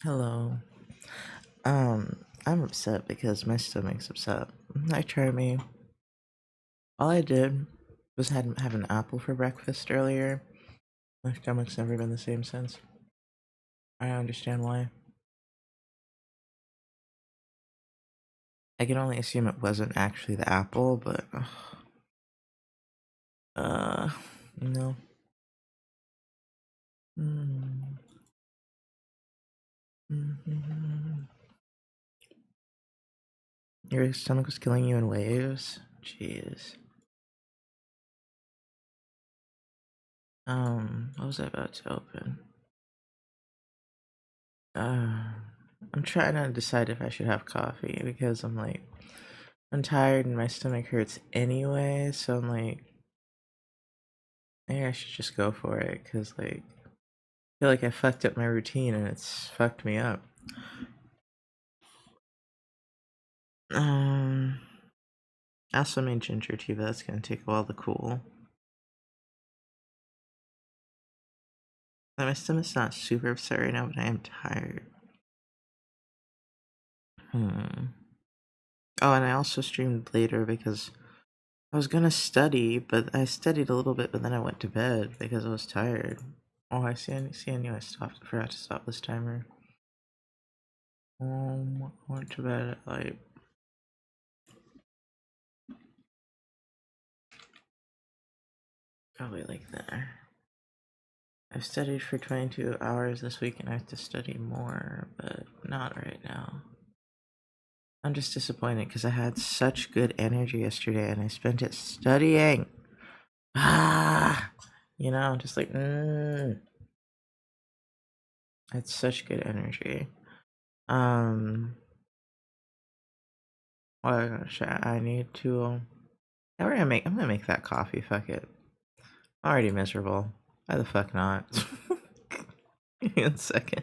Hello. I'm upset because my stomach's upset. Hi, me. All I did was have an apple for breakfast earlier. My stomach's never been the same since. I don't understand why. I can only assume it wasn't actually the apple, but uh, no. Mm. Mhm. Your stomach was killing you in waves. Jeez. What was I about to open? Uh, I'm trying to decide if I should have coffee because I'm tired and my stomach hurts anyway, so I'm like, maybe I should just go for it because I feel like I fucked up my routine and it's fucked me up. Um, I also made ginger tea, but that's gonna take a while to cool. My stomach's not super upset right now, but I am tired. Hmm. Oh, and I also streamed later because I was gonna study, but I studied a little bit, but then I went to bed because I was tired. Oh, I knew I stopped. I forgot to stop this timer. I went to bed at like probably like there. I've studied for 22 hours this week and I have to study more, but not right now. I'm just disappointed because I had such good energy yesterday and I spent it studying. Ah, just like, I had such good energy. Um, what should I need to? I'm gonna make that coffee. Fuck it. I'm already miserable. Why the fuck not? Give me a second.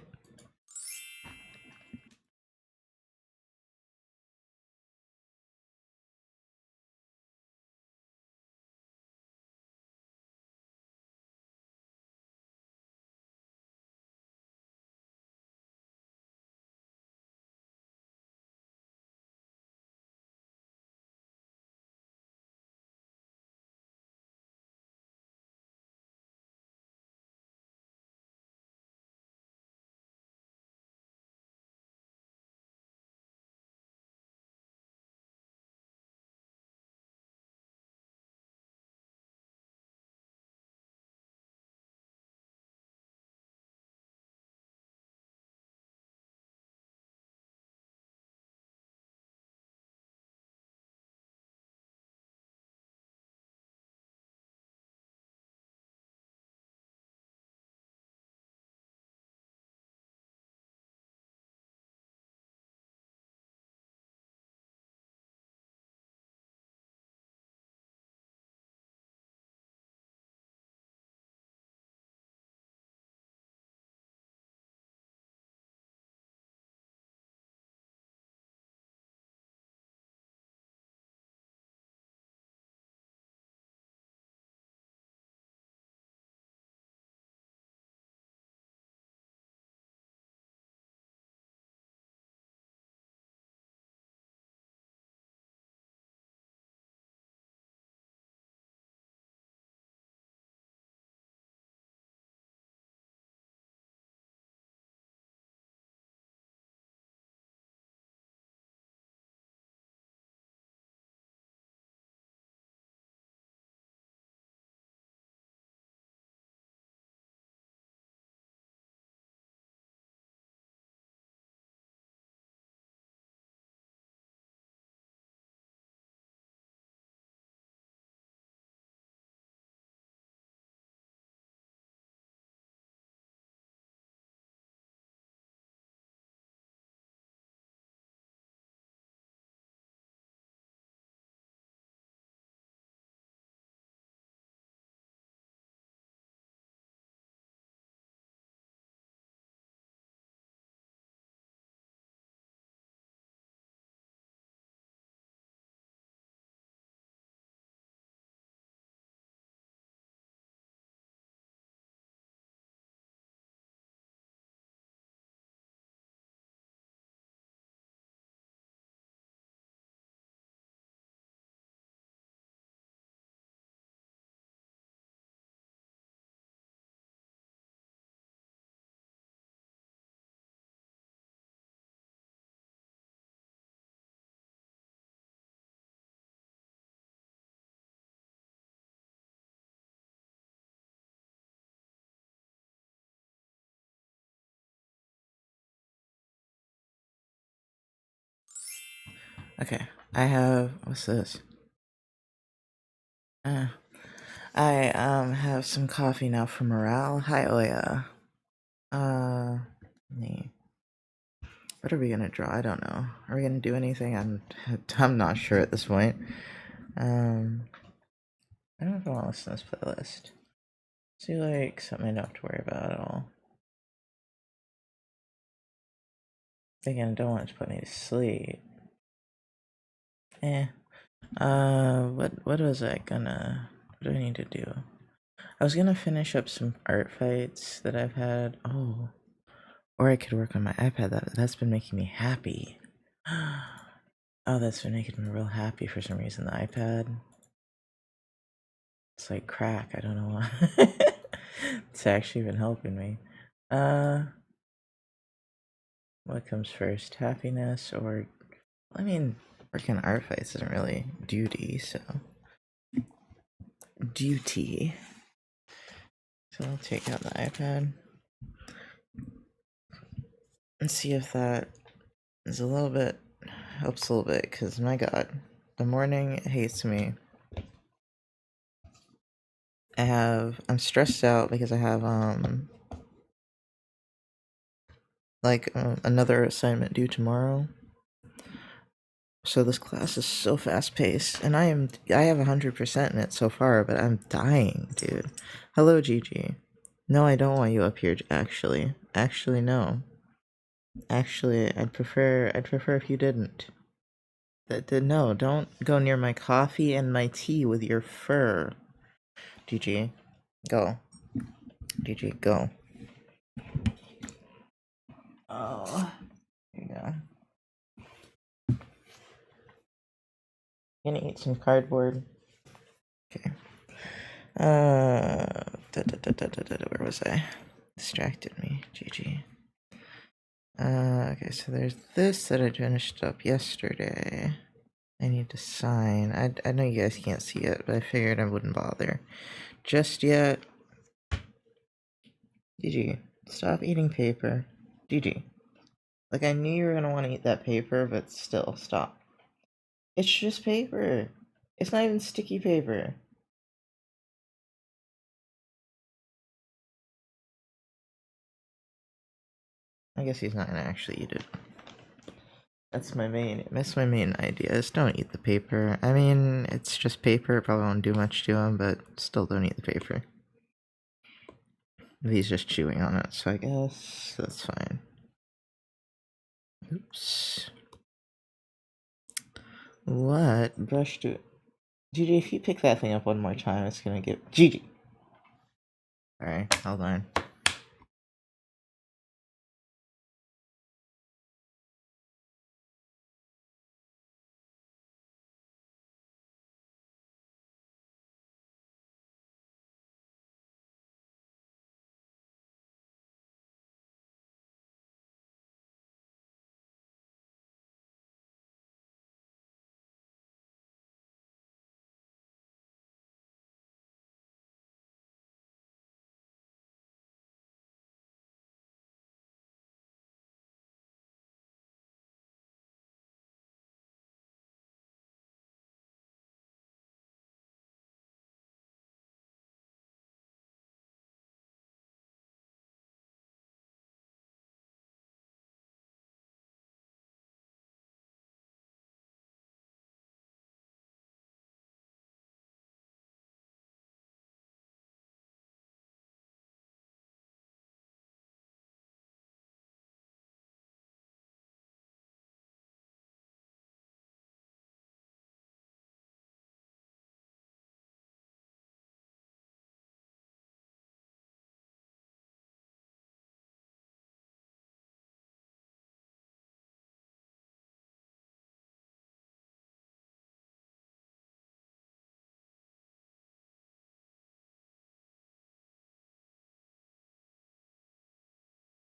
Okay, I have, what's this? I have some coffee now from Morale. Hi, Oya. Nee. What are we gonna draw? I don't know. Are we gonna do anything? I'm not sure at this point. I don't know if I want to listen to this playlist. See, like, something I don't have to worry about at all. Again, I don't want it to put me to sleep. What was I gonna, what do I need to do? I was gonna finish up some art fights that I've had. Oh, or I could work on my iPad. That's been making me happy. Oh, that's been making me real happy for some reason. The iPad. It's like crack. I don't know why. It's actually been helping me. What comes first? Happiness or, I mean, working on art fights isn't really duty, so duty. So I'll take out the iPad and see if that is a little bit, helps a little bit, because my god, the morning hates me. I'm stressed out because I have another assignment due tomorrow. So this class is so fast paced, and I have 100% in it so far, but I'm dying, dude. Hello, Gigi. No, I don't want you up here. Actually, no. Actually, I'd prefer if you didn't. No, don't go near my coffee and my tea with your fur. Gigi, go. Gigi, go. Oh, here you go. Gonna eat some cardboard. Okay. Where was I? Distracted me. GG. Okay, so there's this that I finished up yesterday. I need to sign. I know you guys can't see it, but I figured I wouldn't bother just yet. GG. Stop eating paper. GG. Like, I knew you were gonna want to eat that paper, but still, stop. It's just paper. It's not even sticky paper. I guess he's not gonna actually eat it. That's my main idea, is don't eat the paper. I mean, it's just paper, it probably won't do much to him, but still don't eat the paper. He's just chewing on it, so I guess that's fine. Oops. What? Brush to... GG, if you pick that thing up one more time, it's gonna get... GG! Alright, hold on.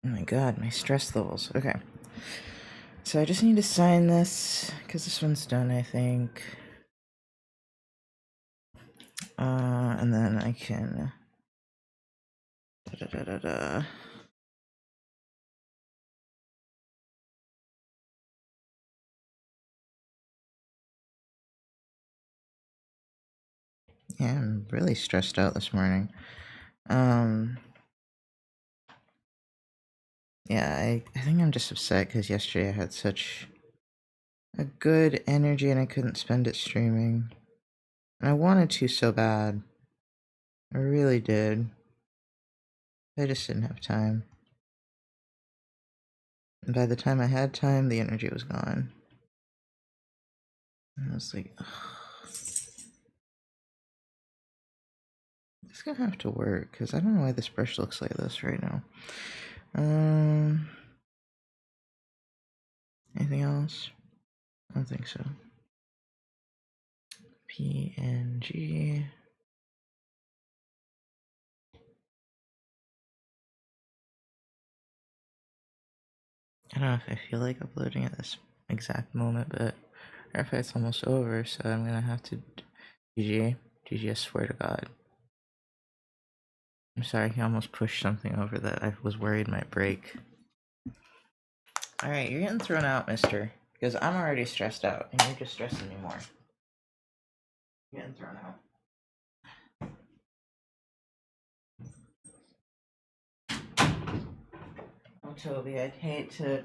Oh my god, my stress levels. Okay. So I just need to sign this, because this one's done, I think. And then I can... Yeah, I'm really stressed out this morning. Yeah, I think I'm just upset because yesterday I had such a good energy and I couldn't spend it streaming. And I wanted to so bad. I really did. I just didn't have time. And by the time I had time, the energy was gone. And I was like, ugh. It's gonna have to work, because I don't know why this brush looks like this right now. Anything else? I don't think so. PNG. I don't know if I feel like uploading at this exact moment, but it's almost over, so I'm gonna have to. GG, I swear to God. I'm sorry, he almost pushed something over that I was worried might break. Alright, you're getting thrown out, mister. Because I'm already stressed out, and you're just stressing me more. You're getting thrown out. Oh, Toby, I'd hate to.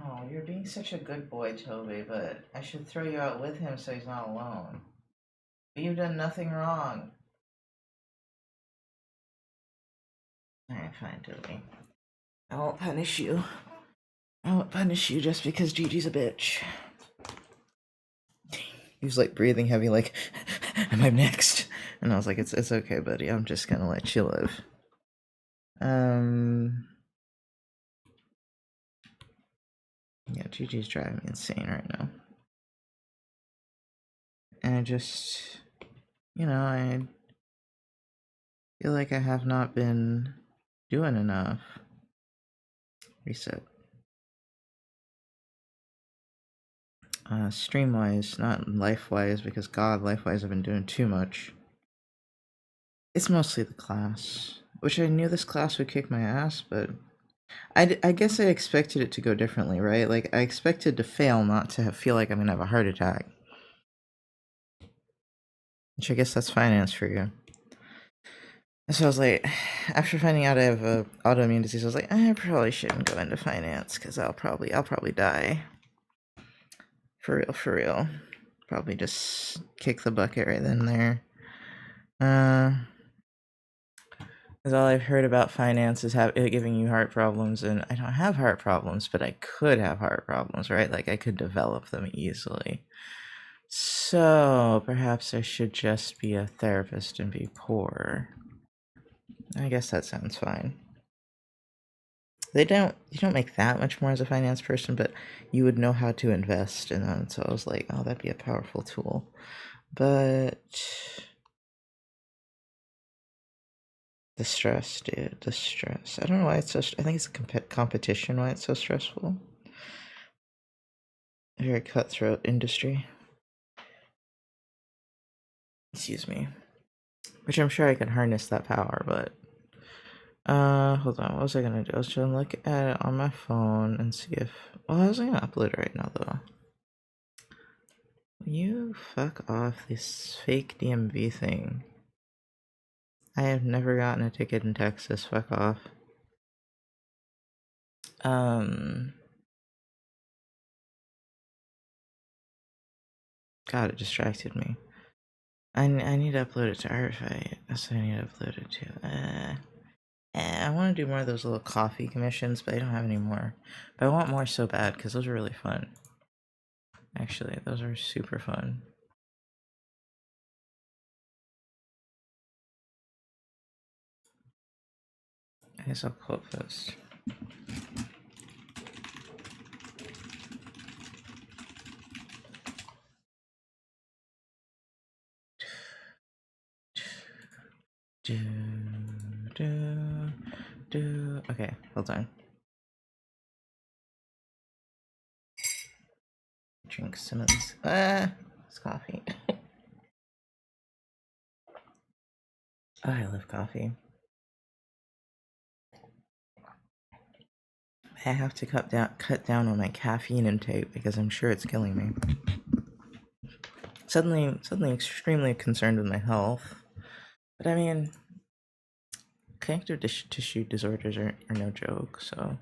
Oh, you're being such a good boy, Toby, but I should throw you out with him so he's not alone. But you've done nothing wrong. Alright, fine, Toby. I won't punish you. I won't punish you just because Gigi's a bitch. He was like breathing heavy, like, am I next? And I was like, it's okay, buddy. I'm just gonna let you live. Yeah, Gigi's driving me insane right now. And I just, I feel like I have not been doing enough. Reset. Stream-wise, not life-wise, because God, life-wise I've been doing too much. It's mostly the class, which I knew this class would kick my ass, but I guess I expected it to go differently, right? Like, I expected to fail, not to feel like I'm gonna have a heart attack. Which I guess that's finance for you. So I was like, after finding out I have a autoimmune disease, I was like, I probably shouldn't go into finance, because I'll probably die. For real. Probably just kick the bucket right then and there. Because all I've heard about finance is it giving you heart problems, and I don't have heart problems, but I could have heart problems, right? Like, I could develop them easily. So, perhaps I should just be a therapist and be poor. I guess that sounds fine. You don't make that much more as a finance person, but you would know how to invest, and so I was like, oh, that'd be a powerful tool. But the stress, dude, the stress. I don't know why it's so. I think it's a competition why it's so stressful. A very cutthroat industry. Excuse me. Which I'm sure I can harness that power, but hold on. What was I gonna do? I was trying to look at it on my phone and see if. Well, I was gonna upload it right now though. You fuck off this fake DMV thing. I have never gotten a ticket in Texas. Fuck off. God, it distracted me. I need to upload it to Artify. That's what I need to upload it to. I want to do more of those little coffee commissions, but I don't have any more. But I want more so bad, because those are really fun. Actually, those are super fun. I guess I'll quote first. Okay, hold on. Drink some of this. It's coffee. Oh, I love coffee. I have to cut down on my caffeine intake because I'm sure it's killing me. suddenly extremely concerned with my health. But I mean, connective tissue disorders are no joke, so.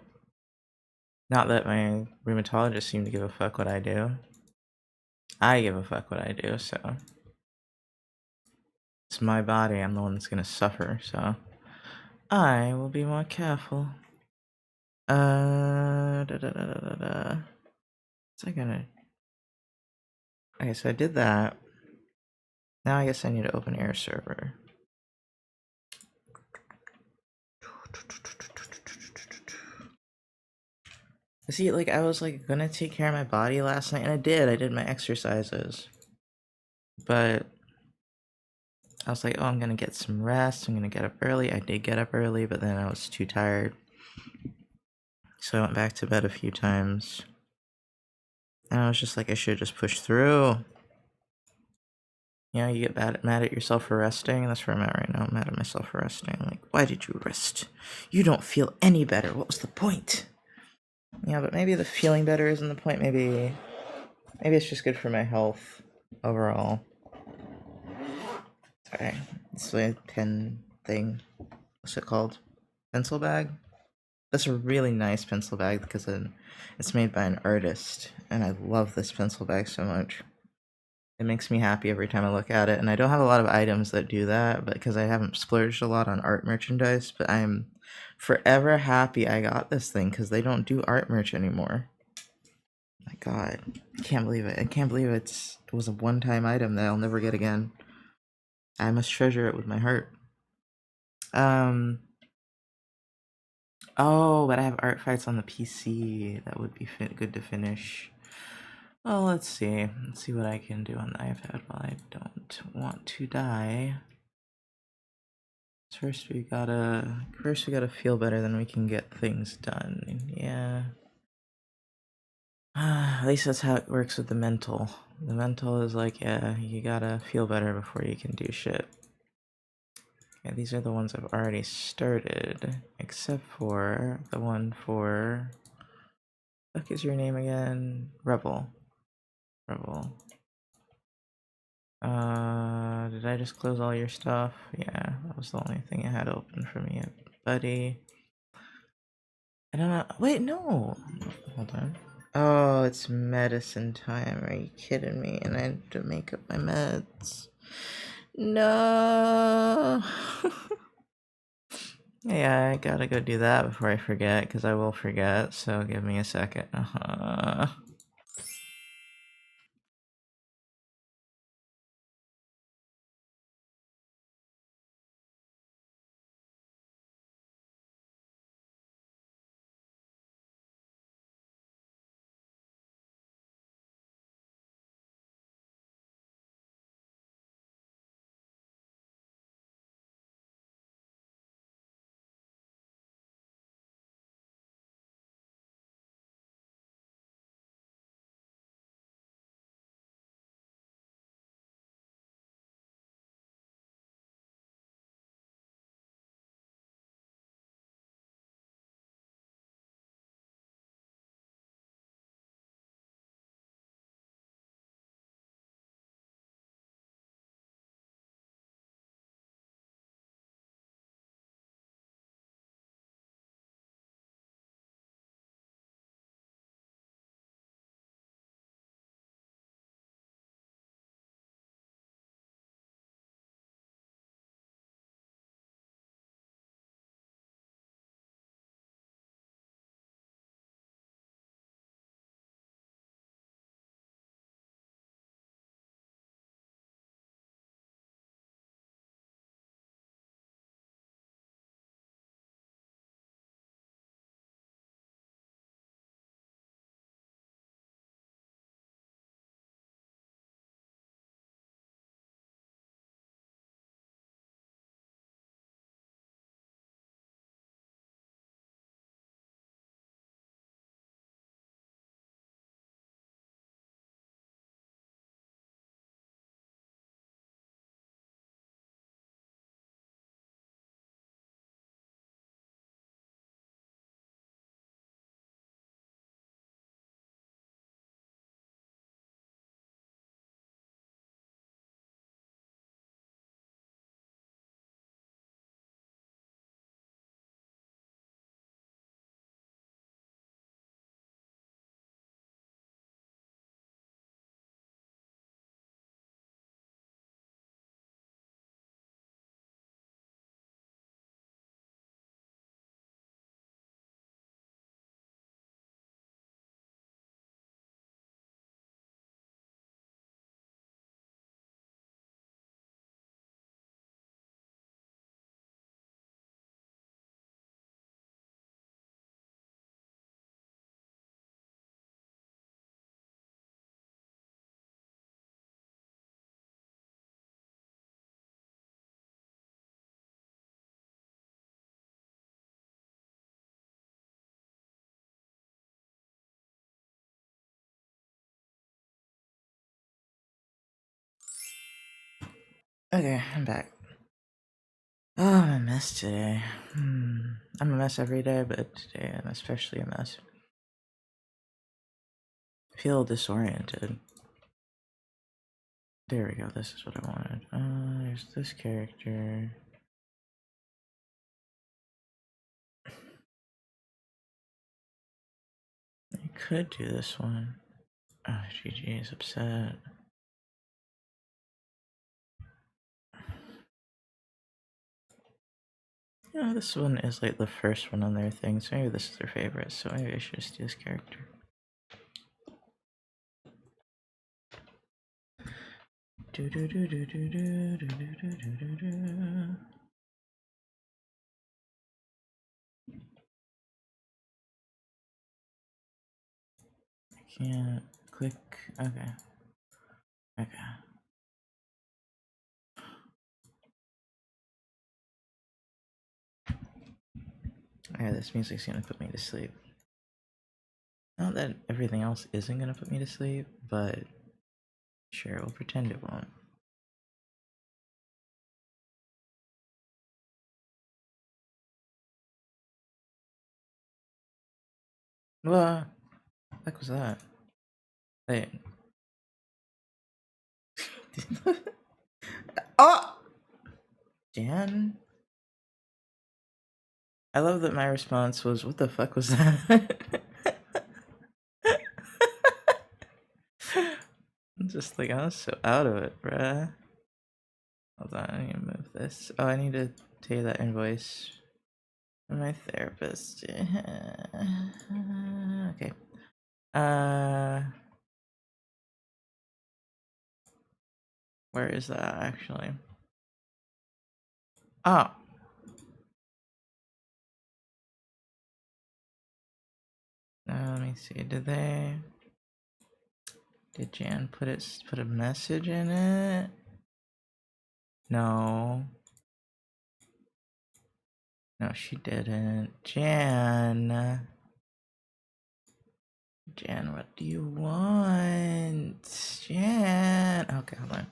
Not that my rheumatologist seemed to give a fuck what I do. I give a fuck what I do, so. It's my body, I'm the one that's gonna suffer, so. I will be more careful. What's I gonna. Okay, so I did that. Now I guess I need to open air server. See, like, I was, like, gonna take care of my body last night, and I did. I did my exercises. But I was like, oh, I'm gonna get some rest. I'm gonna get up early. I did get up early, but then I was too tired. So I went back to bed a few times. And I was just like, I should just push through. You know, you get mad at yourself for resting. That's where I'm at right now. I'm mad at myself for resting. I'm like, why did you rest? You don't feel any better. What was the point? Yeah, but maybe the feeling better isn't the point. Maybe it's just good for my health overall. Sorry, it's a pen thing. What's it called? Pencil bag? That's a really nice pencil bag because it's made by an artist, and I love this pencil bag so much. It makes me happy every time I look at it, and I don't have a lot of items that do that, but because I haven't splurged a lot on art merchandise, but I'm forever happy I got this thing because they don't do art merch anymore. My god, I can't believe it. I can't believe it was a one-time item that I'll never get again. I must treasure it with my heart. Oh, but I have art fights on the PC. That would be good to finish. Well, let's see. Let's see what I can do on the iPad while I don't want to die. First we gotta feel better, then we can get things done. Yeah. At least that's how it works with the mental. The mental is like, yeah, you gotta feel better before you can do shit. Yeah, these are the ones I've already started, except for the one for. What is your name again? Rebel. Did I just close all your stuff? Yeah, that was the only thing I had open for me, buddy. I don't know. Wait, no. Hold on. Oh, it's medicine time. Are you kidding me? And I have to make up my meds. No. Yeah, I gotta go do that before I forget, because I will forget. So give me a second. Okay, I'm back. Oh, I'm a mess today. I'm a mess every day, but today I'm especially a mess. I feel disoriented. There we go, this is what I wanted. There's this character. I could do this one. Oh, GG is upset. Yeah, this one is like the first one on their thing, so maybe this is their favorite, so maybe I should just do this character. Do do do do do do do do do do do. I can't click. Okay. Okay. Alright, this music's gonna put me to sleep. Not that everything else isn't gonna put me to sleep, but sure, we'll pretend it won't. What the heck was that? Wait. Oh! Jan? I love that my response was, what the fuck was that? I'm just like, I was so out of it, bruh. Hold on, I need to move this. Oh, I need to pay that invoice from my therapist. Okay. Where is that actually? Oh. Let me see. Did Jan put a message in it? No. No, she didn't. Jan, what do you want? Jan. Okay, hold on.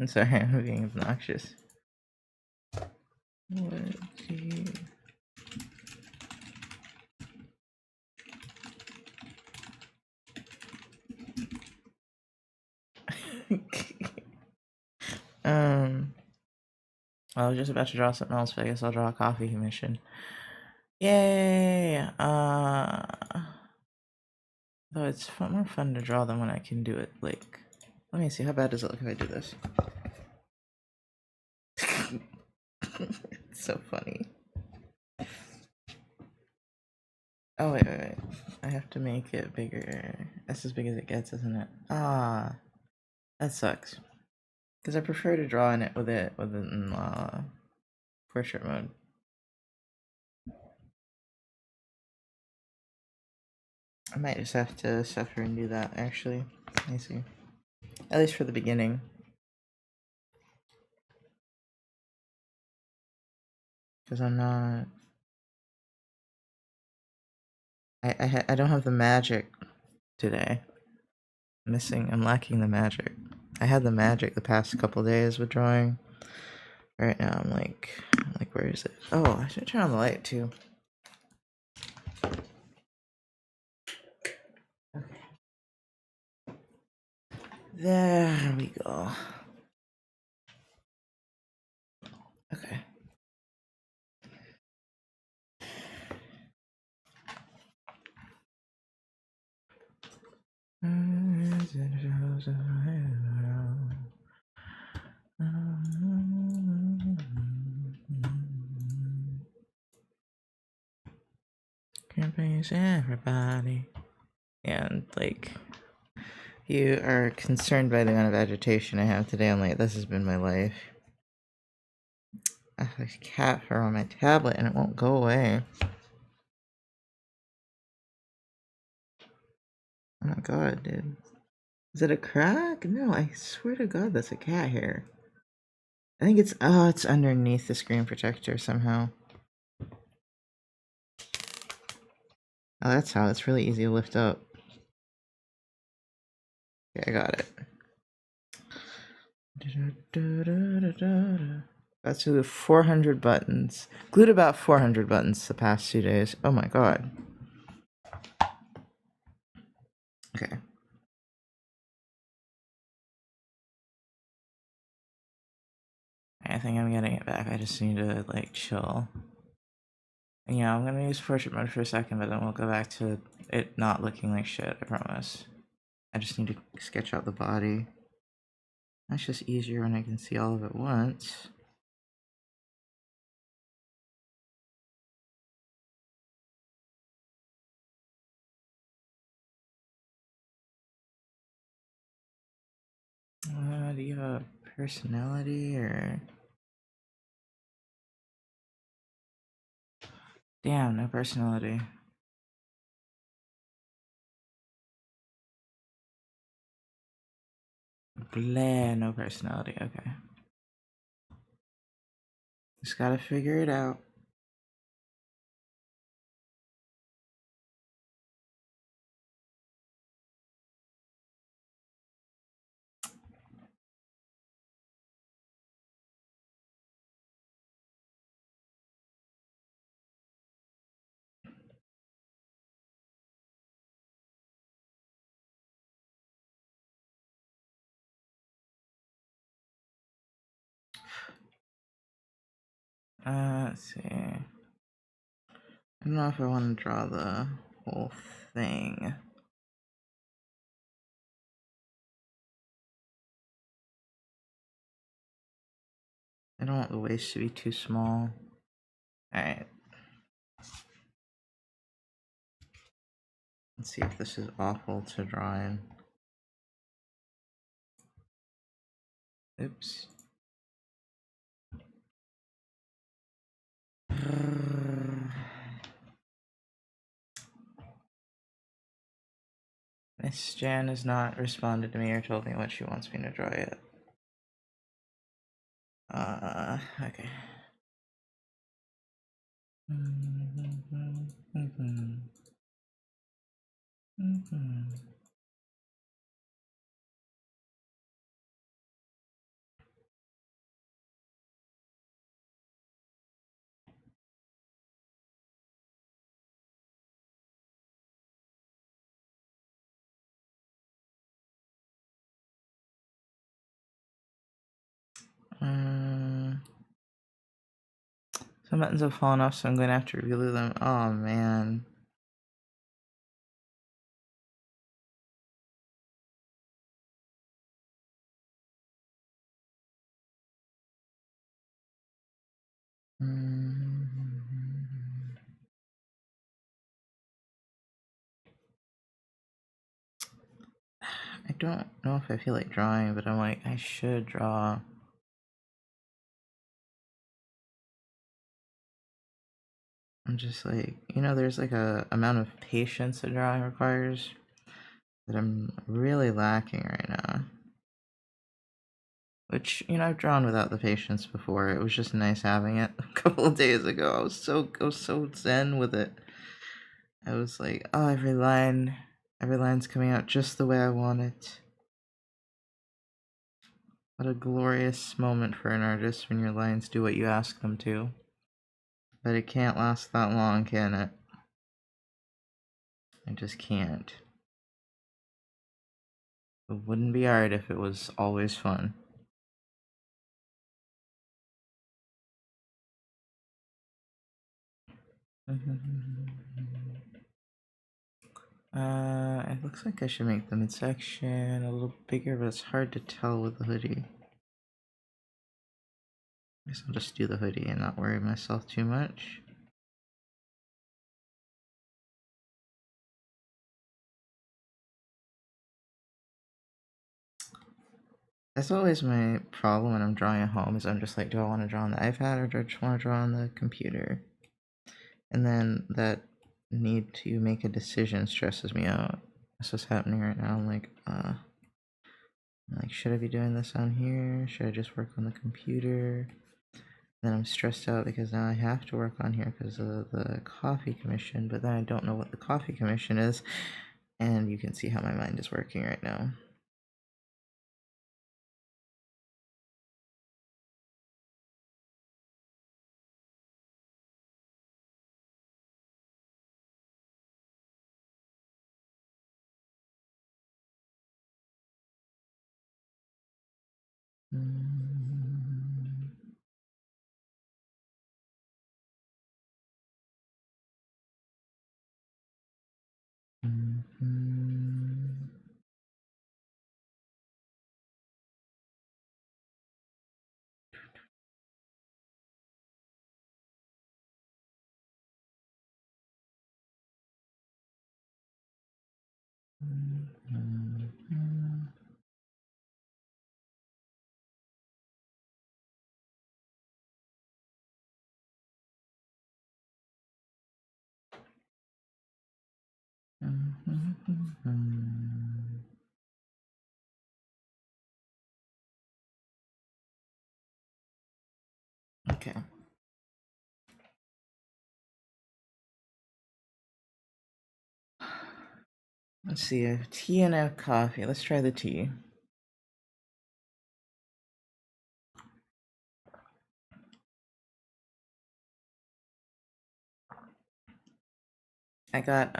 I'm sorry, I'm being obnoxious. What do you... I was just about to draw something else, but I guess I'll draw a coffee mission. Yay! Though it's more fun to draw than when I can do it, like... Let me see, how bad does it look if I do this? It's so funny. Oh, wait. I have to make it bigger. That's as big as it gets, isn't it? Ah, that sucks. Because I prefer to draw in it with it in portrait mode. I might just have to suffer and do that, actually. Let me see. At least for the beginning. Because I'm not... I don't have the magic today. I'm lacking the magic. I had the magic the past couple days with drawing. Right now I'm like, where is it? Oh, I should turn on the light too. Okay. There we go. Okay. Can't please everybody. And like, you are concerned by the amount of agitation I have today. I'm like, this has been my life. I have cat fur on my tablet and it won't go away. Oh my god, dude. Is it a crack? No, I swear to god that's a cat hair. I think it's underneath the screen protector somehow. Oh, that's how. It's really easy to lift up. Okay, I got it. Got to 400 buttons. Glued about 400 buttons the past 2 days. Oh my god. Okay. I think I'm getting it back. I just need to, like, chill. And yeah, I'm gonna use portrait mode for a second, but then we'll go back to it not looking like shit, I promise. I just need to sketch out the body. That's just easier when I can see all of it once. Do you have a personality or... Damn, no personality. Blah, no personality, okay. Just gotta figure it out. Let's see. I don't know if I want to draw the whole thing. I don't want the waist to be too small. Alright. Let's see if this is awful to draw in. Oops. Miss Jan has not responded to me or told me what she wants me to draw yet. Okay. Some buttons have fallen off, so I'm going to have to reglue them. Oh, man. I don't know if I feel like drawing, but I'm like, I should draw. I'm just like, you know, there's like a amount of patience that drawing requires that I'm really lacking right now. Which, you know, I've drawn without the patience before. It was just nice having it. A couple of days ago, I was so zen with it. I was like, oh, every line's coming out just the way I want it. What a glorious moment for an artist when your lines do what you ask them to. But it can't last that long, can it? I just can't. It wouldn't be art if it was always fun. It looks like I should make the midsection a little bigger, but it's hard to tell with the hoodie. I guess I'll just do the hoodie and not worry myself too much. That's always my problem when I'm drawing at home, is I'm just like, do I want to draw on the iPad or do I just want to draw on the computer? And then that need to make a decision stresses me out. That's what's happening right now. I'm like, should I be doing this on here? Should I just work on the computer? Then I'm stressed out because now I have to work on here because of the coffee commission, but then I don't know what the coffee commission is, and you can see how my mind is working right now. Okay. Let's see, I have tea and I have coffee. Let's try the tea. I got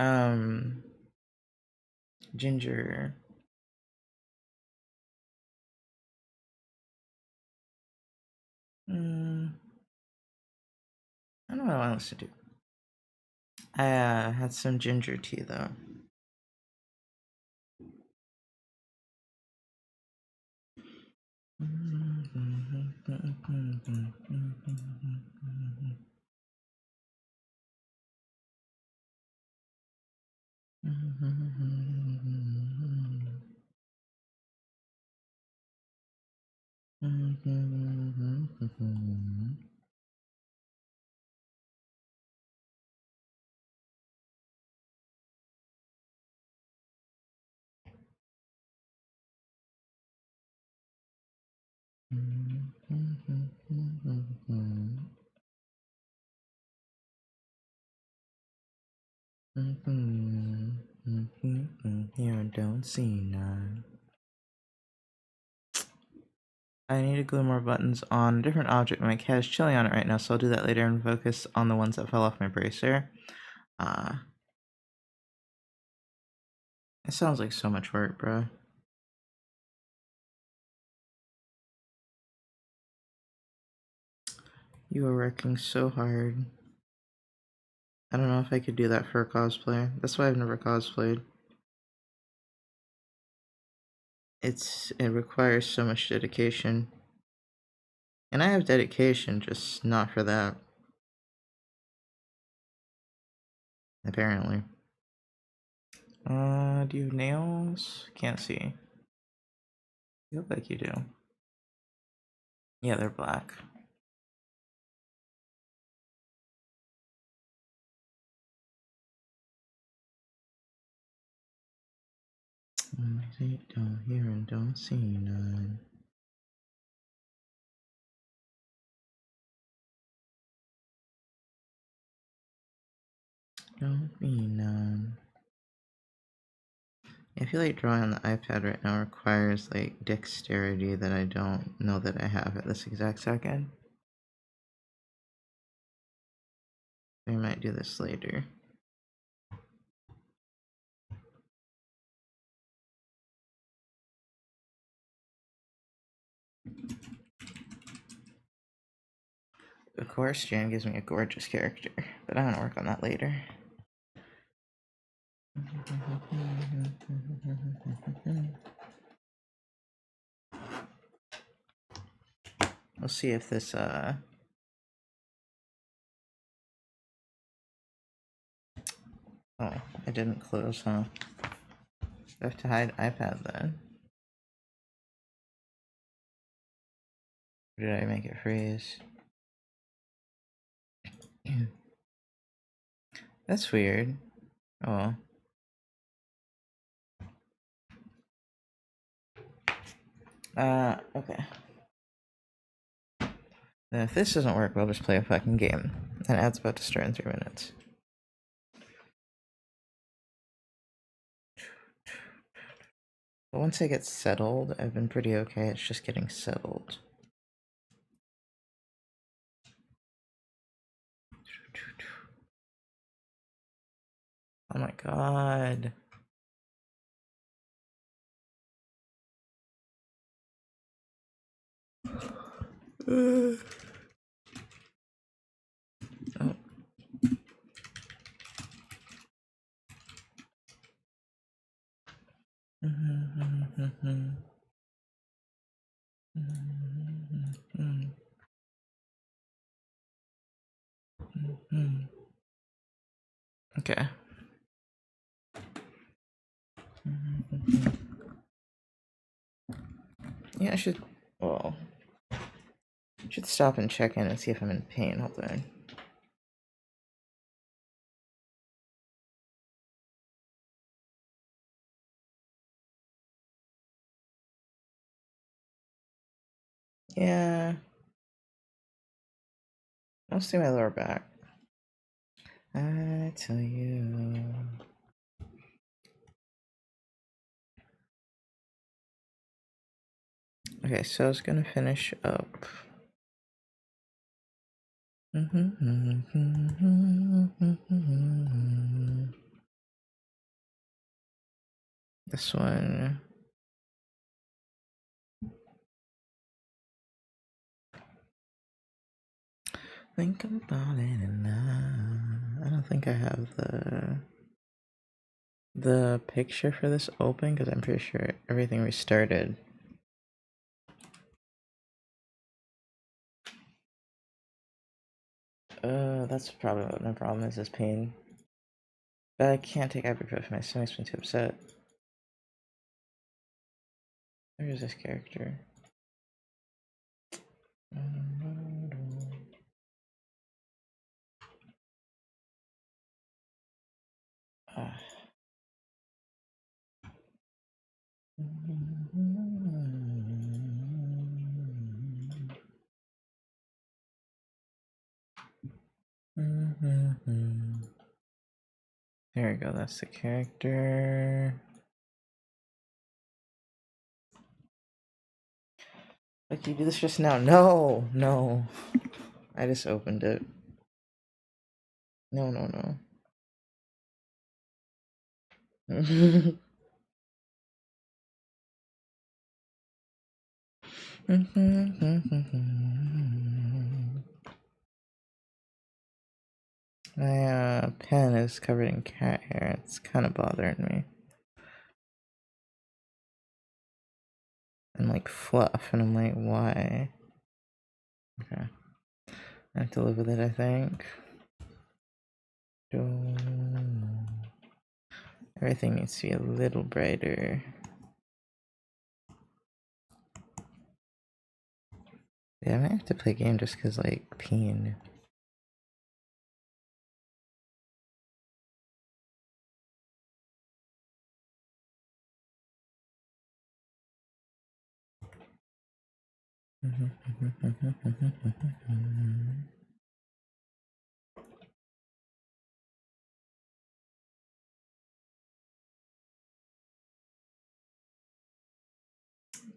ginger. I don't know what I want us to do. I had some ginger tea though. Here, don't see none. I need to glue more buttons on a different object. My cat is chilling on it right now, so I'll do that later and focus on the ones that fell off my bracer. It sounds like so much work, bro. You are working so hard. I don't know if I could do that for a cosplay. That's why I've never cosplayed. It requires so much dedication. And I have dedication, just not for that. Apparently. Do you have nails? Can't see. You look like you do. Yeah, they're black. Don't hear and don't see none. Don't be none. I feel like drawing on the iPad right now requires like dexterity that I don't know that I have at this exact second. I might do this later. Of course, Jan gives me a gorgeous character, but I'm gonna work on that later. We'll see if this, Oh, I didn't close, huh? I have to hide iPad then. Or did I make it freeze? That's weird. Oh. Okay. Then if this doesn't work, we'll just play a fucking game. And ad's about to start in 3 minutes. But once I get settled, I've been pretty okay. It's just getting settled. Oh my god. Oh. Okay. Yeah, I should. Well, should stop and check in and see if I'm in pain. Hold on. Yeah, mostly my lower back. I tell you. Okay, so I was gonna finish up. This one. Think about it enough. I don't think I have the picture for this open because I'm pretty sure everything restarted. That's probably what my problem is pain. But I can't take ibuprofen, my stomach's been too upset. Where is this character? Ah. There we go, that's the character. Like, you do this just now? No, no. I just opened it. No, no, no. My pen is covered in cat hair. It's kind of bothering me. And like fluff, and I'm like, why? Okay. I have to live with it, I think. Everything needs to be a little brighter. Yeah, I might have to play a game just because, like, peen.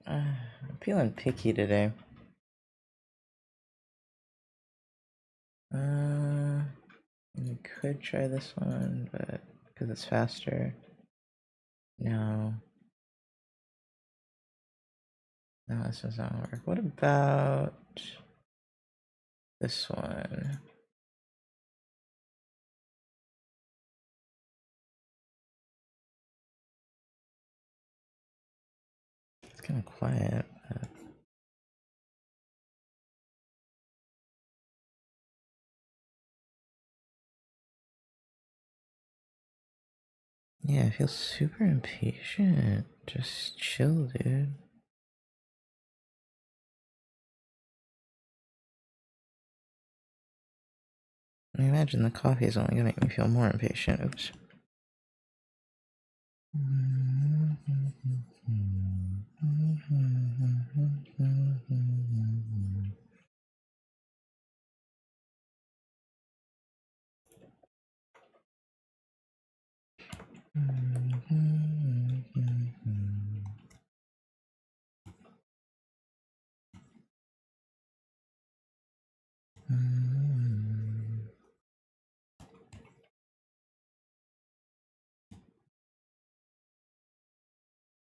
I'm feeling picky today. We could try this one, but because it's faster. No. No, this does not work. What about this one? It's kind of quiet. But... yeah, I feel super impatient. Just chill, dude. I imagine the coffee is only gonna make me feel more impatient. Oops.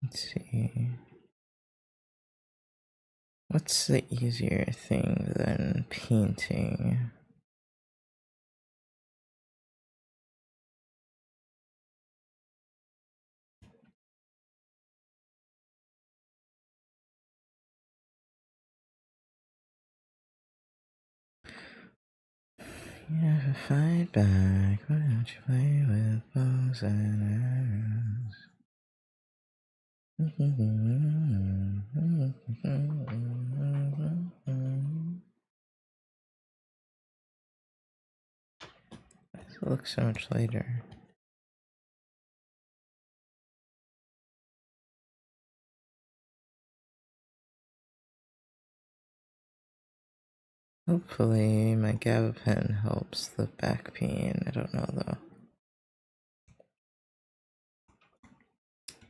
Let's see. What's the easier thing than painting? You never fight back. Why don't you play with bows and arrows? It looks so much later. Hopefully my gabapentin helps the back pain. I don't know though.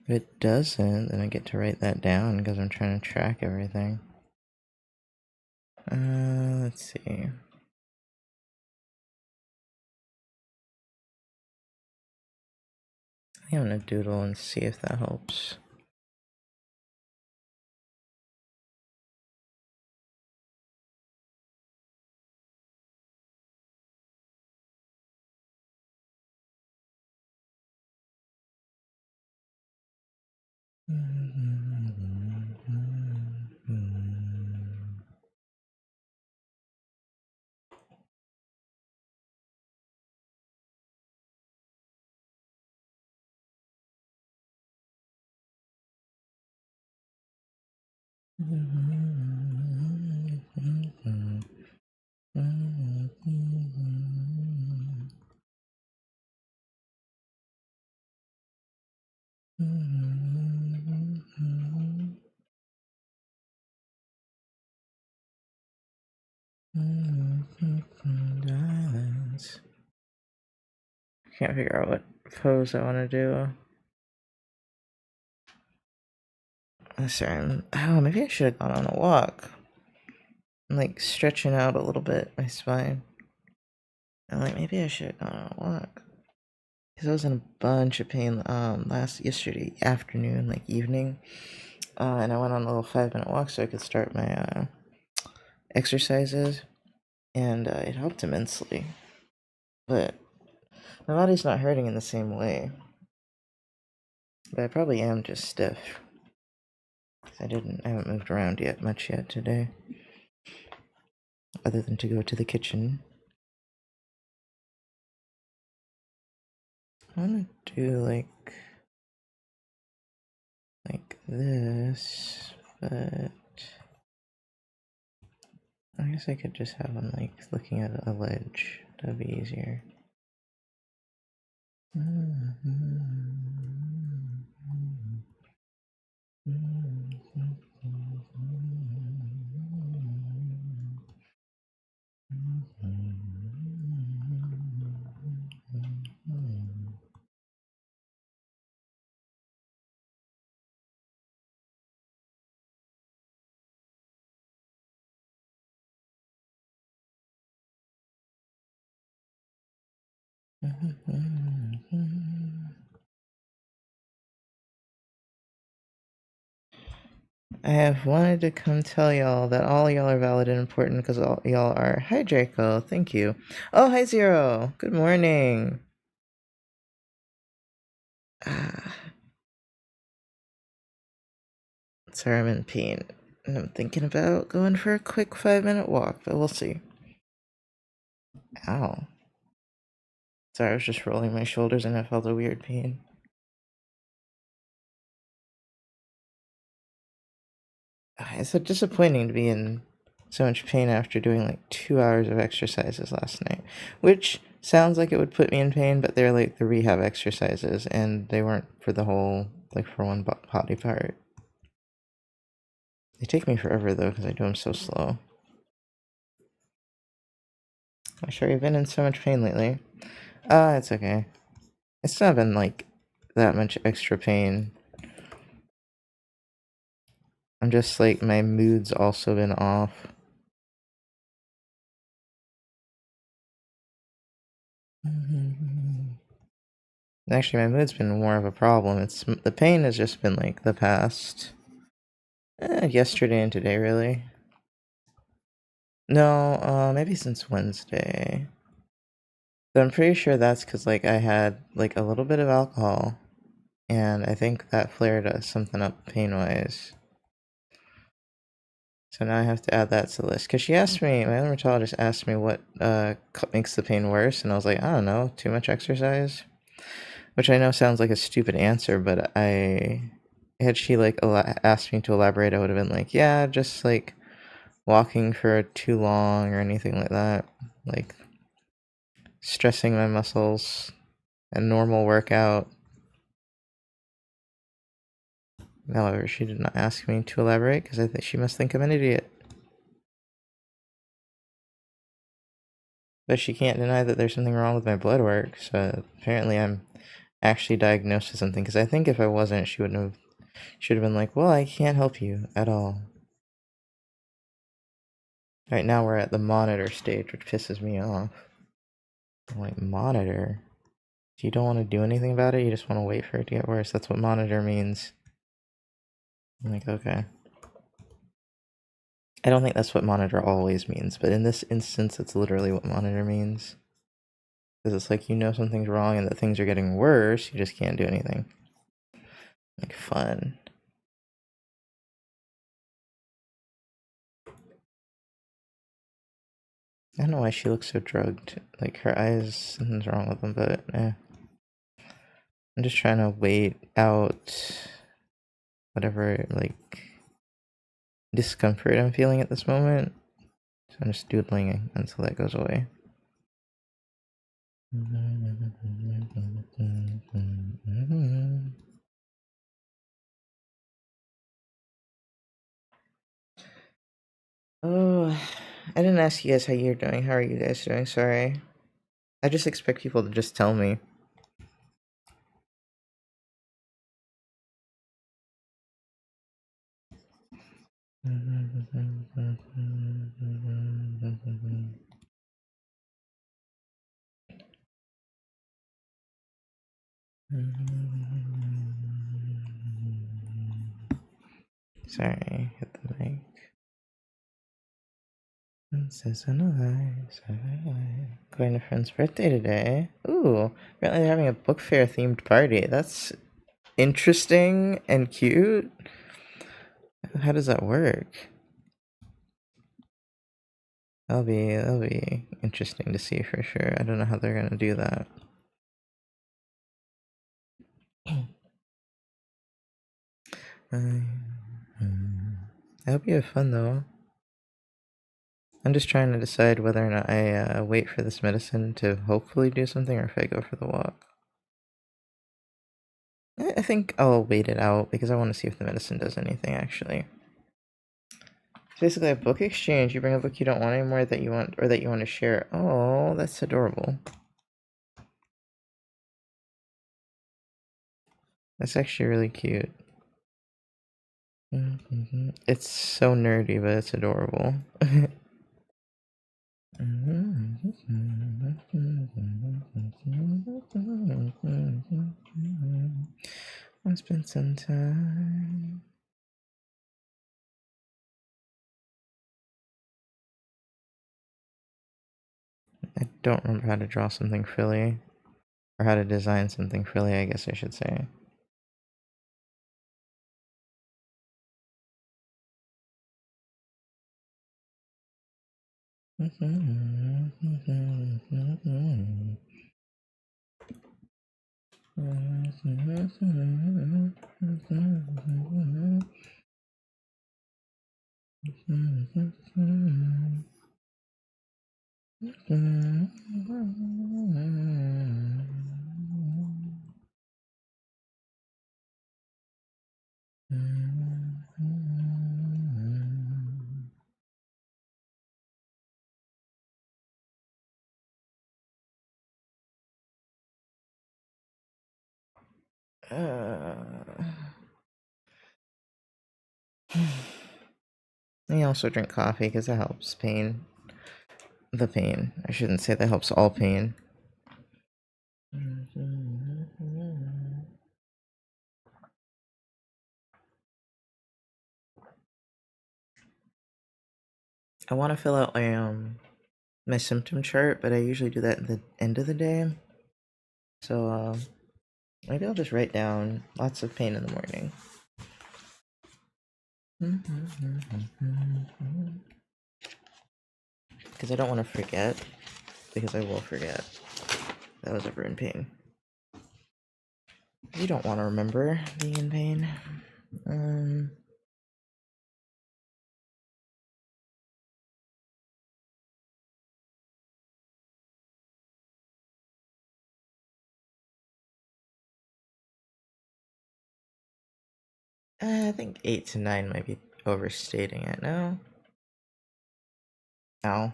If it doesn't, then I get to write that down because I'm trying to track everything. Let's see. I think I'm gonna doodle and see if that helps. Can't figure out what pose I want to do. Sorry, maybe I should have gone on a walk. I'm like stretching out a little bit my spine. I'm like, maybe I should have gone on a walk. Because I was in a bunch of pain yesterday afternoon, like evening. And I went on a little 5-minute walk so I could start my exercises. And it helped immensely. But my body's not hurting in the same way. But I probably am just stiff. I haven't moved around much yet today. Other than to go to the kitchen. I want to do like this, but I guess I could just have one like looking at a ledge. That'd be easier. I have wanted to come tell y'all that all y'all are valid and important because all y'all are. Hi, Draco. Thank you. Oh, hi, Zero. Good morning. Sorry, I'm in pain. And I'm thinking about going for a quick 5-minute walk, but we'll see. Ow. Sorry, I was just rolling my shoulders and I felt a weird pain. It's so disappointing to be in so much pain after doing like 2 hours of exercises last night, which sounds like it would put me in pain, but they're like the rehab exercises and they weren't for the whole, like for one body part. They take me forever though because I do them so slow. I'm sure you've been in so much pain lately. It's okay. It's not been like that much extra pain. I'm just like, my mood's also been off. Actually, my mood's been more of a problem. The pain has just been like the past yesterday and today, really. No, maybe since Wednesday. But I'm pretty sure that's because like I had like a little bit of alcohol, and I think that flared something up pain-wise. So now I have to add that to the list. Because she asked me, my rheumatologist asked me what makes the pain worse. And I was like, I don't know, too much exercise. Which I know sounds like a stupid answer, but had she like asked me to elaborate, I would have been like, yeah, just like walking for too long or anything like that. Like stressing my muscles, a normal workout. However, she did not ask me to elaborate because I think she must think I'm an idiot. But she can't deny that there's something wrong with my blood work, so apparently I'm actually diagnosed with something, because I think if I wasn't, she should have been like, well, I can't help you at all. Right now we're at the monitor stage, which pisses me off. I'm like, monitor? You don't want to do anything about it, you just want to wait for it to get worse. That's what monitor means. I'm like, okay. I don't think that's what monitor always means, but in this instance, it's literally what monitor means. Because it's like, you know something's wrong and that things are getting worse, you just can't do anything. Like, fun. I don't know why she looks so drugged. Like, her eyes, something's wrong with them, but I'm just trying to wait out whatever, like, discomfort I'm feeling at this moment. So I'm just doodling until that goes away. Oh, I didn't ask you guys how you're doing. How are you guys doing? Sorry. I just expect people to just tell me. Sorry, hit the mic. Says going to a friend's birthday today. Ooh, apparently they're having a book fair themed party. That's interesting and cute. How does that work? That'll be interesting to see for sure. I don't know how they're gonna do that. I hope you have fun though. I'm just trying to decide whether or not I wait for this medicine to hopefully do something, or if I go for the walk. I think I'll wait it out because I want to see if the medicine does anything actually. It's basically a book exchange. You bring a book you don't want anymore that you want, or that you want to share. Oh, that's adorable. That's actually really cute. It's so nerdy, but it's adorable. I'll spend some time. I don't remember how to draw something frilly, or how to design something frilly, I guess I should say. I also drink coffee because it helps pain. The pain. I shouldn't say that helps all pain. I want to fill out my symptom chart, but I usually do that at the end of the day. So maybe I'll just write down lots of pain in the morning. Because I don't want to forget, because I will forget that I was ever in pain. You don't want to remember being in pain. I think 8 to 9 might be overstating it. No? No.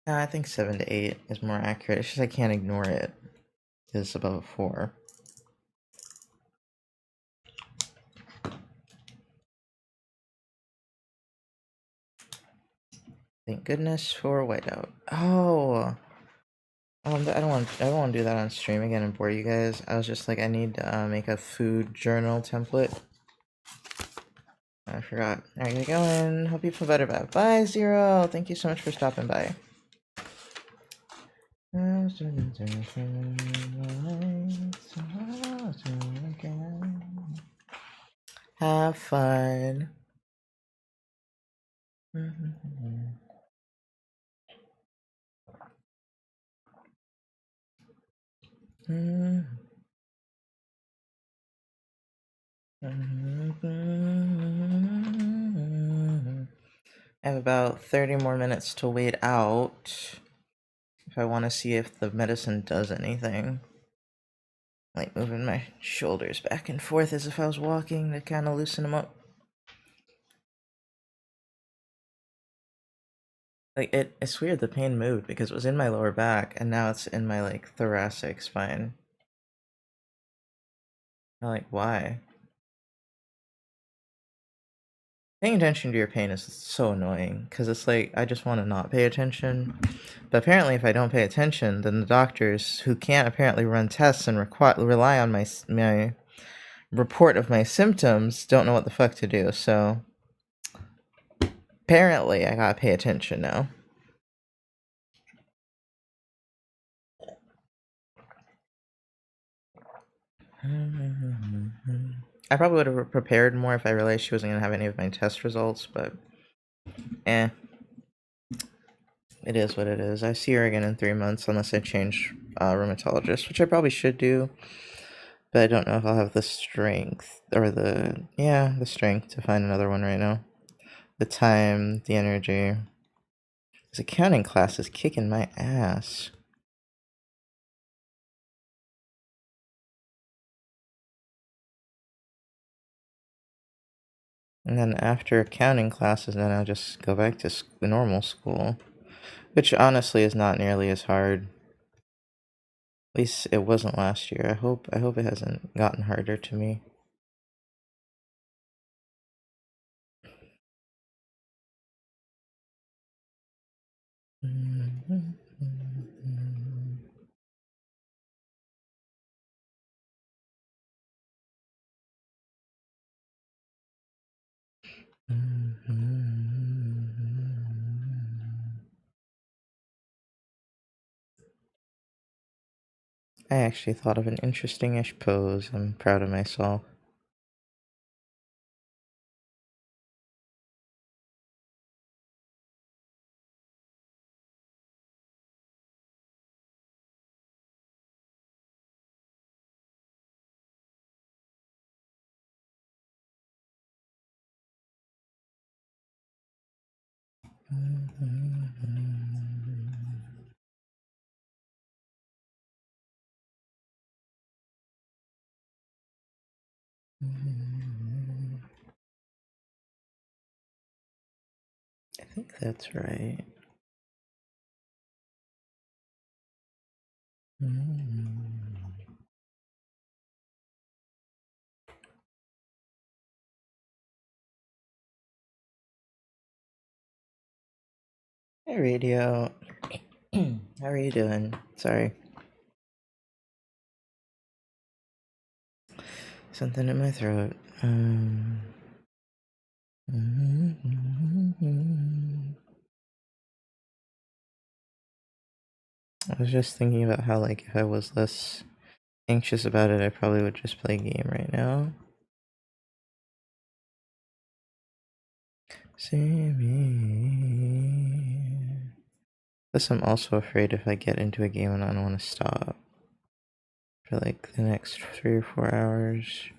No, I think 7 to 8 is more accurate. It's just I can't ignore it. It's above 4. Thank goodness for whiteout. Oh! I don't want to do that on stream again and bore you guys. I was just like, I need to make a food journal template. I forgot. Alright, get going. Hope you feel better. Bye, Zero. Thank you so much for stopping by. Have fun. I have about 30 more minutes to wait out if I want to see if the medicine does anything. Like moving my shoulders back and forth as if I was walking to kind of loosen them up. Like it's weird, the pain moved because it was in my lower back and now it's in my like thoracic spine. I'm like, why? Paying attention to your pain is so annoying because it's like I just want to not pay attention, but apparently if I don't pay attention, then the doctors who can't apparently run tests and rely on my report of my symptoms don't know what the fuck to do. So apparently I gotta pay attention now. I probably would have prepared more if I realized she wasn't gonna have any of my test results, but it is what it is. I see her again in 3 months unless I change rheumatologist, which I probably should do, but I don't know if I'll have the strength or the strength to find another one right now. The time, the energy. This accounting class is kicking my ass. And then after accounting classes, then I'll just go back to normal school, which honestly is not nearly as hard. At least it wasn't last year. I hope it hasn't gotten harder to me. I actually thought of an interesting-ish pose. I'm proud of myself. I think that's right. Hey, radio. How are you doing? Sorry. Something in my throat. I was just thinking about how, like, if I was less anxious about it, I probably would just play a game right now. See me. Plus, I'm also afraid if I get into a game and I don't want to stop for like the next 3 or 4 hours.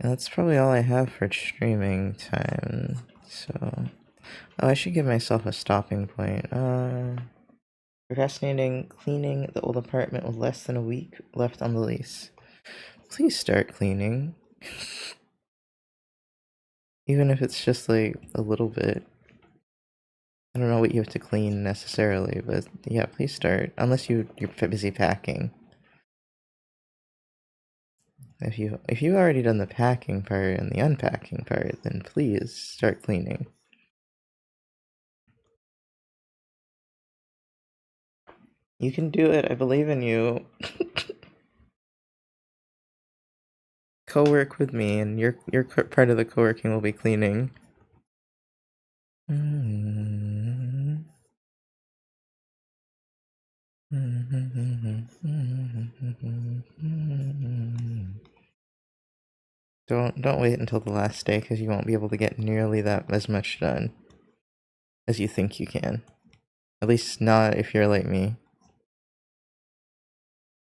And that's probably all I have for streaming time. So, oh, I should give myself a stopping point. Procrastinating cleaning the old apartment with less than a week left on the lease. Please start cleaning. Even if it's just like a little bit. I don't know what you have to clean necessarily, but yeah, please start. Unless you're busy packing. If you've already done the packing part and the unpacking part, then please start cleaning. You can do it. I believe in you. Co-work with me, and your part of the co-working will be cleaning. Don't wait until the last day, because you won't be able to get nearly that as much done as you think you can. At least not if you're like me.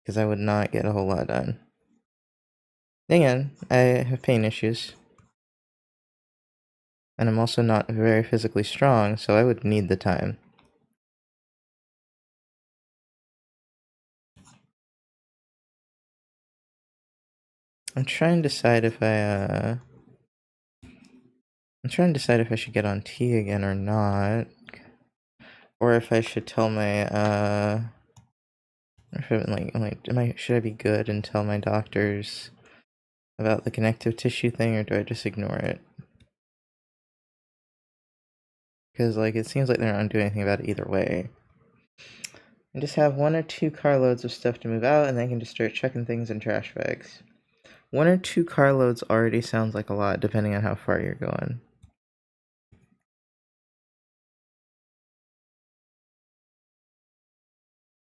Because I would not get a whole lot done. Again, I have pain issues. And I'm also not very physically strong, so I would need the time. I'm trying to decide if I should get on T again or not. Or if I should tell my, should I be good and tell my doctors about the connective tissue thing, or do I just ignore it? Because, like, it seems like they're not doing anything about it either way. And just have 1 or 2 carloads of stuff to move out, and then I can just start chucking things in trash bags. 1 or 2 carloads already sounds like a lot, depending on how far you're going.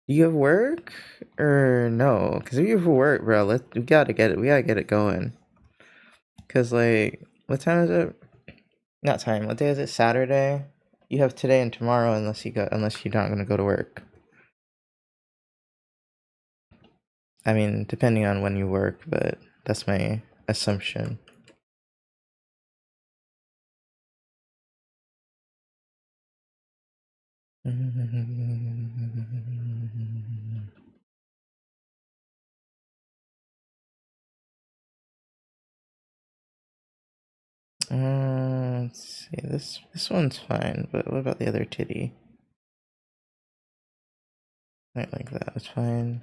Do you have work? Or no? Because if you have work, bro, we gotta get it going. Because, like, what time is it? Not time. What day is it? Saturday? You have today and tomorrow unless you're not gonna go to work. I mean, depending on when you work, but that's my assumption. Let's see. This one's fine, but what about the other titty? Right, like that. It's fine.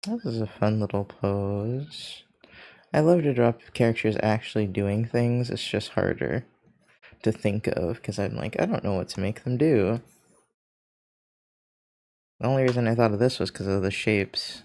This is a fun little pose. I love to draw characters actually doing things. It's just harder to think of because I'm like, I don't know what to make them do. The only reason I thought of this was because of the shapes.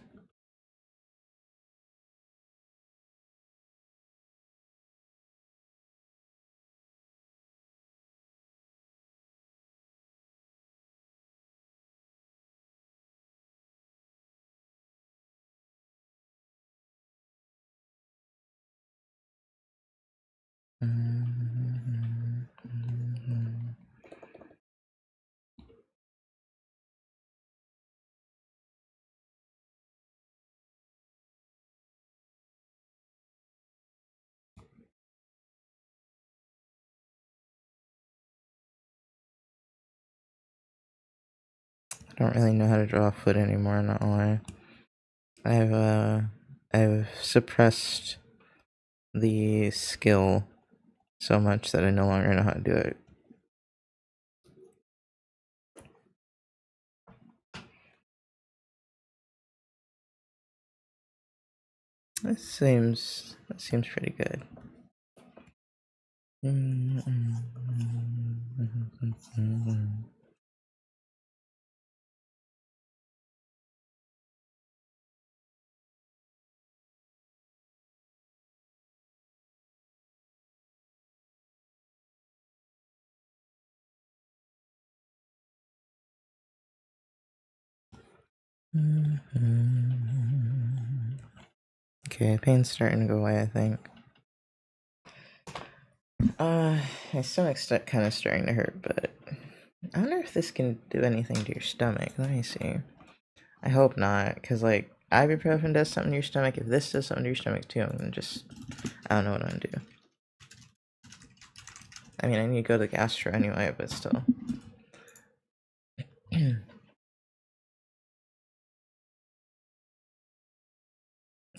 I don't really know how to draw a foot anymore, not gonna lie. I've suppressed the skill so much that I no longer know how to do it. That seems pretty good. Okay, pain's starting to go away, I think. My stomach's kind of starting to hurt, but I wonder if this can do anything to your stomach. Let me see. I hope not, because, like, ibuprofen does something to your stomach. If this does something to your stomach, too, I'm gonna just... I don't know what I'm gonna do. I mean, I need to go to the gastro anyway, but still.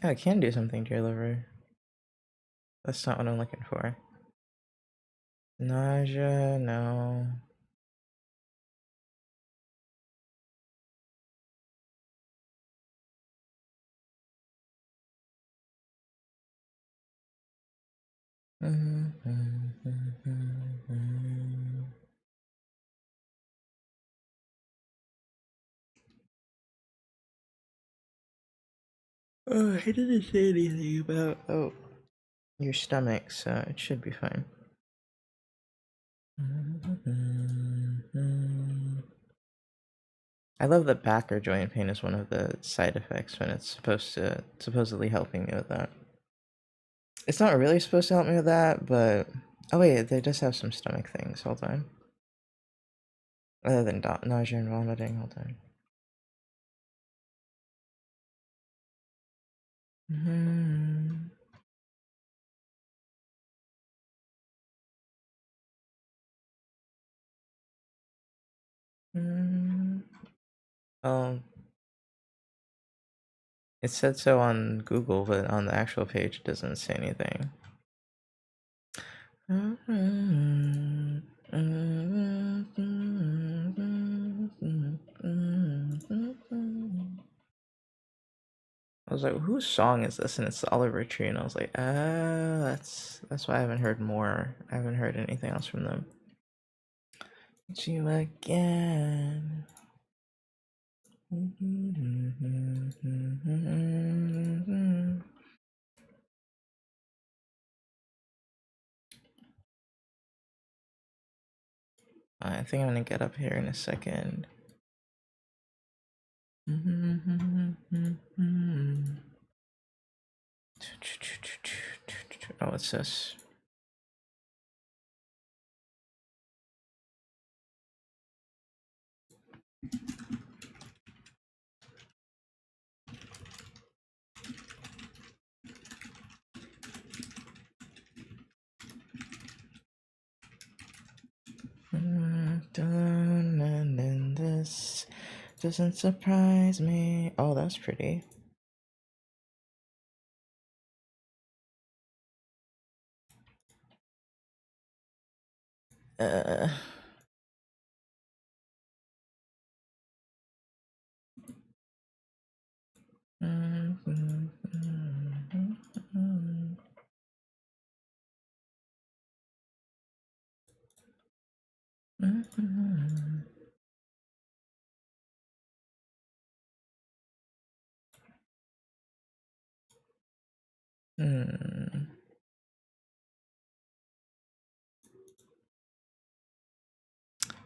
Oh, it can do something to your liver. That's not what I'm looking for. Nausea, no. Oh, he didn't say anything about your stomach, so it should be fine. I love that back or joint pain is one of the side effects when it's supposedly helping me with that. It's not really supposed to help me with that, but oh wait, they does have some stomach things. Hold on. Other than nausea and vomiting, hold on. Um, it said so on Google, but on the actual page it doesn't say anything. I was like, whose song is this? And it's Oliver Tree, and I was like, that's why I haven't heard more. I haven't heard anything else from them. It's you again. I think I'm gonna get up here in a second. Oh, what's this? And this doesn't surprise me. Oh, that's pretty. Uh.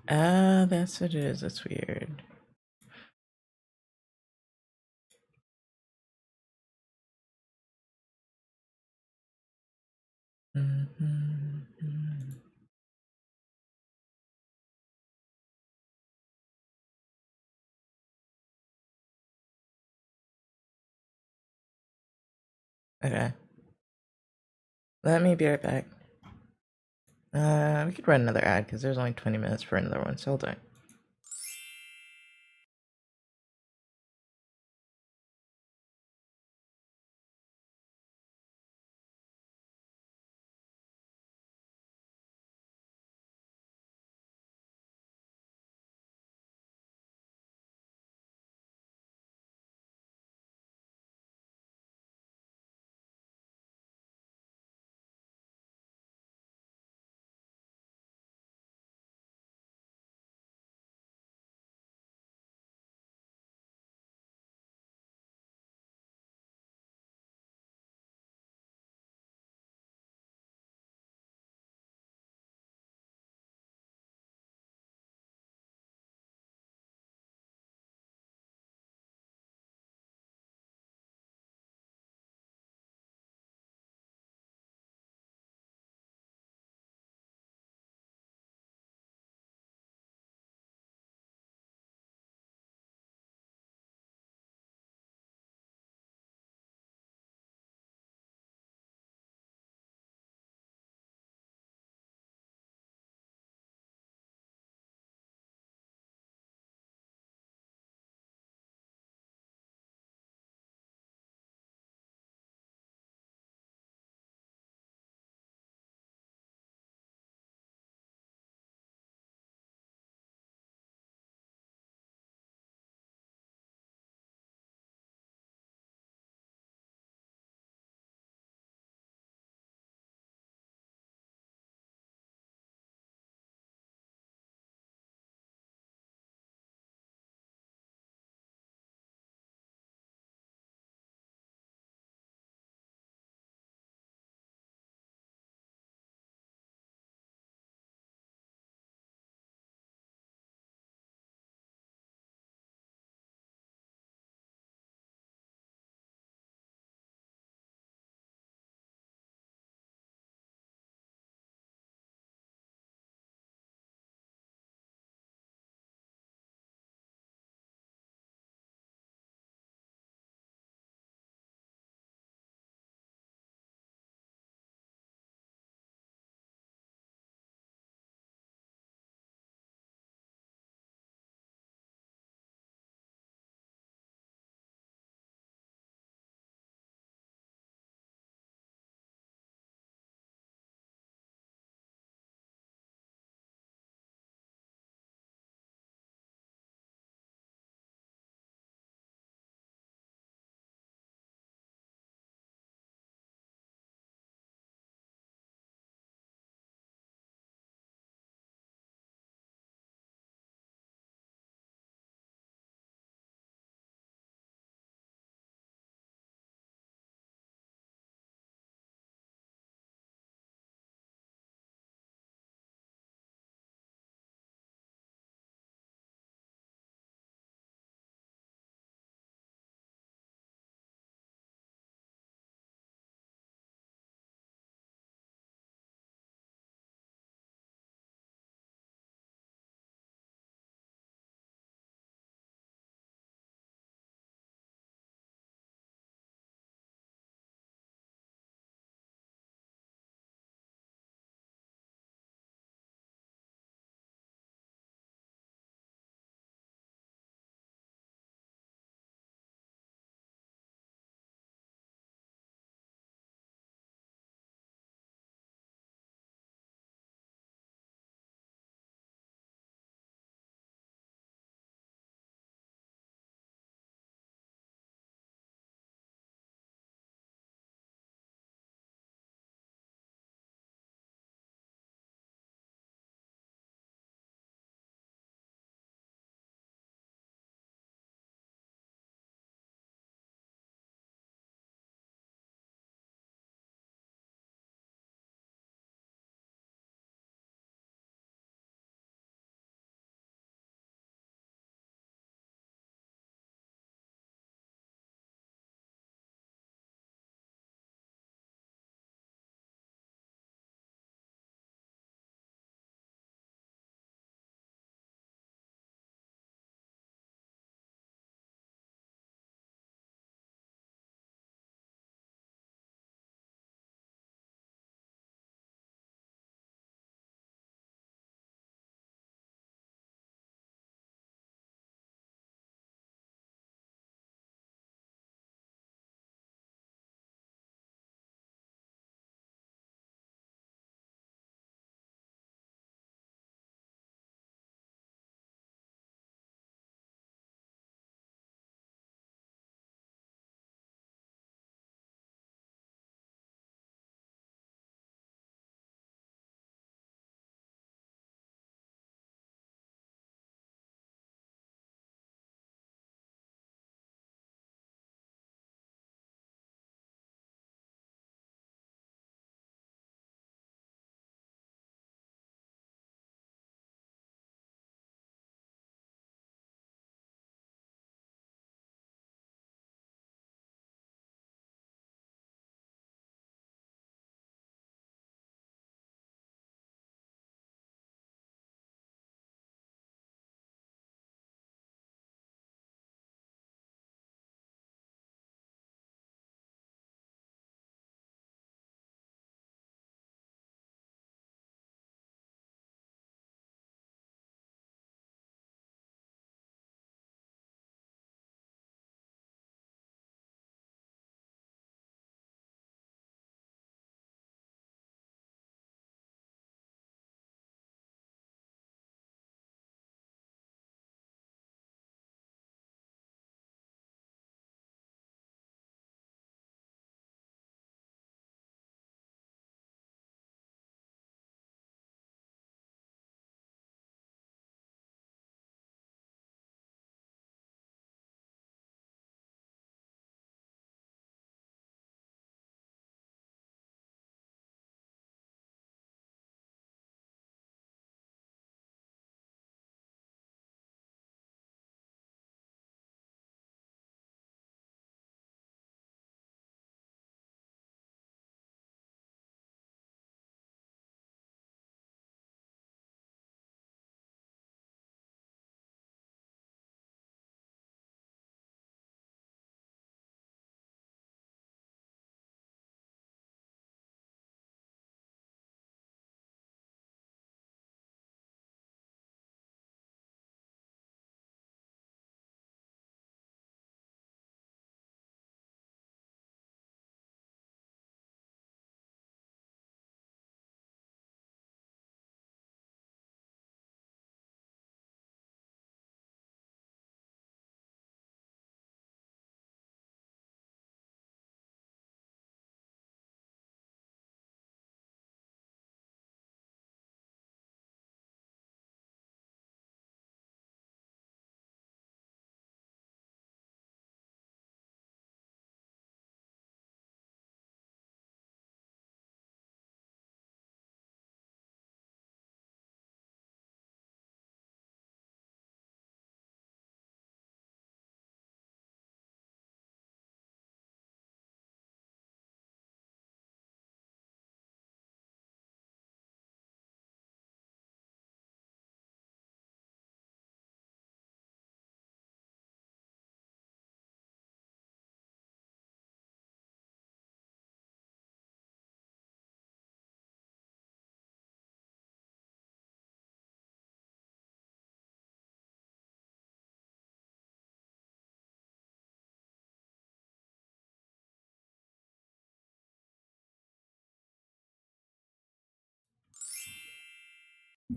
Ah, that's what it is. That's weird. Okay. Let me be right back. We could run another ad because there's only 20 minutes for another one, so hold on.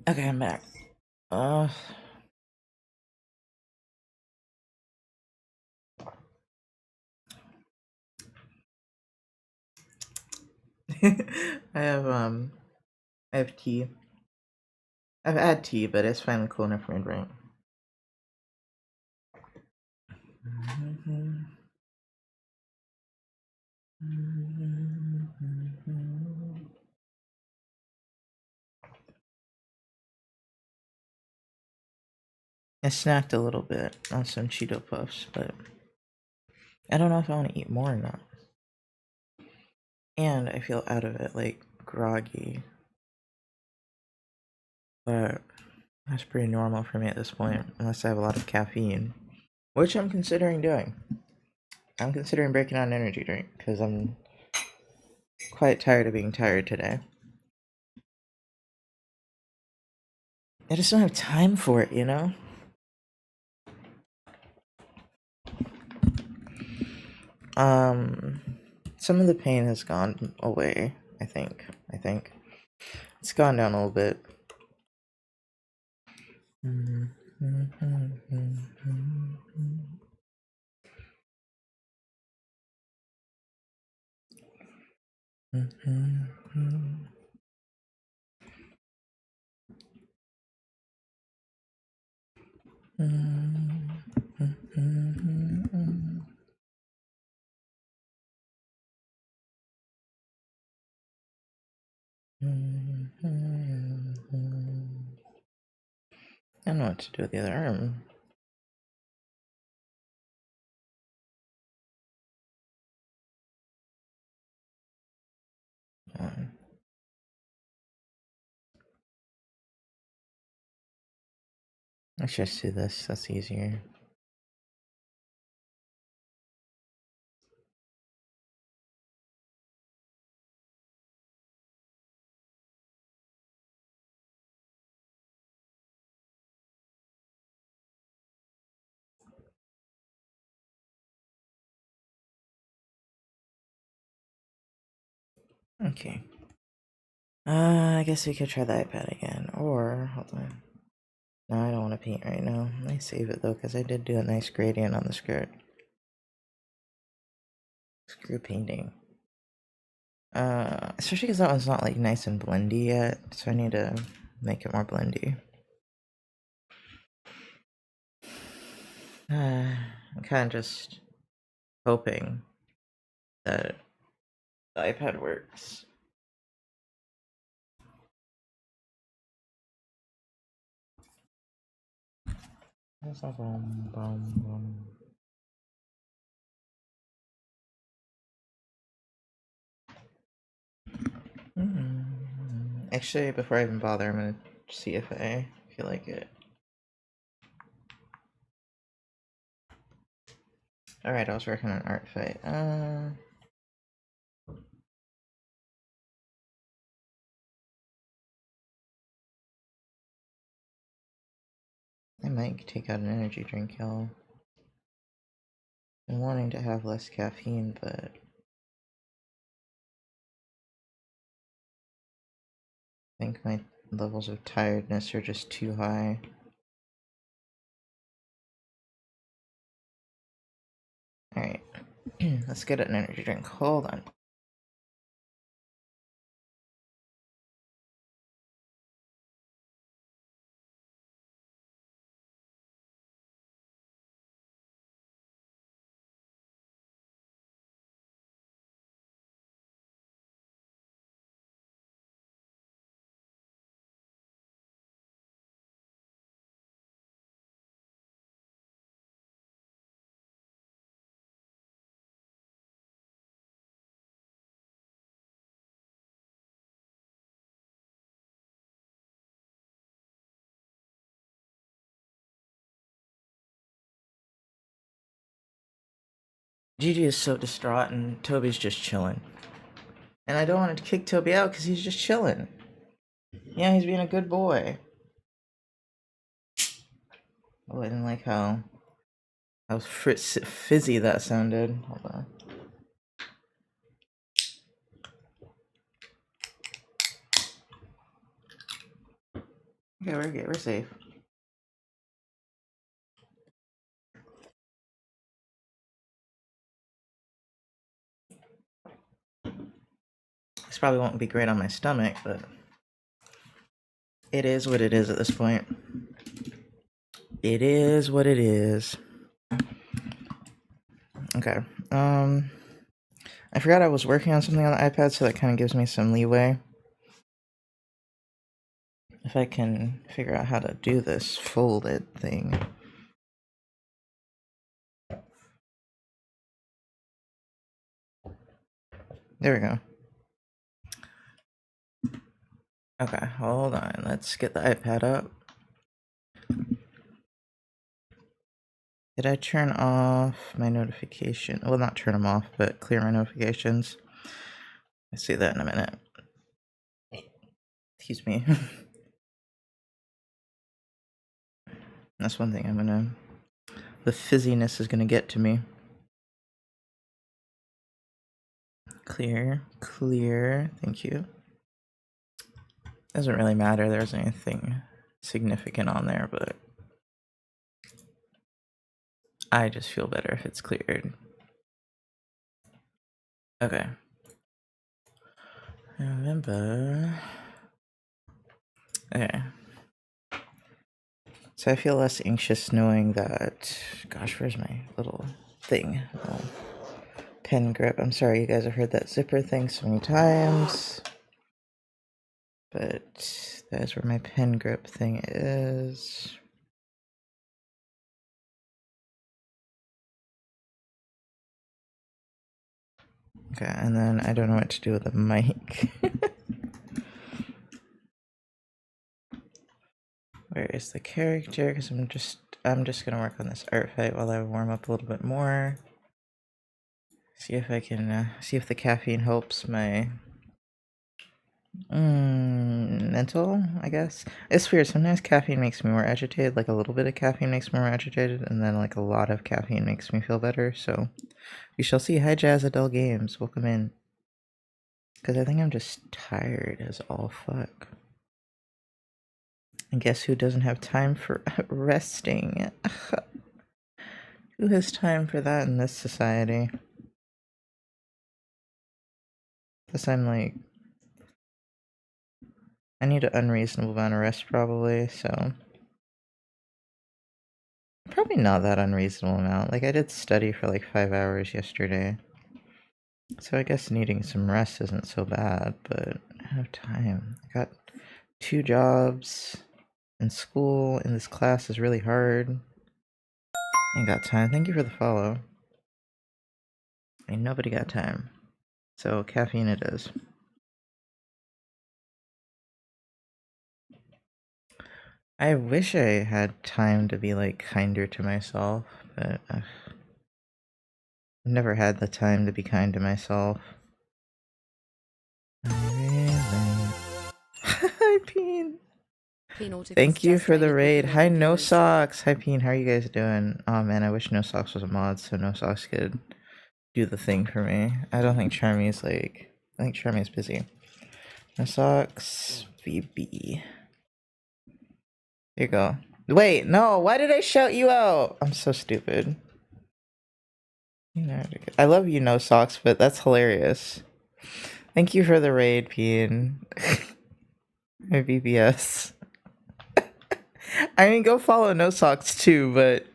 Okay, I'm back. Uh, I have tea. I've had tea, but it's finally cool enough for me to drink. I snacked a little bit on some Cheeto Puffs, but I don't know if I want to eat more or not. And I feel out of it, like groggy. But that's pretty normal for me at this point, unless I have a lot of caffeine, which I'm considering doing. I'm considering breaking out an energy drink because I'm quite tired of being tired today. I just don't have time for it, you know? Some of the pain has gone away, I think. It's gone down a little bit. I don't know what to do with the other arm. Let's just do this, that's easier. Okay. I guess we could try the iPad again, or, hold on. No, I don't want to paint right now. Let me save it though, because I did do a nice gradient on the skirt. Screw painting. Especially because that one's not like nice and blendy yet, so I need to make it more blendy. I'm kind of just hoping that the iPad works. Actually, before I even bother, I'm gonna see if I feel like it. Alright, I was working on Art Fight. I might take out an energy drink, y'all. I'm wanting to have less caffeine, but I think my levels of tiredness are just too high. Alright, let's get an energy drink. Hold on. Gigi is so distraught and Toby's just chilling. And I don't want to kick Toby out because he's just chilling. Yeah, he's being a good boy. Oh, I didn't like how fizzy that sounded. Hold on. Okay, we're good. We're safe. This probably won't be great on my stomach, but it is what it is at this point. It is what it is. Okay. I forgot I was working on something on the iPad, so that kind of gives me some leeway. If I can figure out how to do this folded thing. There we go. Okay, hold on. Let's get the iPad up. Did I turn off my notification? Well, not turn them off, but clear my notifications. I'll see that in a minute. Excuse me. That's one thing I'm gonna... The fizziness is gonna get to me. Clear, clear. Thank you. Doesn't really matter there's anything significant on there, but I just feel better if it's cleared. Okay. November. Okay. So I feel less anxious knowing that... Gosh, where's my little thing? Oh, pen grip. I'm sorry you guys have heard that zipper thing so many times. But that is where my pen grip thing is. Okay, and then I don't know what to do with the mic. Where is the character? Because I'm just gonna work on this art fight while I warm up a little bit more. See if I can see if the caffeine helps my mental, I guess. It's weird. Sometimes caffeine makes me more agitated. Like a little bit of caffeine makes me more agitated, and then like a lot of caffeine makes me feel better. So we shall see. Hi, Jazz Adele Games. Welcome in. Because I think I'm just tired as all fuck. And guess who doesn't have time for resting? Who has time for that in this society? Because I'm like... I need an unreasonable amount of rest probably, so... Probably not that unreasonable amount. Like, I did study for like 5 hours yesterday. So I guess needing some rest isn't so bad, but I have time. I got 2 jobs, and school in this class is really hard. Ain't got time. Thank you for the follow. Ain't nobody got time. So caffeine it is. I wish I had time to be like kinder to myself, but I've never had the time to be kind to myself. Hi, Peen. Thank you for the raid. Hi, No Socks. Hi, Peen. How are you guys doing? Oh man, I wish No Socks was a mod so No Socks could do the thing for me. I don't think Charmy's like... I think Charmy's busy. No Socks VB. Here you go. Wait, no, why did I shout you out? I'm so stupid. I love you, No Socks, but that's hilarious. Thank you for the raid, Peen. My BBS. I mean, go follow No Socks too, but...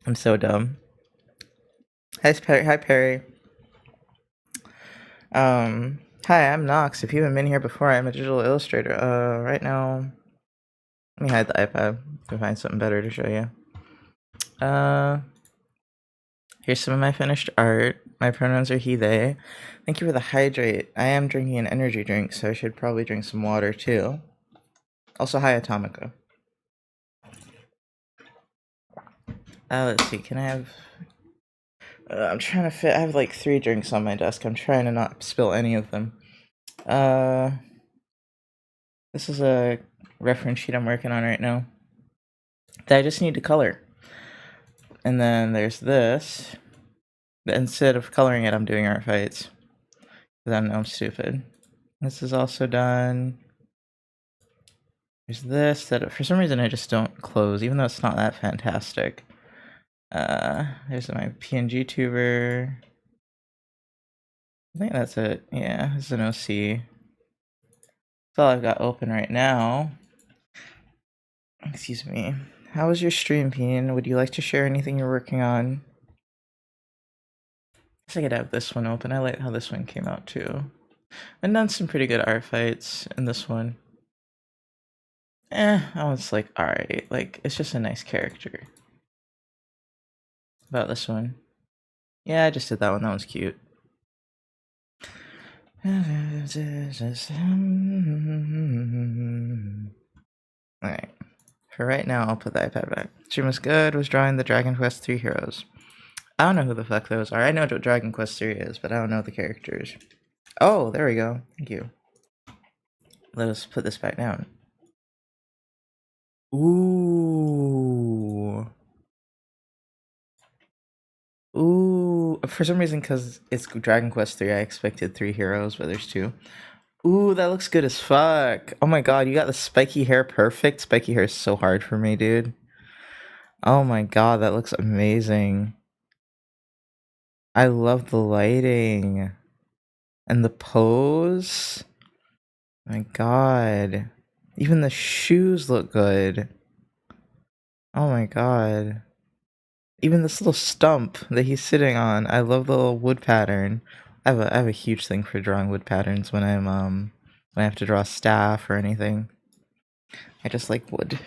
I'm so dumb. Hi, Perry. Hi, I'm Nox. If you haven't been here before, I'm a digital illustrator. Right now... Let me hide the iPad to find something better to show you. Here's some of my finished art. My pronouns are he, they. Thank you for the hydrate. I am drinking an energy drink, so I should probably drink some water too. Also, hi, Atomica. Let's see, can I have... I'm trying to fit... I have like 3 drinks on my desk. I'm trying to not spill any of them. This is a reference sheet I'm working on right now that I just need to color. And then there's this. Instead of coloring it, I'm doing art fights. I know I'm stupid. This is also done. There's this that for some reason I just don't close, even though it's not that fantastic. There's my PNG tuber. I think that's it. Yeah, this is an OC. That's all I've got open right now. Excuse me. How was your stream, Peen? Would you like to share anything you're working on? I guess I could have this one open. I like how this one came out too. And done some pretty good art fights in this one. I was like, alright, like, it's just a nice character. About this one. Yeah, I just did that one, that one's cute. Alright. For right now, I'll put the iPad back. Stream was good, was drawing the Dragon Quest 3 heroes. I don't know who the fuck those are. I know what Dragon Quest 3 is, but I don't know the characters. Oh, there we go. Thank you. Let us put this back down. Ooh. Ooh. For some reason, because it's Dragon Quest 3, I expected 3 heroes, but there's 2. Ooh, that looks good as fuck. Oh my god, you got the spiky hair perfect. Spiky hair is so hard for me, dude. Oh my god, that looks amazing. I love the lighting. And the pose. My god. Even the shoes look good. Oh my god. Even this little stump that he's sitting on. I love the little wood pattern. I have a huge thing for drawing wood patterns when I'm when I have to draw staff or anything. I just like wood.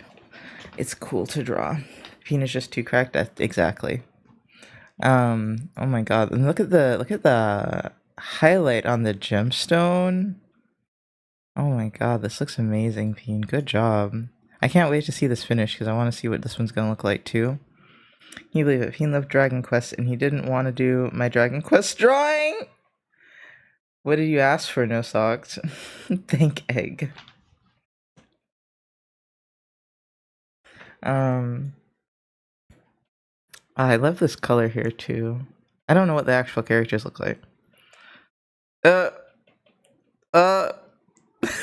It's cool to draw. Peen is just too cracked. Exactly. Oh my god. And look at the highlight on the gemstone. Oh my god, this looks amazing, Peen. Good job. I can't wait to see this finish because I want to see what this one's gonna look like too. Can you believe it? Peen loved Dragon Quest and he didn't want to do my Dragon Quest drawing? What did you ask for, No Socks? Thank Egg. I love this color here too. I don't know what the actual characters look like.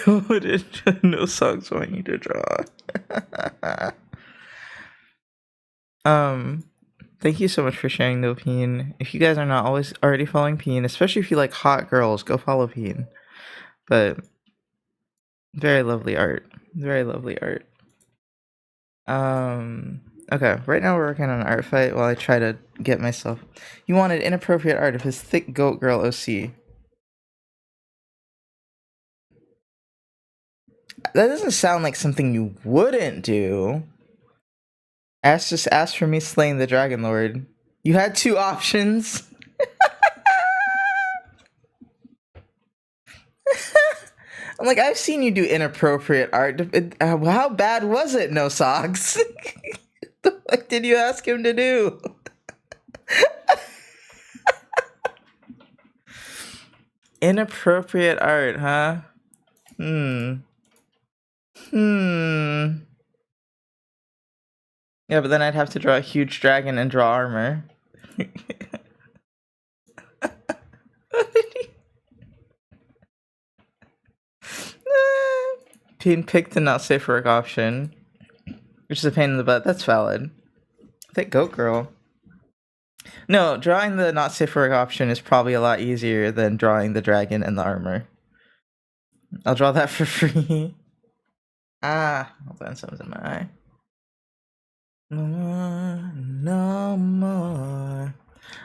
What did No Socks want you to draw? Thank you so much for sharing though, Peen. If you guys are not always already following Peen, especially if you like hot girls, go follow Peen. But very lovely art. Very lovely art. Okay, right now we're working on an art fight while I try to get myself. You wanted inappropriate art of his thick goat girl OC. That doesn't sound like something you wouldn't do. Just ask for me slaying the Dragon Lord. You had 2 options. I'm like, I've seen you do inappropriate art. How bad was it, No Socks? The fuck did you ask him to do? Inappropriate art, huh? Yeah, but then I'd have to draw a huge dragon and draw armor. Peen picked the not safe for work option, which is a pain in the butt. That's valid. Thick goat girl. No, drawing the not safe for work option is probably a lot easier than drawing the dragon and the armor. I'll draw that for free. Hold on, something's in my eye. No more, no more.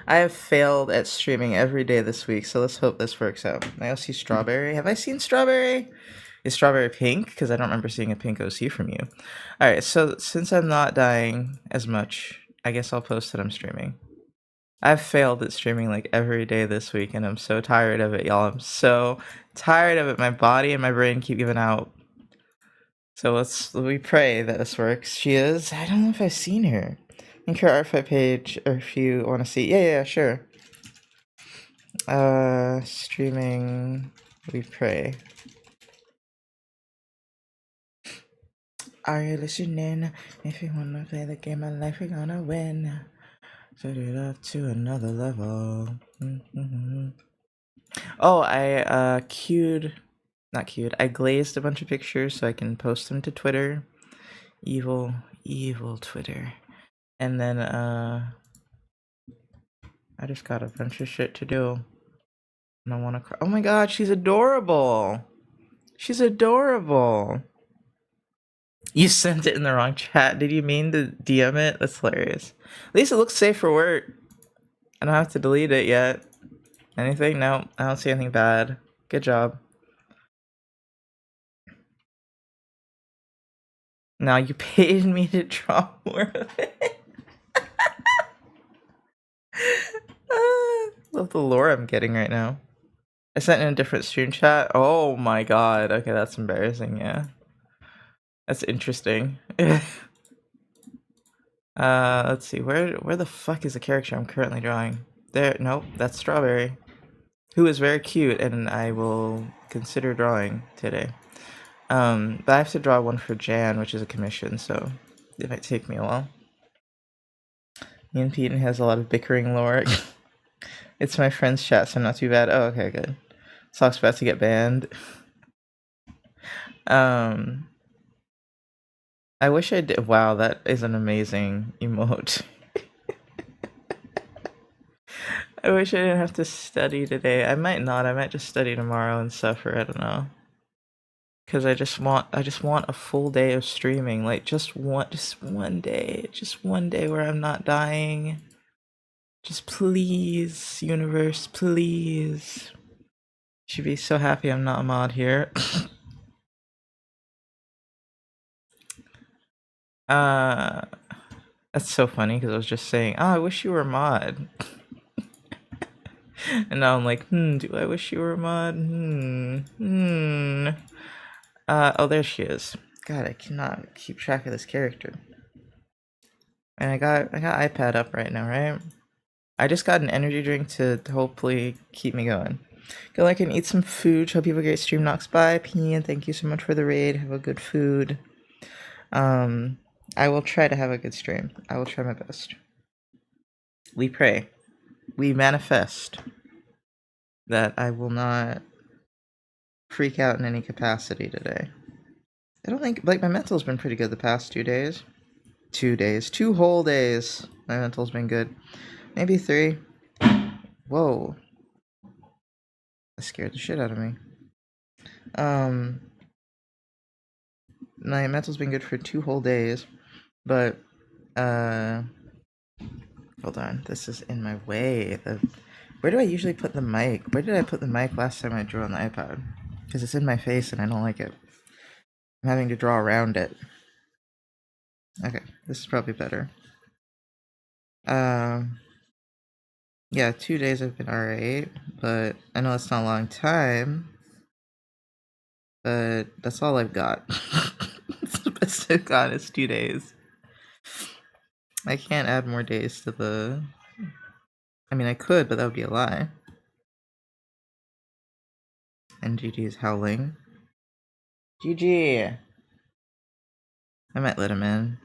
I have failed at streaming every day this week, so let's hope this works out. I also see Strawberry. Have I seen Strawberry? Is Strawberry pink? Because I don't remember seeing a pink OC from you. Alright, so since I'm not dying as much, I guess I'll post that I'm streaming. I've failed at streaming like every day this week, and I'm so tired of it, y'all. I'm so tired of it. My body and my brain keep giving out. So we pray that this works. She is. I don't know if I've seen her. Link her art fight page, or if you want to see. Yeah, sure. Streaming. We pray. Are you listening? If you wanna play the game of life, we're gonna win. Set it up to another level. Oh, I I glazed a bunch of pictures so I can post them to Twitter. Evil, evil Twitter. And then I just got a bunch of shit to do. And I want to cry. Oh my god, she's adorable. She's adorable. You sent it in the wrong chat. Did you mean to DM it? That's hilarious. At least it looks safe for work. I don't have to delete it yet. Anything? No, I don't see anything bad. Good job. Now you paid me to draw more of it. Love the lore I'm getting right now. I sent in a different stream chat. Oh my god. Okay, that's embarrassing, yeah. That's interesting. Let's see. Where the fuck is the character I'm currently drawing? There, nope, that's Strawberry. Who is very cute and I will consider drawing today. But I have to draw one for Jan, which is a commission, so it might take me a while. Ian Peden has a lot of bickering lore. It's my friend's chat, so not too bad. Oh, okay, good. Sock's about to get banned. I wish I did. Wow, that is an amazing emote. I wish I didn't have to study today. I might not. I might just study tomorrow and suffer. I don't know. Cause I just want a full day of streaming. Like just one day where I'm not dying. Just please, universe, please. Should be so happy I'm not a mod here. That's so funny because I was just saying, oh, I wish you were a mod. And now I'm like, do I wish you were a mod? Oh, there she is. God, I cannot keep track of this character. And I got iPad up right now, right? I just got an energy drink to hopefully keep me going. Go like and eat some food. Hope you have a great stream. Knocks by. Pian, thank you so much for the raid. Have a good food. I will try to have a good stream. I will try my best. We pray. We manifest that I will not freak out in any capacity today. I don't think, like, my mental's been pretty good the past 2 days. 2 days. 2 whole days. My mental's been good. Maybe 3. Whoa. That scared the shit out of me. My mental's been good for 2 whole days, but, hold on, this is in my way. Where do I usually put the mic? Where did I put the mic last time I drew on the iPad? Because it's in my face and I don't like it. I'm having to draw around it. Okay, this is probably better. Yeah, 2 days have been alright, but I know it's not a long time. But that's all I've got. It's the best I've got is 2 days. I can't add more days to the... I mean, I could, but that would be a lie. And GG is howling. GG! I might let him in,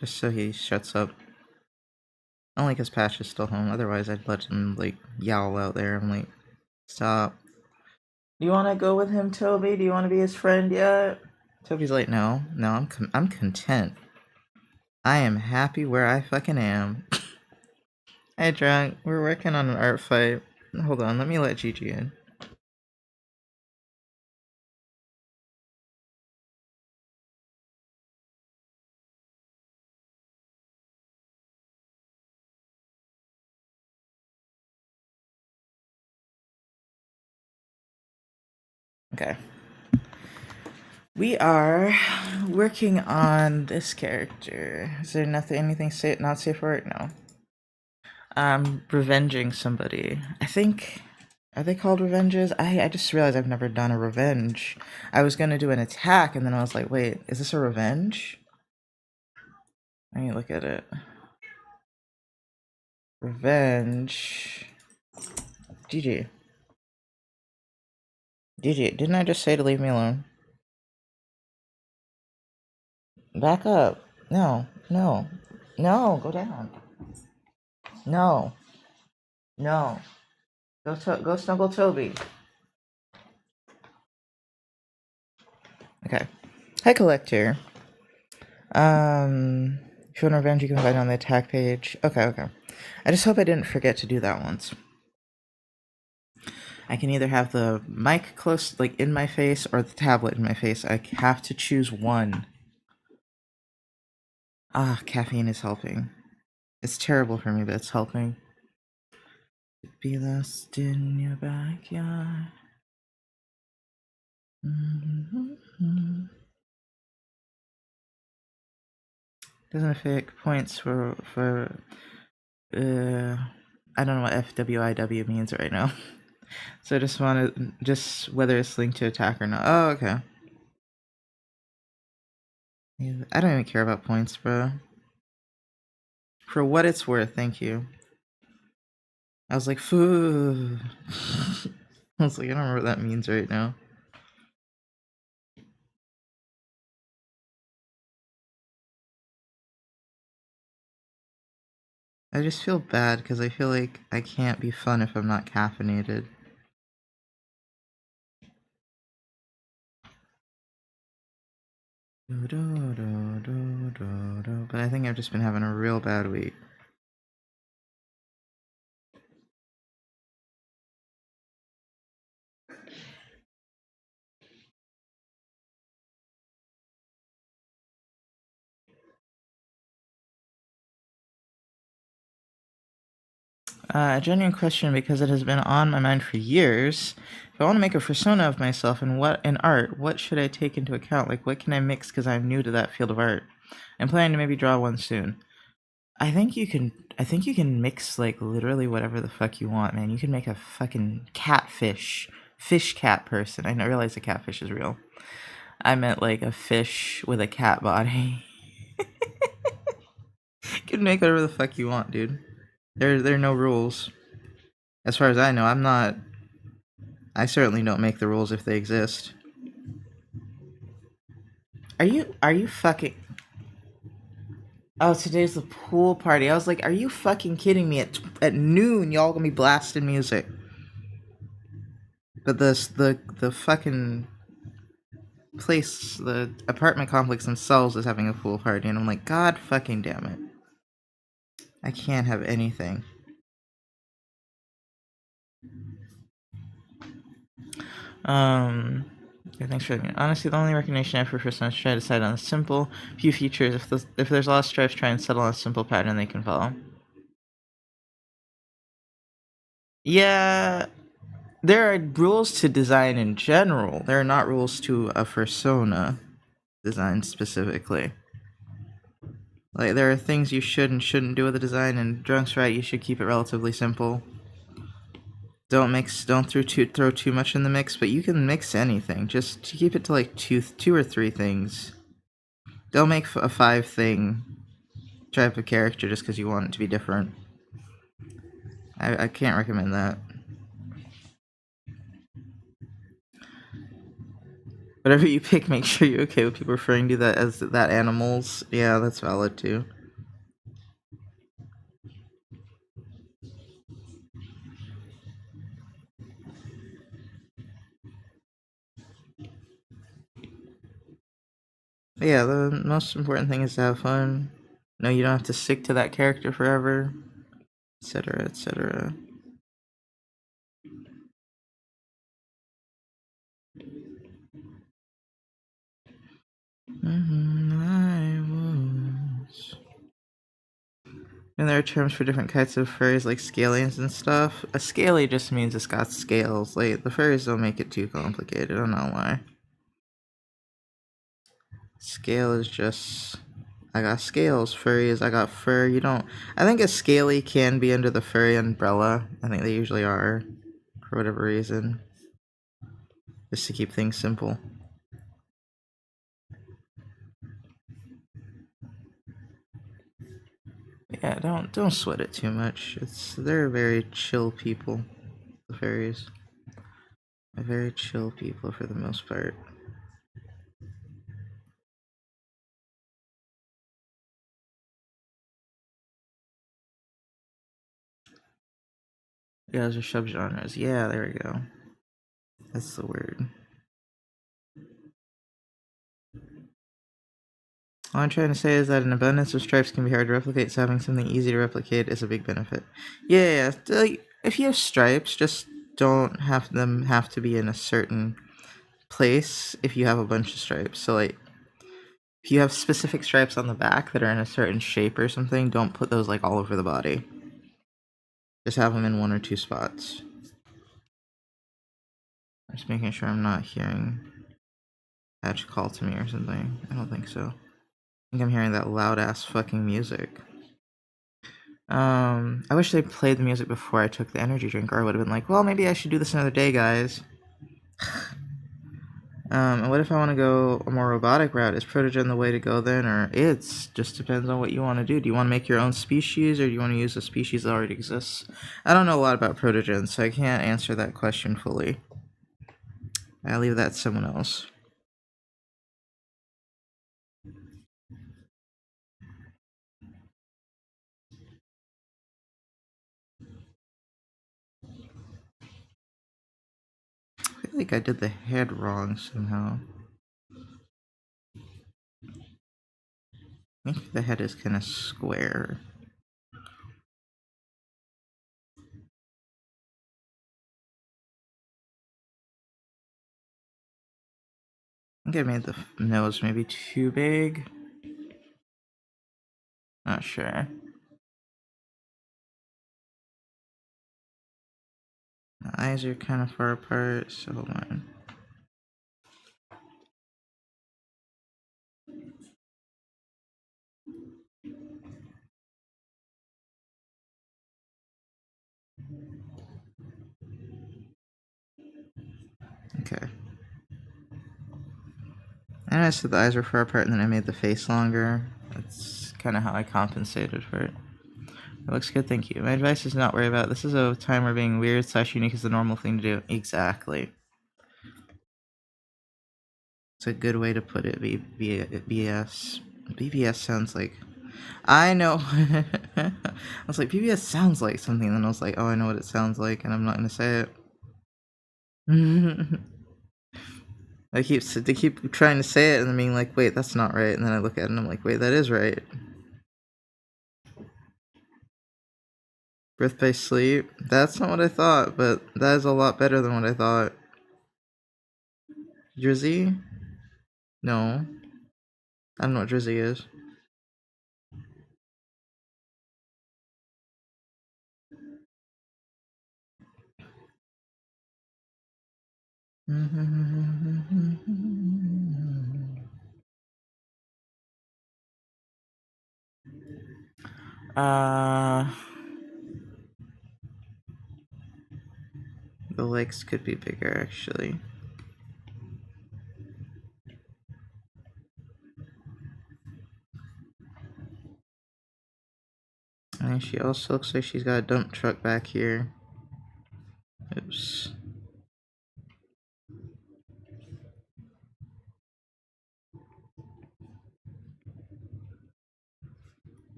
just so he shuts up. Only because Patch is still home, otherwise I'd let him, like, yowl out there. I'm like, stop. Do you want to go with him, Toby? Do you want to be his friend yet? Toby's like, no, I'm content. I am happy where I fucking am. Hey, Drunk, we're working on an art fight. Hold on, let me let Gigi in. Okay. We are working on this character. Is there anything not safe for it? No. I'm revenging somebody. I think... Are they called revenges? I just realized I've never done a revenge. I was gonna do an attack, and then I was like, wait, is this a revenge? Let me look at it. Revenge... GG. GG, didn't I just say to leave me alone? Back up. No, no. No, go down. No. No. Go snuggle Toby. Okay. Hi, Collector. If you want revenge, you can find it on the attack page. Okay. I just hope I didn't forget to do that once. I can either have the mic close, like, in my face, or the tablet in my face. I have to choose one. Ah, caffeine is helping. It's terrible for me, but it's helping. Be lost in your backyard. Mm-hmm. Doesn't affect points for I don't know what FWIW means right now. So I just want to, just whether it's linked to attack or not. Oh, okay. I don't even care about points, bro. For what it's worth, thank you. I was like, food. I was like, I don't remember what that means right now. I just feel bad because I feel like I can't be fun if I'm not caffeinated. But I think I've just been having a real bad week. A genuine question because it has been on my mind for years. If I want to make a persona of myself in art, what should I take into account? Like, what can I mix because I'm new to that field of art? I'm planning to maybe draw one soon. I think you can. I think you can mix like literally whatever the fuck you want, man. You can make a fucking fish cat person. I realize a catfish is real. I meant like a fish with a cat body. You can make whatever the fuck you want, dude. There are no rules. As far as I know, I'm not. I certainly don't make the rules if they exist. Are you fucking? Oh, today's the pool party. I was like, are you fucking kidding me? At noon, y'all gonna be blasting music. But the fucking place, the apartment complex themselves is having a pool party, and I'm like, God fucking damn it. I can't have anything. Yeah, thanks for that. Honestly, the only recognition I have for personas is try to decide on a simple few features. If there's a lot of stripes, try and settle on a simple pattern they can follow. Yeah, there are rules to design in general. There are not rules to a persona design specifically. Like, there are things you should and shouldn't do with a design, and Drunk's right, you should keep it relatively simple. Don't throw too much in the mix, but you can mix anything. Just to keep it to like two or three things. Don't make a 5 thing type of character just because you want it to be different. I can't recommend that. Whatever you pick, make sure you're okay with people referring to that as that animals. Yeah, that's valid too. But yeah, the most important thing is to have fun. No, you don't have to stick to that character forever, etc., etc. I was. And there are terms for different kinds of furries, like scalians and stuff. A scaly just means it's got scales. Like, the furries don't make it too complicated. I don't know why. Scale is just. I got scales. Furries, I got fur. You don't. I think a scaly can be under the furry umbrella. I think they usually are, for whatever reason. Just to keep things simple. Yeah, don't sweat it too much. They're very chill people. The fairies. They're very chill people for the most part. Yeah, those are subgenres. Yeah, there we go. That's the word. All I'm trying to say is that an abundance of stripes can be hard to replicate, so having something easy to replicate is a big benefit. Yeah, like, if you have stripes, just don't have them have to be in a certain place if you have a bunch of stripes. So, like, if you have specific stripes on the back that are in a certain shape or something, don't put those, like, all over the body. Just have them in one or two spots. Just making sure I'm not hearing Hatch call to me or something. I don't think so. I think I'm hearing that loud ass fucking music. I wish they played the music before I took the energy drink, or I would have been like, well, maybe I should do this another day, guys. And what if I want to go a more robotic route? Is Protogen the way to go then, or it's just depends on what you want to do. Do you want to make your own species, or do you want to use a species that already exists? I don't know a lot about Protogen, so I can't answer that question fully. I'll leave that to someone else. I feel like I did the head wrong somehow. I think the head is kind of square. I think I made the nose maybe too big. Not sure. The eyes are kind of far apart, so hold on. Okay. And I said the eyes were far apart, and then I made the face longer. That's kind of how I compensated for it. It looks good, thank you. My advice is not worry about it. This is a time where being weird / unique is the normal thing to do. Exactly. It's a good way to put it. BBS. BBS sounds like... I know. I was like, BBS sounds like something, and then I was like, oh, I know what it sounds like, and I'm not going to say it. They keep trying to say it and then being like, wait, that's not right. And then I look at it and I'm like, wait, that is right. Birth by sleep. That's not what I thought, but that is a lot better than what I thought. Drizzy? No. I don't know what Drizzy is. Uh, the legs could be bigger, actually. And she also looks like she's got a dump truck back here. Oops.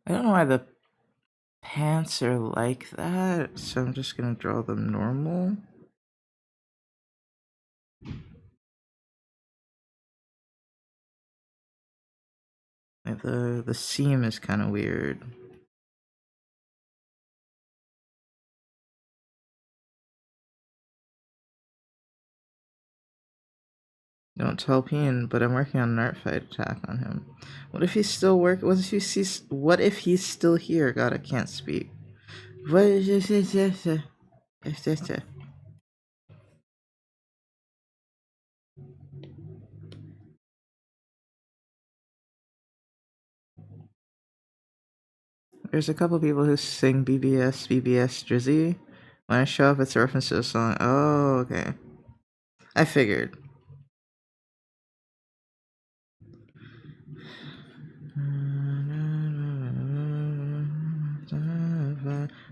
I don't know why the pants are like that, so I'm just gonna draw them normal. Like the seam is kind of weird. Don't tell Peen, but I'm working on an art fight attack on him. What if he's still working? What if he's still here? God, I can't speak. What is this? There's a couple people who sing BBS Drizzy. When I show up, it's a reference to the song. Oh, okay. I figured.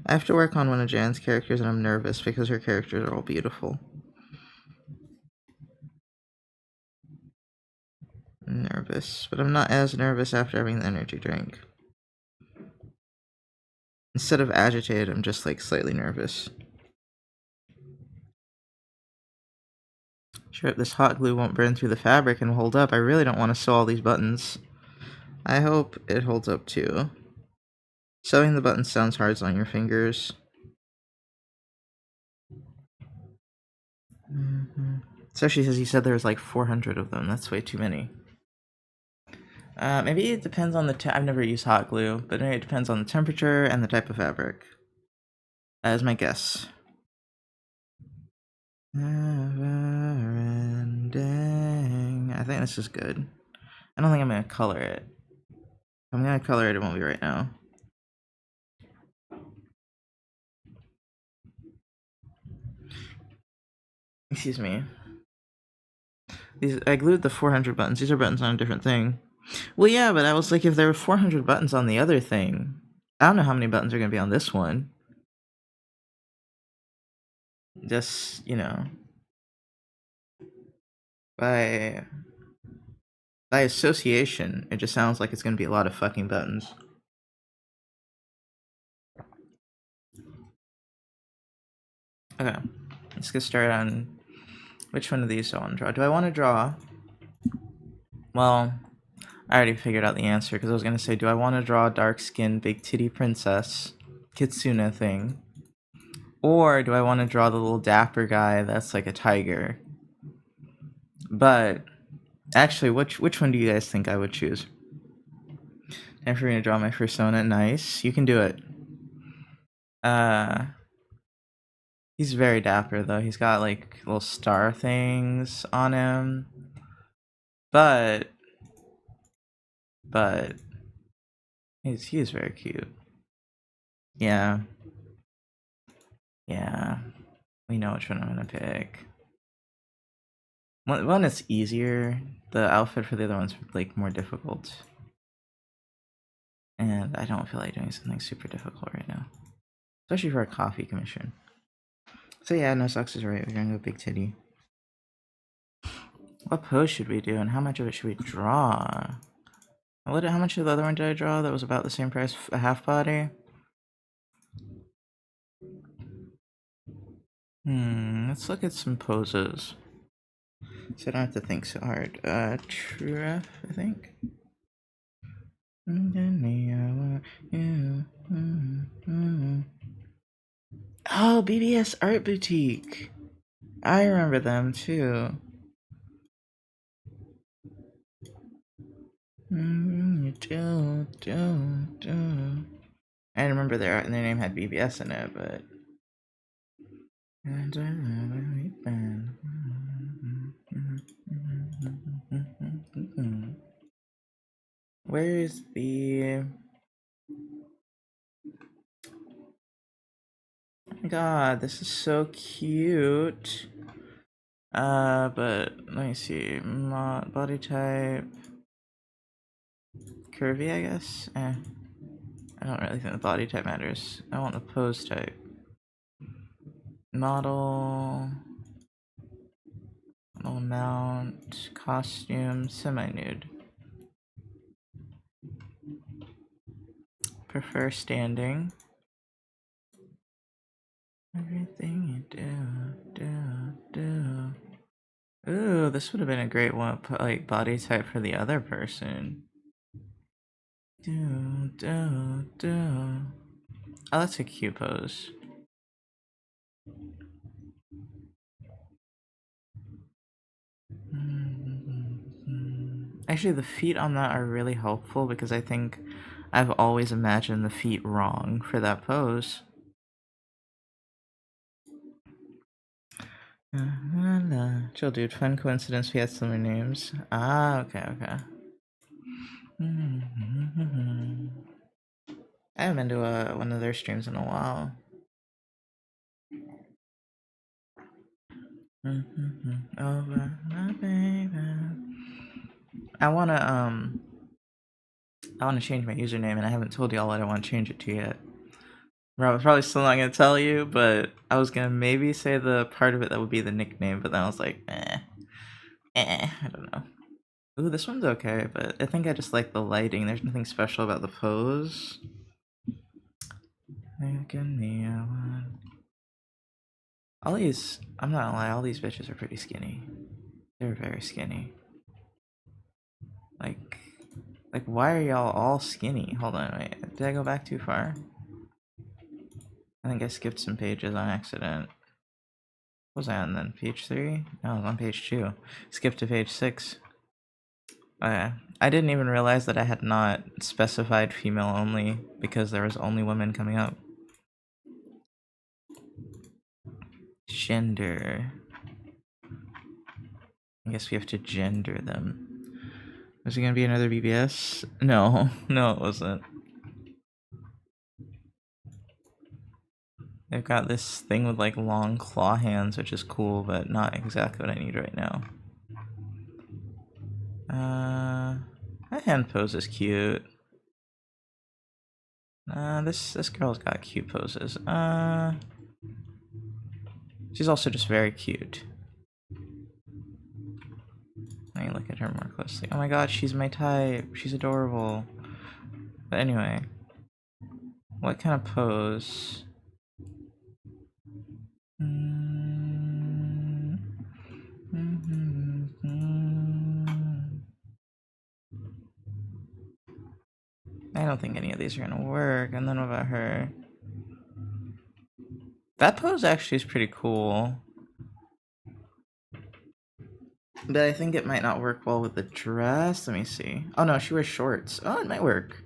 I have to work on one of Jan's characters, and I'm nervous because her characters are all beautiful. I'm nervous, but I'm not as nervous after having the energy drink. Instead of agitated, I'm just like slightly nervous. Sure, this hot glue won't burn through the fabric and hold up. I really don't want to sew all these buttons. I hope it holds up too. Sewing the buttons sounds hard on your fingers. Especially because you said there was like 400 of them. That's way too many. Maybe it depends on the I've never used hot glue, but maybe it depends on the temperature and the type of fabric. That is my guess. Never ending. I think this is good. I don't think I'm gonna color it. If I'm gonna color it, it won't be right now. Excuse me. I glued the 400 buttons. These are buttons on a different thing. Well, yeah, but I was like, if there were 400 buttons on the other thing, I don't know how many buttons are gonna be on this one. Just, you know, by association, it just sounds like it's gonna be a lot of fucking buttons. Okay, let's get started on which one of these do I want to draw. Do I want to draw? Well, I already figured out the answer because I was gonna say, do I want to draw a dark-skinned, big titty princess, kitsune thing, or do I want to draw the little dapper guy that's like a tiger? But actually, which one do you guys think I would choose? Time for me to draw my persona. Nice, you can do it. He's very dapper though. He's got like little star things on him, but he is very cute. Yeah, we know which one I'm gonna pick. One is easier. The outfit for the other one's like more difficult, and I don't feel like doing something super difficult right now, especially for a coffee commission. So yeah, no, Sucks is right. We're gonna go big titty. What pose should we do, and how much of it should we draw? How much of the other one did I draw that was about the same price? A half body? Let's look at some poses. So I don't have to think so hard. Truff, I think. Oh, BBS Art Boutique. I remember them too. I remember their name had BBS in it, but where is the... Oh my god, this is so cute. But let me see. Body type. Curvy, I guess? I don't really think the body type matters. I want the pose type. Model mount, costume, semi-nude. Prefer standing. Everything you do. Ooh, this would have been a great one, like body type for the other person. Oh, that's a cute pose. Actually, the feet on that are really helpful because I think I've always imagined the feet wrong for that pose. Chill, dude. Fun coincidence we had similar names. Ah, okay. I haven't been to one of their streams in a while. Over my baby. I wanna change my username, and I haven't told y'all what I want to change it to yet. I'm probably still not gonna tell you, but I was gonna maybe say the part of it that would be the nickname, but then I was like, I don't know. Ooh, this one's okay, but I think I just like the lighting. There's nothing special about the pose. All these, I'm not gonna lie, all these bitches are pretty skinny. They're very skinny. Like why are y'all all skinny? Hold on, wait. Did I go back too far? I think I skipped some pages on accident. What was I on then? Page 3? No, I was on page 2. Skip to page 6. Okay. I didn't even realize that I had not specified female only because there was only women coming up. Gender. I guess we have to gender them. Was it gonna be another BBS? No, no it wasn't. They've got this thing with like long claw hands, which is cool, but not exactly what I need right now. That hand pose is cute. This girl's got cute poses. She's also just very cute. Let me look at her more closely. Oh my god, she's my type. She's adorable. But anyway, what kind of pose? I don't think any of these are gonna work. And then what about her? That pose actually is pretty cool. But I think it might not work well with the dress. Let me see. Oh no, she wears shorts. Oh, it might work.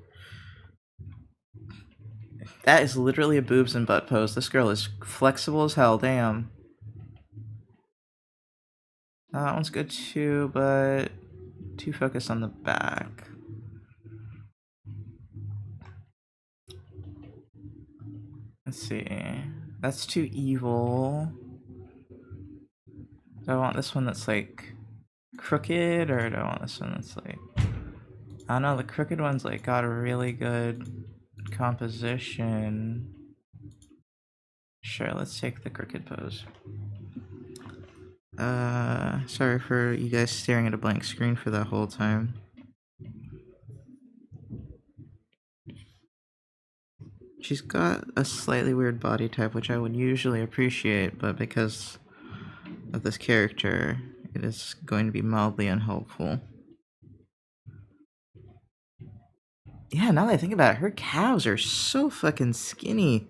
That is literally a boobs and butt pose. This girl is flexible as hell, damn. That one's good too, but too focused on the back. Let's see. That's too evil. Do I want this one that's like crooked, or do I want this one that's like... I don't know, the crooked one's like got a really good composition. Sure, let's take the crooked pose. Sorry for you guys staring at a blank screen for that whole time. She's got a slightly weird body type, which I would usually appreciate, but because of this character, it is going to be mildly unhelpful. Yeah, now that I think about it, her calves are so fucking skinny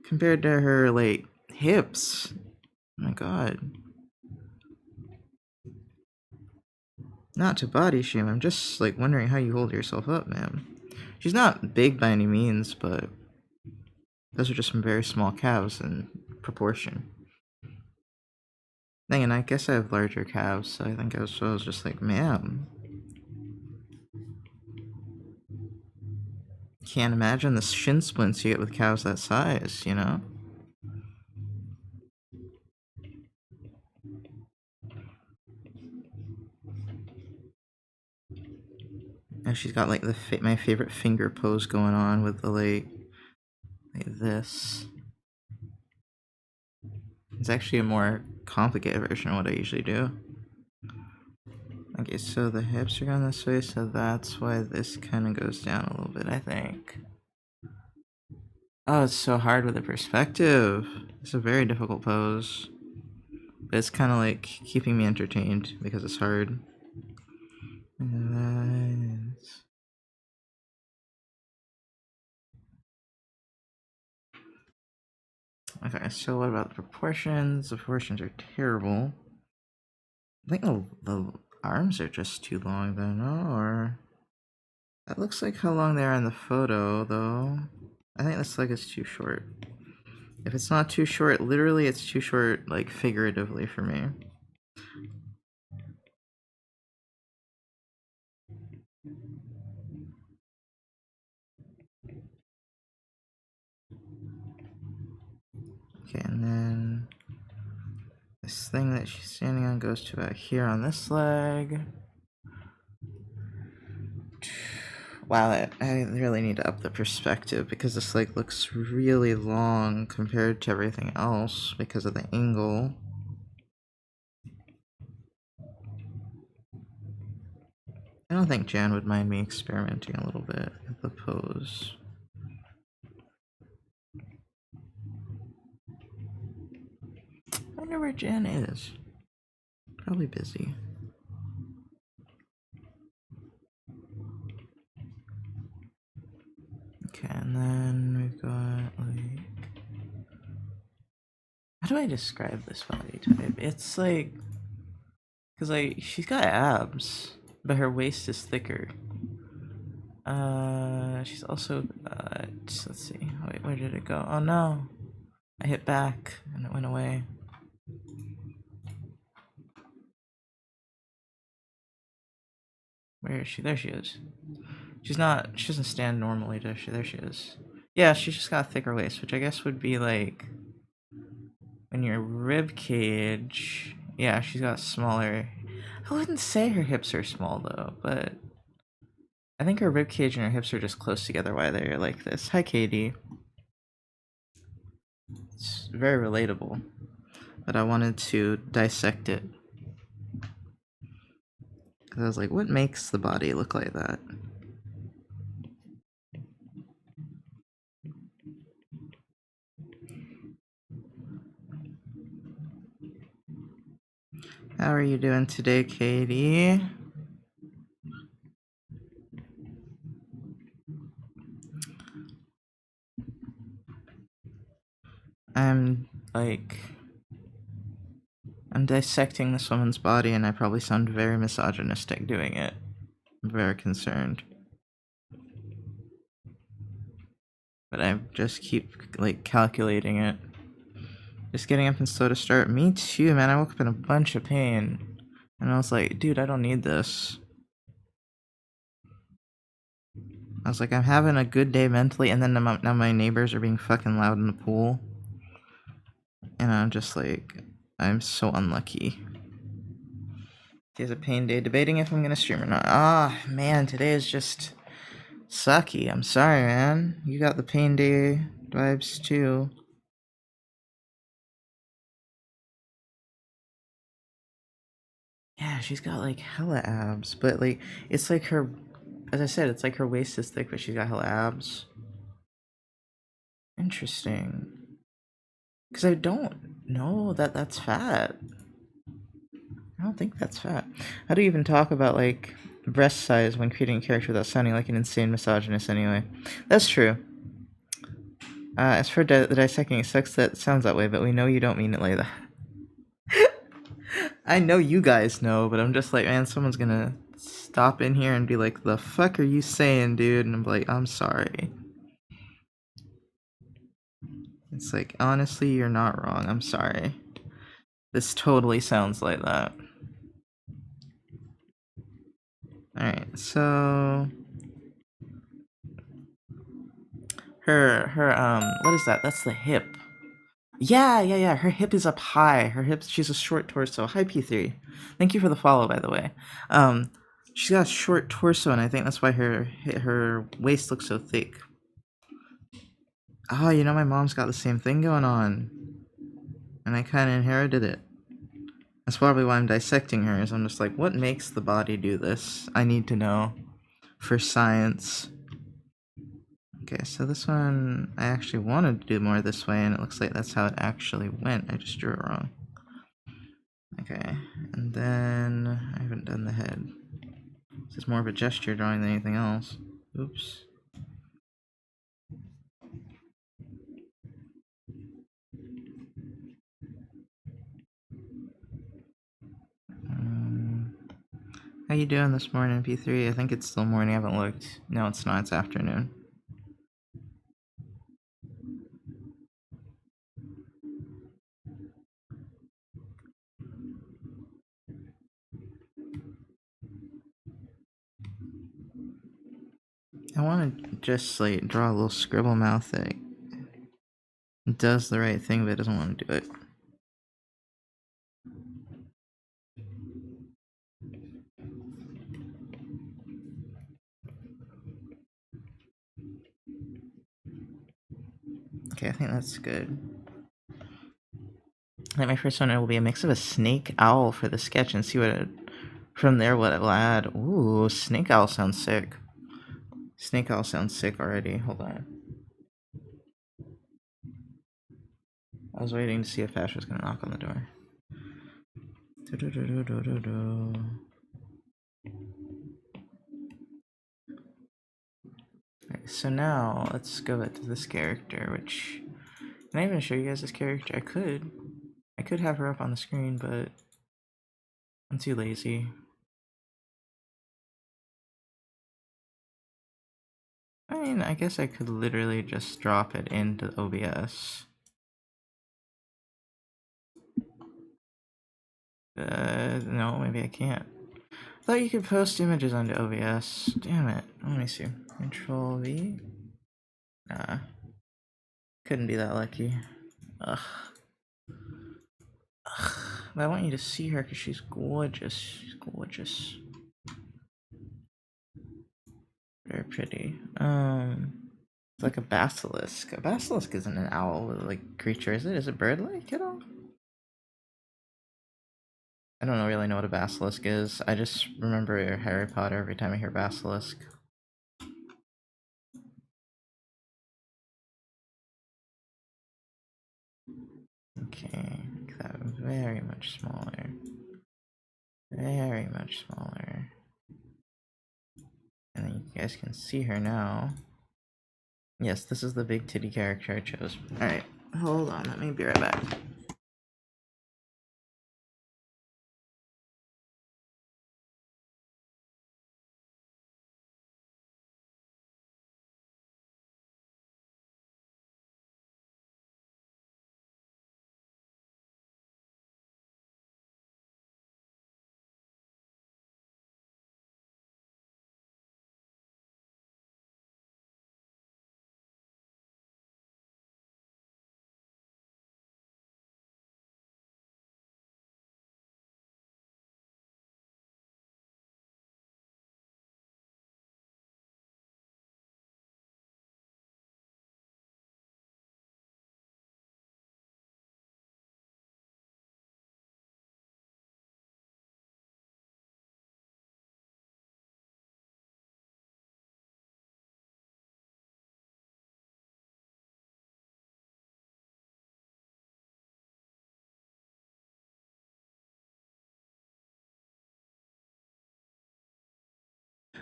compared to her, like, hips. Oh my god. Not to body shame, I'm just, like, wondering how you hold yourself up, man. She's not big by any means, but those are just some very small calves in proportion. And I guess I have larger calves, so I think I was just like, man. Can't imagine the shin splints you get with calves that size, you know? And she's got like my favorite finger pose going on with the like this. It's actually a more complicated version of what I usually do. Okay, so the hips are going this way, so that's why this kind of goes down a little bit, I think. Oh, it's so hard with the perspective. It's a very difficult pose. But it's kind of like keeping me entertained because it's hard. Okay, so what about the proportions? The proportions are terrible. I think the arms are just too long though, no? Or... that looks like how long they are in the photo, though. I think this leg is too short. If it's not too short, literally it's too short, like, figuratively for me. Okay, and then this thing that she's standing on goes to about here on this leg. Wow, I really need to up the perspective because this leg looks really long compared to everything else because of the angle. I don't think Jan would mind me experimenting a little bit with the pose. I wonder where Jan is. Probably busy. Okay, and then we've got like, how do I describe this body type? It's like, cause like she's got abs, but her waist is thicker. She's also let's see. Wait, where did it go? Oh no, I hit back and it went away. Where is she? There she is. She doesn't stand normally, does she? There she is. Yeah, she's just got a thicker waist, which I guess would be like when your rib cage. Yeah, she's got smaller. I wouldn't say her hips are small though, but I think her rib cage and her hips are just close together while they're like this. Hi, Katie. It's very relatable, but I wanted to dissect it. Because I was like, what makes the body look like that? How are you doing today, Katie? I'm dissecting this woman's body and I probably sound very misogynistic doing it. I'm very concerned. But I just keep like calculating it. Just getting up and slow to start. Me too, man. I woke up in a bunch of pain. And I was like, dude, I don't need this. I was like, I'm having a good day mentally, and then now my neighbors are being fucking loud in the pool. And I'm just like, I'm so unlucky. Today's a pain day. Debating if I'm gonna stream or not. Ah, man, today is just sucky. I'm sorry, man. You got the pain day vibes too. Yeah, she's got like hella abs, but like it's like her, as I said, it's like her waist is thick, but she's got hella abs. Interesting. Because I don't know that that's fat. I don't think that's fat. How do you even talk about like breast size when creating a character without sounding like an insane misogynist anyway? That's true. As for the dissecting sex, that sounds that way, but we know you don't mean it like that. I know you guys know, but I'm just like, man, someone's gonna stop in here and be like, the fuck are you saying, dude? And I'm like, I'm sorry. It's like, honestly, you're not wrong. I'm sorry. This totally sounds like that. Alright, so what is that? That's the hip. Yeah. Her hip is up high. Her hips, she's a short torso. Hi, P3. Thank you for the follow, by the way. She's got a short torso, and I think that's why her waist looks so thick. Oh, you know, my mom's got the same thing going on. And I kind of inherited it. That's probably why I'm dissecting her, is I'm just like, what makes the body do this? I need to know. For science. Okay, so this one, I actually wanted to do more this way, and it looks like that's how it actually went. I just drew it wrong. Okay, and then I haven't done the head. This is more of a gesture drawing than anything else. Oops. How you doing this morning, P3? I think it's still morning, I haven't looked. No, it's not, it's afternoon. I want to just like draw a little scribble mouth that does the right thing but doesn't want to do it. Okay, I think that's good. I think my first one will be a mix of a snake owl for the sketch and see what it, from there what it will add. Ooh, snake owl sounds sick. Snake owl sounds sick already. Hold on. I was waiting to see if Ash was gonna knock on the door. Alright, so now let's go back to this character, which can I even show you guys this character? I could have her up on the screen, but I'm too lazy. I mean, I guess I could literally just drop it into OBS. No, maybe I can't. I thought you could post images onto OBS. Damn it. Let me see. Control V? Nah. Couldn't be that lucky. Ugh. Ugh. But I want you to see her because she's gorgeous. She's gorgeous. Very pretty. It's like a basilisk. A basilisk isn't an owl-like creature, is it? Is it bird-like at all? I don't really know what a basilisk is. I just remember Harry Potter every time I hear basilisk. Okay, make that very much smaller. Very much smaller. And then you guys can see her now. Yes, this is the big titty character I chose. Alright, hold on, let me be right back.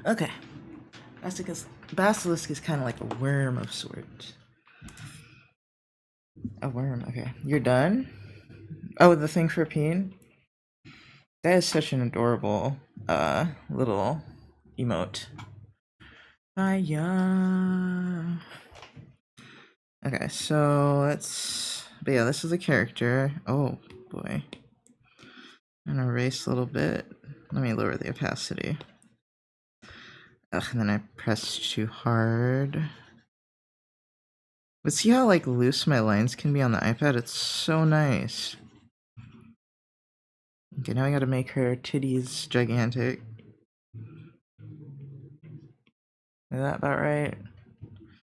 Okay. Basilisk is kind of like a worm of sorts. A worm, okay. You're done? Oh, the thing for peeing? That is such an adorable, little emote. Hiya. Okay, so but yeah, this is a character. Oh, boy. I'm gonna erase a little bit. Let me lower the opacity. Ugh, and then I pressed too hard. But see how, like, loose my lines can be on the iPad? It's so nice. Okay, now I gotta make her titties gigantic. Is that about right?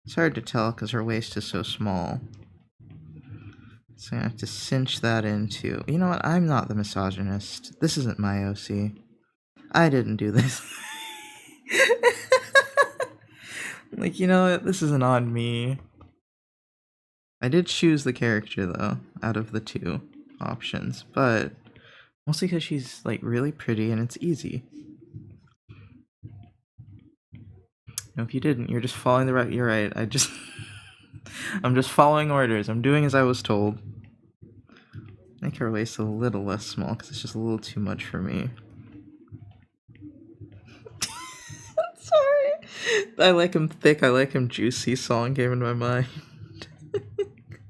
It's hard to tell because her waist is so small. So I have to cinch that into... You know what? I'm not the misogynist. This isn't my OC. I didn't do this. Like, you know what? This isn't on me. I did choose the character, though, out of the two options. But mostly because she's, like, really pretty and it's easy. No, if you didn't, you're just following the right... You're right. I'm just following orders. I'm doing as I was told. Make her waist a little less small because it's just a little too much for me. Sorry. I like him thick, I like him juicy song came in my mind. I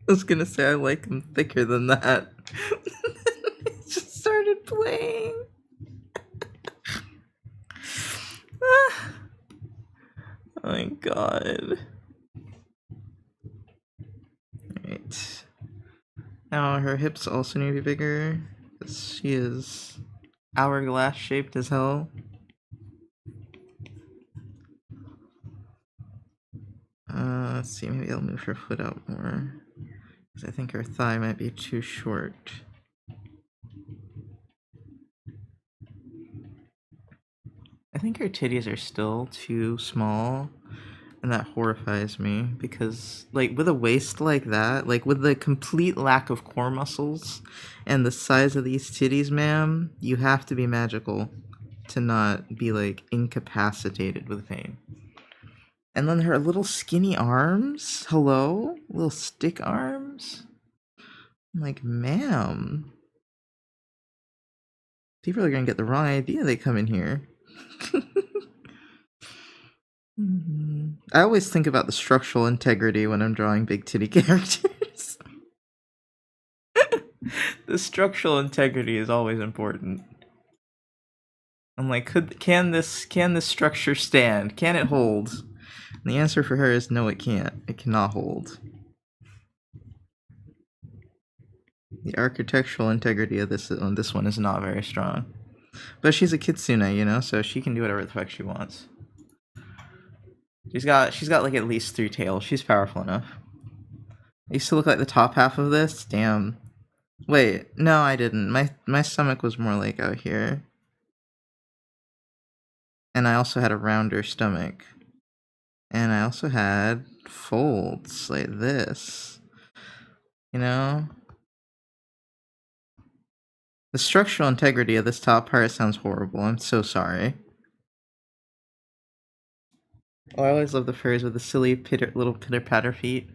was gonna say I like him thicker than that. It just started playing. Oh my god. Alright. Now her hips also need to be bigger. Because she is hourglass shaped as hell. Let's see, maybe I'll move her foot out more. Because I think her thigh might be too short. I think her titties are still too small. And that horrifies me because, like, with a waist like that, like, with the complete lack of core muscles and the size of these titties, ma'am, you have to be magical to not be, like, incapacitated with pain. And then her little skinny arms, hello? Little stick arms? I'm like, ma'am. People are gonna get the wrong idea they come in here. I always think about the structural integrity when I'm drawing big titty characters. The structural integrity is always important. I'm like, can this structure stand? Can it hold? And the answer for her is no, it can't. It cannot hold. The architectural integrity of this one is not very strong. But she's a kitsune, you know, so she can do whatever the fuck she wants. She's got like at least 3 tails. She's powerful enough. I used to look like the top half of this. Damn. Wait, no, I didn't. My stomach was more like out here. And I also had a rounder stomach. And I also had folds like this. You know? The structural integrity of this top part sounds horrible. I'm so sorry. Oh, I always love the furries with the silly little pitter-patter feet.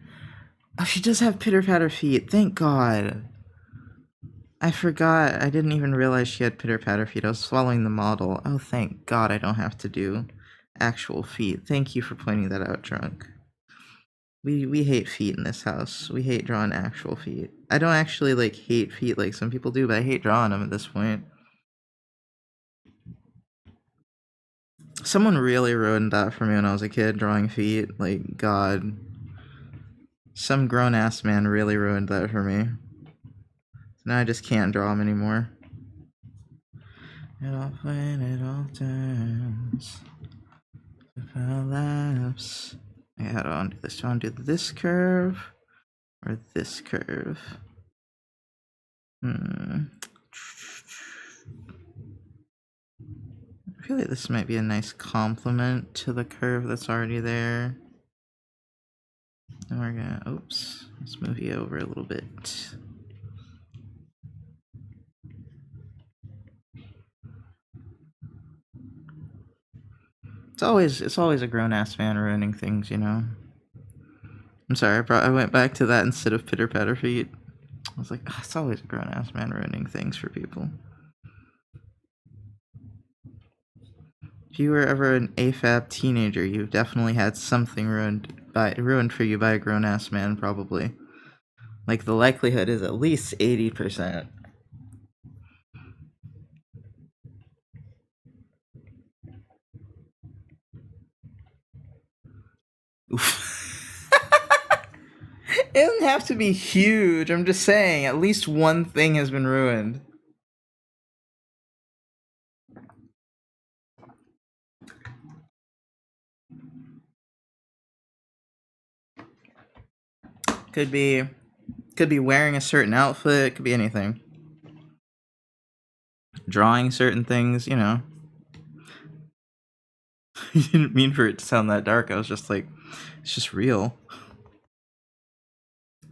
Oh, she does have pitter-patter feet. Thank God. I forgot. I didn't even realize she had pitter-patter feet. I was swallowing the model. Oh, thank God I don't have to do actual feet. Thank you for pointing that out, Drunk. We hate feet in this house. We hate drawing actual feet. I don't actually, like, hate feet like some people do, but I hate drawing them at this point. Someone really ruined that for me when I was a kid, drawing feet. Like, God. Some grown-ass man really ruined that for me. Now I just can't draw them anymore. It all when it all turns. If I lapse. Okay, how do I undo this? Do I undo this curve? Or this curve? I feel like this might be a nice complement to the curve that's already there. And we're gonna, oops, let's move you over a little bit. It's always a grown-ass man ruining things, you know? I'm sorry, I went back to that instead of pitter-patter feet. I was like, oh, it's always a grown-ass man ruining things for people. If you were ever an AFAB teenager, you definitely had something ruined for you by a grown-ass man, probably. Like, the likelihood is at least 80%. Oof. It doesn't have to be huge. I'm just saying, at least one thing has been ruined. Could be wearing a certain outfit, could be anything. Drawing certain things, you know. You didn't mean for it to sound that dark. I was just like, it's just real.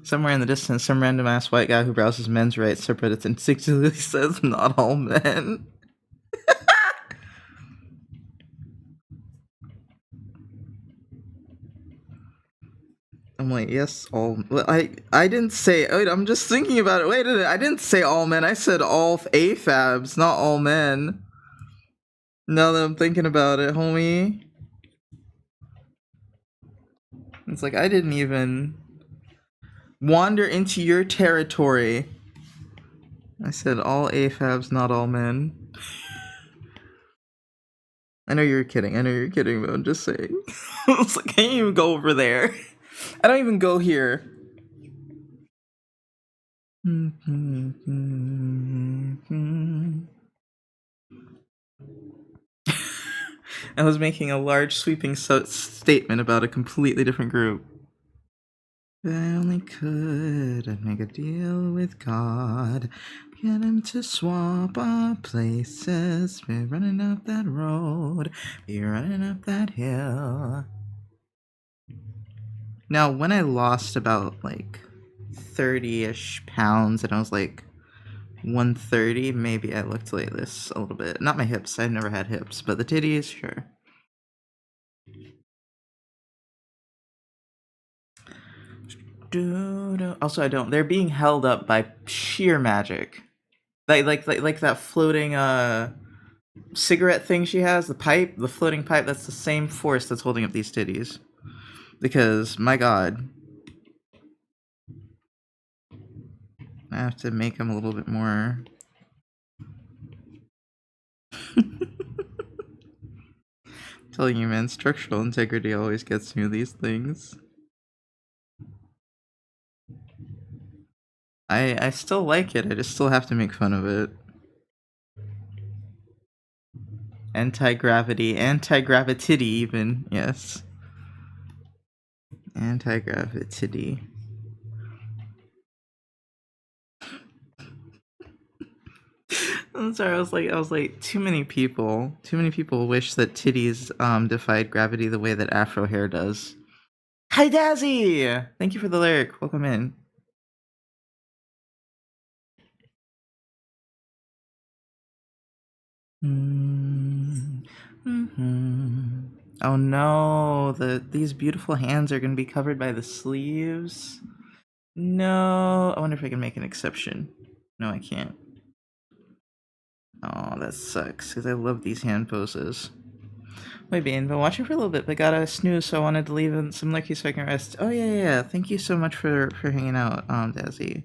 Somewhere in the distance, some random ass white guy who browses men's rights subreddits instinctively says, not all men. I'm like, yes, all. Well, I didn't say. Wait, I'm just thinking about it. Wait a minute. I didn't say all men. I said all AFABs, not all men. Now that I'm thinking about it, homie. It's like I didn't even wander into your territory. I said all AFABs, not all men. I know you're kidding. But I'm just saying. It's like, I can't even go over there. I don't even go here. I was making a large sweeping statement about a completely different group. If I only could, I'd make a deal with God. Get him to swap our places. Be running up that road. Be running up that hill. Now, when I lost about like 30-ish pounds and I was like 130, maybe I looked like this a little bit. Not my hips, I've never had hips, but the titties, sure. Also, I don't. They're being held up by sheer magic. Like that floating cigarette thing she has, the floating pipe. That's the same force that's holding up these titties. Because my God, I have to make them a little bit more. Telling you, man, structural integrity always gets me these things. I still like it. I just still have to make fun of it. Anti-gravity, anti-gravitity even, yes. Anti-gravitity. I'm sorry, I was like, too many people wish that titties defied gravity the way that Afro hair does. Hi Dazzy! Thank you for the lyric. Welcome in. Mm-hmm. Oh no, these beautiful hands are gonna be covered by the sleeves. No, I wonder if I can make an exception. No, I can't. Oh, that sucks, because I love these hand poses. Wait, Bean, been watching for a little bit, but got a snooze, so I wanted to leave in some licky so I can rest. Oh, yeah. Thank you so much for hanging out, Dazzy,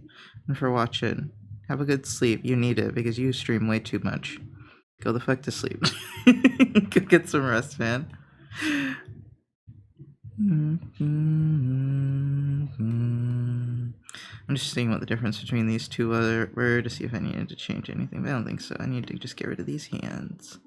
and for watching. Have a good sleep. You need it, because you stream way too much. Go the fuck to sleep. Go get some rest, man. I'm just seeing what the difference between these two were to see if I needed to change anything, but I don't think so. I need to just get rid of these hands.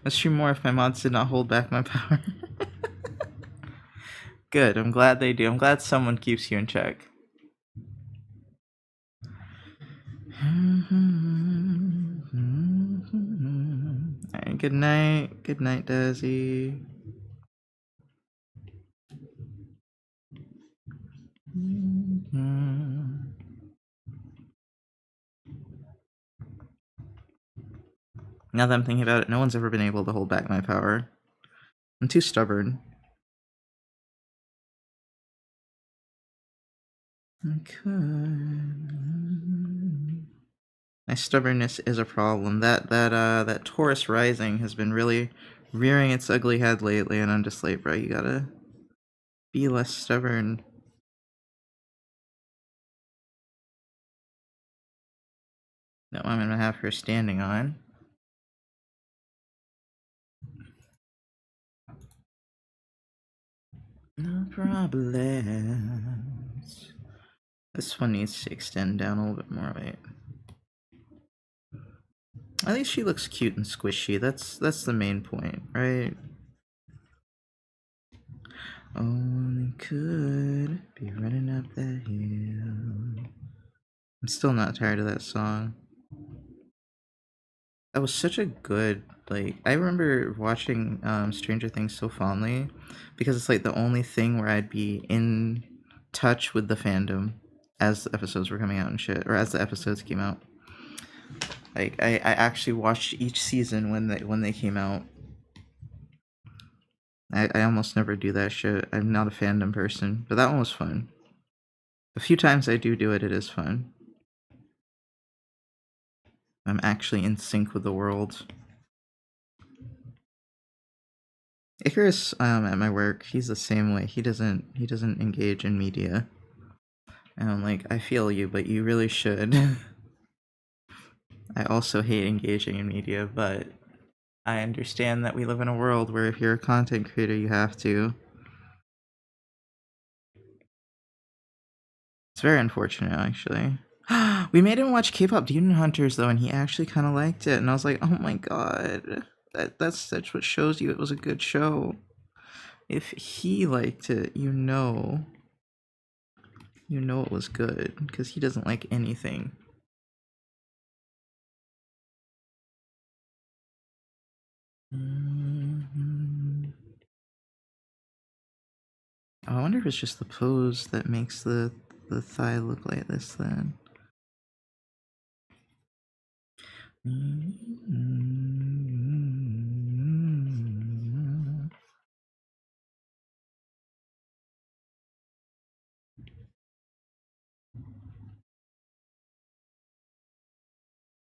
I'd stream more if my mods did not hold back my power. Good, I'm glad they do. I'm glad someone keeps you in check. Alright, good night. Good night, Dazzy. Now that I'm thinking about it, no one's ever been able to hold back my power. I'm too stubborn. I could. My stubbornness is a problem. That Taurus rising has been really rearing its ugly head lately, and I'm just like, bro, you gotta be less stubborn. No, I'm gonna have her standing on. No problems. This one needs to extend down a little bit more. Wait. At least she looks cute and squishy. That's the main point, right? Only could be running up that hill. I'm still not tired of that song. That was such a good, like, I remember watching Stranger Things so fondly because it's like the only thing where I'd be in touch with the fandom as the episodes were coming out and shit, or as the episodes came out. Like I actually watched each season when they came out. I almost never do that shit. I'm not a fandom person, but that one was fun. The few times I do it, it is fun. I'm actually in sync with the world. Icarus, at my work, he's the same way. He doesn't engage in media. And I'm like, I feel you, but you really should. I also hate engaging in media, but I understand that we live in a world where if you're a content creator, you have to. It's very unfortunate, actually. We made him watch K-pop Demon Hunters though, and he actually kind of liked it. And I was like, oh my god, that's what shows you it was a good show. If he liked it, you know it was good because he doesn't like anything. Mhm. Oh, I wonder if it's just the pose that makes the thigh look like this then.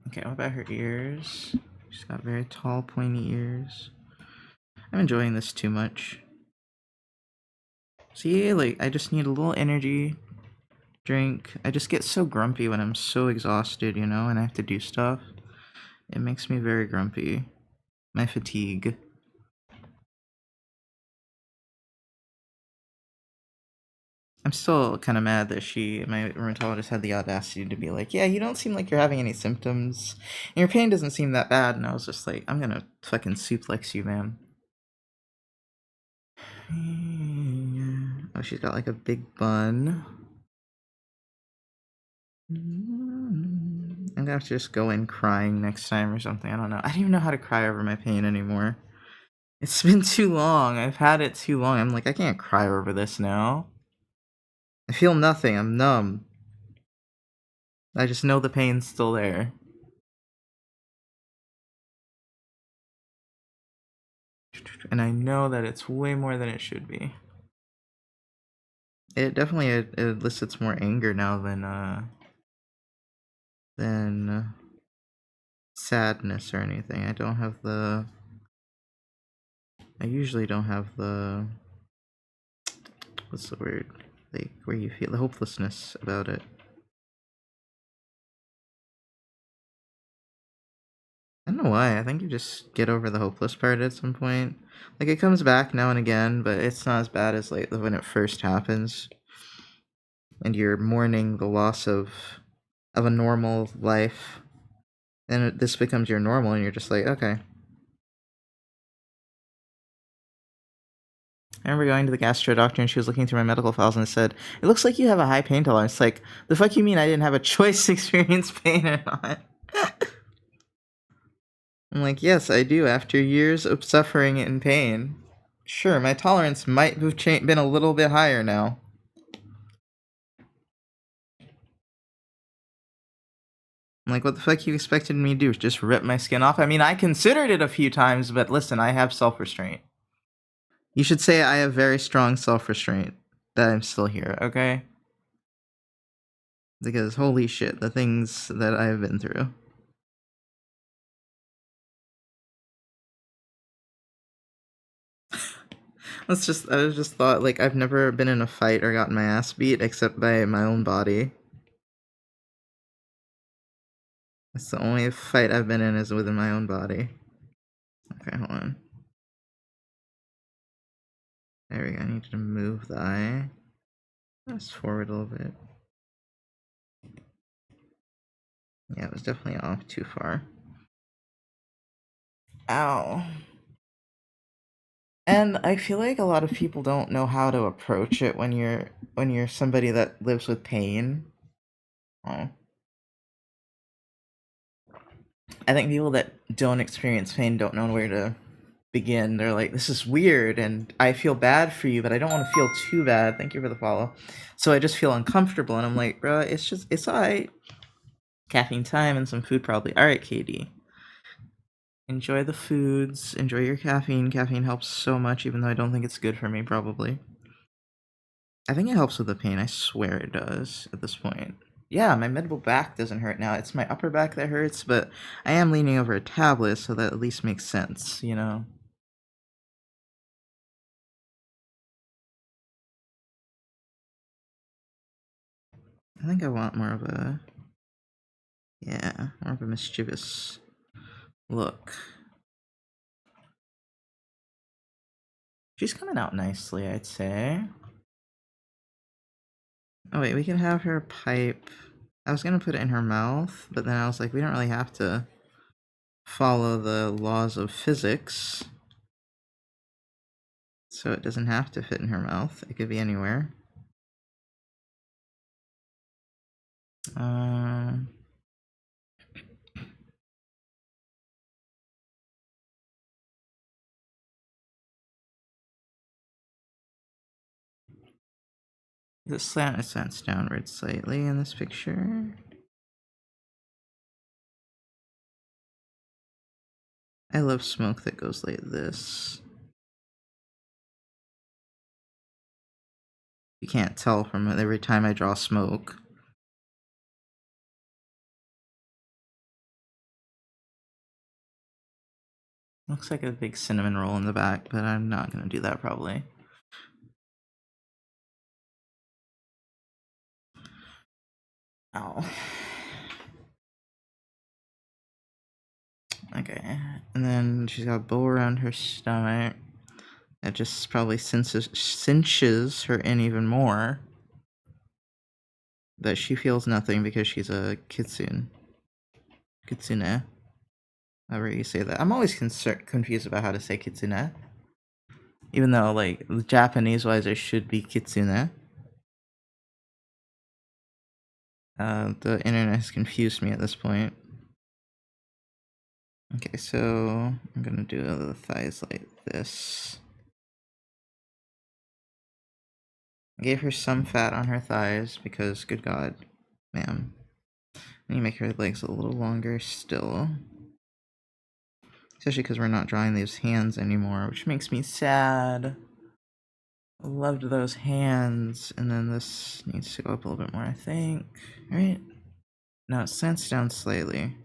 Okay, what about her ears? She's got very tall, pointy ears. I'm enjoying this too much. See, like, I just need a little energy drink. I just get so grumpy when I'm so exhausted, you know, and I have to do stuff. It makes me very grumpy. My fatigue. I'm still kind of mad that my rheumatologist had the audacity to be like, yeah, you don't seem like you're having any symptoms. And your pain doesn't seem that bad. And I was just like, I'm gonna fucking suplex you, man. Oh, she's got like a big bun. I'm gonna have to just go in crying next time or something. I don't know. I don't even know how to cry over my pain anymore. It's been too long. I've had it too long. I'm like, I can't cry over this now. I feel nothing. I'm numb. I just know the pain's still there. And I know that it's way more than it should be. It definitely it elicits more anger now than sadness or anything. I don't have the. I usually don't have the. What's the word? Like where you feel the hopelessness about it. I don't know why. I think you just get over the hopeless part at some point. Like it comes back now and again, but it's not as bad as like when it first happens, and you're mourning the loss of a normal life. Then this becomes your normal, and you're just like, okay. I remember going to the gastro doctor and she was looking through my medical files and said, "It looks like you have a high pain tolerance." Like, the fuck you mean I didn't have a choice to experience pain or not? I'm like, yes, I do. After years of suffering and pain, sure, my tolerance might have been a little bit higher now. I'm like, what the fuck you expected me to do? Just rip my skin off? I mean, I considered it a few times, but listen, I have self-restraint. You should say I have very strong self-restraint that I'm still here, okay? Because holy shit, the things that I've been through. I just thought, like, I've never been in a fight or gotten my ass beat except by my own body. That's the only fight I've been in is within my own body. Okay, hold on. There we go. I need to move the eye. Press forward a little bit. Yeah, it was definitely off too far. Ow. And I feel like a lot of people don't know how to approach it when you're somebody that lives with pain. Oh. I think people that don't experience pain don't know where to begin. They're like, this is weird and I feel bad for you, but I don't want to feel too bad. Thank you for the follow. So I just feel uncomfortable and I'm like, bro, it's alright. Caffeine time and some food probably. Alright, KD. Enjoy the foods, enjoy your caffeine. Caffeine helps so much, even though I don't think it's good for me, probably. I think it helps with the pain. I swear it does at this point. Yeah, my middle back doesn't hurt now. It's my upper back that hurts, but I am leaning over a tablet, so that at least makes sense, you know? I think I want more of a. Yeah, more of a mischievous look. She's coming out nicely, I'd say. Oh, wait, we can have her pipe. I was gonna put it in her mouth, but then I was like, we don't really have to follow the laws of physics. So it doesn't have to fit in her mouth. It could be anywhere. Um. The slant is slants downward slightly in this picture. I love smoke that goes like this. You can't tell from it every time I draw smoke. Looks like a big cinnamon roll in the back, but I'm not gonna do that probably. Ow. Okay, and then she's got a bow around her stomach. That just probably cinches her in even more. But she feels nothing because she's a kitsune. Kitsune. However you say that. I'm always confused about how to say kitsune. Even though, like, Japanese-wise, it should be kitsune. The internet has confused me at this point. Okay, so I'm gonna do the thighs like this. I gave her some fat on her thighs because, good God, ma'am. I need to make her legs a little longer still. Especially because we're not drawing these hands anymore, which makes me sad. I loved those hands. And then this needs to go up a little bit more, I think. Right? No, it slants down slightly.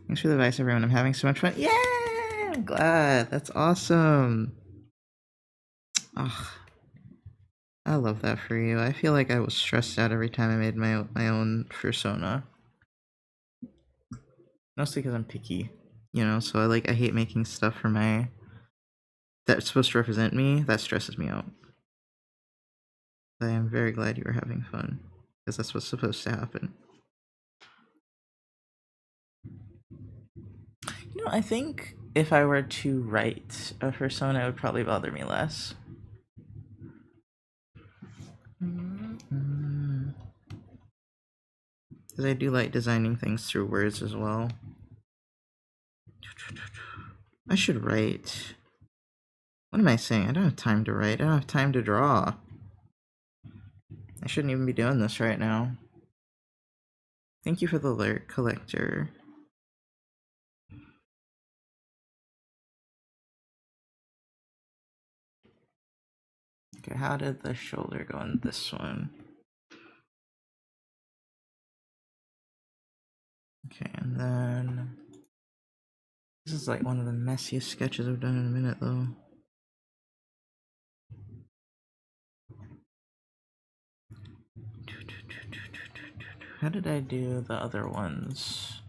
Thanks for the advice, everyone. I'm having so much fun. Yeah! I'm glad. That's awesome. Ugh. I love that for you. I feel like I was stressed out every time I made my own persona. Mostly because I'm picky, you know, so I hate making stuff for that's supposed to represent me. That stresses me out. But I am very glad you were having fun, because that's what's supposed to happen. You know, I think if I were to write a persona, it would probably bother me less. Because I do like designing things through words as well. I should write. What am I saying? I don't have time to write. I don't have time to draw. I shouldn't even be doing this right now. Thank you for the alert, Collector. Okay, how did the shoulder go in this one? Okay, and then... This is like one of the messiest sketches I've done in a minute, though. How did I do the other ones?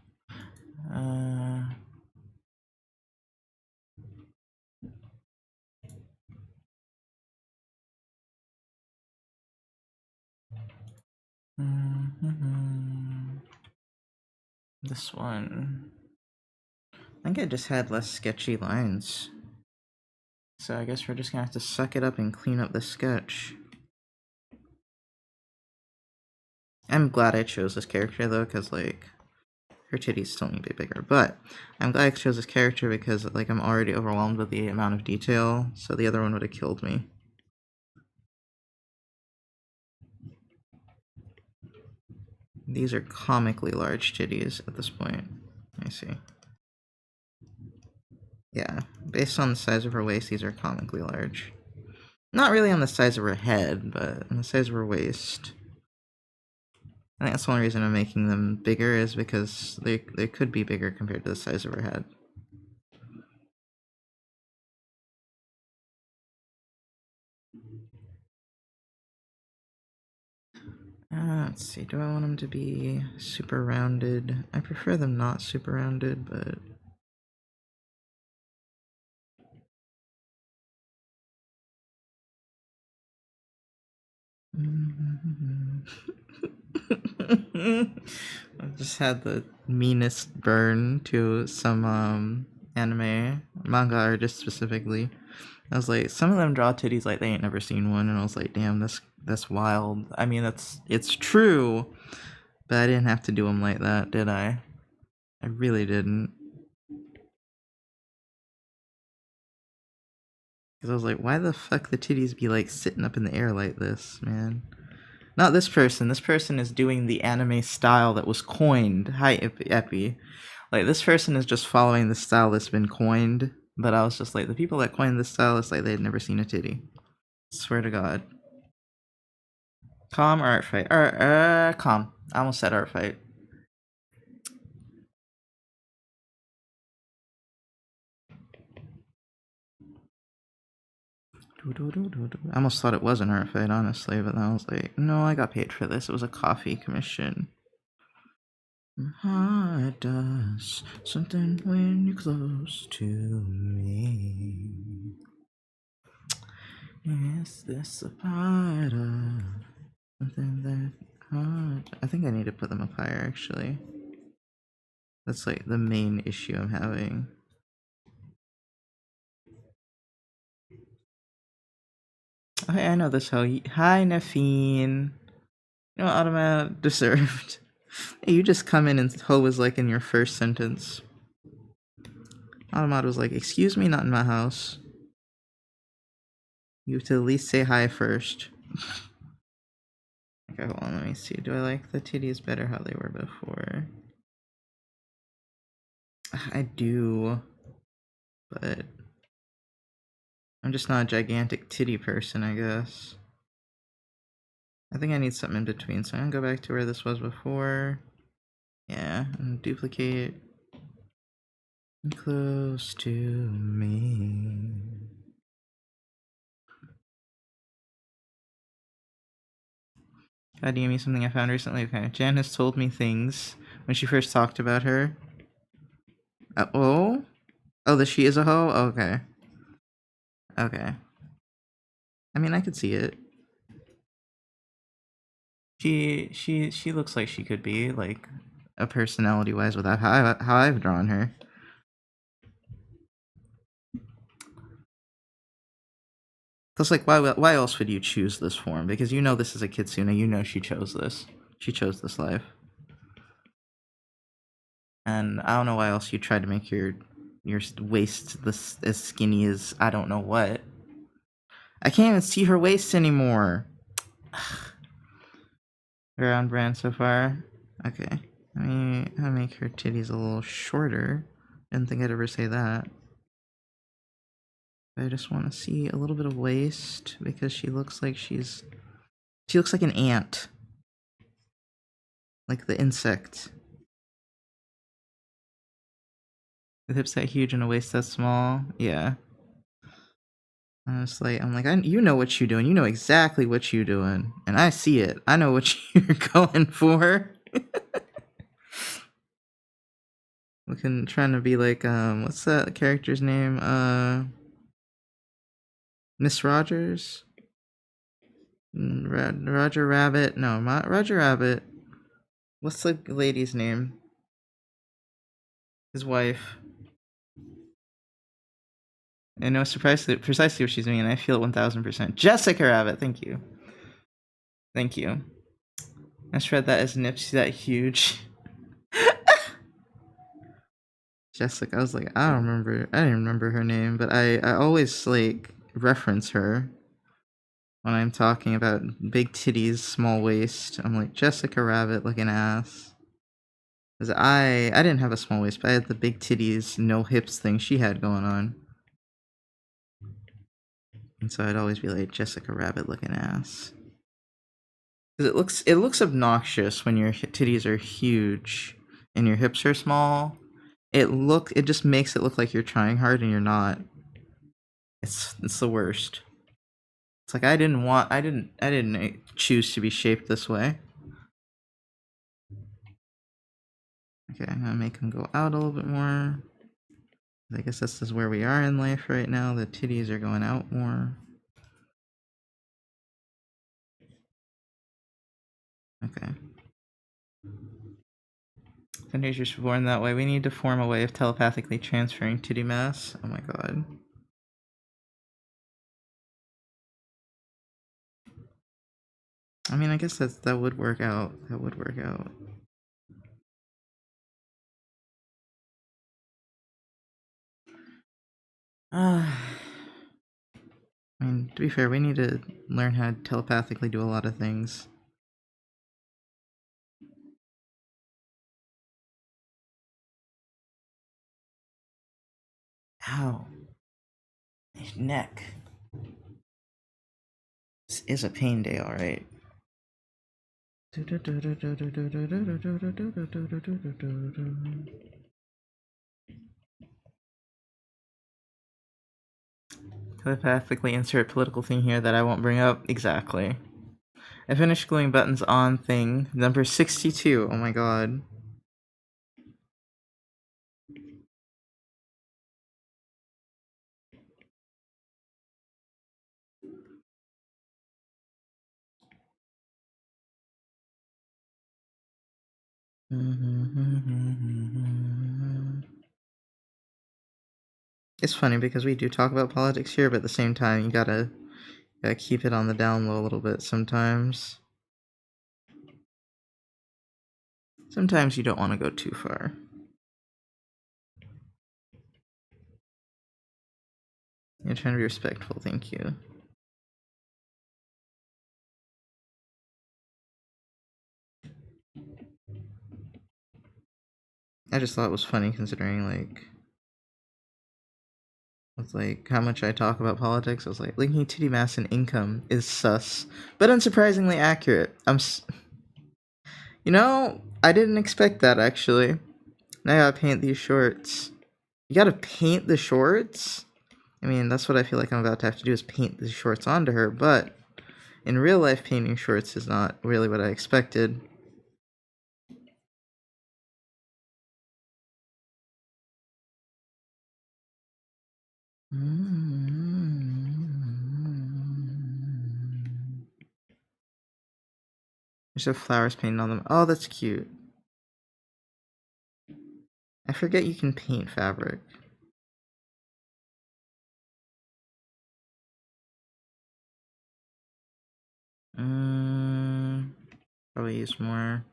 This one. I think I just had less sketchy lines. So I guess we're just gonna have to suck it up and clean up the sketch. I'm glad I chose this character though, because like, her titties still need to be bigger. But I'm glad I chose this character because like I'm already overwhelmed with the amount of detail, so the other one would have killed me. These are comically large titties at this point. Let me see. Yeah, based on the size of her waist, these are comically large. Not really on the size of her head, but on the size of her waist. I think that's the only reason I'm making them bigger is because they could be bigger compared to the size of her head. Let's see, do I want them to be super rounded? I prefer them not super rounded, but... I've just had the meanest burn to some anime, manga artists specifically. I was like, some of them draw titties like they ain't never seen one, and I was like, damn, that's wild. I mean, it's true, but I didn't have to do them like that, did I? I really didn't. Because I was like, why the fuck the titties be like sitting up in the air like this, man? Not this person. This person is doing the anime style that was coined. Hi, Epi. Like, this person is just following the style that's been coined. But I was just like, the people that coined this style, it's like they'd never seen a titty. Swear to God. Calm or art fight? Calm. I almost said art fight. I almost thought it was an art fight, honestly, but then I was like, no, I got paid for this. It was a coffee commission. Heart does something when you're close to me. Is this a part of something that hard? I think I need to put them up higher, actually. That's like the main issue I'm having. Okay, I know this hoe. Hi, Nafine. You know what Automat deserved? Hey, you just come in and hoe was like in your first sentence. Automat was like, excuse me, not in my house. You have to at least say hi first. Okay, hold on, let me see. Do I like the titties better how they were before? I do, but I'm just not a gigantic titty person, I guess. I think I need something in between, so I'm gonna go back to where this was before. Yeah, and duplicate. Close to me. God, DM me something I found recently. Okay, Jan has told me things when she first talked about her. Oh? Oh, that she is a hoe? Okay. Okay. I mean, I could see it. She looks like she could be, like, a personality-wise without how I've drawn her. Plus, like, why else would you choose this form? Because you know this is a Kitsune. You know she chose this. She chose this life. And I don't know why else you tried to make your waist this as skinny as I don't know what. I can't even see her waist anymore. We're on brand so far. Okay. I'll make her titties a little shorter. Didn't think I'd ever say that. I just want to see a little bit of waist because she looks like she looks like an ant. Like the insect. With hips that huge and a waist that small. Yeah. Honestly, I'm like, you know what you're doing. You know exactly what you're doing. And I see it. I know what you're going for. Looking, trying to be like, what's that character's name? Miss Rogers? Roger Rabbit? No, not Roger Rabbit. What's the lady's name? His wife. I know precisely what she's doing, and I feel it 1000%. Jessica Rabbit, thank you. Thank you. I shred that as nips that huge. Jessica, I was like, I didn't remember her name, but I always like reference her when I'm talking about big titties, small waist. I'm like, Jessica Rabbit looking ass. Because I didn't have a small waist, but I had the big titties, no hips thing she had going on. And so I'd always be like, Jessica Rabbit looking ass. Because it looks obnoxious when your titties are huge and your hips are small. It just makes it look like you're trying hard and you're not. It's the worst. It's like I didn't choose to be shaped this way. Okay, I'm gonna make them go out a little bit more. I guess this is where we are in life right now. The titties are going out more. Okay. Teenagers were born that way. We need to form a way of telepathically transferring titty mass. Oh my god. I mean, I guess that would work out. That would work out. I mean, to be fair, we need to learn how to telepathically do a lot of things. Ow. My neck. This is a pain day, alright. Telepathically insert political thing here that I won't bring up. Exactly. I finished gluing buttons on thing. Number 62. Oh my god. It's funny because we do talk about politics here, but at the same time, you gotta keep it on the down low a little bit sometimes. Sometimes you don't want to go too far. You're trying to be respectful, thank you. I just thought it was funny considering, like, with, like, how much I talk about politics. I was like, linking titty mass and income is sus, but unsurprisingly accurate. You know, I didn't expect that, actually. Now I gotta paint these shorts. You gotta paint the shorts? I mean, that's what I feel like I'm about to have to do, is paint the shorts onto her, but in real life, painting shorts is not really what I expected. There's some flowers painted on them. Oh, that's cute. I forget you can paint fabric. Probably use more.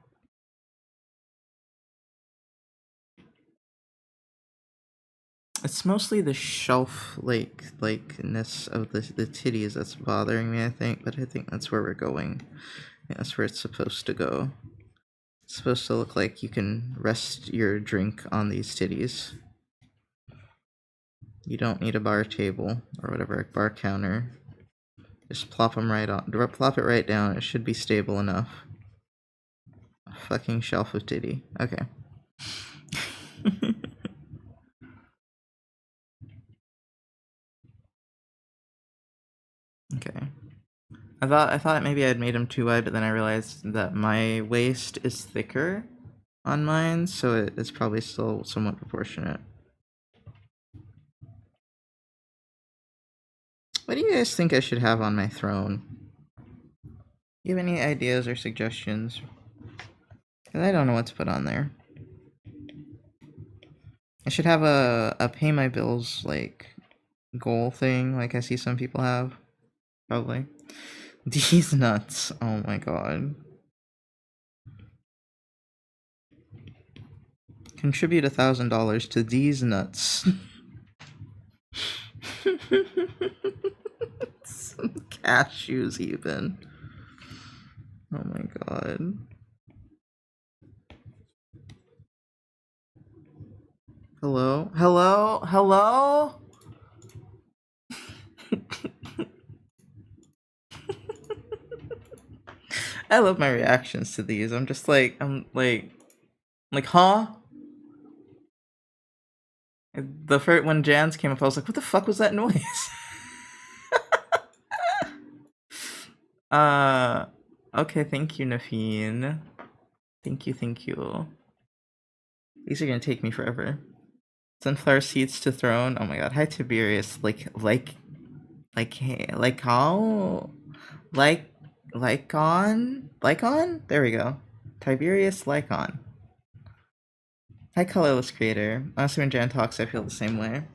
It's mostly the shelf likeness of the titties that's bothering me, I think, but I think that's where we're going. Yeah, that's where it's supposed to go. It's supposed to look like you can rest your drink on these titties. You don't need a bar table or whatever, a bar counter. Just plop them right on. Plop it right down. It should be stable enough. A fucking shelf of titty. Okay. Okay. I thought maybe I'd made them too wide, but then I realized that my waist is thicker on mine, so it's probably still somewhat proportionate. What do you guys think I should have on my throne? You have any ideas or suggestions? Because I don't know what to put on there. I should have a pay my bills, like, goal thing, like I see some people have. Probably. These nuts. Oh my god. Contribute $1,000 to these nuts. Some cashews even. Oh my god. Hello? Hello? Hello? I love my reactions to these. I'm like, huh? The first, when Jans came up, I was like, what the fuck was that noise? Okay, thank you, Nafeen. Thank you, thank you. These are gonna take me forever. Sunflower seeds to throne. Oh my god. Hi, Tiberius. How? Lycon? There we go. Tiberius Lycon. Hi, Colorless Creator. Honestly, when Jan talks, I feel the same way.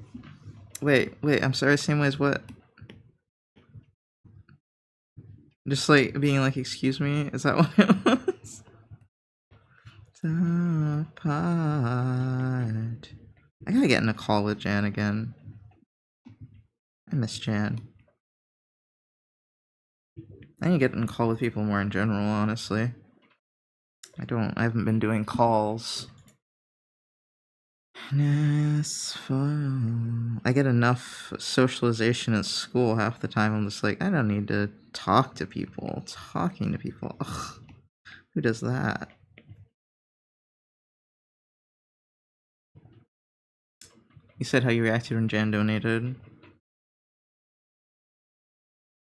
Wait, I'm sorry, same way as what? Just like being like, excuse me? Is that what it was? Apart. I gotta get in a call with Jan again. I miss Jan. I need to get in call with people more in general, honestly. I haven't been doing calls. I get enough socialization at school half the time. I'm just like, I don't need to talk to people. Talking to people. Ugh. Who does that? You said how you reacted when Jan donated.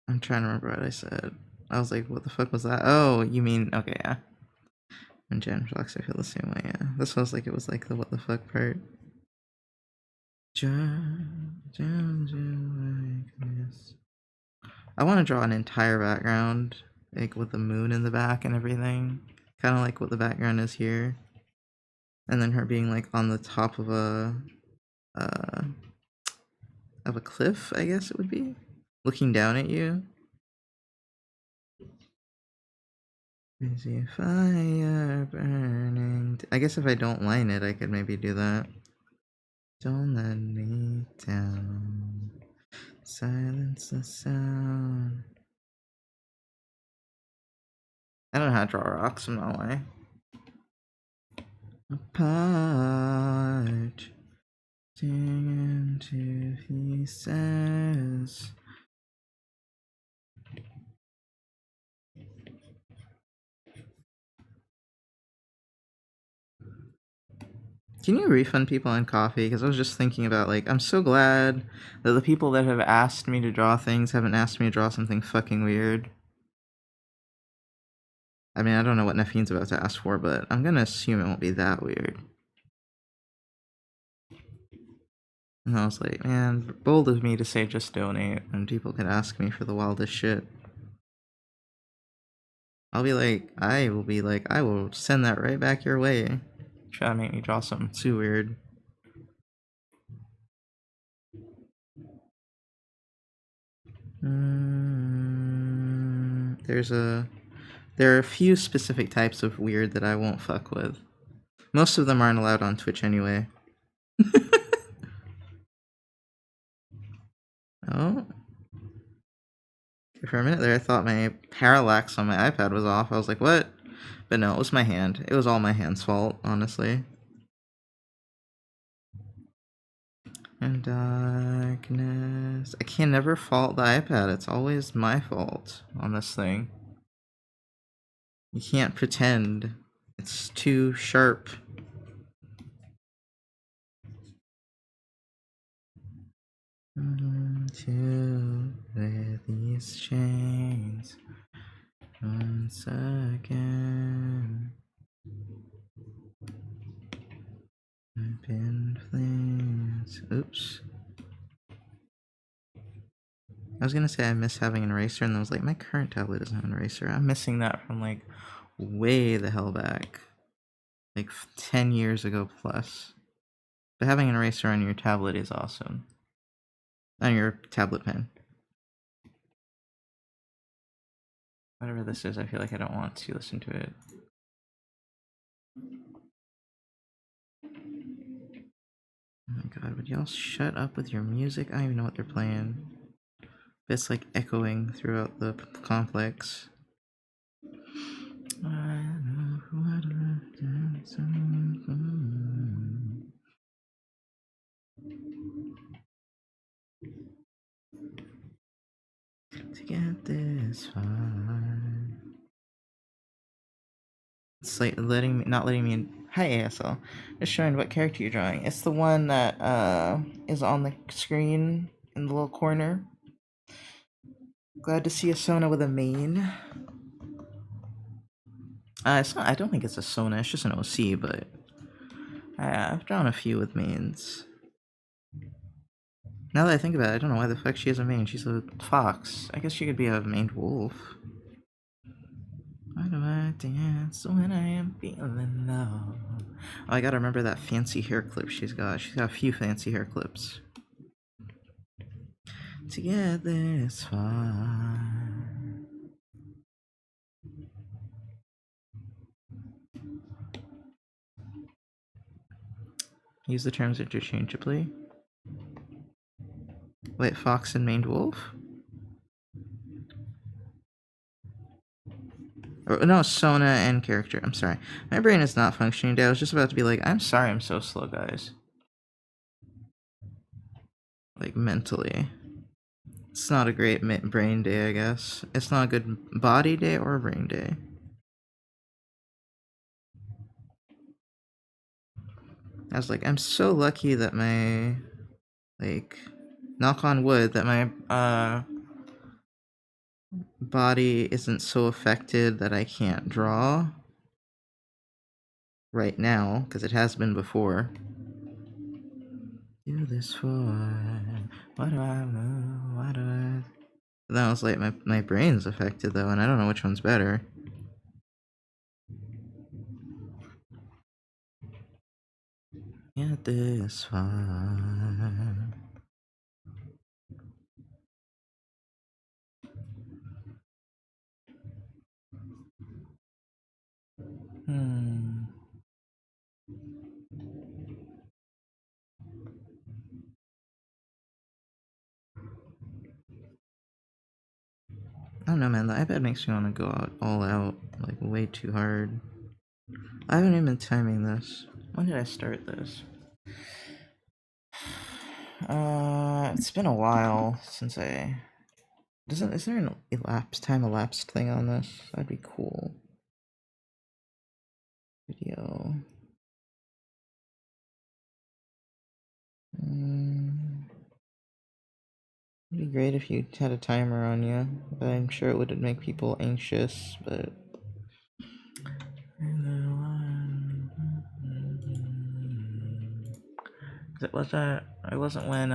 I'm trying to remember what I said. I was like, what the fuck was that? Oh, you mean, okay, yeah. When Jan talks, I feel the same way, yeah. This feels like it was like the what the fuck part. I want to draw an entire background, like with the moon in the back and everything. Kind of like what the background is here. And then her being like on the top uh, of a cliff, I guess it would be. Looking down at you. Is a fire burning? I guess if I don't line it, I could maybe do that. Don't let me down. Silence the sound. I don't know how to draw rocks, I'm not lying. Apart, into pieces. Can you refund people on coffee? Because I was just thinking about, like, I'm so glad that the people that have asked me to draw things haven't asked me to draw something fucking weird. I mean, I don't know what Nafine's about to ask for, but I'm gonna assume it won't be that weird. And I was like, man, bold of me to say just donate, and people can ask me for the wildest shit. I will send that right back your way. Try to make me draw something too weird. There are a few specific types of weird that I won't fuck with. Most of them aren't allowed on Twitch anyway. Oh. For a minute there, I thought my parallax on my iPad was off. I was like, what? But no, it was my hand. It was all my hand's fault, honestly. And darkness. I can never fault the iPad. It's always my fault on this thing. You can't pretend. It's too sharp. To wear these chains once again. I've been flames. Oops. I was gonna say I miss having an eraser, and I was like, my current tablet doesn't have an eraser. I'm missing that from like way the hell back, like 10 years ago plus. But having an eraser on your tablet is awesome. On your tablet pen. Whatever this is, I feel like I don't want to listen to it. Oh my god, would y'all shut up with your music? I don't even know what they're playing. It's like echoing throughout the complex. To get this far. It's like not letting me in. Hi ASL. Just showing what character you're drawing. It's the one that is on the screen in the little corner. Glad to see a Sona with a mane. It's not, I don't think it's a Sona, it's just an OC, but I've drawn a few with manes. Now that I think about it, I don't know why the fuck she has a mane. She's a fox. I guess she could be a maned wolf. Why do I dance when I am feeling low? Oh, I gotta remember that fancy hair clip she's got. She's got a few fancy hair clips. To get this far. Use the terms interchangeably. Wait, fox and maned wolf? Or, no, Sona and character. I'm sorry. My brain is not functioning today. I was just about to be like, I'm sorry I'm so slow, guys. Like, mentally. It's not a great brain day, I guess. It's not a good body day or brain day. I was like, I'm so lucky that my, like, knock on wood, that my, body isn't so affected that I can't draw right now, because it has been before. Do this for what do I know? Why do I? But then I was like, my brain's affected though, and I don't know which one's better. Get this far. I don't know, man. The iPad makes me want to go out all out, like way too hard. I haven't even been timing this. When did I start this? It's been a while since I. Is there an time elapsed thing on this? That'd be cool. Video. It'd be great if you had a timer on you, but I'm sure it would make people anxious, but... It wasn't when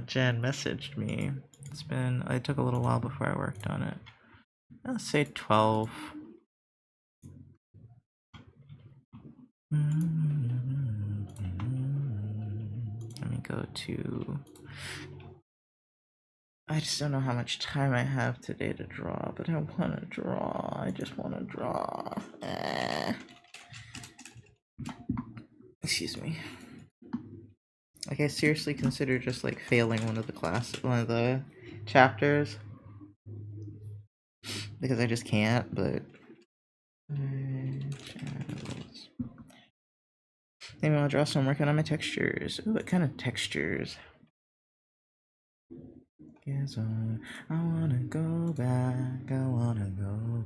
Jan messaged me. It took a little while before I worked on it. Let's say 12. Let me go to... I just don't know how much time I have today to draw, but I want to draw. I just want to draw. Excuse me. Like, I seriously consider just, like, failing one of the chapters. Because I just can't, but... Maybe I'll draw some, working on my textures. Ooh, what kind of textures? Yes, I wanna go back, I wanna go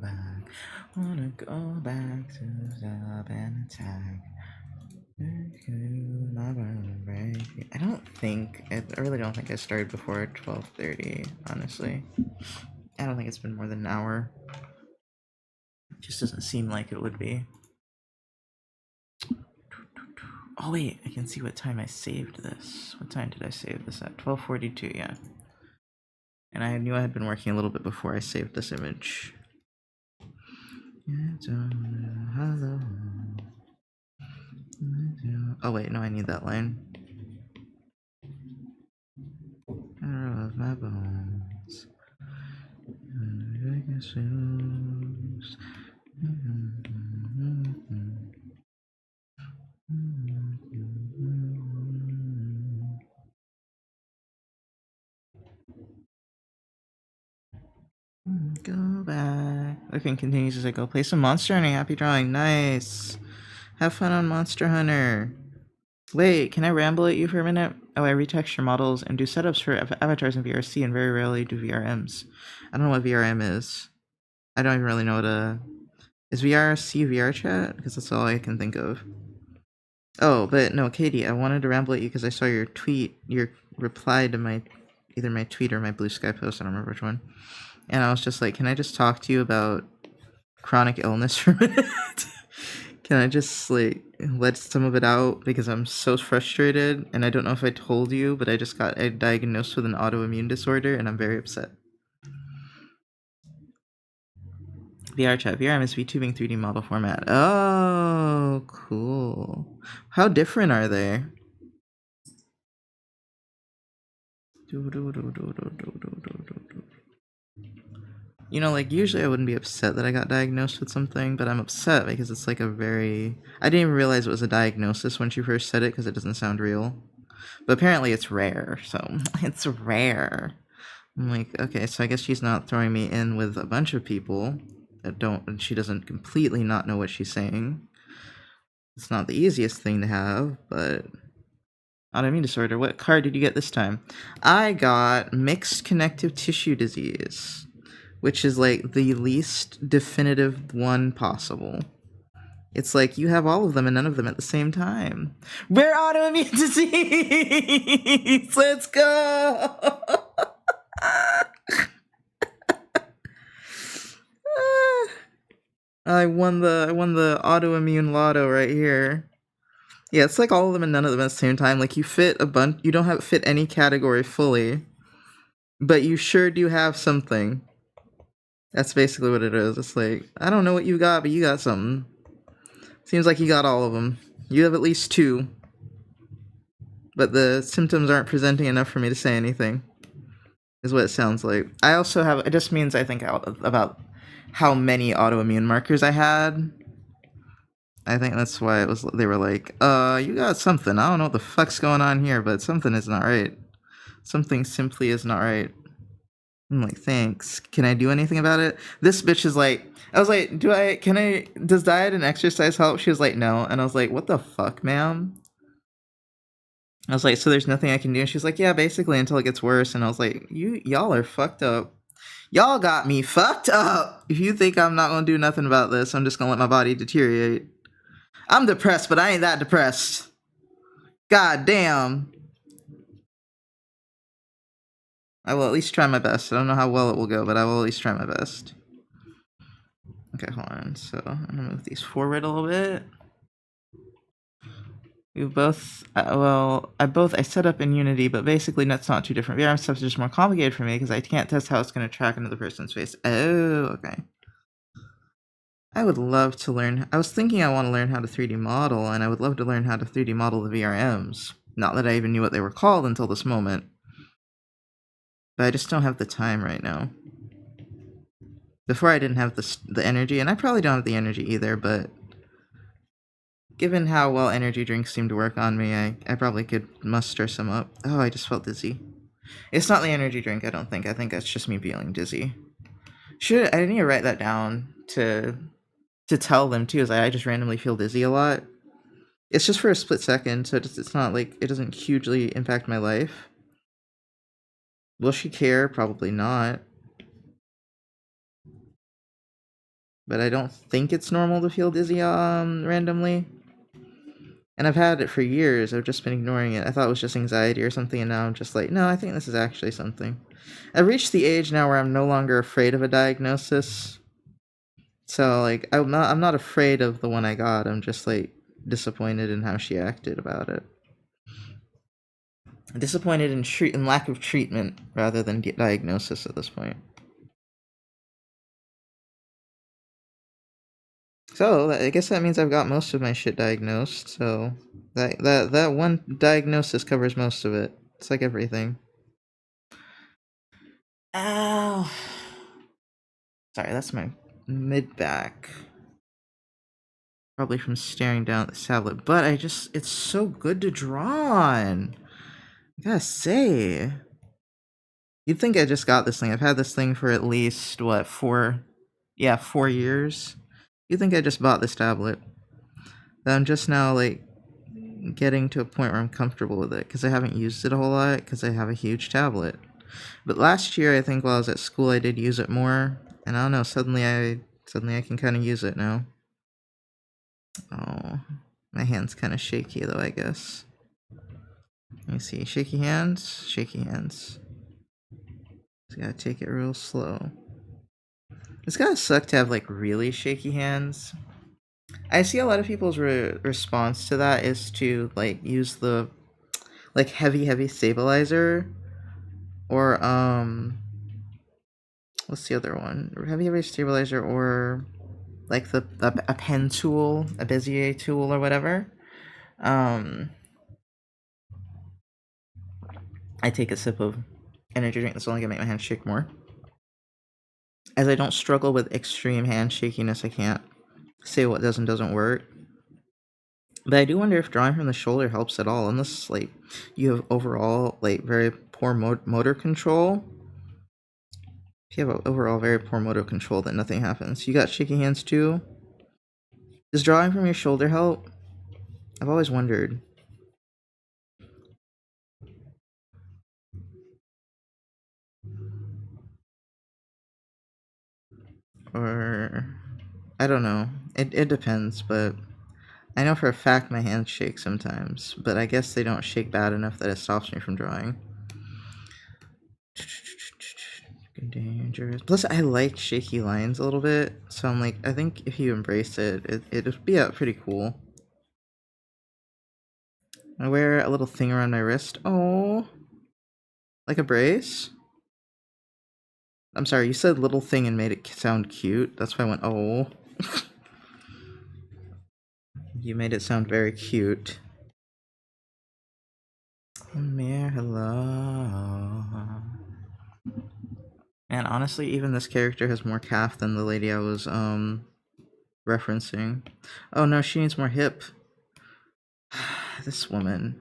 back to stop and attack. I really don't think I started before 12:30, honestly. I don't think it's been more than an hour. It just doesn't seem like it would be. Oh wait, I can see what time I saved this. What time did I save this at? 12:42, yeah. And I knew I had been working a little bit before I saved this image. Hello. Oh wait, no, I need that line. Arrow of my bones. Go back. Looking continues as I go. Play some Monster Hunter. Happy drawing. Nice. Have fun on Monster Hunter. Wait, can I ramble at you for a minute? Oh, I retexture models and do setups for avatars in VRC and very rarely do VRMs. I don't know what VRM is. I don't even really know what is VRC VRChat? Because that's all I can think of. Oh, but no, Katie, I wanted to ramble at you because I saw your tweet, your reply to either my tweet or my Blue Sky post, I don't remember which one. And I was just like, can I just talk to you about chronic illness for a minute? Can I just, like, let some of it out? Because I'm so frustrated, and I don't know if I told you, but I just got diagnosed with an autoimmune disorder, and I'm very upset. VRChat. VRM is VTubing 3D model format. Oh, cool. How different are they? You know, like, usually I wouldn't be upset that I got diagnosed with something, but I'm upset because it's like I didn't even realize it was a diagnosis when she first said it because it doesn't sound real. But apparently it's rare, so it's rare. I'm like, okay, so I guess she's not throwing me in with a bunch of people. she doesn't completely not know what she's saying. It's not the easiest thing to have, but autoimmune disorder. What card did you get this time? I got mixed connective tissue disease, which is like the least definitive one possible. It's like you have all of them and none of them at the same time. Rare autoimmune disease! Let's go! I won the autoimmune lotto right here. Yeah, it's like all of them and none of them at the same time. Like you fit a bunch. You don't have fit any category fully, but you sure do have something. That's basically what it is. It's like I don't know what you got, but you got something. Seems like you got all of them. You have at least two, but the symptoms aren't presenting enough for me to say anything. Is what it sounds like. I also have. It just means I think about how many autoimmune markers I had. I think that's why it was. They were like, you got something. I don't know what the fuck's going on here, but something is not right. Something simply is not right." I'm like, "Thanks. Can I do anything about it?" This bitch is like, I was like, does diet and exercise help? She was like, "No." And I was like, "What the fuck, ma'am?" I was like, "So there's nothing I can do?" And she's like, "Yeah, basically until it gets worse." And I was like, y'all are fucked up. Y'all got me fucked up. If you think I'm not gonna do nothing about this, I'm just gonna let my body deteriorate. I'm depressed, but I ain't that depressed. God damn. I will at least try my best. I don't know how well it will go, but I will at least try my best. Okay, hold on. So I'm gonna move these forward a little bit. We both, I set up in Unity, but basically that's not too different. VRM stuff is just more complicated for me because I can't test how it's going to track another person's face. Oh, okay. I would love to learn. I was thinking I want to learn how to 3D model, and I would love to learn how to 3D model the VRMs. Not that I even knew what they were called until this moment. But I just don't have the time right now. Before I didn't have the energy, and I probably don't have the energy either, but given how well energy drinks seem to work on me, I probably could muster some up. Oh, I just felt dizzy. It's not the energy drink, I don't think. I think that's just me feeling dizzy. I need to write that down to tell them too, is I just randomly feel dizzy a lot. It's just for a split second, so it's not like it doesn't hugely impact my life. Will she care? Probably not. But I don't think it's normal to feel dizzy randomly. And I've had it for years. I've just been ignoring it. I thought it was just anxiety or something, and now I'm just like, no, I think this is actually something. I've reached the age now where I'm no longer afraid of a diagnosis. So like I'm not afraid of the one I got. I'm just like disappointed in how she acted about it. Disappointed in lack of treatment rather than diagnosis at this point. So I guess that means I've got most of my shit diagnosed. So that one diagnosis covers most of it. It's like everything. Ow. Sorry, that's my mid back. Probably from staring down at the tablet. But it's so good to draw on. I gotta say. You'd think I just got this thing. I've had this thing for at least, 4 years. You'd think I just bought this tablet. But I'm just now, like, getting to a point where I'm comfortable with it, because I haven't used it a whole lot, because I have a huge tablet. But last year, I think while I was at school, I did use it more, and I don't know, suddenly I can kind of use it now. Oh, my hand's kind of shaky, though, I guess. Let me see. Shaky hands? Shaky hands. Just gotta take it real slow. It's gotta suck to have, like, really shaky hands. I see a lot of people's response to that is to, like, use the, like, heavy stabilizer. Or, what's the other one? Heavy stabilizer, or, like, a pen tool, a Bezier tool, or whatever. I take a sip of energy drink that's only gonna make my hands shake more. As I don't struggle with extreme hand shakiness, I can't say what does and doesn't work. But I do wonder if drawing from the shoulder helps at all, unless, like, you have overall, like, very poor motor control. If you have overall very poor motor control, then nothing happens. You got shaky hands too? Does drawing from your shoulder help? I've always wondered. Or I don't know. It depends, but I know for a fact my hands shake sometimes, but I guess they don't shake bad enough that it stops me from drawing. Dangerous. Plus, I like shaky lines a little bit, so I'm like, I think if you embrace it, it'd be pretty cool. I wear a little thing around my wrist. Oh, like a brace? I'm sorry, you said little thing and made it sound cute. That's why I went, oh. You made it sound very cute. Amir, hello. And honestly, even this character has more calf than the lady I was referencing. Oh no, she needs more hip. This woman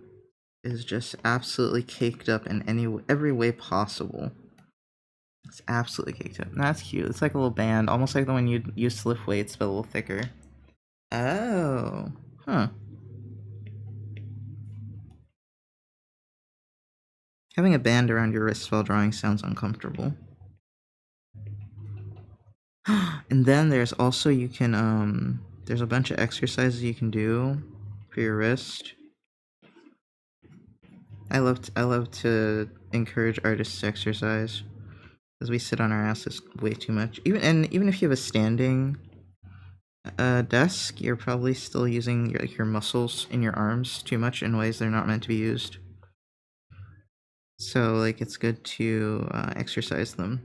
is just absolutely caked up in every way possible. It's absolutely caked up. That's cute. It's like a little band, almost like the one you'd use to lift weights, but a little thicker. Oh, huh. Having a band around your wrist while drawing sounds uncomfortable. And then there's also there's a bunch of exercises you can do for your wrist. I love to encourage artists to exercise, because we sit on our asses way too much. Even if you have a standing desk, you're probably still using your muscles in your arms too much in ways they're not meant to be used. So like it's good to exercise them,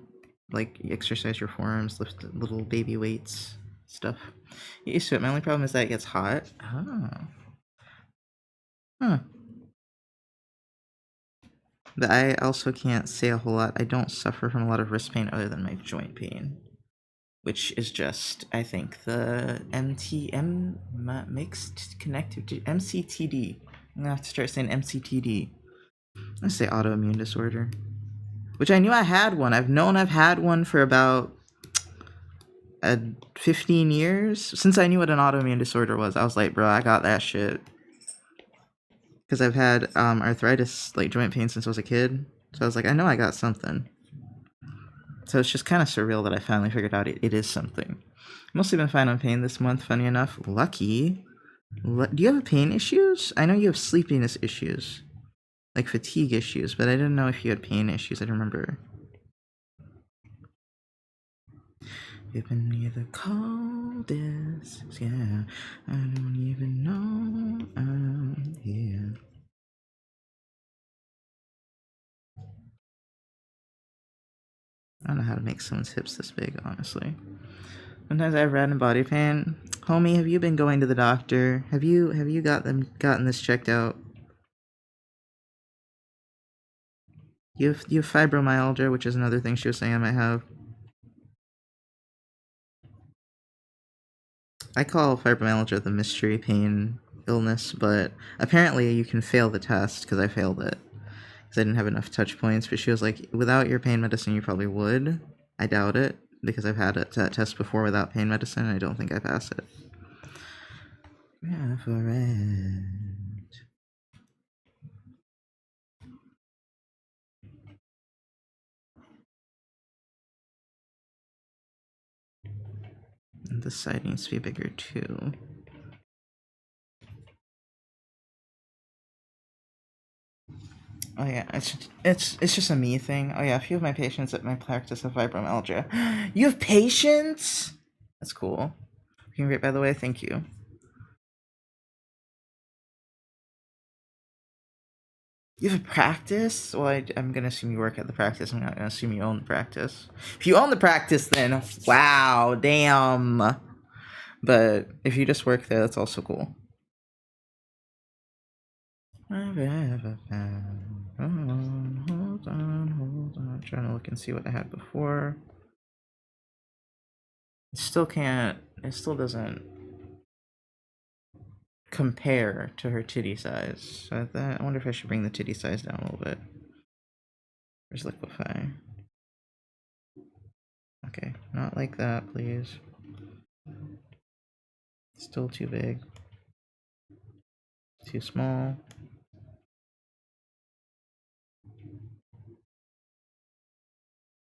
like exercise your forearms, lift little baby weights, stuff. Get used to it. My only problem is that it gets hot. Oh. Huh. But I also can't say a whole lot. I don't suffer from a lot of wrist pain other than my joint pain, which is just, I think, the MTM mixed connective to MCTD. I'm gonna have to start saying MCTD. Let's say autoimmune disorder, which I knew I had one. I've known I've had one for about 15 years. Since I knew what an autoimmune disorder was, I was like, bro, I got that shit. Because I've had arthritis, like joint pain, since I was a kid. So I was like, I know I got something. So it's just kind of surreal that I finally figured out it is something. Mostly been fine on pain this month, funny enough. Lucky. Do you have pain issues? I know you have sleepiness issues. Like fatigue issues, but I didn't know if you had pain issues. I don't remember. You've been near the coldest, yeah. I don't even know I'm here. I don't know how to make someone's hips this big, honestly. Sometimes I have random body pain. Homie, have you been going to the doctor? Have you gotten this checked out? You have fibromyalgia, which is another thing she was saying I might have. I call fibromyalgia the mystery pain illness, but apparently you can fail the test, because I failed it. Because I didn't have enough touch points, but she was like, without your pain medicine, you probably would. I doubt it, because I've had that test before without pain medicine, and I don't think I passed it. Yeah, for it. And this side needs to be bigger too. Oh yeah, it's just a me thing. Oh yeah, a few of my patients at my practice have fibromyalgia. You have patients? That's cool. Looking great, by the way. Thank you. You have a practice? Well, I'm gonna assume you work at the practice. I'm not gonna assume you own the practice. If you own the practice, then wow, damn. But if you just work there, that's also cool. Hold on. I'm trying to look and see what I had before. It still can't. It still doesn't compare to her titty size. So I wonder if I should bring the titty size down a little bit. Where's Liquify? Okay, not like that, please. Still too big. Too small.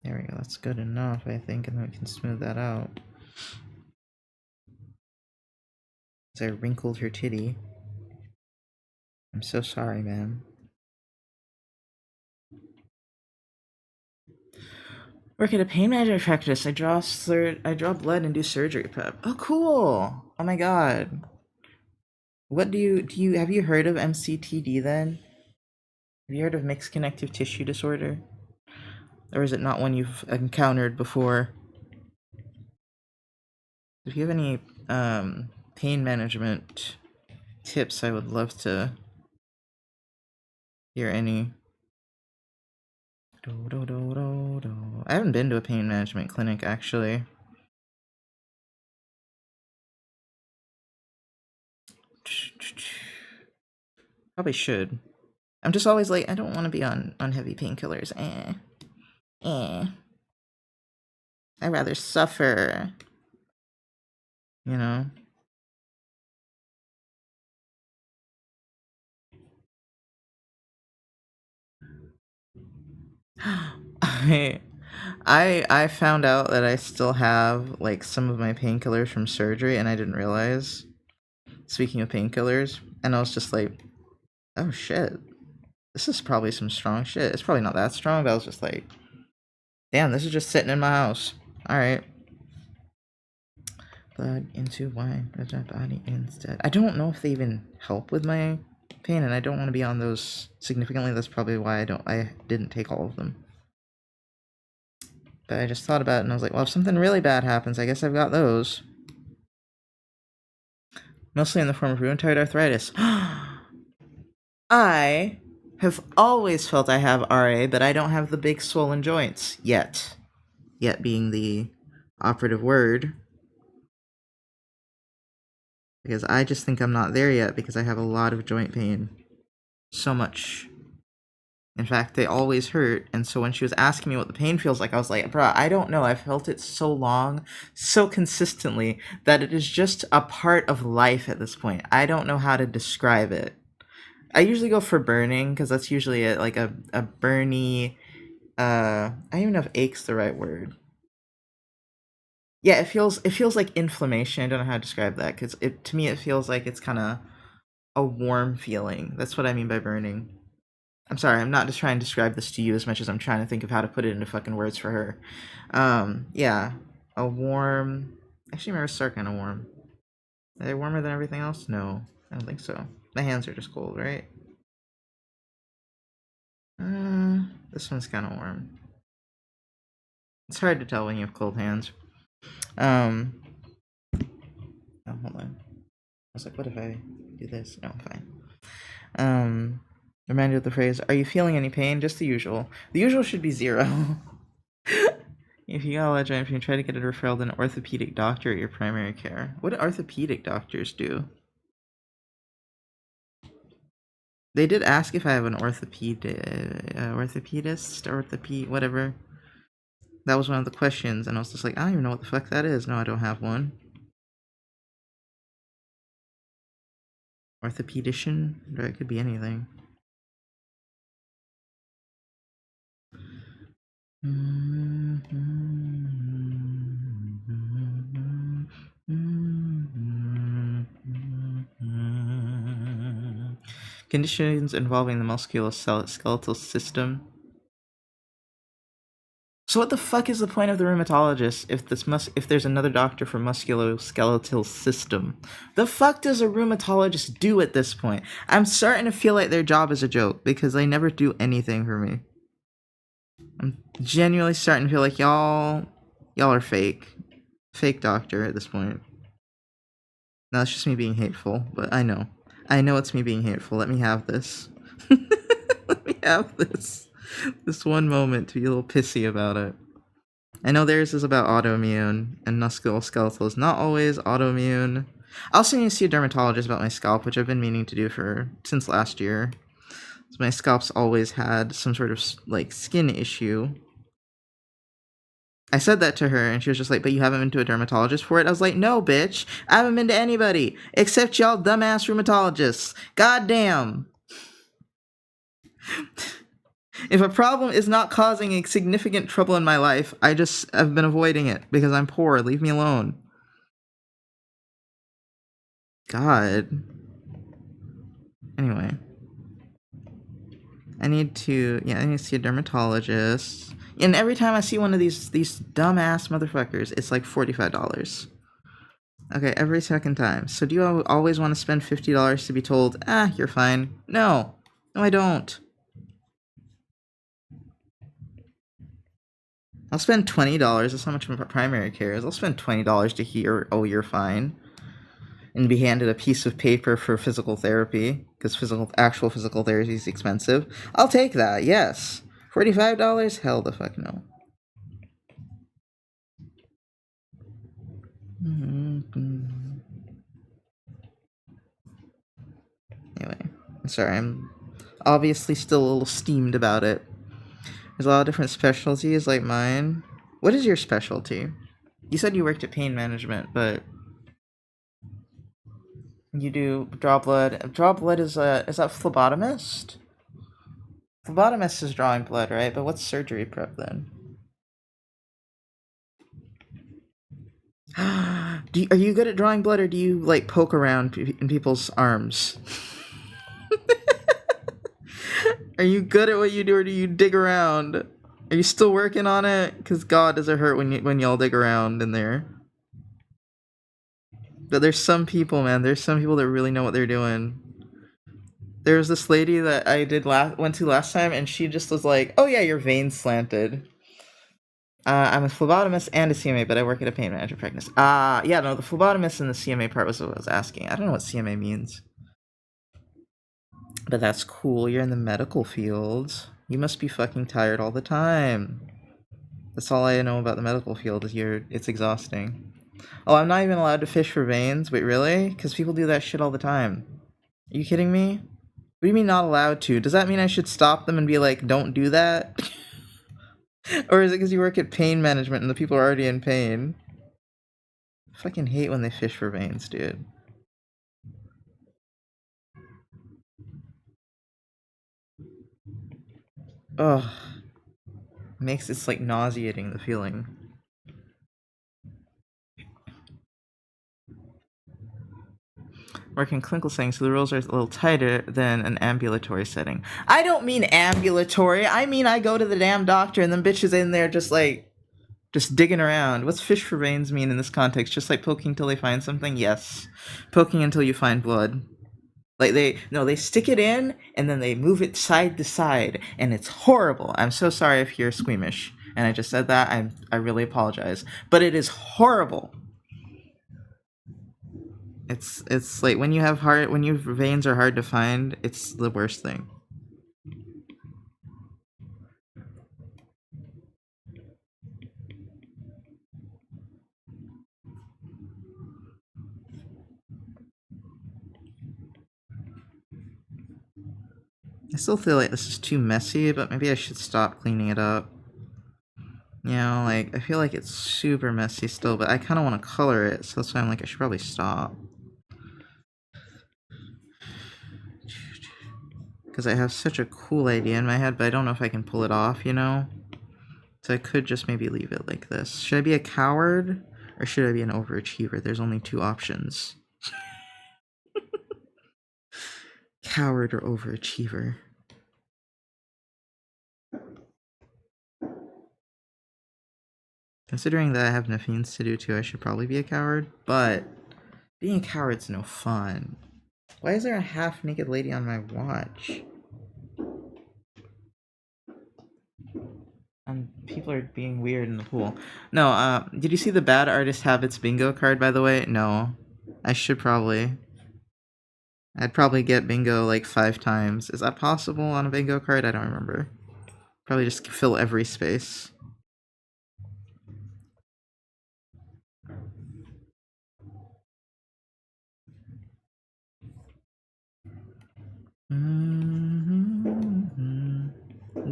There we go, that's good enough, I think, and then we can smooth that out. As I wrinkled her titty. I'm so sorry, ma'am. Work at a pain management practice. I draw blood and do surgery prep. Oh, cool! Oh my god. What do you have you heard of MCTD then? Have you heard of mixed connective tissue disorder? Or is it not one you've encountered before? If you have any pain management tips, I would love to hear any. I haven't been to a pain management clinic, actually. Probably should. I'm just always like, I don't want to be on heavy painkillers. I'd rather suffer. You know? I found out that I still have like some of my painkillers from surgery and I didn't realize. Speaking of painkillers, and I was just like, oh shit. This is probably some strong shit. It's probably not that strong, but I was just like, damn, this is just sitting in my house. Alright. Blood into wine, red my body instead. I don't know if they even help with my pain, and I don't want to be on those significantly. That's probably why I didn't take all of them. But I just thought about it and I was like, well, if something really bad happens, I guess I've got those. Mostly in the form of rheumatoid arthritis. I have always felt I have RA, but I don't have the big swollen joints yet. Yet being the operative word. Because I just think I'm not there yet because I have a lot of joint pain. So much. In fact, they always hurt, and so when she was asking me what the pain feels like, I was like, bruh, I don't know. I've felt it so long, so consistently, that it is just a part of life at this point. I don't know how to describe it. I usually go for burning, because that's usually like a burny, I don't even know if ache's the right word. Yeah, it feels like inflammation. I don't know how to describe that, because to me it feels like it's kind of a warm feeling. That's what I mean by burning. I'm sorry, I'm not just trying to describe this to you as much as I'm trying to think of how to put it into fucking words for her. Yeah. A warm... Actually, my wrists are kind of warm. Are they warmer than everything else? No, I don't think so. My hands are just cold, right? This one's kind of warm. It's hard to tell when you have cold hands. Oh, hold on. I was like, what if I do this? No, I'm fine. Remind you of the phrase, are you feeling any pain? Just the usual. The usual should be 0. If you got a lot of joint pain, try to get a referral to an orthopedic doctor at your primary care. What do orthopedic doctors do? They did ask if I have an orthopedist, whatever. That was one of the questions, and I was just like, I don't even know what the fuck that is. No, I don't have one. Orthopedician? It could be anything. Conditions involving the musculoskeletal system. So what the fuck is the point of the rheumatologist if there's another doctor for musculoskeletal system? The fuck does a rheumatologist do at this point? I'm starting to feel like their job is a joke because they never do anything for me. I'm genuinely starting to feel like y'all are fake. Fake doctor at this point. No, it's just me being hateful, but I know it's me being hateful. Let me have this. Let me have this one moment to be a little pissy about it. I know theirs is about autoimmune, and musculoskeletal is not always autoimmune. I also need to see a dermatologist about my scalp, which I've been meaning to do since last year. So my scalp's always had some sort of like skin issue. I said that to her, and she was just like, but you haven't been to a dermatologist for it? I was like, no, bitch. I haven't been to anybody except y'all dumbass rheumatologists. Goddamn. If a problem is not causing a significant trouble in my life, I've been avoiding it because I'm poor. Leave me alone. God. Anyway. I need to see a dermatologist. And every time I see one of these dumbass motherfuckers, it's like $45. Okay, every second time. So do you always want to spend $50 to be told, you're fine? No. No, I don't. I'll spend $20. That's how much my primary care is. I'll spend $20 to hear, oh, you're fine. And be handed a piece of paper for physical therapy, because actual physical therapy is expensive. I'll take that, yes. $45? Hell the fuck no. Anyway, sorry, I'm obviously still a little steamed about it. There's a lot of different specialties like mine. What is your specialty? You said you worked at pain management, but you do draw blood. Draw blood is that phlebotomist? Phlebotomist is drawing blood, right? But what's surgery prep then? Are you good at drawing blood, or do you like poke around in people's arms? Are you good at what you do, or do you dig around? Are you still working on it? Because God, does it hurt when y'all dig around in there? But there's some people, man. There's some people that really know what they're doing. There was this lady that I went to last time, and she just was like, "Oh yeah, your veins slanted." I'm a phlebotomist and a CMA, but I work at a pain management practice. Yeah, no, the phlebotomist and the CMA part was what I was asking. I don't know what CMA means. But that's cool. You're in the medical field. You must be fucking tired all the time. That's all I know about the medical field is it's exhausting. Oh, I'm not even allowed to fish for veins? Wait, really? Because people do that shit all the time. Are you kidding me? What do you mean not allowed to? Does that mean I should stop them and be like, don't do that? Or is it because you work at pain management and the people are already in pain? I fucking hate when they fish for veins, dude. Ugh. It's like nauseating, the feeling. Work in clinical settings, so the rules are a little tighter than an ambulatory setting. I don't mean ambulatory. I mean I go to the damn doctor and them bitches in there just digging around. What's fish for veins mean in this context? Just like poking till they find something? Yes. Poking until you find blood. Like they stick it in and then they move it side to side, and it's horrible. I'm so sorry if you're squeamish and I just said that. I really apologize. But it is horrible. It's like when your veins are hard to find, it's the worst thing. I still feel like this is too messy, but maybe I should stop cleaning it up. You know, like, I feel like it's super messy still, but I kind of want to color it, so that's why I'm like, I should probably stop. Because I have such a cool idea in my head, but I don't know if I can pull it off, you know? So I could just maybe leave it like this. Should I be a coward, or should I be an overachiever? There's only two options. Coward or overachiever. Considering that I have Nafines to do too, I should probably be a coward, but being a coward's no fun. Why is there a half-naked lady on my watch? People are being weird in the pool. No, did you see the Bad Artist Habits bingo card, by the way? No. I should probably. I'd probably get bingo like 5 times. Is that possible on a bingo card? I don't remember. Probably just fill every space.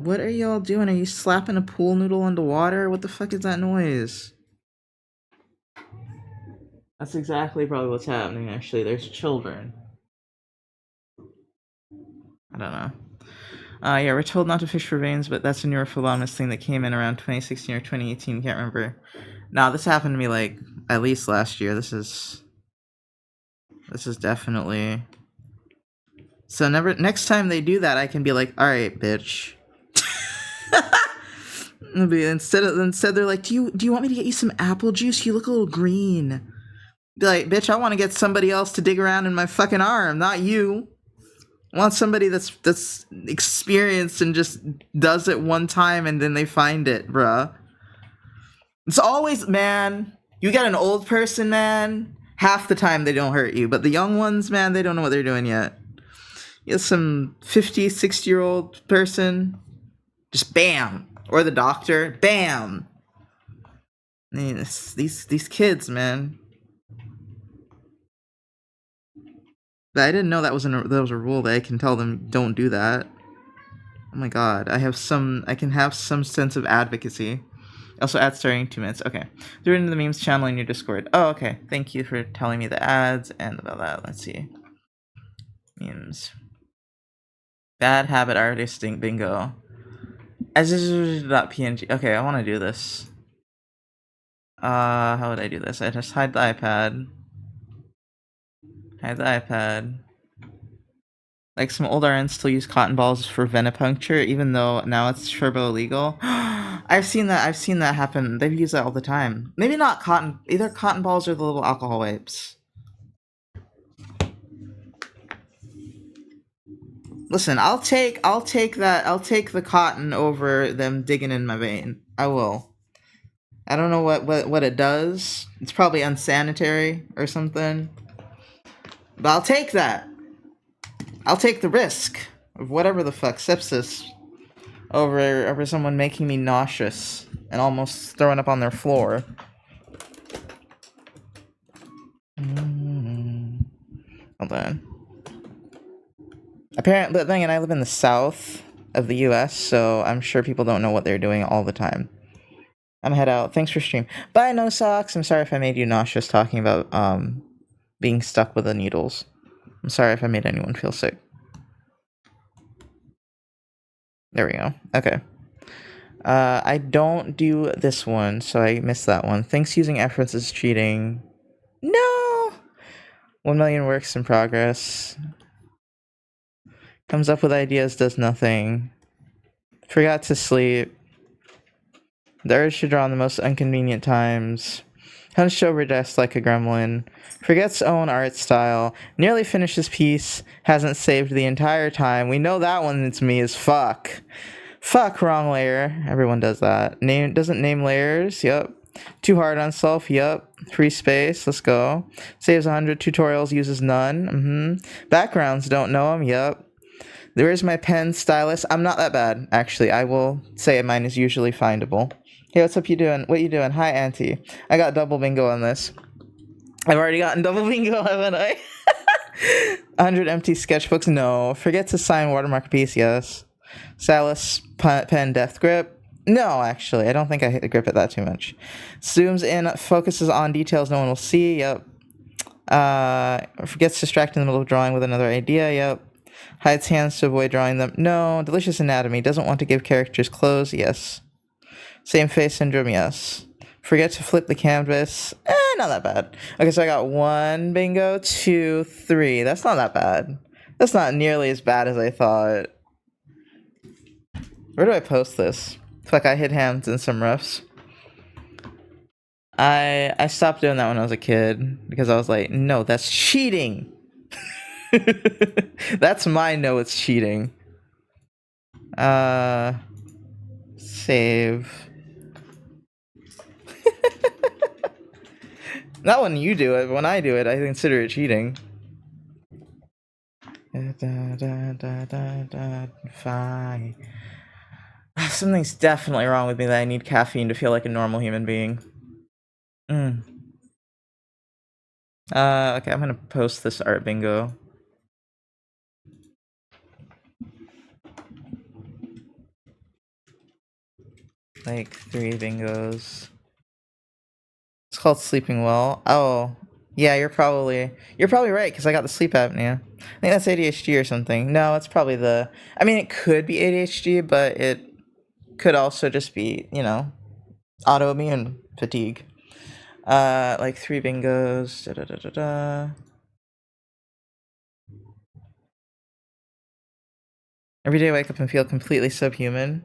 What are y'all doing? Are you slapping a pool noodle underwater? What the fuck is that noise? That's exactly probably what's happening, actually. There's children. I don't know. Yeah, we're told not to fish for veins, but that's a newer Philonous thing that came in around 2016 or 2018. Can't remember. Nah, this happened to me, like, at least last year. This is definitely... So next time they do that, I can be like, alright, bitch. Instead they're like, do you want me to get you some apple juice? You look a little green. Be like, bitch, I want to get somebody else to dig around in my fucking arm, not you. I want somebody that's experienced and just does it one time and then they find it, bruh. It's always, man, you get an old person, man, half the time they don't hurt you, but the young ones, man, they don't know what they're doing yet. You get some 50, 60-year-old person, just bam. Or the doctor, bam. I mean, these kids, man. But I didn't know that was a rule that I can tell them don't do that. Oh my god, I can have some sense of advocacy. Also, ads starting 2 minutes. Okay. They're in the memes channel in your Discord. Oh, okay. Thank you for telling me the ads and about that. Let's see. Memes. Bad habit artisting bingo. As.png. Okay, I want to do this. How would I do this? I just hide the iPad. Hide the iPad. Like, some old RNs still use cotton balls for venipuncture, even though now it's turbo illegal. I've seen that happen. They've used that all the time. Maybe not cotton, either cotton balls or the little alcohol wipes. Listen, I'll take the cotton over them digging in my vein. I will. I don't know what it does. It's probably unsanitary or something. But I'll take that. I'll take the risk of whatever the fuck, sepsis, over someone making me nauseous and almost throwing up on their floor. Hold on. Apparently, but then again, I live in the south of the U.S., so I'm sure people don't know what they're doing all the time. I'm gonna head out. Thanks for stream. Bye, no socks. I'm sorry if I made you nauseous talking about being stuck with the needles. I'm sorry if I made anyone feel sick. There we go. Okay. I don't do this one, so I missed that one. Thanks using efforts is cheating. No! 1 million works in progress. Comes up with ideas, does nothing. Forgot to sleep. The urge to draw in the most inconvenient times. Hunched over desk like a gremlin. Forgets own art style. Nearly finishes piece. Hasn't saved the entire time. We know that one it's me as fuck. Fuck, wrong layer. Everyone does that. Doesn't name layers. Yup. Too hard on self. Yup. Free space. Let's go. Saves 100 tutorials. Uses none. Backgrounds don't know them. Yup. Where's my pen stylus? I'm not that bad, actually. I will say mine is usually findable. Hey, what's up? You doing? What you doing? Hi, Auntie. I got double bingo on this. I've already gotten double bingo, haven't I? 100 empty sketchbooks? No. Forget to sign watermark piece? Yes. Salus pen depth grip? No, actually. I don't think I hit the grip at that too much. Zooms in, focuses on details no one will see. Yep. Forgets distracted in the middle of drawing with another idea. Yep. Hides hands to avoid drawing them. No. Delicious anatomy. Doesn't want to give characters clothes. Yes. Same face syndrome. Yes. Forget to flip the canvas. Not that bad. Okay, so I got 1 bingo, 2, 3. That's not that bad. That's not nearly as bad as I thought. Where do I post this? Fuck, I hit hands in some rough. I stopped doing that when I was a kid because I was like, no, that's cheating. That's my no, it's cheating. Save. Not when you do it, but when I do it, I consider it cheating. Fine. Something's definitely wrong with me that I need caffeine to feel like a normal human being. Okay, I'm gonna post this art bingo. like 3 bingos. It's called sleeping well. Oh, yeah, you're probably right because I got the sleep apnea. I think that's ADHD or something. No, it's probably the. I mean, it could be ADHD, but it could also just be, autoimmune fatigue. Like 3 bingos. Da da da da da. Every day I wake up and feel completely subhuman.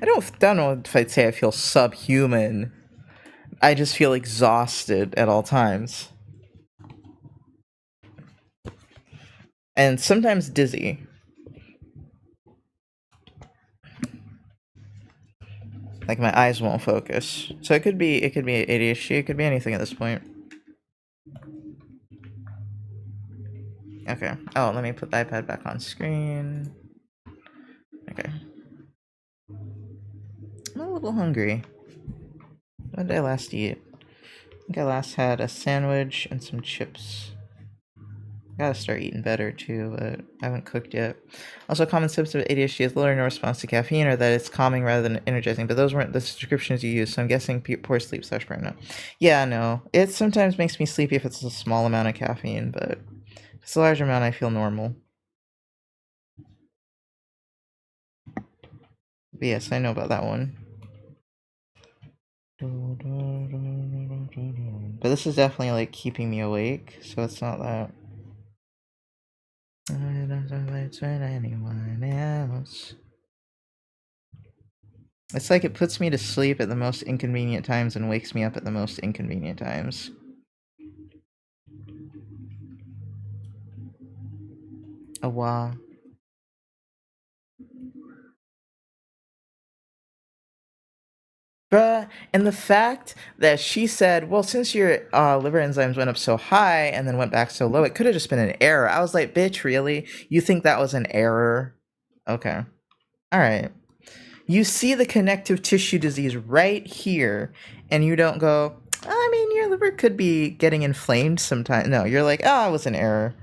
I don't know if I'd say I feel subhuman. I just feel exhausted at all times. And sometimes dizzy. Like my eyes won't focus. So it could be ADHD, it could be anything at this point. Okay. Oh, let me put the iPad back on screen. Okay. I'm a little hungry. When did I last eat? I think I last had a sandwich and some chips. Gotta start eating better too, but I haven't cooked yet. Also, common symptoms of ADHD is lowering response to caffeine, or that it's calming rather than energizing. But those weren't the descriptions you used, so I'm guessing poor sleep / burnout. Yeah, no. It sometimes makes me sleepy if it's a small amount of caffeine, but if it's a large amount, I feel normal. But yes, I know about that one. But this is definitely like keeping me awake, so it's not that. I don't like anyone else. It's like it puts me to sleep at the most inconvenient times and wakes me up at the most inconvenient times. Oh wow. Bruh, and the fact that she said, well, since your liver enzymes went up so high and then went back so low, it could have just been an error. I was like, bitch, really? You think that was an error? Okay. All right. You see the connective tissue disease right here, and you don't go, I mean, your liver could be getting inflamed sometime. No, you're like, oh, it was an error.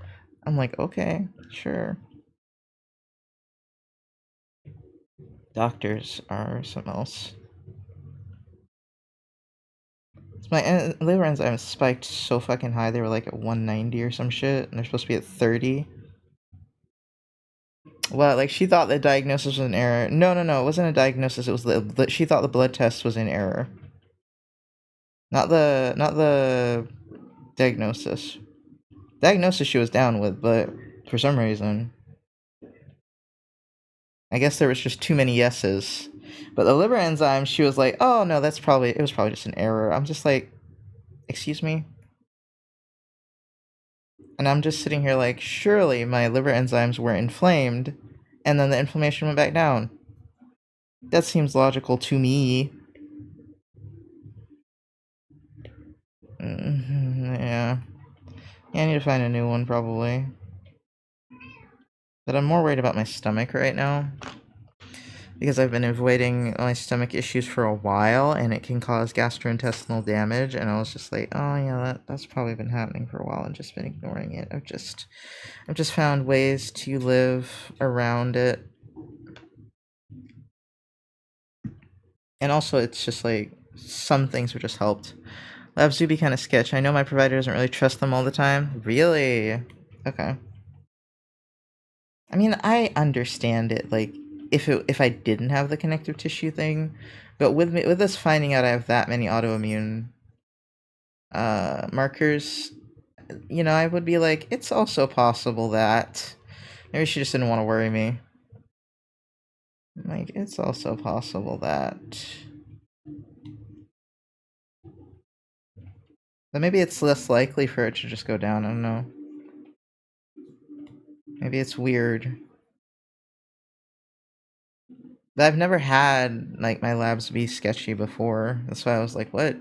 I'm like, okay, sure. Doctors are something else. My liver enzymes spiked so fucking high. They were like at 190 or some shit, and they're supposed to be at 30. Well, like she thought the diagnosis was an error. No, it wasn't a diagnosis. It was she thought the blood test was in error. Not the diagnosis. Diagnosis she was down with, but for some reason, I guess there was just too many yeses. But the liver enzymes, she was like, "Oh no, it was probably just an error." I'm just like, "Excuse me?" And I'm just sitting here like, surely my liver enzymes were inflamed, and then the inflammation went back down. That seems logical to me. Yeah. I need to find a new one, probably. But I'm more worried about my stomach right now. Because I've been avoiding my stomach issues for a while, and it can cause gastrointestinal damage, and I was just like, oh yeah, that's probably been happening for a while and just been ignoring it. I've just found ways to live around it. And also, it's just like, some things have just helped. Labs do be kind of sketch. I know my provider doesn't really trust them all the time. Really? Okay. I mean, I understand it, like, if I didn't have the connective tissue thing, but with us finding out I have that many autoimmune markers, I would be like, it's also possible that maybe she just didn't want to worry me. Like, it's also possible that maybe it's less likely for it to just go down. I don't know. Maybe it's weird. But I've never had like my labs be sketchy before. That's why I was like, what?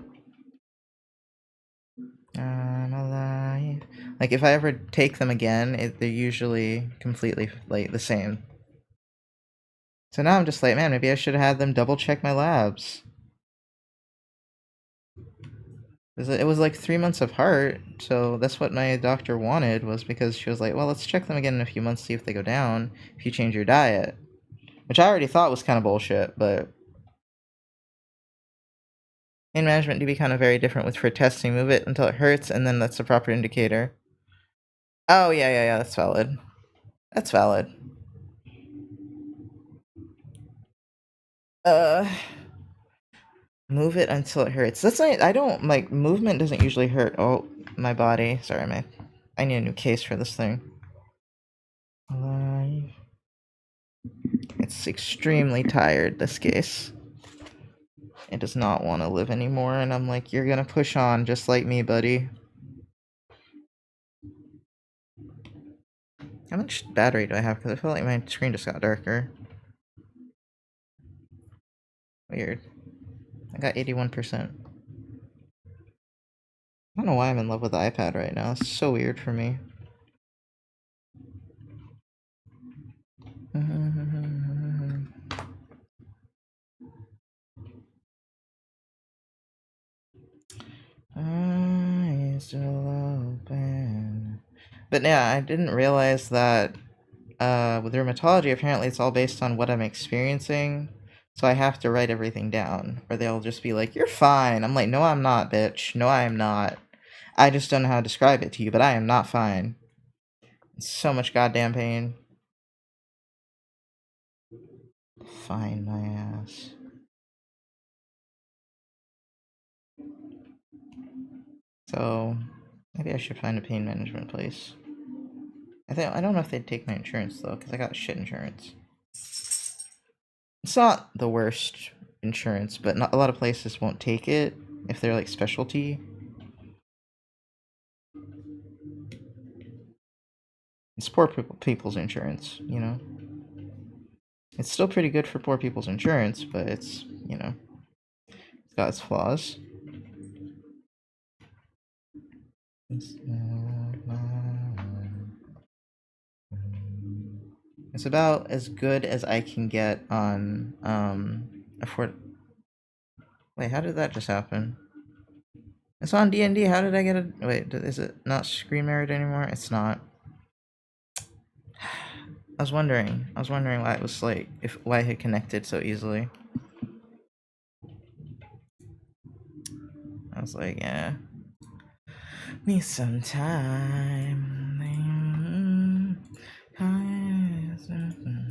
I'm alive. Like if I ever take them again, they're usually completely like the same. So now I'm just like, man, maybe I should have had them double check my labs. It was like 3 months apart, so that's what my doctor wanted, was because she was like, well, let's check them again in a few months, see if they go down if you change your diet. which I already thought was kind of bullshit, but pain management do be kind of very different with for testing. Move it until it hurts, and then that's a proper indicator. Oh, yeah, that's valid. That's valid. Move it until it hurts. That's not, I don't, like, movement doesn't usually hurt. Oh, my body. Sorry, I need a new case for this thing. Alive. It's extremely tired, this case. It does not want to live anymore, and I'm like, you're gonna push on just like me, buddy. How much battery do I have? Because I feel like my screen just got darker. Weird. I got 81%. I don't know why I'm in love with the iPad right now. It's so weird for me. Eyes still open. But yeah, I didn't realize that with rheumatology, apparently it's all based on what I'm experiencing. So I have to write everything down, or they'll just be like, "You're fine." I'm like, "No, I'm not, bitch. No, I am not. I just don't know how to describe it to you, but I am not fine. It's so much goddamn pain." Fine, my ass. So maybe I should find a pain management place. I don't know if they'd take my insurance though, because I got shit insurance. It's not the worst insurance, but not a lot of places won't take it if they're like specialty. It's poor people's insurance, you know. It's still pretty good for poor people's insurance, but it's, you know, it's got its flaws. It's about as good as I can get on afford. Wait, how did that just happen? It's on D&D. How did I get it? Wait, is it not screen mirrored anymore? It's not. I was wondering why it was like why it had connected so easily. I was like, yeah. Me some time.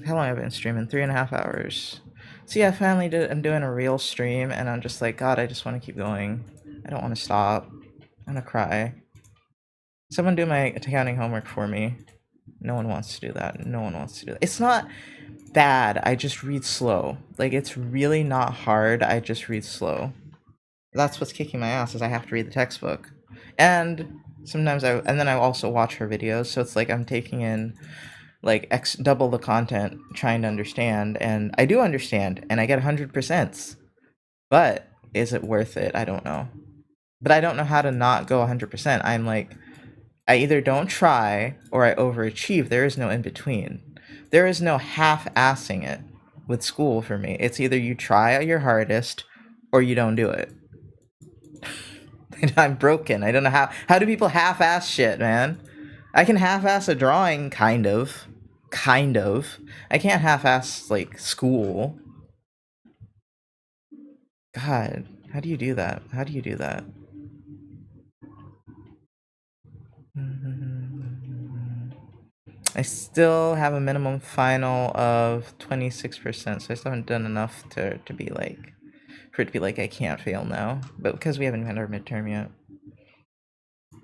How long have I been streaming? 3.5 hours. So yeah, I'm doing a real stream, and I'm just like, God, I just want to keep going. I don't want to stop. I'm gonna cry. Someone do my accounting homework for me. No one wants to do that. No one wants to do that. It's not bad. I just read slow. Like, it's really not hard. I just read slow. That's what's kicking my ass, is I have to read the textbook. And sometimes then I also watch her videos, so it's like I'm taking in like double the content trying to understand, and I do understand, and I get 100%. But is it worth it? I don't know. But I don't know how to not go 100%. I'm like, I either don't try or I overachieve. There is no in between. There is no half-assing it with school for me. It's either you try your hardest or you don't do it. I'm broken. I don't know how do people half-ass shit, man? I can half-ass a drawing, kind of. I can't half-ass, like, school. God, how do you do that? How do you do that? I still have a minimum final of 26%, so I still haven't done enough to be like, for it to be like I can't fail now. But because we haven't had our midterm yet.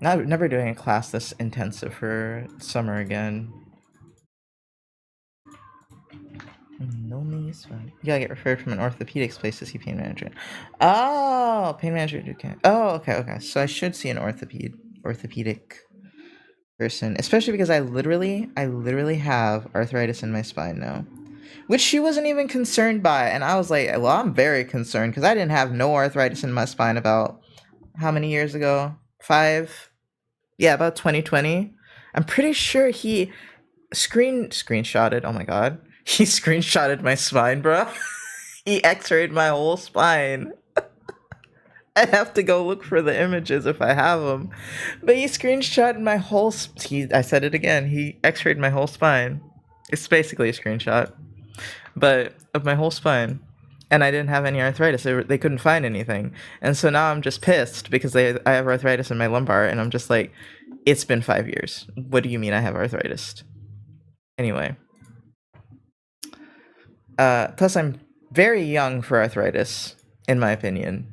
Never doing a class this intensive for summer again. Lonely is fun. You gotta get referred from an orthopedics place to see pain management. Oh, pain management. Okay. Oh, okay. So I should see an orthopedic person, especially because I literally have arthritis in my spine now, which she wasn't even concerned by, and I was like, well, I'm very concerned because I didn't have no arthritis in my spine about how many years ago? 5? Yeah, about 2020. I'm pretty sure he screenshotted. Oh my god, he screenshotted my spine, bro. He x-rayed my whole spine. I have to go look for the images if I have them. But he screenshotted my whole... I said it again. He x-rayed my whole spine. It's basically a screenshot. but of my whole spine. And I didn't have any arthritis. They couldn't find anything. And so now I'm just pissed because I have arthritis in my lumbar, and I'm just like, it's been 5 years. What do you mean I have arthritis? Anyway. Plus, I'm very young for arthritis, in my opinion.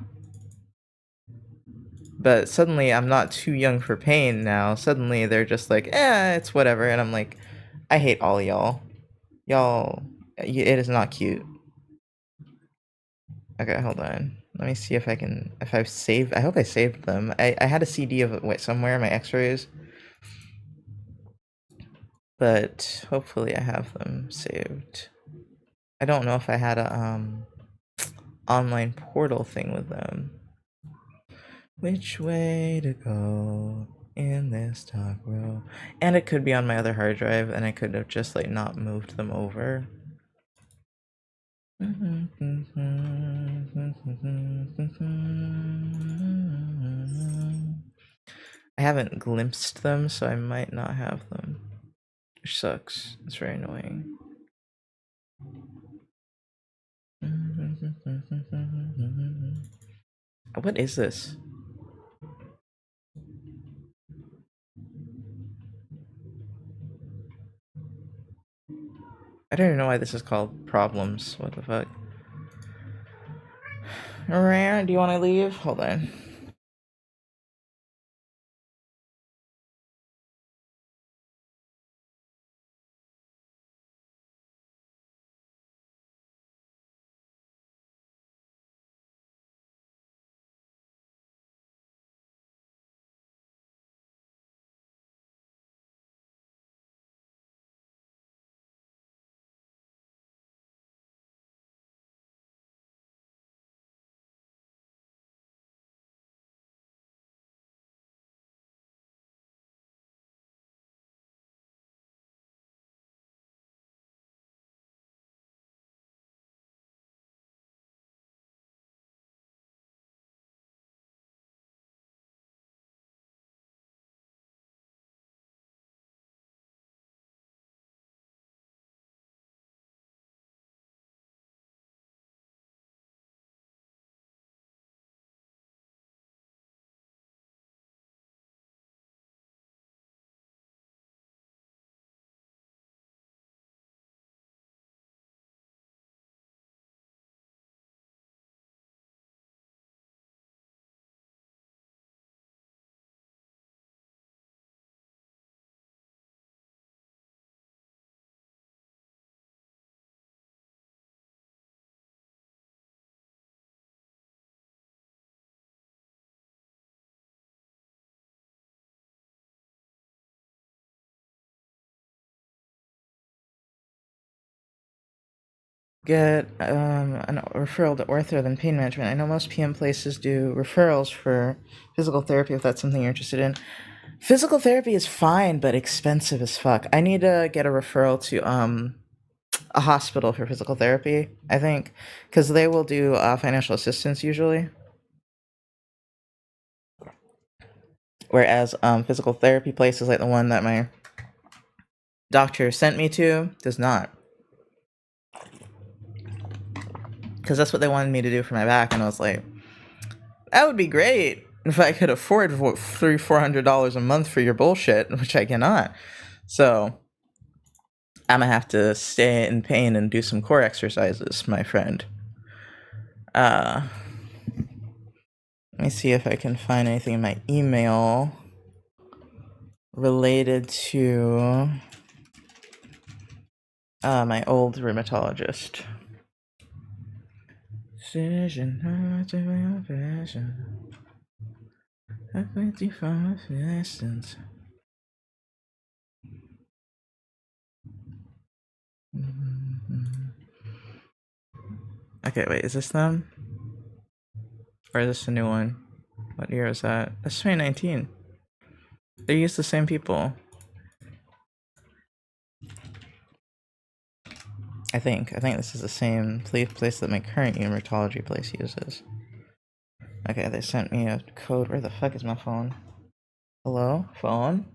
But suddenly, I'm not too young for pain now. Suddenly, they're just like, it's whatever. And I'm like, I hate all y'all. Y'all, it is not cute. Okay, hold on. Let me see if I've saved, I hope I saved them. I had a CD of it somewhere, my x-rays. But hopefully I have them saved. I don't know if I had a, online portal thing with them. Which way to go in this talk row? And it could be on my other hard drive, and I could have just like not moved them over. I haven't glimpsed them, so I might not have them. Which sucks. It's very annoying. What is this? I don't even know why this is called problems. What the fuck? Rare, do you want to leave? Hold on. Get a referral to ortho than pain management. I know most PM places do referrals for physical therapy if that's something you're interested in. Physical therapy is fine, but expensive as fuck. I need to get a referral to a hospital for physical therapy, I think, because they will do financial assistance usually. Whereas physical therapy places like the one that my doctor sent me to does not. Because that's what they wanted me to do for my back, and I was like, that would be great if I could afford $300-400 a month for your bullshit, which I cannot. So I'm gonna have to stay in pain and do some core exercises, my friend. Let me see if I can find anything in my email related to my old rheumatologist. Decision not to be a passion. I went you from a distance. Okay, wait, is this them? Or is this a new one? What year is that? That's 2019. They use the same people. I think this is the same place that my current rheumatology place uses. Okay, they sent me a code. Where the fuck is my phone? Hello? Phone?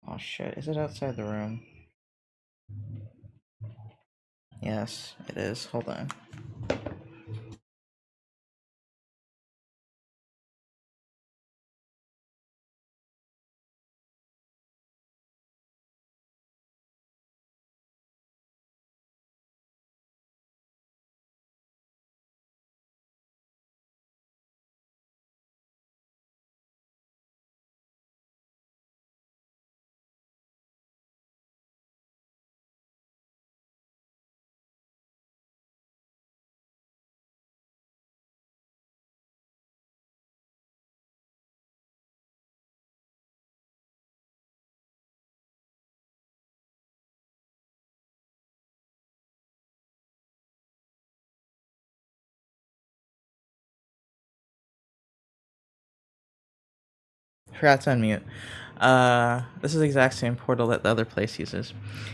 Oh shit, is it outside the room? Yes, it is. Hold on. Forgot to unmute. This is the exact same portal that the other place uses.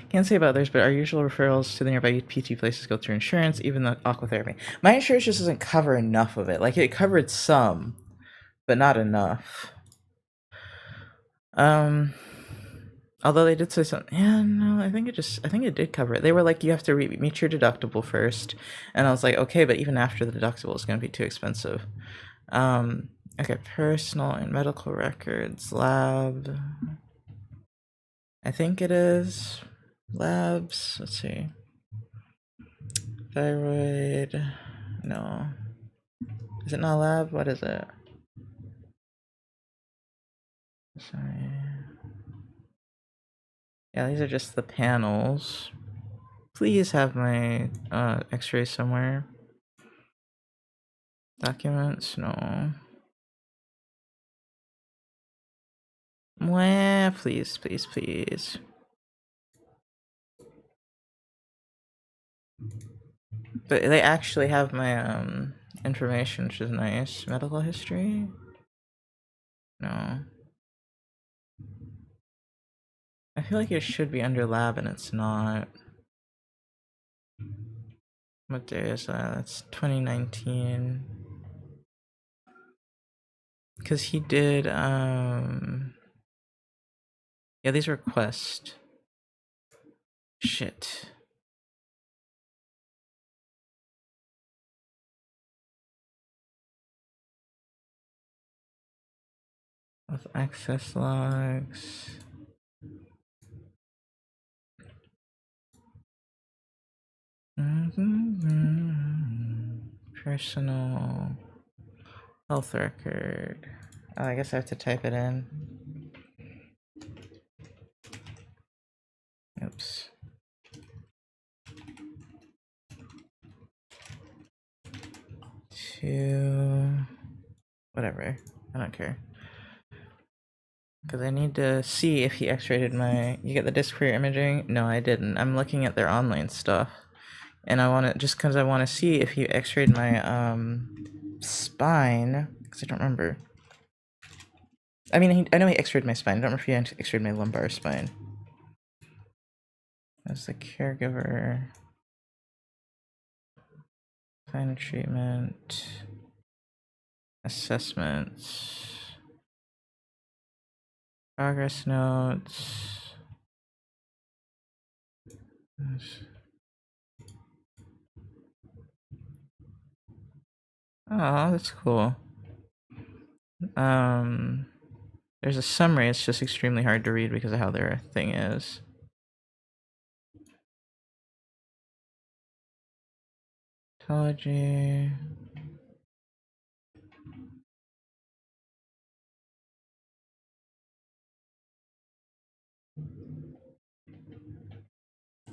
Can't say about others, but our usual referrals to the nearby PT places go through insurance, even the aquatherapy. My insurance just doesn't cover enough of it. Like, it covered some, but not enough. Although they did say something. Yeah, no, I think it did cover it. They were like, you have to meet your deductible first. And I was like, okay, but even after the deductible, it's going to be too expensive. Okay, personal and medical records, lab. I think it is labs. Let's see. Thyroid. No. Is it not lab? What is it? Sorry. Yeah, these are just the panels. Please have my x-ray somewhere. Documents? No. Mwah, please, please, please. But they actually have my information, which is nice. Medical history? No. I feel like it should be under lab and it's not. What day is that? That's 2019. Because he did, yeah, these requests. Shit. With access logs. Personal health record. Oh, I guess I have to type it in. Oops. Whatever. I don't care. Because I need to see if he x-rated my... You get the disc for your imaging? No, I didn't. I'm looking at their online stuff. And I want to... Just because I want to see if he x-rayed my, spine. Because I don't remember. I mean, I know he x-rayed my spine. I don't remember if he x-rayed my lumbar spine. As the caregiver... Final treatment... Assessments... Progress notes... Oh, that's cool. There's a summary, it's just extremely hard to read because of how their thing is. Ecology...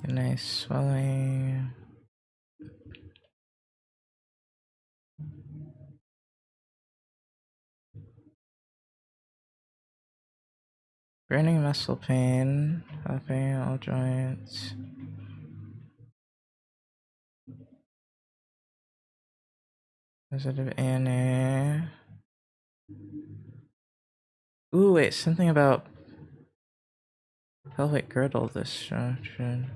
Nice swelling... Burning muscle pain, helping all joints. Positive ANA. Ooh, wait, something about pelvic girdle destruction.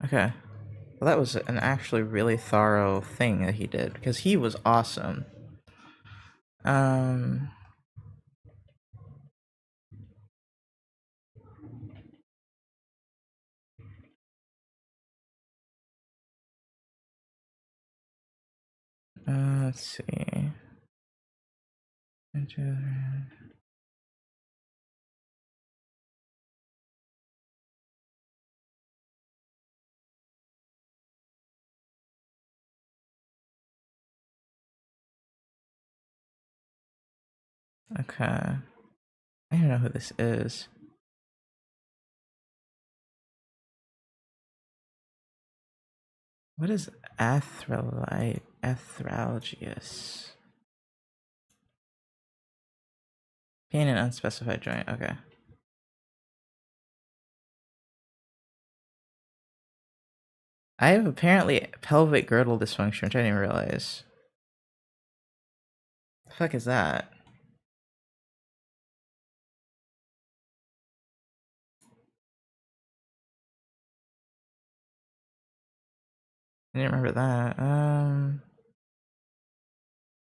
Okay, Well, that was an actually really thorough thing that he did, because he was awesome. Let's see. Okay. I don't know who this is. What is arthralgius? Pain in unspecified joint. Okay. I have apparently pelvic girdle dysfunction, which I didn't realize. The fuck is that? I didn't remember that.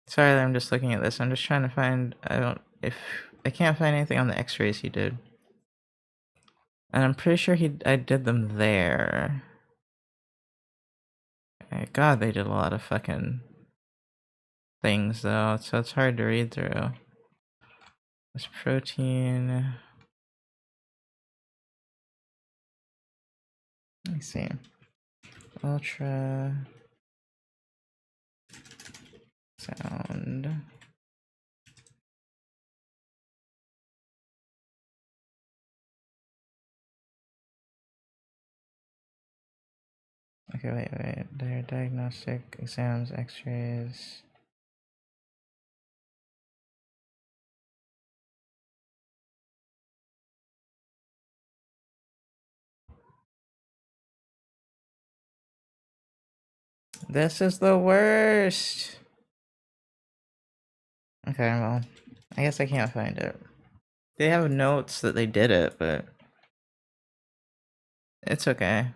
Sorry, I'm just looking at this. I'm just trying to find. I can't find anything on the X-rays he did, and I'm pretty sure I did them there. God, they did a lot of fucking things though, so it's hard to read through. This protein. Let me see. Ultra sound. Okay, wait. Their diagnostic exams, X-rays. This is the worst. Okay, well, I guess I can't find it. They have notes that they did it, but it's okay.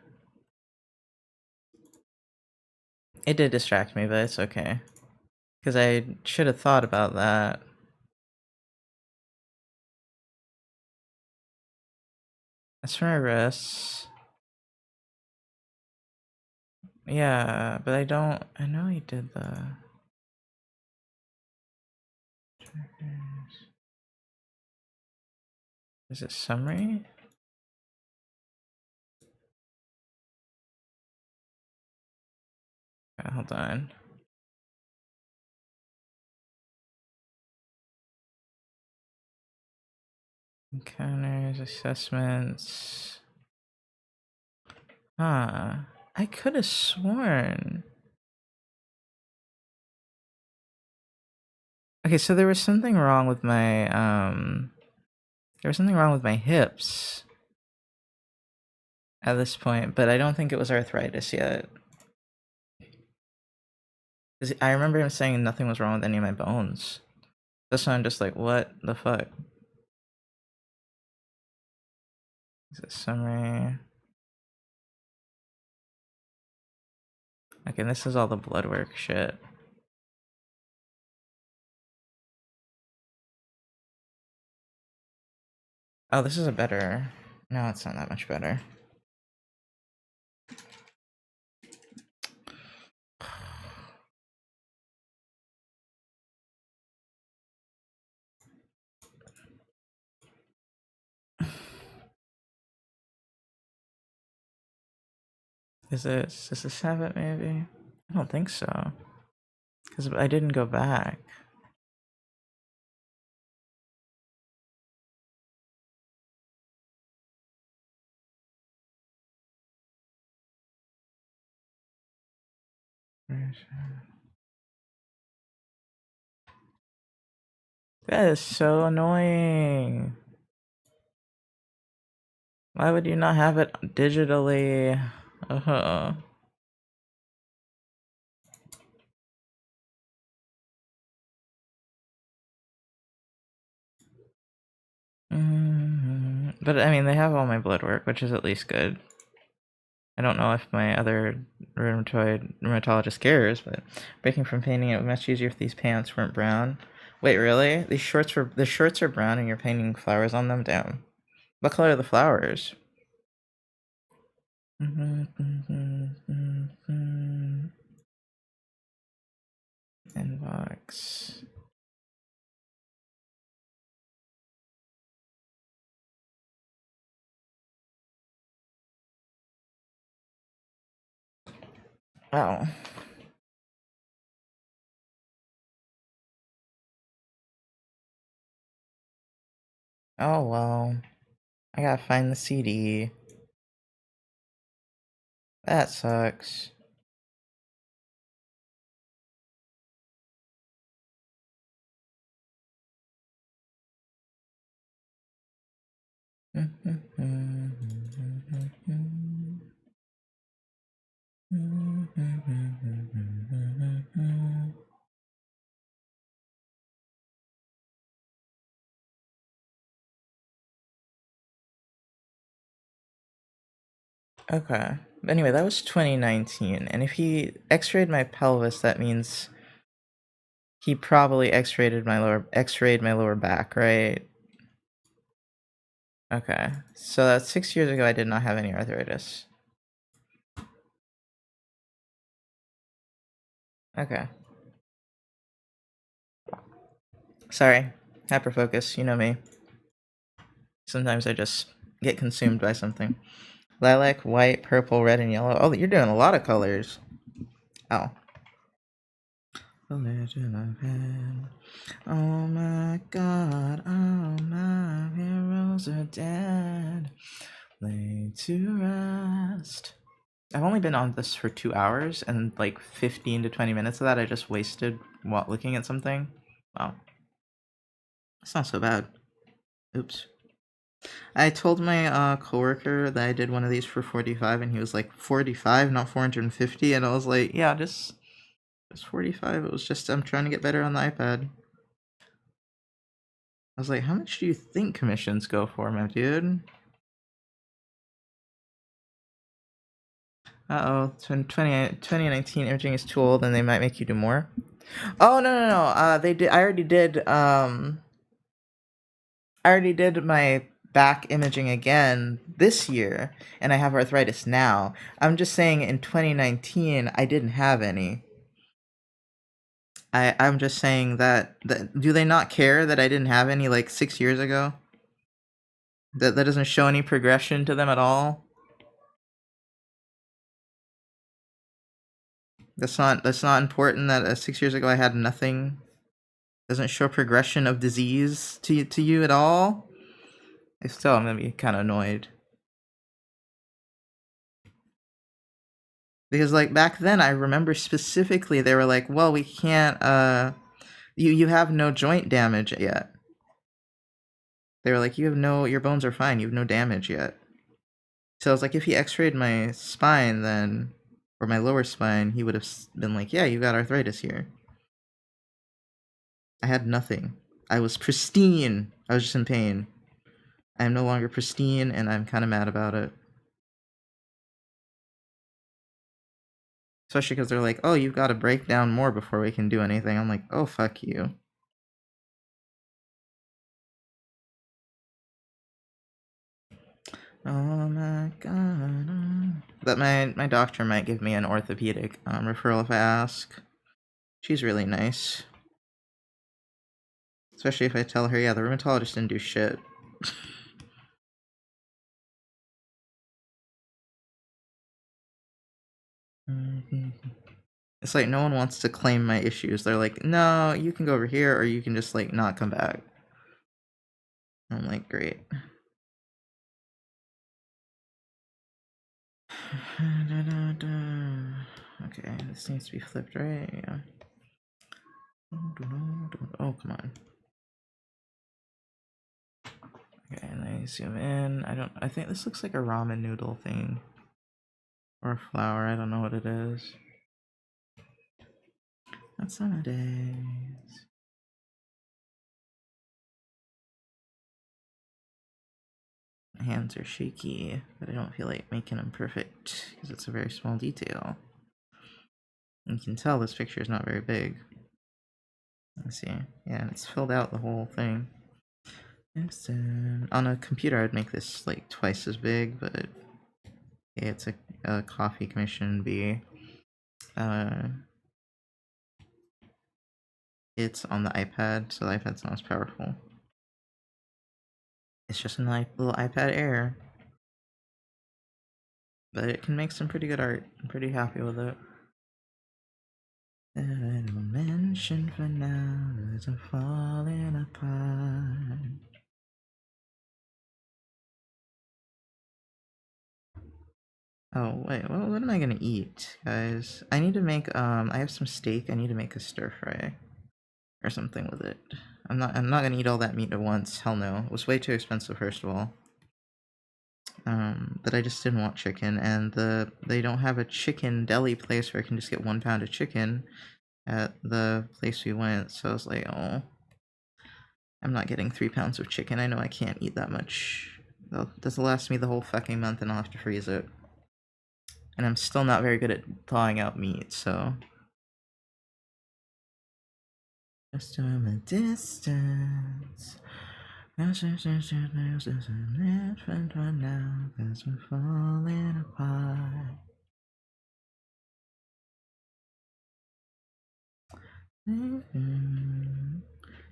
It did distract me, but it's okay. Because I should have thought about that. That's for my wrists. Yeah, but I know he did the... Is it summary? Hold on. Encounters, assessments. Huh. I could have sworn. Okay, so there was something wrong with my, there was something wrong with my hips at this point, but I don't think it was arthritis yet. I remember him saying nothing was wrong with any of my bones. That's why I'm just like, what the fuck? Is it summary? Okay, this is all the blood work shit. Oh, this is a better... No, it's not that much better. Does this have it, maybe? I don't think so. Because I didn't go back. That is so annoying. Why would you not have it digitally? But I mean, they have all my blood work, which is at least good. I don't know if my other rheumatologist cares, but breaking from painting, it would be much easier if these pants weren't brown. Wait, really? The shorts are brown and you're painting flowers on them? Damn. What color are the flowers? Inbox. Oh. Oh well. I gotta find the CD. That sucks. Okay. Anyway, that was 2019, and if he x-rayed my pelvis, that means he probably x-rayed my lower back, right? Okay. So that's 6 years ago I did not have any arthritis. Okay. Sorry. Hyperfocus, you know me. Sometimes I just get consumed by something. Lilac, white, purple, red, and yellow. Oh, you're doing a lot of colors. Oh. The legend of Pen. Oh my god, all my heroes are dead. Lay to rest. I've only been on this for 2 hours, and like 15 to 20 minutes of that I just wasted while looking at something. Wow. It's not so bad. Oops. I told my coworker that I did one of these for 45, and he was like, 45, not 450, and I was like, yeah, just 45. It was just I'm trying to get better on the iPad. I was like, how much do you think commissions go for, my dude? Uh-oh, 2019 imaging is too old and they might make you do more. Oh, no. They did. I already did my back imaging again this year, and I have arthritis now. I'm just saying in 2019 I didn't have any. I'm just saying that do they not care that I didn't have any like 6 years ago? That doesn't show any progression to them at all? That's not important that 6 years ago I had nothing. Doesn't show progression of disease to you at all. If so, I'm gonna be kind of annoyed. Because like back then I remember specifically they were like, well, we can't you have no joint damage yet. They were like, your bones are fine, you have no damage yet. So I was like, if he x-rayed my spine then, or my lower spine, he would have been like, yeah, you got arthritis here. I had nothing. I was pristine. I was just in pain. I am no longer pristine, and I'm kind of mad about it. Especially because they're like, oh, you've got to break down more before we can do anything. I'm like, oh, fuck you. Oh my god. But my doctor might give me an orthopedic referral if I ask. She's really nice. Especially if I tell her, yeah, the rheumatologist didn't do shit. It's like no one wants to claim my issues. They're like, no, you can go over here, or you can just like not come back. I'm like, great. Okay, this needs to be flipped, right? Yeah. Oh, come on. Okay, and then zoom in. I think this looks like a ramen noodle thing. Or a flower, I don't know what it is. That's nowadays. My hands are shaky, but I don't feel like making them perfect because it's a very small detail. You can tell this picture is not very big. Let's see. Yeah, and it's filled out the whole thing. On a computer, I'd make this like twice as big, but yeah, it's a coffee commission B. It's on the iPad, so the iPad's not as powerful. It's just a little iPad Air, but it can make some pretty good art. I'm pretty happy with it. A little mansion for now is falling apart. Oh wait, what am I gonna eat, guys? I need to make I have some steak. I need to make a stir fry or something with it. I'm not gonna eat all that meat at once. Hell no. It was way too expensive, first of all. But I just didn't want chicken, and they don't have a chicken deli place where I can just get 1 pound of chicken at the place we went, so I was like, oh, I'm not getting 3 pounds of chicken. I know I can't eat that much. This will last me the whole fucking month, and I'll have to freeze it. And I'm still not very good at thawing out meat, so just from a distance. Now, 'cause we're falling apart.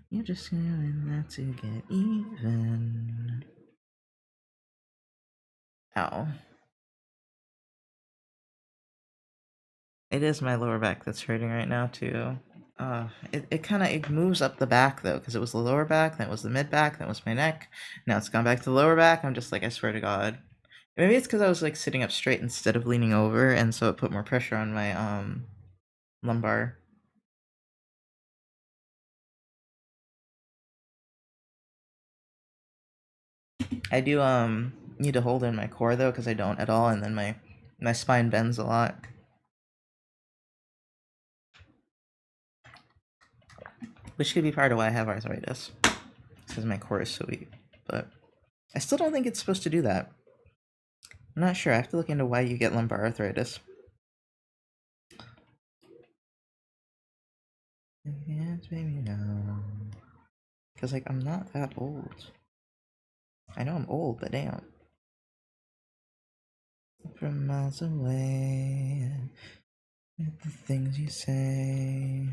You're just doing that to get even. Ow. It is my lower back that's hurting right now, too. It kind of it moves up the back, though, because it was the lower back, then it was the mid back, then it was my neck. Now it's gone back to the lower back. I'm just like, I swear to God. Maybe it's because I was, like, sitting up straight instead of leaning over, and so it put more pressure on my, lumbar. I do, need to hold in my core, though, because I don't at all, and then my spine bends a lot. Which could be part of why I have arthritis. Because my core is so weak. But I still don't think it's supposed to do that. I'm not sure. I have to look into why you get lumbar arthritis. Yes, baby, no. Because, like, I'm not that old. I know I'm old, but damn. From miles away, with the things you say.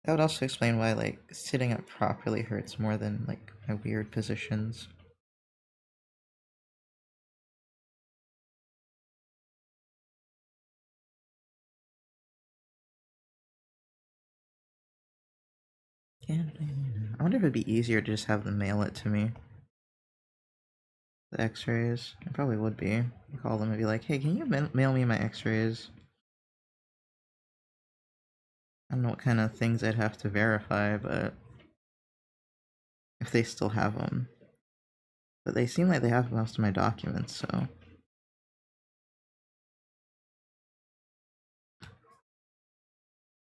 That would also explain why, like, sitting up properly hurts more than, like, my weird positions. I wonder if it'd be easier to just have them mail it to me. The x-rays. It probably would be. You call them and be like, hey, can you mail me my x-rays? I don't know what kind of things I'd have to verify, but if they still have them. But they seem like they have most of my documents, so.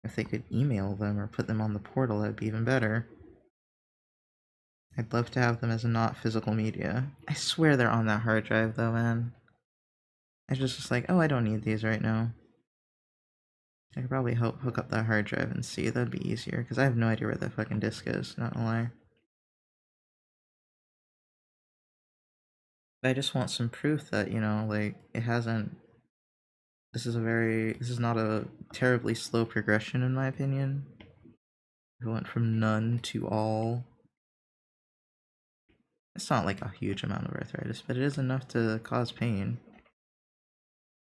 If they could email them or put them on the portal, that'd be even better. I'd love to have them as not physical media. I swear they're on that hard drive, though, man. I just like, oh, I don't need these right now. I could probably hook up that hard drive and see. That'd be easier, because I have no idea where that fucking disk is, not gonna lie. But I just want some proof that, you know, like, it hasn't... This is not a terribly slow progression, in my opinion. It went from none to all. It's not like a huge amount of arthritis, but it is enough to cause pain.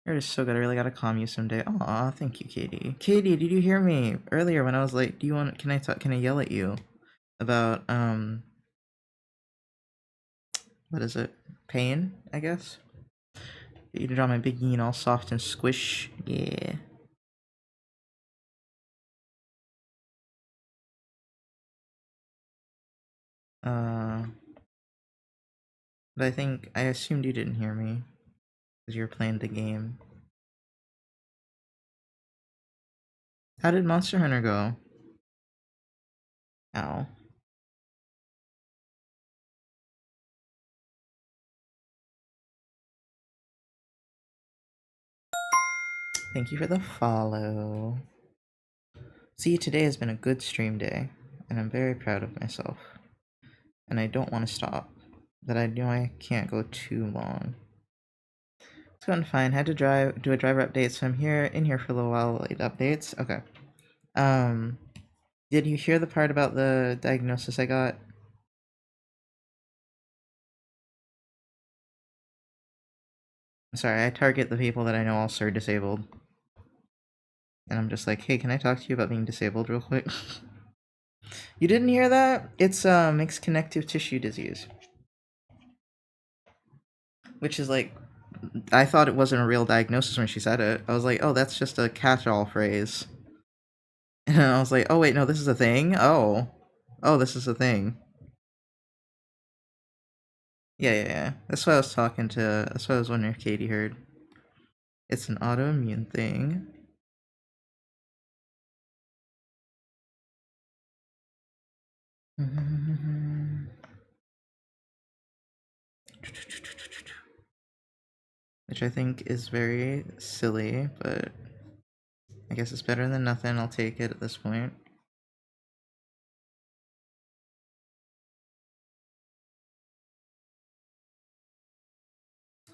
You're just so good. I really gotta calm you someday. Aw, thank you, Katie. Katie, did you hear me earlier when I was like, can I yell at you about, what is it? Pain, I guess? You to draw my big yin all soft and squish. Yeah. But I assumed you didn't hear me. Because you were playing the game. How did Monster Hunter go? Ow. thank you for the follow. See, today has been a good stream day, and I'm very proud of myself. And I don't want to stop, but I know I can't go too long. It's going fine. Had to do a driver update, so I'm in here for a little while. Late updates. Okay. Did you hear the part about the diagnosis I got? Sorry, I target the people that I know also are disabled. And I'm just like, hey, can I talk to you about being disabled real quick? You didn't hear that? It's mixed connective tissue disease. Which is like, I thought it wasn't a real diagnosis when she said it. I was like, oh, that's just a catch-all phrase. And I was like, oh wait, no, this is a thing? Oh. Oh, this is a thing. Yeah. That's what I was that's what I was wondering if Katie heard. It's an autoimmune thing. Which I think is very silly, but I guess it's better than nothing. I'll take it at this point.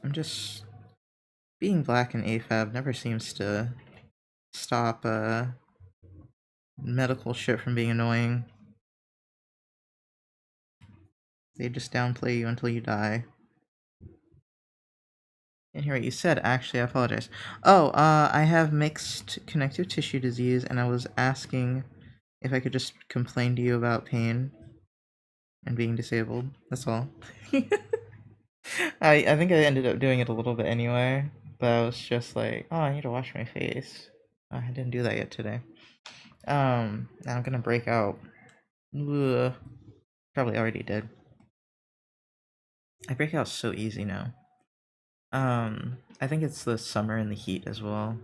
I'm just being black and AFAB never seems to stop medical shit from being annoying. They just downplay you until you die. Didn't hear what you said, actually, I apologize. Oh, I have mixed connective tissue disease, and I was asking if I could just complain to you about pain and being disabled. That's all. I think I ended up doing it a little bit anyway, but I was just like, oh, I need to wash my face. Oh, I didn't do that yet today. Now I'm gonna break out. Ugh. Probably already did. I break out so easy now. I think it's the summer and the heat as well.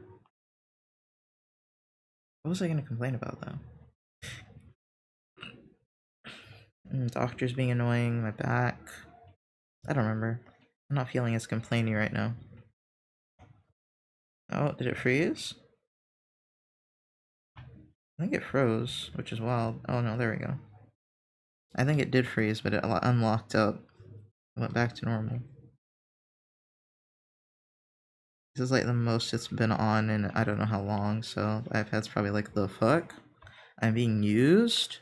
What was I gonna complain about though? Doctors being annoying, my back. I don't remember. I'm not feeling as complainy right now. Oh, did it freeze? I think it froze, which is wild. Oh no, there we go. I think it did freeze, but it unlocked up. It went back to normal. This is like the most it's been on in I don't know how long, so I've had probably like, the fuck? I'm being used?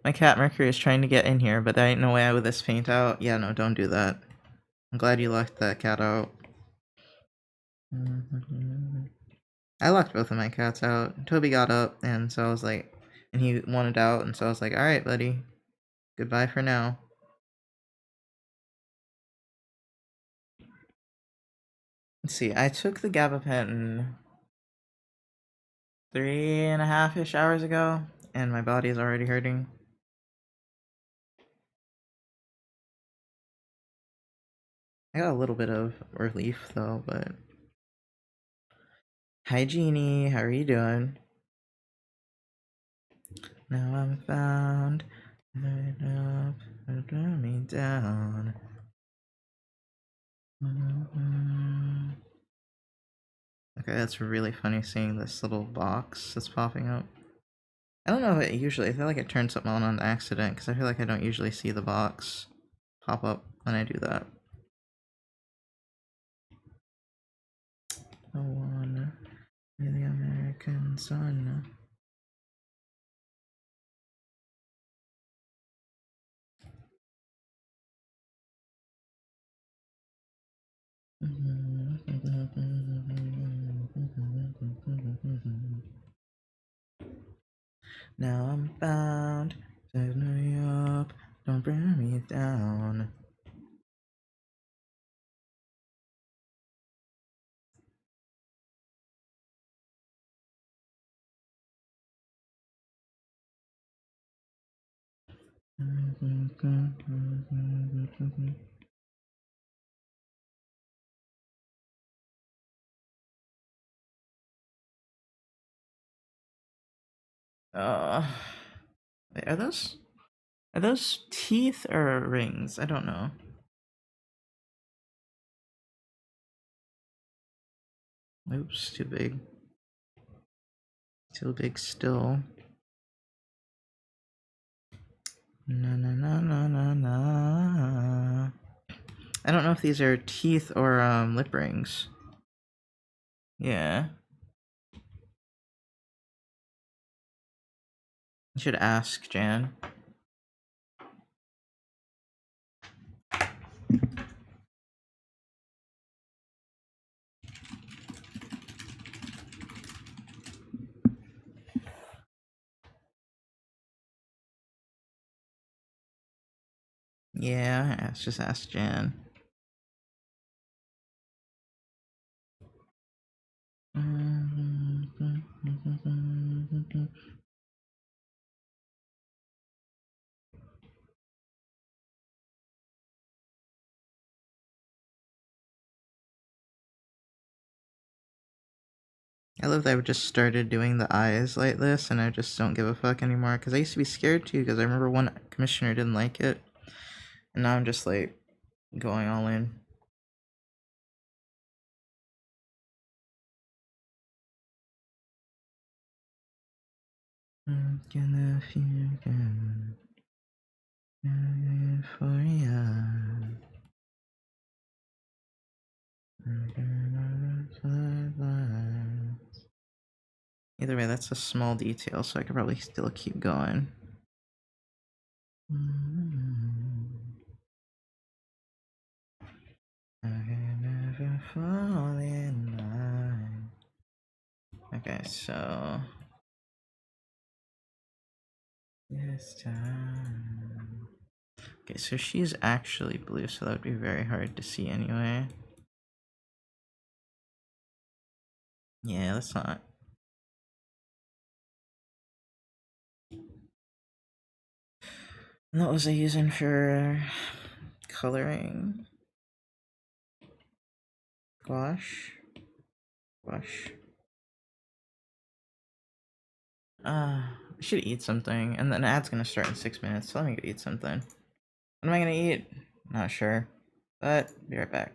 My cat Mercury is trying to get in here, but there ain't no way I with this paint out. Yeah, no, don't do that. I'm glad you locked that cat out. I locked both of my cats out. Toby got up, and so I was like, and he wanted out, and so I was like, alright, buddy. Goodbye for now. Let's see, I took the gabapentin 3.5-ish hours ago, and my body is already hurting. I got a little bit of relief though, but... Hi Jeannie, how are you doing? Now I'm found, up, draw me down. Okay, that's really funny seeing this little box that's popping up. I don't know if it usually, I feel like it turns something on accident, because I feel like I don't usually see the box pop up when I do that. The one with the American sun. Now I'm found, set me up, don't bring me down. Wait, are those teeth or rings? I don't know. Oops, too big. Too big still. Na na na na na na. I don't know if these are teeth or lip rings. Yeah. You should ask Jan. Yeah, just ask Jan. I love that I just started doing the eyes like this and I just don't give a fuck anymore. Because I used to be scared too, because I remember one commissioner didn't like it. And now I'm just like going all in. Either way, that's a small detail, so I could probably still keep going. I can never fall in line. Okay, so this time. Okay, so she's actually blue, so that would be very hard to see anyway. Yeah, that's not. What was I using for coloring? Gouache? Gouache. I should eat something, and then ad's gonna start in 6 minutes, so let me go eat something. What am I gonna eat? Not sure, but be right back.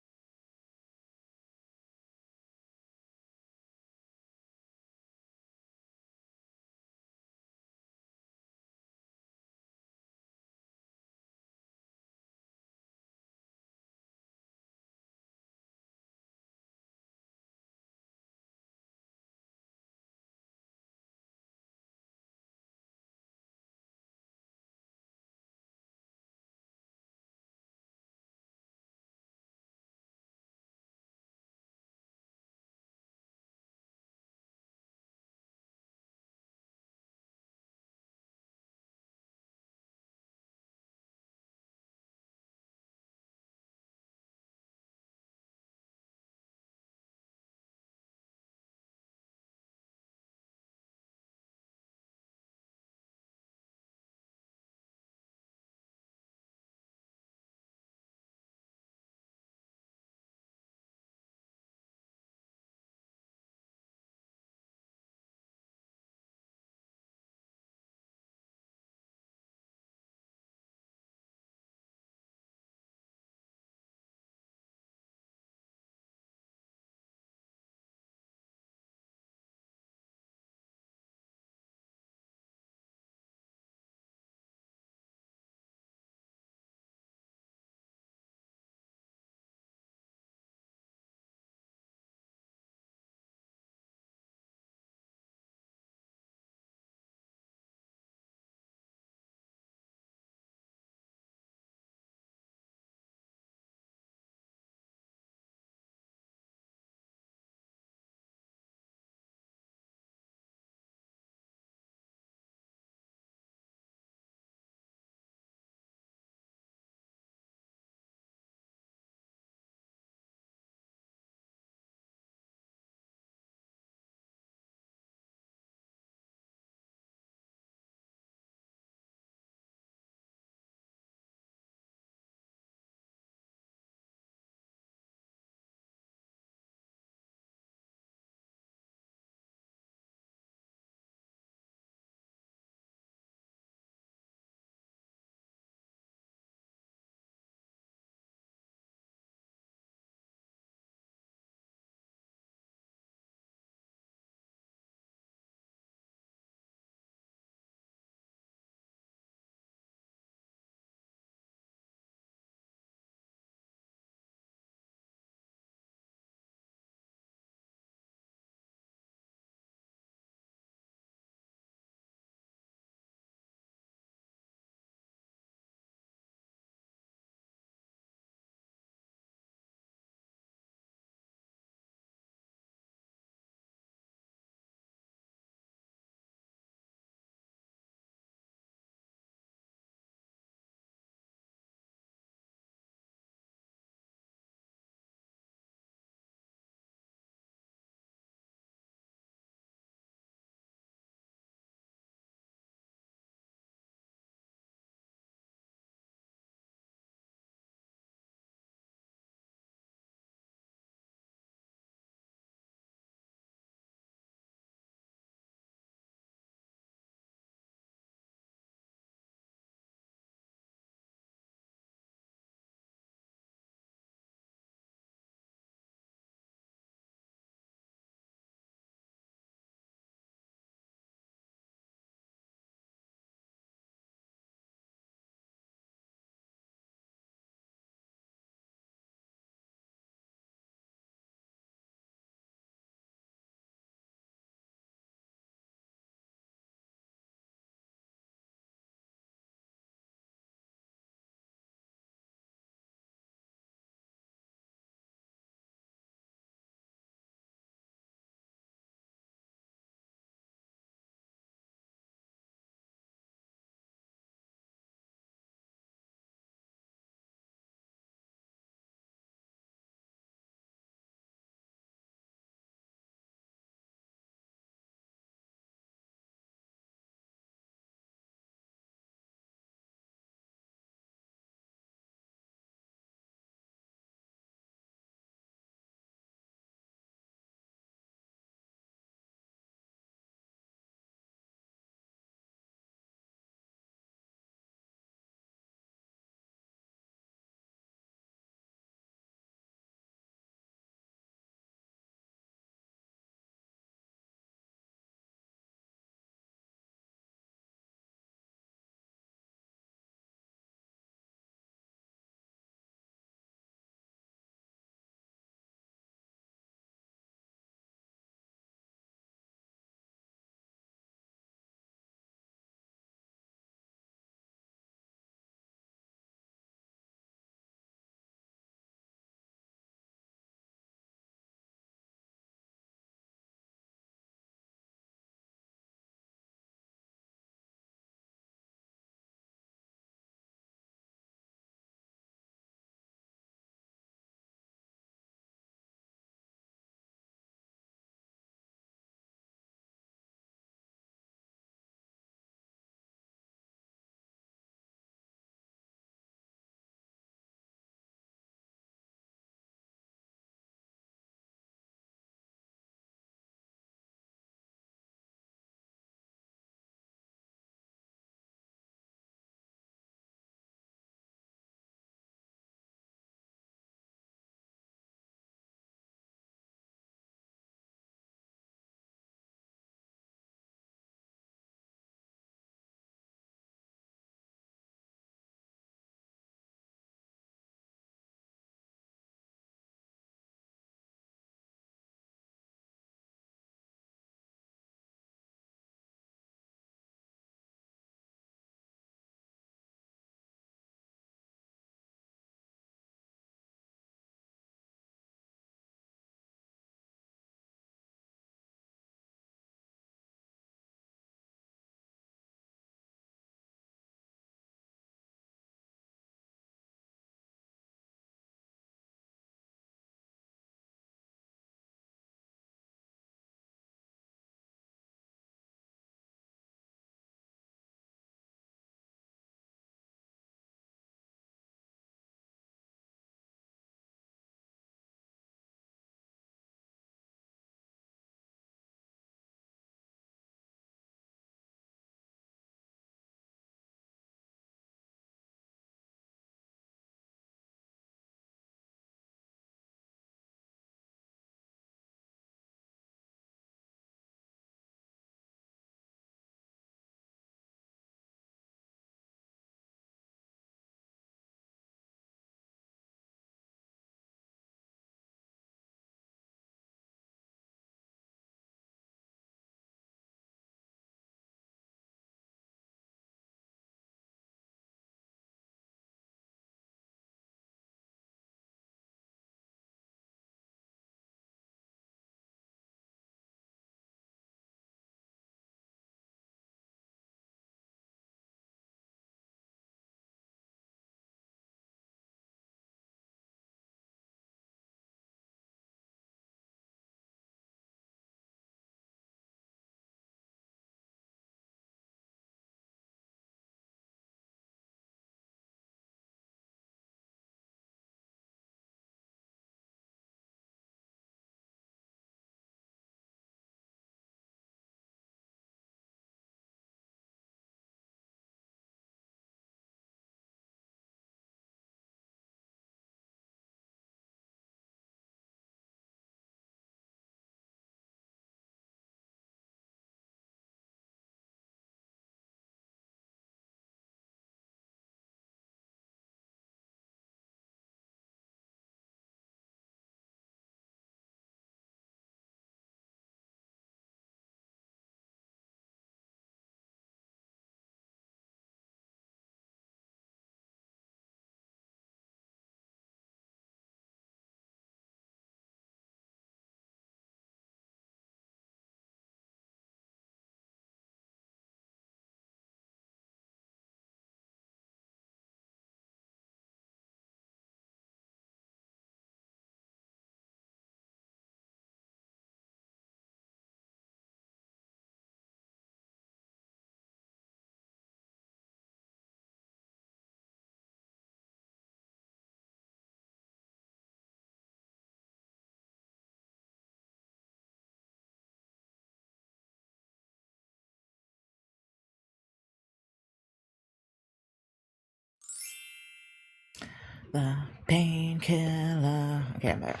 The painkiller. Okay, I'm back.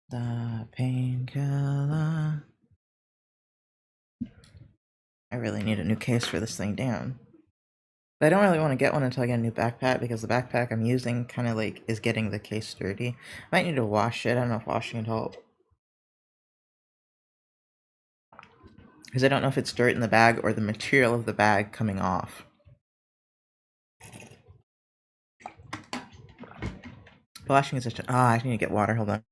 The painkiller. I really need a new case for this thing down. But I don't really want to get one until I get a new backpack because the backpack I'm using kind of like is getting the case dirty. Might need to wash it. I don't know if washing would help. Because I don't know if it's dirt in the bag or the material of the bag coming off. Washing is such a... I need to get water. Hold on.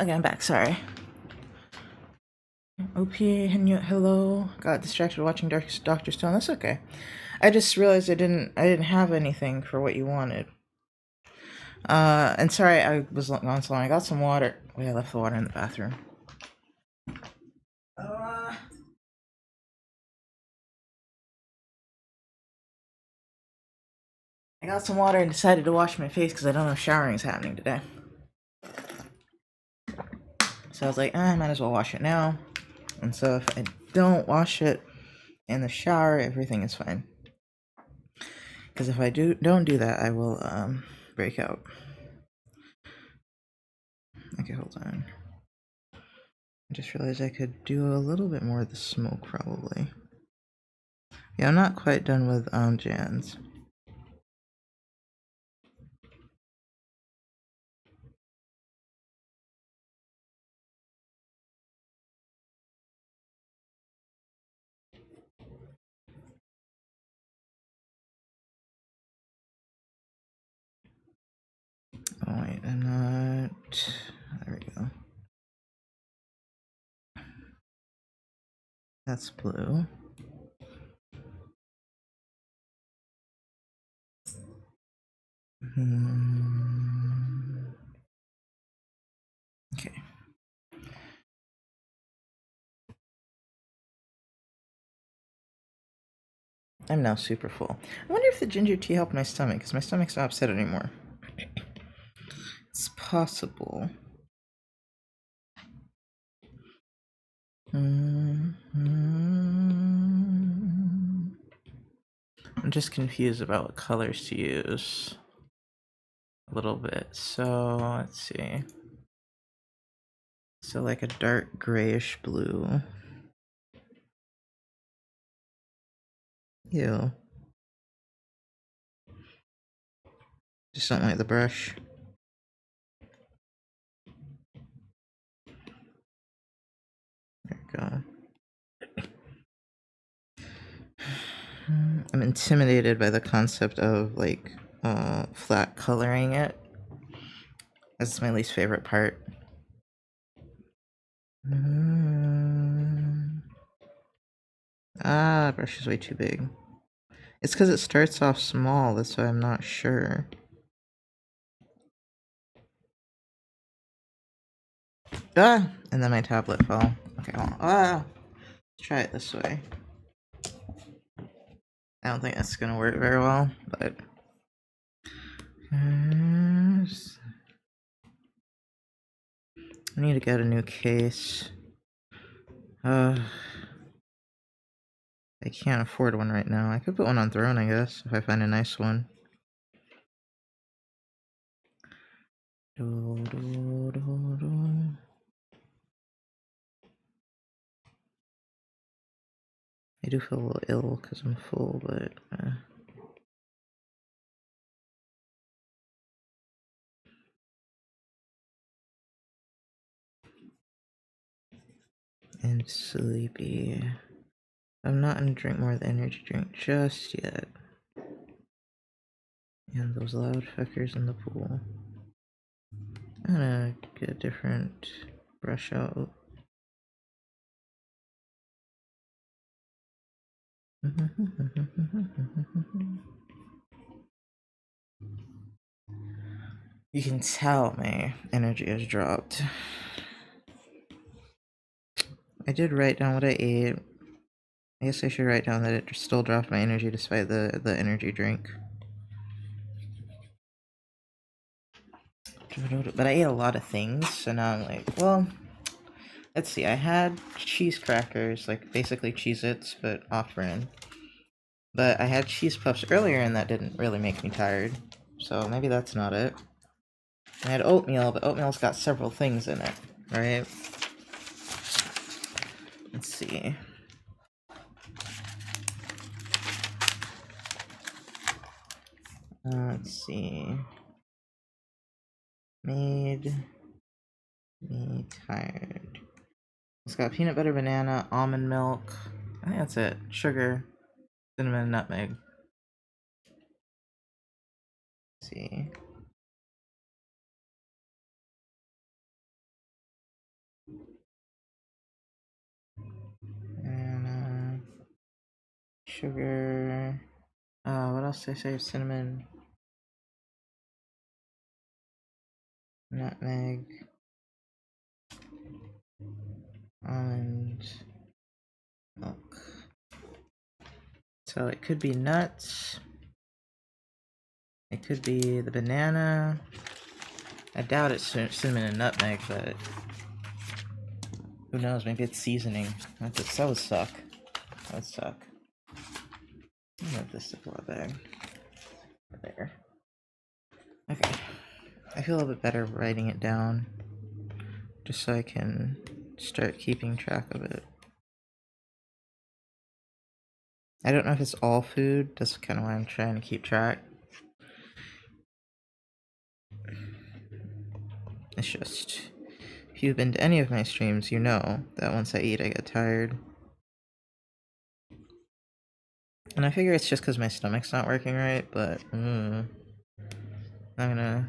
Okay, I'm back. Sorry. OP, hello. Got distracted watching Dr. Stone. That's okay. I just realized I didn't have anything for what you wanted. And sorry I was gone so long. I got some water. Wait, I left the water in the bathroom. I got some water and decided to wash my face because I don't know if showering is happening today. So I was like, I might as well wash it now. And so if I don't wash it in the shower, everything is fine. Because if I don't do that, I will break out. Okay, hold on. I just realized I could do a little bit more of the smoke probably. Yeah, I'm not quite done with Jan's. Oh wait, I'm not. There we go. That's blue. Okay. I'm now super full. I wonder if the ginger tea helped my stomach, because my stomach's not upset anymore. It's possible. I'm just confused about what colors to use. A little bit. So, let's see. So like a dark grayish blue. Ew. Just don't like the brush. There we go. I'm intimidated by the concept of like flat coloring it. That's my least favorite part. Ah, brush is way too big. It's because it starts off small, that's why I'm not sure. Ah! And then my tablet fell. Okay, hold on. Ah! Let's try it this way. I don't think that's gonna work very well, but... I need to get a new case. I can't afford one right now. I could put one on Throne, I guess, if I find a nice one. I do feel a little ill because I'm full, but... and sleepy. I'm not gonna drink more of the energy drink just yet. And those loud fuckers in the pool. I'm gonna get a different brush out. You can tell my energy has dropped. I did write down what I ate. I guess I should write down that it still dropped my energy despite the energy drink. But I ate a lot of things, so now I'm like, well, let's see. I had cheese crackers, like basically Cheez-Its, but off-brand. But I had cheese puffs earlier, and that didn't really make me tired. So maybe that's not it. I had oatmeal, but oatmeal's got several things in it, right? Let's see. Let's see. Made me tired. It's got peanut butter, banana, almond milk. I think that's it. Sugar, cinnamon, nutmeg. Let's see. Banana, sugar. What else did I say? Cinnamon, nutmeg, almond, milk. So it could be nuts. It could be the banana. I doubt it's cinnamon and nutmeg, but who knows? Maybe it's seasoning. That would suck. That would suck. I'll move this Ziploc bag. There. Okay. I feel a little bit better writing it down, just so I can start keeping track of it. I don't know if it's all food. That's kind of why I'm trying to keep track. It's just, if you've been to any of my streams, you know that once I eat, I get tired. And I figure it's just because my stomach's not working right, but I'm gonna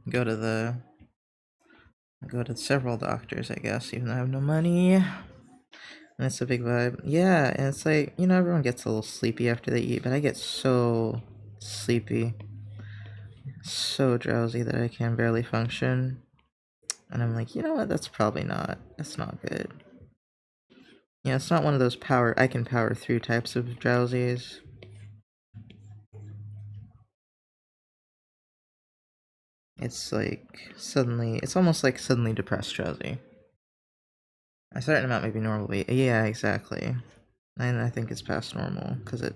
go to several doctors, I guess, even though I have no money. And that's a big vibe. Yeah, and it's like, you know, everyone gets a little sleepy after they eat, but I get so sleepy, so drowsy that I can barely function. And I'm like, you know what, that's not good. Yeah, it's not one of those I can power through types of drowsies. It's like it's almost like suddenly depressed drowsy. A certain amount may be normal, but yeah, exactly. And I think it's past normal because it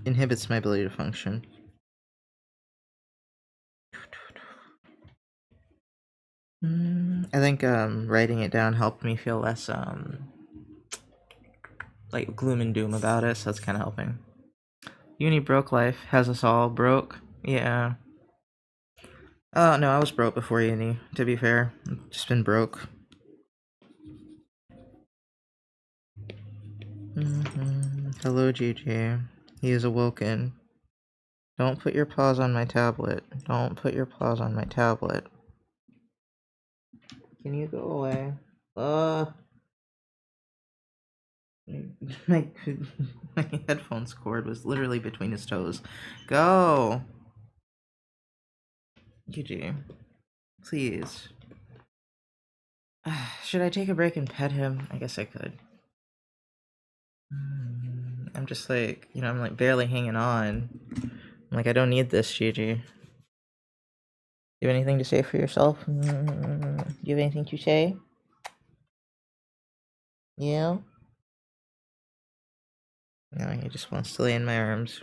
inhibits my ability to function. I think writing it down helped me feel less like gloom and doom about it, so that's kind of helping. Uni broke life has us all broke. Yeah. Oh no, I was broke before uni. To be fair, I've just been broke. Hello, GG. He is awoken. Don't put your paws on my tablet. Don't put your paws on my tablet. Can you go away? My headphones cord was literally between his toes. Go! GG. Please. Should I take a break and pet him? I guess I could. I'm just like, you know, I'm like barely hanging on. I'm like, I don't need this, GG. You have anything to say for yourself? Do you have anything to say? Yeah? No, he just wants to lay in my arms.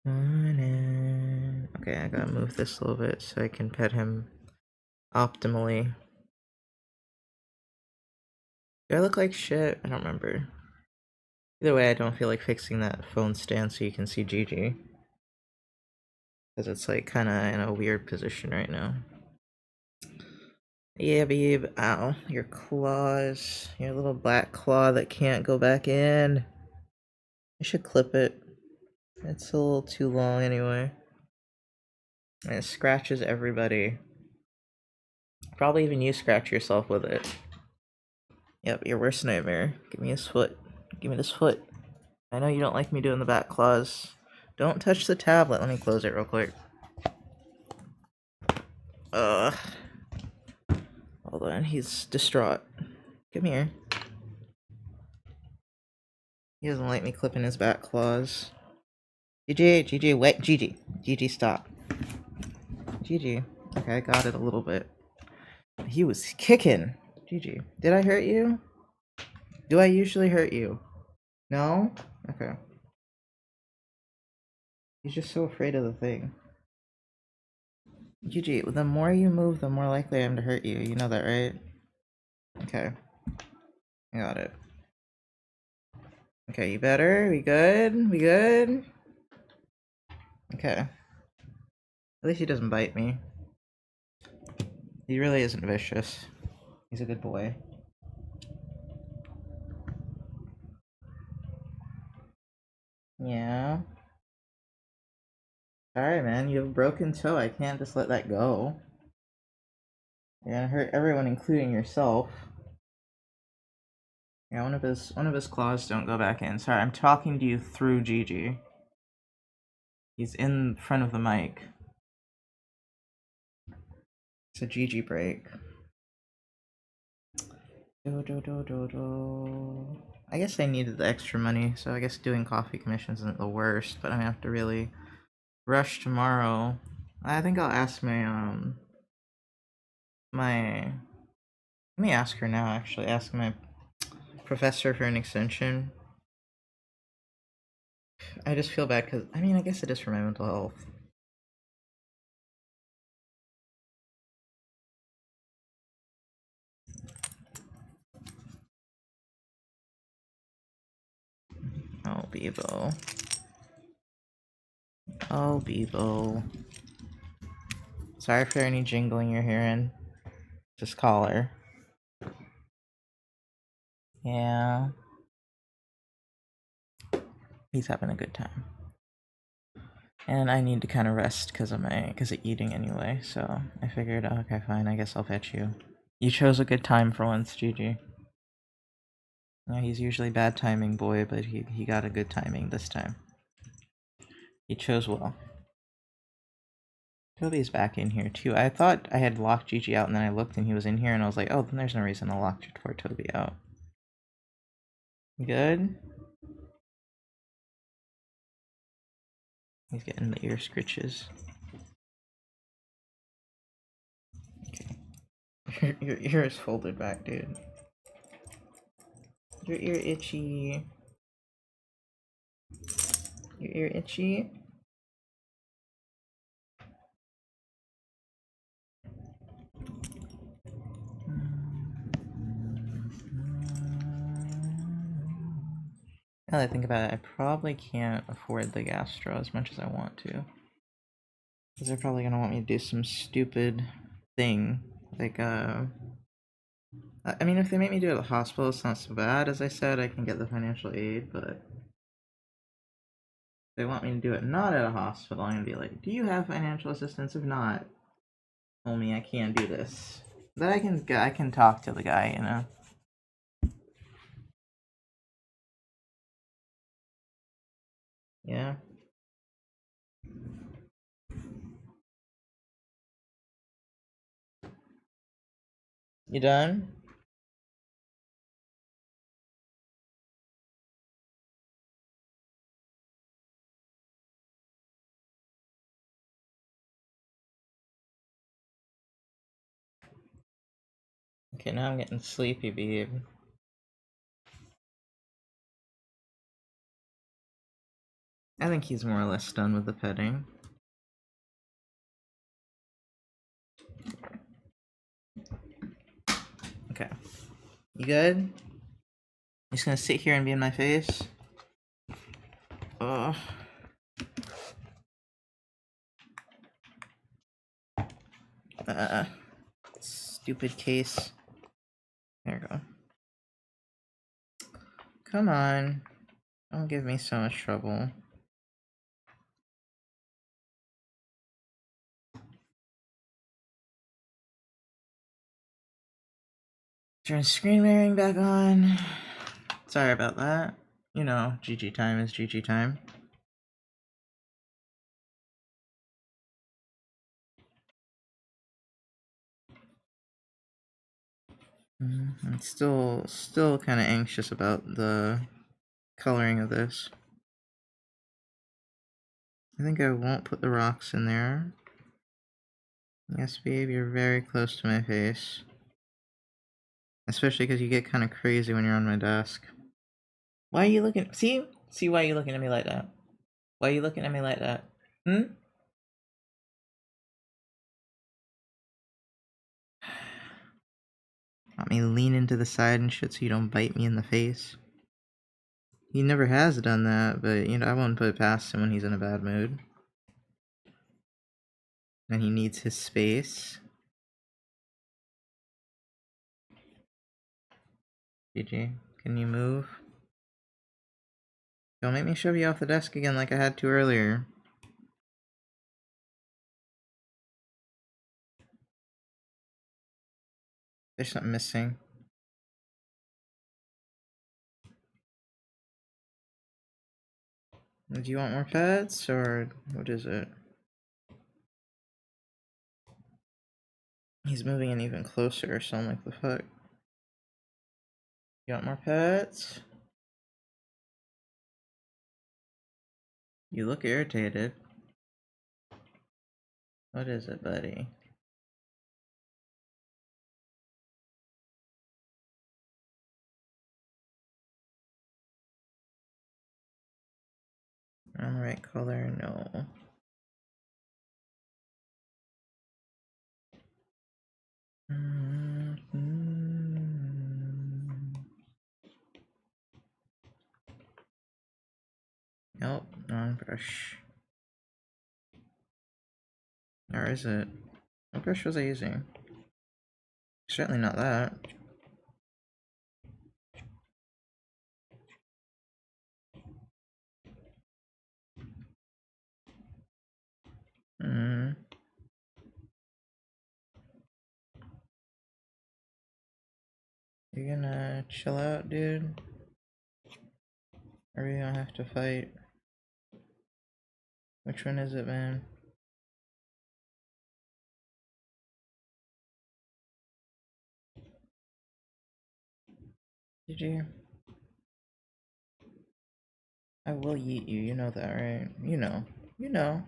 Okay, I gotta move this a little bit so I can pet him optimally. Do I look like shit? I don't remember. Either way, I don't feel like fixing that phone stand so you can see GG. Because it's like kinda in a weird position right now. Yeah, babe. Ow. Your claws. Your little black claw that can't go back in. I should clip it. It's a little too long anyway. And it scratches everybody. Probably even you scratch yourself with it. Yep, your worst nightmare. Give me his foot. Give me this foot. I know you don't like me doing the back claws. Don't touch the tablet. Let me close it real quick. Ugh. Hold on, he's distraught. Come here. He doesn't like me clipping his back claws. GG, wait, GG, stop. GG. Okay, I got it a little bit. He was kicking. GG. Did I hurt you? Do I usually hurt you? No? Okay. He's just so afraid of the thing. GG, the more you move, the more likely I am to hurt you. You know that, right? Okay. I got it. Okay, you better? We good? We good? Okay. At least he doesn't bite me. He really isn't vicious. He's a good boy. Yeah. Sorry, man. You have a broken toe. I can't just let that go. You're gonna hurt everyone, including yourself. Yeah, one of his claws don't go back in. Sorry, I'm talking to you through GG. He's in front of the mic. It's a Gigi break. I guess I needed the extra money, so I guess doing coffee commissions isn't the worst, but I'm gonna have to really rush tomorrow. I think I'll ask my let me ask her now actually. Ask my professor for an extension. I just feel bad because, I mean, I guess it is for my mental health. Oh, Bebo. Oh, Bebo. Sorry for any jingling you're hearing. Just call her. Yeah. He's having a good time. And I need to kind of rest because of eating anyway, so I figured, okay, fine, I guess I'll fetch you. You chose a good time for once, Gigi. Yeah, he's usually bad timing boy, but he got a good timing this time. He chose well. Toby's back in here too. I thought I had locked Gigi out and then I looked and he was in here and I was like, oh, then there's no reason to lock Toby out. Good? He's getting the ear scritches. Okay. Your ear is folded back, dude. Your ear itchy. Your ear itchy? Now that I think about it, I probably can't afford the gastro as much as I want to. Because they're probably gonna want me to do some stupid thing. Like, I mean, if they make me do it at the hospital, it's not so bad. As I said, I can get the financial aid, but if they want me to do it not at a hospital, I'm gonna be like, do you have financial assistance? If not, tell me I can't do this. But I can talk to the guy, you know. Yeah. You done? Okay, now I'm getting sleepy, babe. I think he's more or less done with the petting. Okay. You good? You just gonna sit here and be in my face? Ugh. Stupid case. There we go. Come on. Don't give me so much trouble. Turn screen mirroring back on. Sorry about that. You know, GG time is GG time. I'm still kind of anxious about the coloring of this. I think I won't put the rocks in there. Yes, babe, you're very close to my face. Especially because you get kind of crazy when you're on my desk. Why are you looking? See why you looking at me like that? Why are you looking at me like that? Want me to lean into the side and shit so you don't bite me in the face? He never has done that, but you know, I won't put it past him when he's in a bad mood. And he needs his space. GG, can you move? Don't make me shove you off the desk again like I had to earlier. There's something missing. Do you want more pets, or what is it? He's moving in even closer, so I'm like, the fuck? You want more pets? You look irritated. What is it, buddy? On the right color? No. Nope, wrong brush. Or is it? What brush was I using? Certainly not that. Hmm. You gonna chill out, dude? Or we don't have to fight? Which one is it, man? Did you? I will yeet you, you know that, right? You know. You know.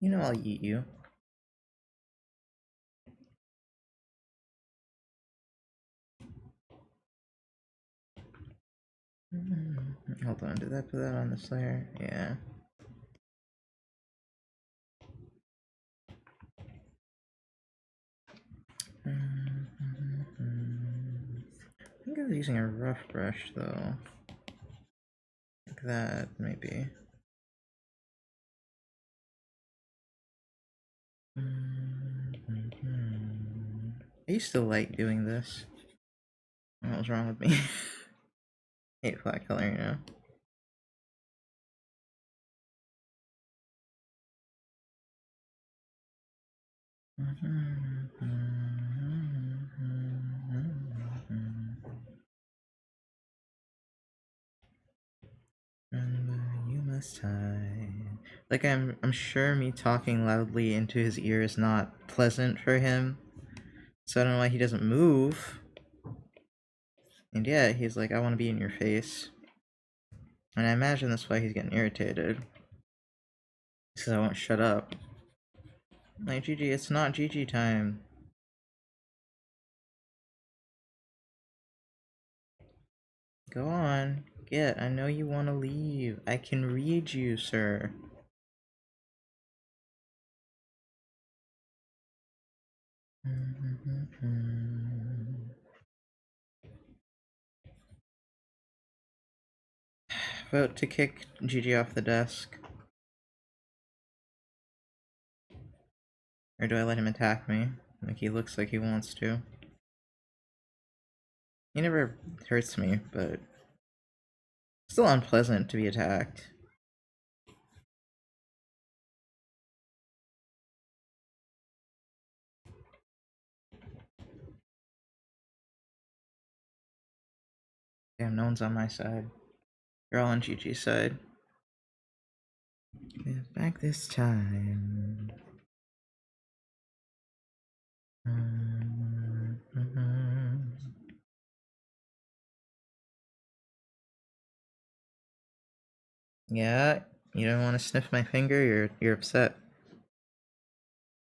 You know I'll yeet you. Hold on, did I put that on this layer? Yeah. I think I was using a rough brush though. Like that, maybe. I used to like doing this. What was wrong with me? Hate flat color, you know. You must hide. Like I'm sure me talking loudly into his ear is not pleasant for him. So I don't know why he doesn't move. And yeah, he's like, I want to be in your face. And I imagine that's why he's getting irritated. Because I won't shut up. Like, GG, it's not GG time. Go on. Get, I know you want to leave. I can read you, sir. Vote to kick GG off the desk. Or do I let him attack me? Like he looks like he wants to. He never hurts me, but still unpleasant to be attacked. Damn, no one's on my side. You're all on GG's side. Yeah, back this time. Yeah, you don't want to sniff my finger, you're upset.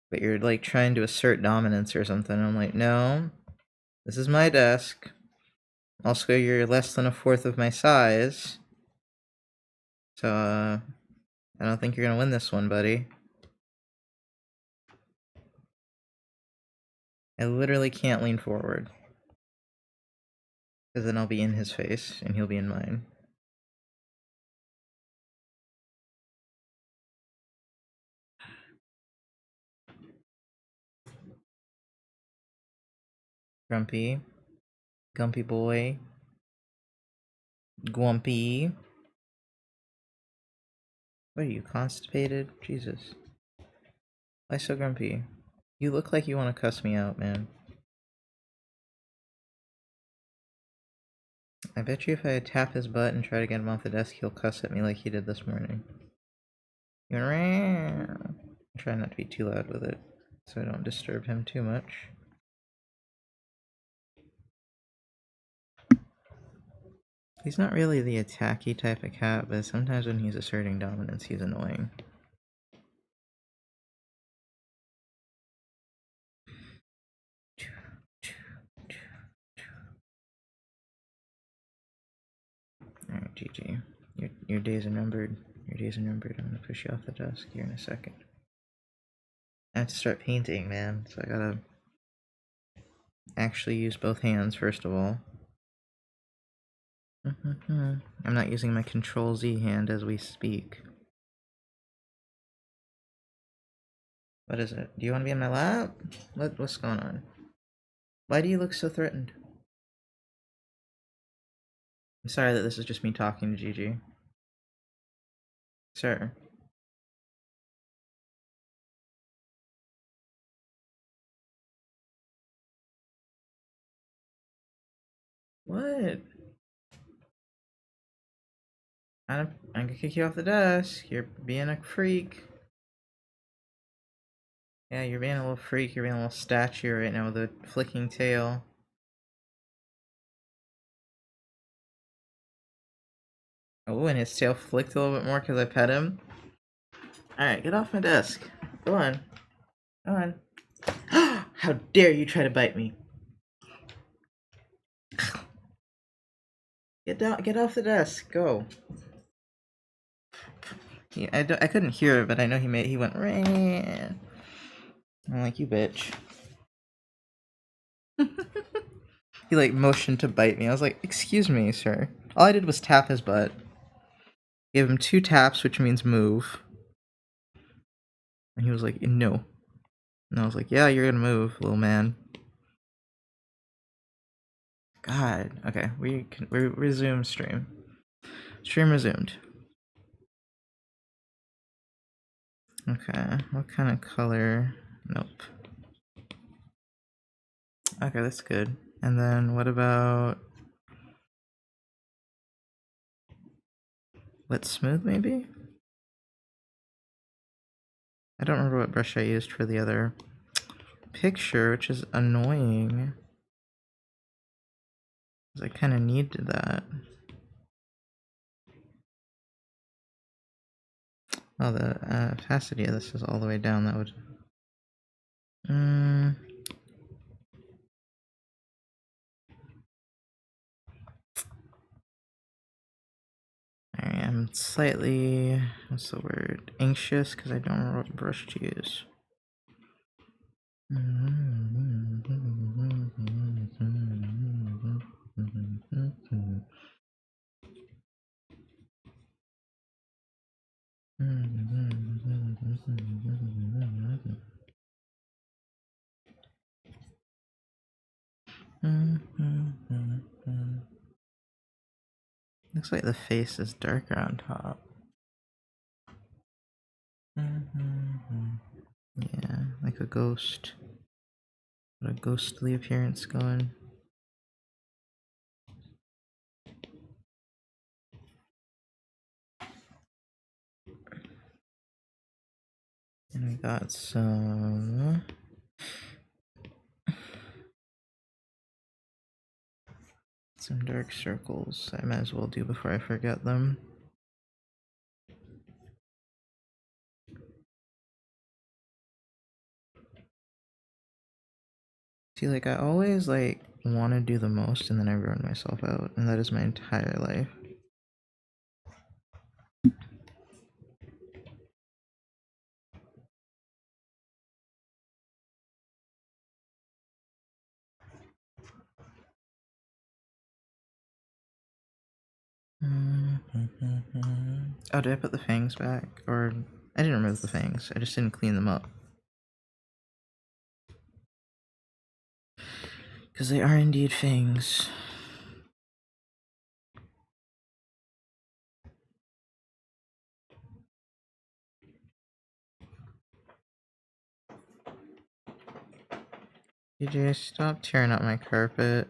But you're like trying to assert dominance or something. I'm like, no, this is my desk. Also, you're less than a fourth of my size. So, I don't think you're gonna win this one, buddy. I literally can't lean forward. Because then I'll be in his face, and he'll be in mine. Grumpy. Gumpy boy. Glumpy. What are you, constipated? Jesus. Why so grumpy? You look like you want to cuss me out, man. I bet you if I tap his butt and try to get him off the desk, he'll cuss at me like he did this morning. I'm trying not to be too loud with it, so I don't disturb him too much. He's not really the attacky type of cat, but sometimes when he's asserting dominance, he's annoying. Alright, GG. Your days are numbered. Your days are numbered. I'm gonna push you off the desk here in a second. I have to start painting, man, so I gotta actually use both hands first of all. I'm not using my Control Z hand as we speak. What is it? Do you want to be in my lap? What's going on? Why do you look so threatened? I'm sorry that this is just me talking to Gigi. Sir. What? I'm gonna kick you off the desk. You're being a freak. Yeah, you're being a little freak. You're being a little statue right now with a flicking tail. Oh, and his tail flicked a little bit more because I pet him. Alright, get off my desk. Go on. Go on. How dare you try to bite me? Get down. Get off the desk. Go. I couldn't hear it, but I know he went. I'm like, you bitch. He like motioned to bite me. I was like, excuse me, sir. All I did was tap his butt. Gave him 2 taps, which means move. And he was like, no. And I was like, yeah, you're gonna move, little man. God. Okay, we resume stream. Stream resumed. Okay, what kind of color? Nope. Okay, that's good. And then what about... Wet smooth, maybe? I don't remember what brush I used for the other picture, which is annoying. Because I kind of needed that. Oh, the opacity of this is all the way down. That would... Alright, I'm slightly... What's the word? Anxious, because I don't remember what brush to use. Looks like the face is darker on top. Yeah, like a ghost. Got a ghostly appearance going. And we got some dark circles I might as well do before I forget them. See, like, I always, like, want to do the most and then I ruin myself out, and that is my entire life. Oh, did I put the fangs back? Or, I didn't remove the fangs, I just didn't clean them up. Because they are indeed fangs. DJ, stop tearing up my carpet.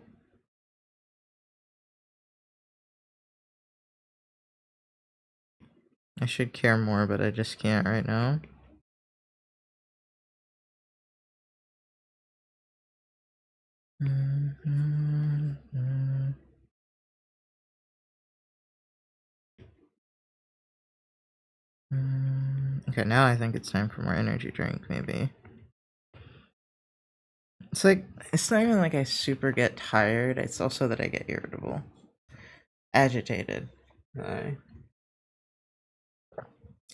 I should care more, but I just can't right now. Okay, now I think it's time for more energy drink, maybe. It's like, it's not even like I super get tired, it's also that I get irritable. Agitated.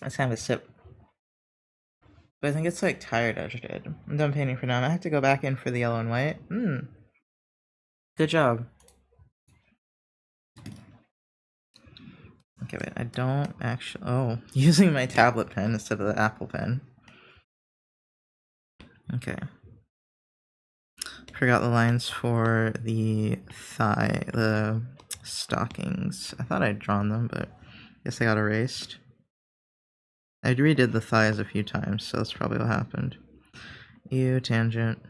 Let's have a sip. But I think it's like tired agitated. I'm done painting for now. I have to go back in for the yellow and white. Good job. Okay, wait, I don't actually... Oh, using my tablet pen instead of the Apple pen. Okay. Forgot the lines for the stockings. I thought I'd drawn them, but I guess they got erased. I redid the thighs a few times, so that's probably what happened. Ew, tangent.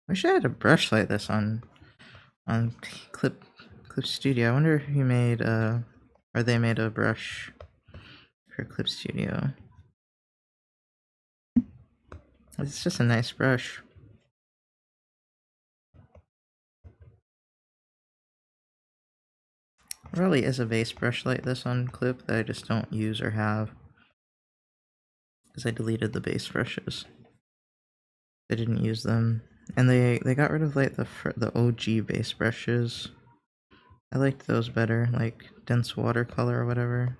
Wish I had a brush like this on Clip Studio. I wonder if he made or they made a brush for Clip Studio. It's just a nice brush. There really is a base brush like this on Clip that I just don't use or have, because I deleted the base brushes. I didn't use them, and they got rid of like the OG base brushes. I liked those better, like dense watercolor or whatever.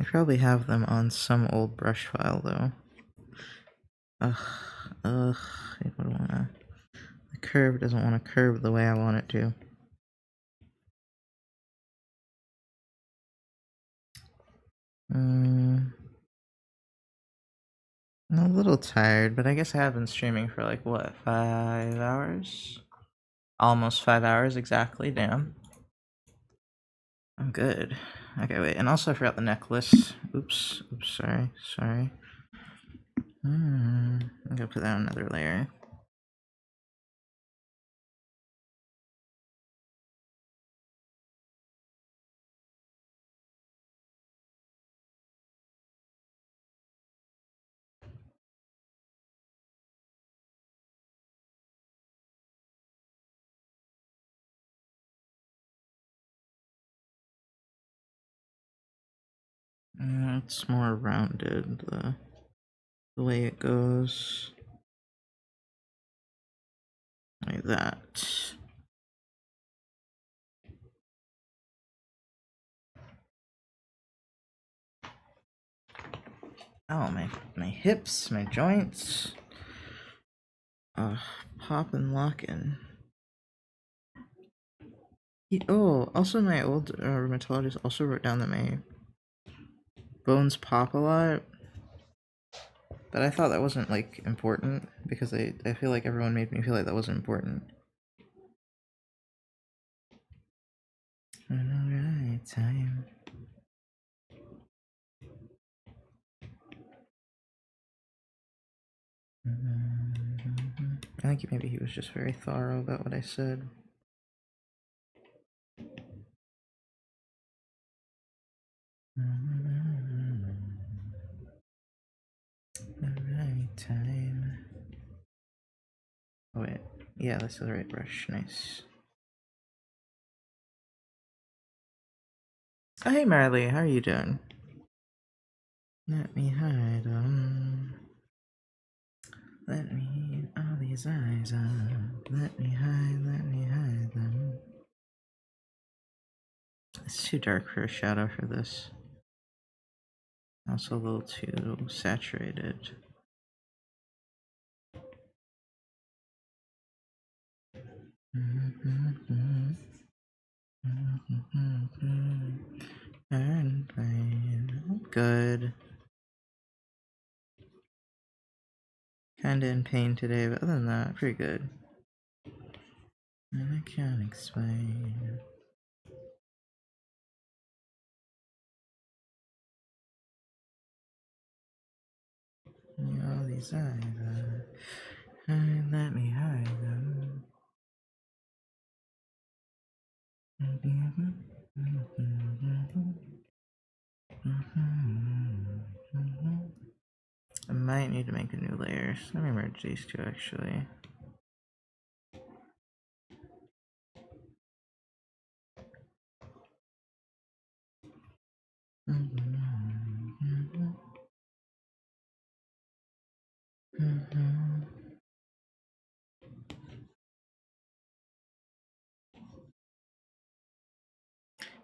I probably have them on some old brush file though. I don't wanna. The curve doesn't want to curve the way I want it to. I'm a little tired, but I guess I have been streaming for like, what, 5 hours? Almost 5 hours exactly, damn. I'm good. Okay, wait, and also I forgot the necklace. Oops, sorry. I'm gonna put that on another layer. It's more rounded, the way it goes. Like that. Oh, my hips, my joints. Pop and locking. Oh, also my old rheumatologist also wrote down that my bones pop a lot. But I thought that wasn't, like, important, because I feel like everyone made me feel like that wasn't important. Alright, time. I think maybe he was just very thorough about what I said. Alright, time. Oh wait, yeah, that's the right brush, nice. Oh, hey Marley, how are you doing? Let me hide them. Let me eat all these eyes up. Let me hide them. It's too dark for a shadow for this. Also a little too saturated. Good. Kinda in pain today, but other than that, pretty good. And I can't explain. All these eyes, let me hide them. I might need to make a new layer. So let me merge these two actually.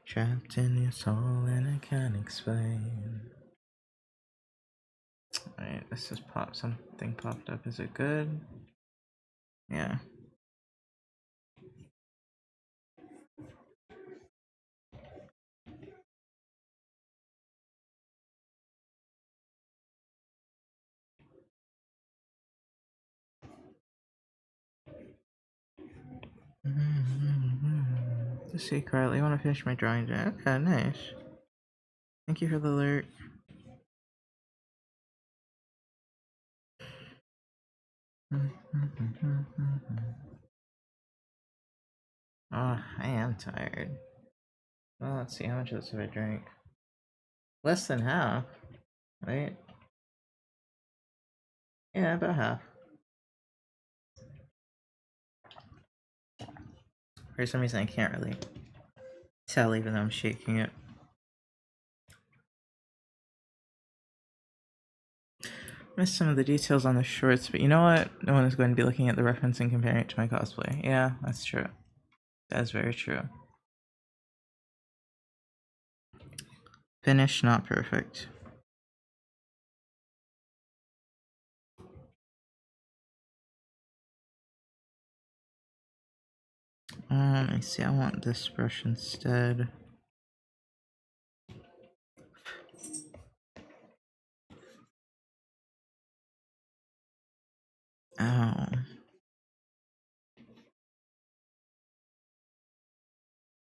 Trapped in your soul and I can't explain. Alright, this just popped. Something popped up. Is it good? Yeah. To see quietly, I want to finish my drawing. Okay, nice. Thank you for the alert. Oh, I am tired. Well, let's see, how much of this have I drank? Less than half, right? Yeah, about half. For some reason, I can't really tell even though I'm shaking it. Missed some of the details on the shorts, but you know what? No one is going to be looking at the reference and comparing it to my cosplay. Yeah, that's true. That's very true. Finish, not perfect. Let me see, I want this brush instead. Oh.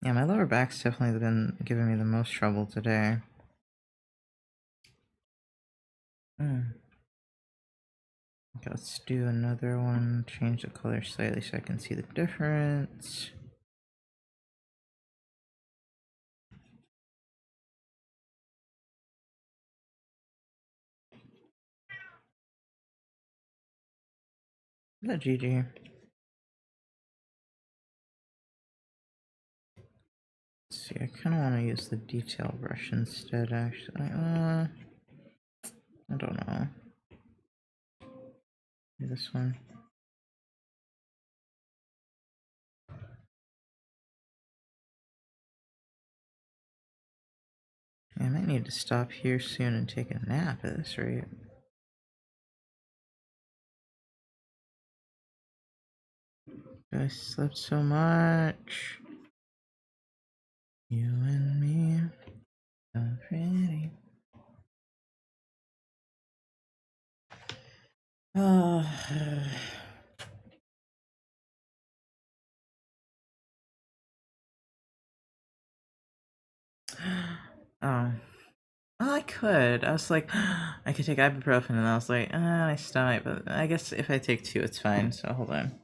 Yeah, my lower back's definitely been giving me the most trouble today. Okay, let's do another one. Change the color slightly so I can see the difference. That GG. Let's see, I kind of want to use the detail brush instead, actually. I don't know. Maybe this one. Yeah, I might need to stop here soon and take a nap at this rate. I slept so much. You and me, so pretty. Oh. Oh. Well, I could. I was like, I could take ibuprofen, and I was like, my stomach. But I guess if I take two, it's fine. So hold on.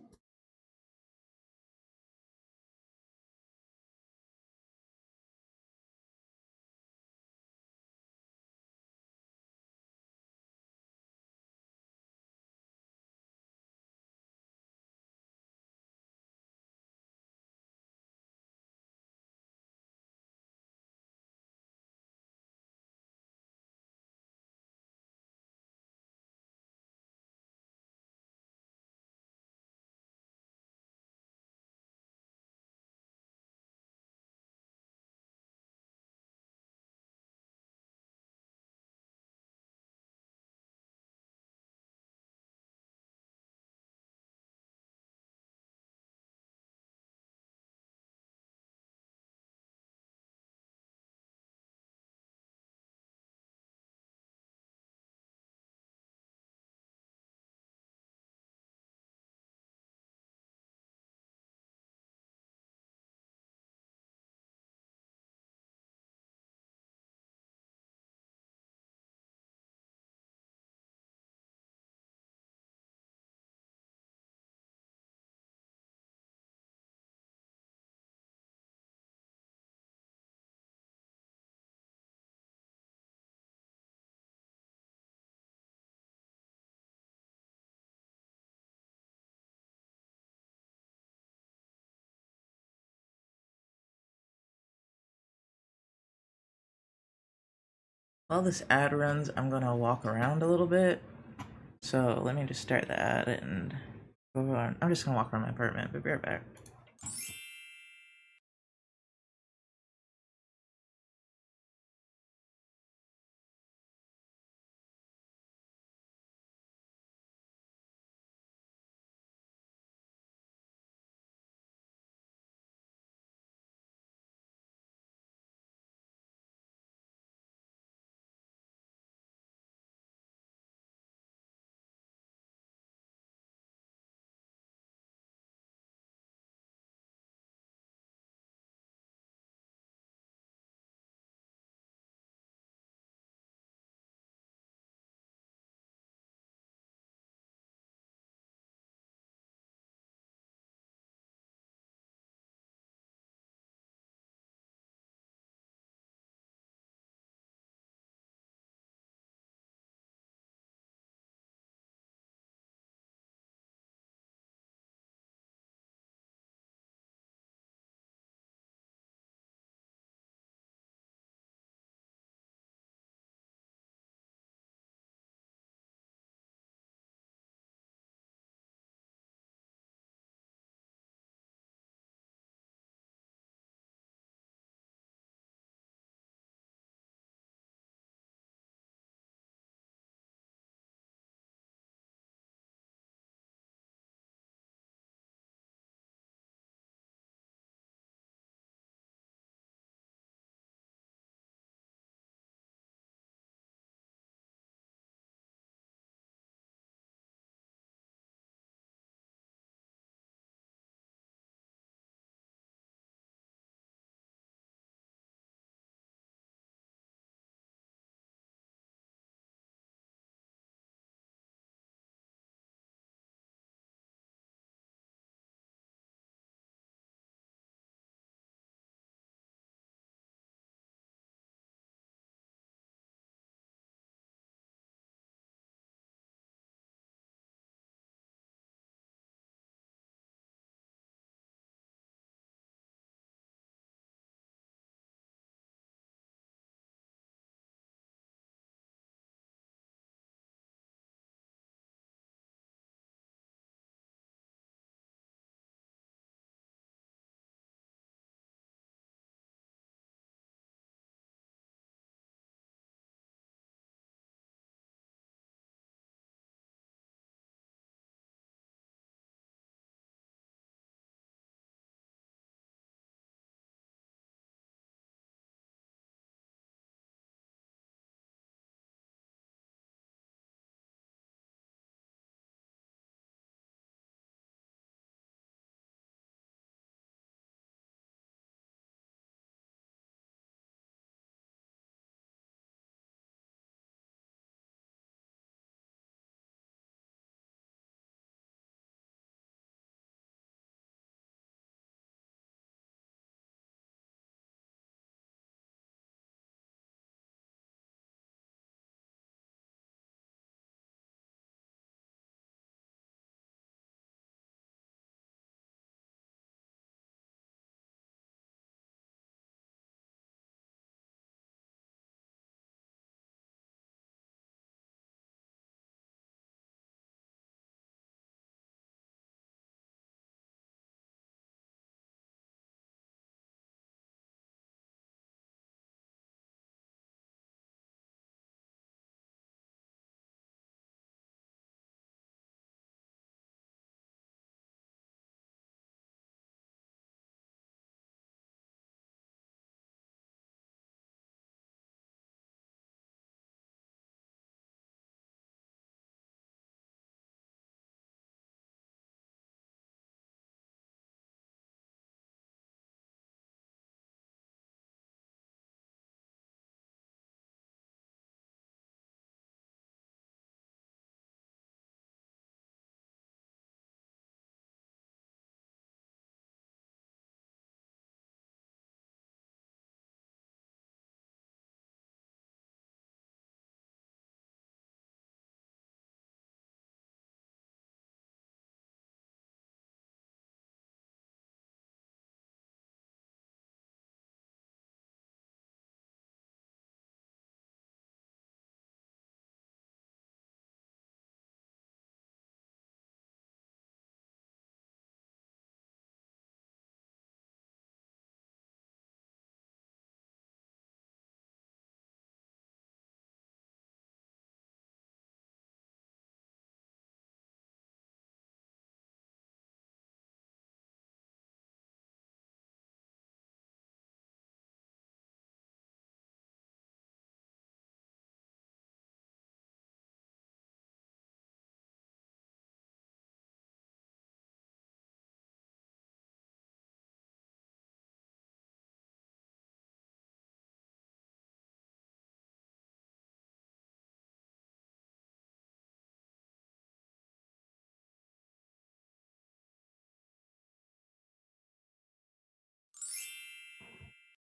While this ad runs, I'm gonna walk around a little bit. So let me just start the ad and go on. I'm just gonna walk around my apartment, but be right back.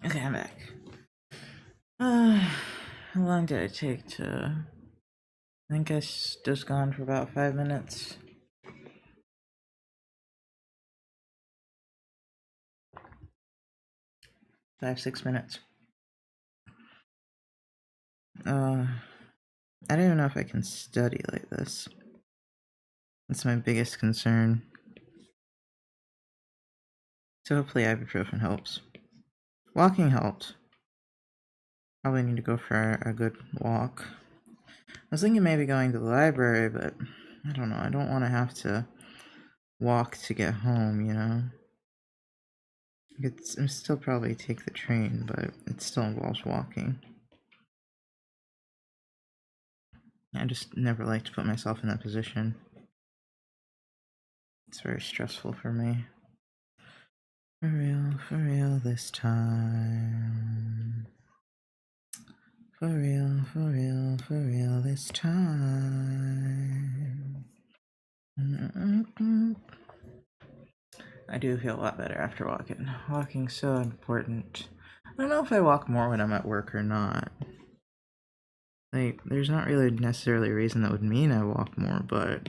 Okay, I'm back. How long did it take to... I think I just gone for about 5 minutes. 5-6 minutes. I don't even know if I can study like this. That's my biggest concern. So hopefully ibuprofen helps. Walking helped. Probably need to go for a good walk. I was thinking maybe going to the library, but I don't know. I don't want to have to walk to get home, you know? I'd still probably take the train, but it still involves walking. I just never like to put myself in that position. It's very stressful for me. For real this time. For real this time. I do feel a lot better after walking. Walking's so important. I don't know if I walk more when I'm at work or not. Like, there's not really necessarily a reason that would mean I walk more, but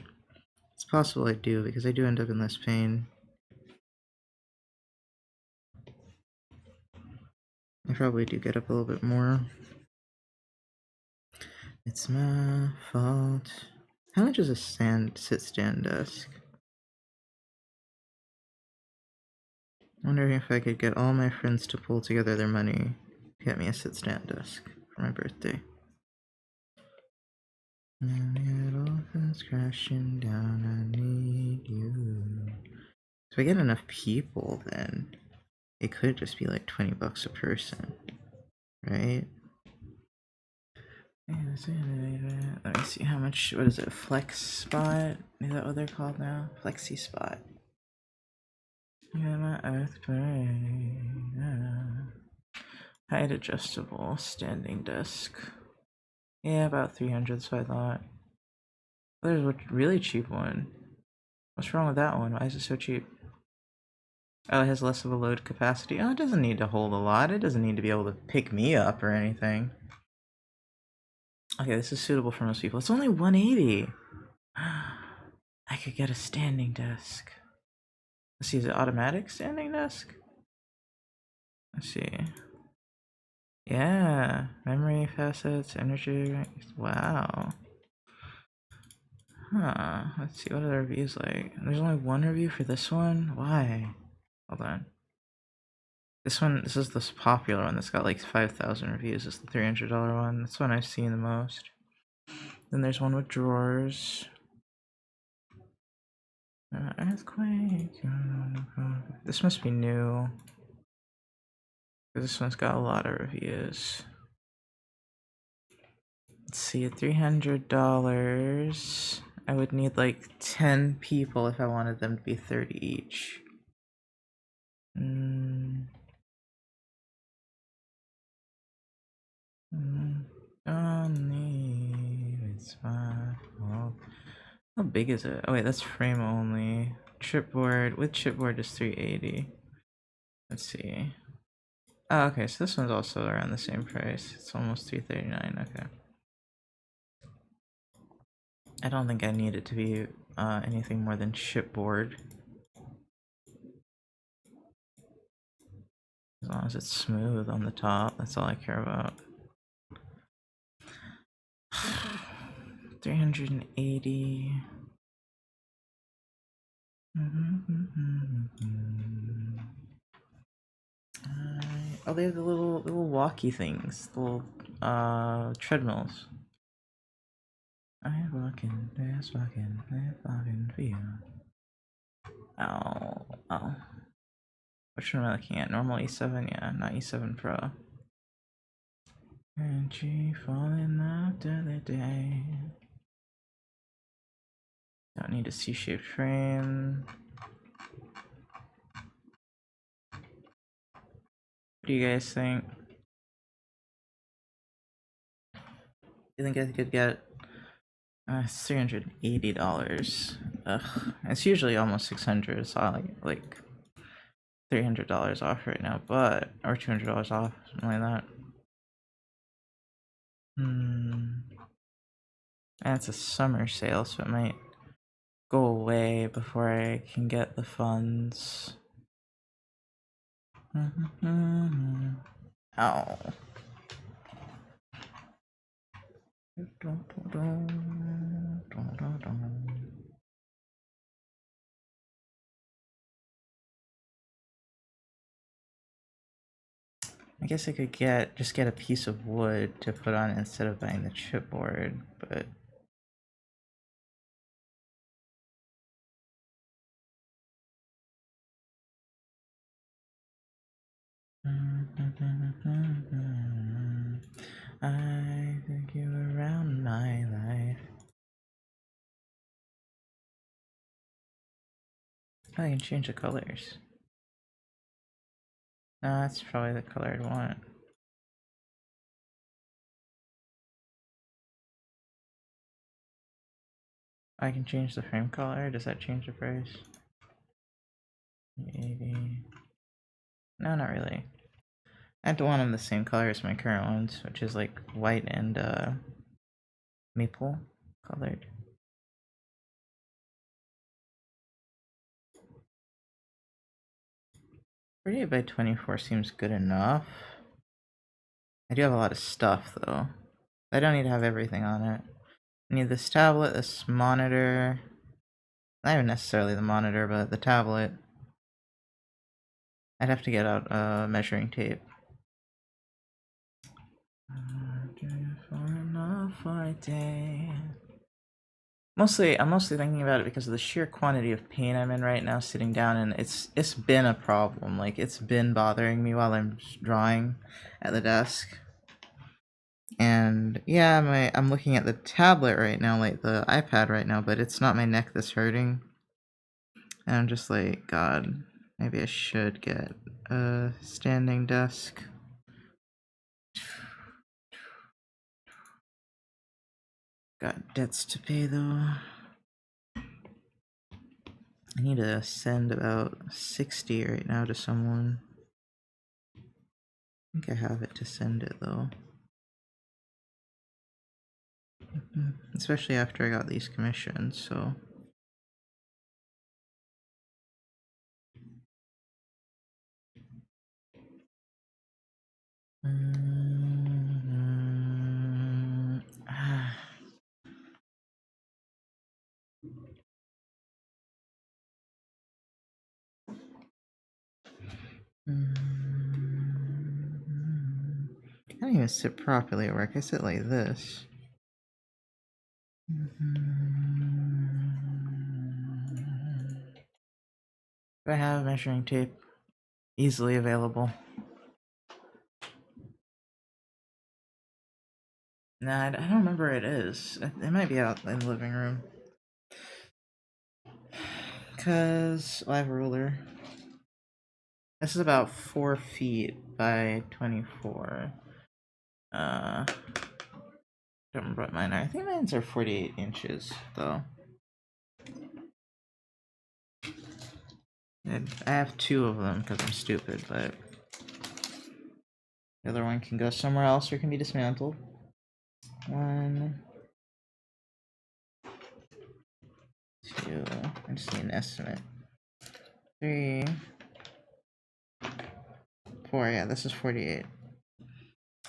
it's possible I do because I do end up in less pain. I probably do get up a little bit more. It's my fault. How much is a sit-stand desk? Wondering if I could get all my friends to pull together their money to get me a sit-stand desk for my birthday. And it all comes crashing down, I need you. If I get enough people, then it could just be like $20 a person, right? Let me see how much, what is it, Flex Spot? Is that what they're called now? Flexi Spot. Yeah, my earthquake. Height adjustable, standing desk. Yeah, about 300, so I thought. There's a really cheap one. What's wrong with that one? Why is it so cheap? Oh, it has less of a load capacity. Oh, it doesn't need to hold a lot. It doesn't need to be able to pick me up or anything. Okay, this is suitable for most people. It's only 180. I could get a standing desk. Let's see, is it automatic standing desk? Let's see. Yeah, memory facets, energy. Wow. Huh. Let's see, what are the reviews like? There's only one review for this one? Why? Hold on. This is the popular one that's got like 5,000 reviews. It's the $300 one. That's one I've seen the most. Then there's one with drawers. Earthquake. This must be new. This one's got a lot of reviews. Let's see, $300. I would need like 10 people if I wanted them to be 30 each. It's my fault. How big is it? Oh wait, that's frame only. Chipboard, with chipboard is 380. Let's see. Oh, okay, so this one's also around the same price. It's almost 339, okay. I don't think I need it to be anything more than chipboard. As long as it's smooth on the top, that's all I care about. 380. Oh, they have the little walkie things, the little treadmills. I'm walking, fast walking, for you. Oh. Which one am I looking at? Normal E7? Yeah, not E7 Pro. And she falling after the day. Don't need a C-shaped frame. What do you guys think? You think I could get $380? Ugh, it's usually almost 600. So like $300 off right now, but or $200 off, something like that. And it's a summer sale, so it might go away before I can get the funds. Ow. I guess I could just get a piece of wood to put on instead of buying the chipboard, but I think you around my life. Oh, I can change the colors. No, that's probably the color I'd want. I can change the frame color. Does that change the price? 80. No, not really. I don't want them the same color as my current ones, which is like white and maple colored. 48 by 24 seems good enough. I do have a lot of stuff though. I don't need to have everything on it. I need this tablet, this monitor. Not even necessarily the monitor, but the tablet. I'd have to get out measuring tape. For a day. I'm mostly thinking about it because of the sheer quantity of pain I'm in right now sitting down, and it's been a problem. Like, it's been bothering me while I'm drawing at the desk. And yeah, I'm looking at the tablet right now, like the iPad right now, but it's not my neck that's hurting. And I'm just like, God, maybe I should get a standing desk. Got debts to pay though. I need to send about 60 right now to someone. I think I have it to send it though. Especially after I got these commissions, so. I don't even sit properly at work. I sit like this. Do I have measuring tape easily available? Nah, I don't remember where it is. It might be out in the living room. Cause I have a ruler. This is about 4 feet by 24. Don't remember what mine are. I think mine's are 48 inches though. And I have 2 of them because I'm stupid, but the other one can go somewhere else or can be dismantled. 1, 2. I just need an estimate. 3, 4. Yeah, this is 48.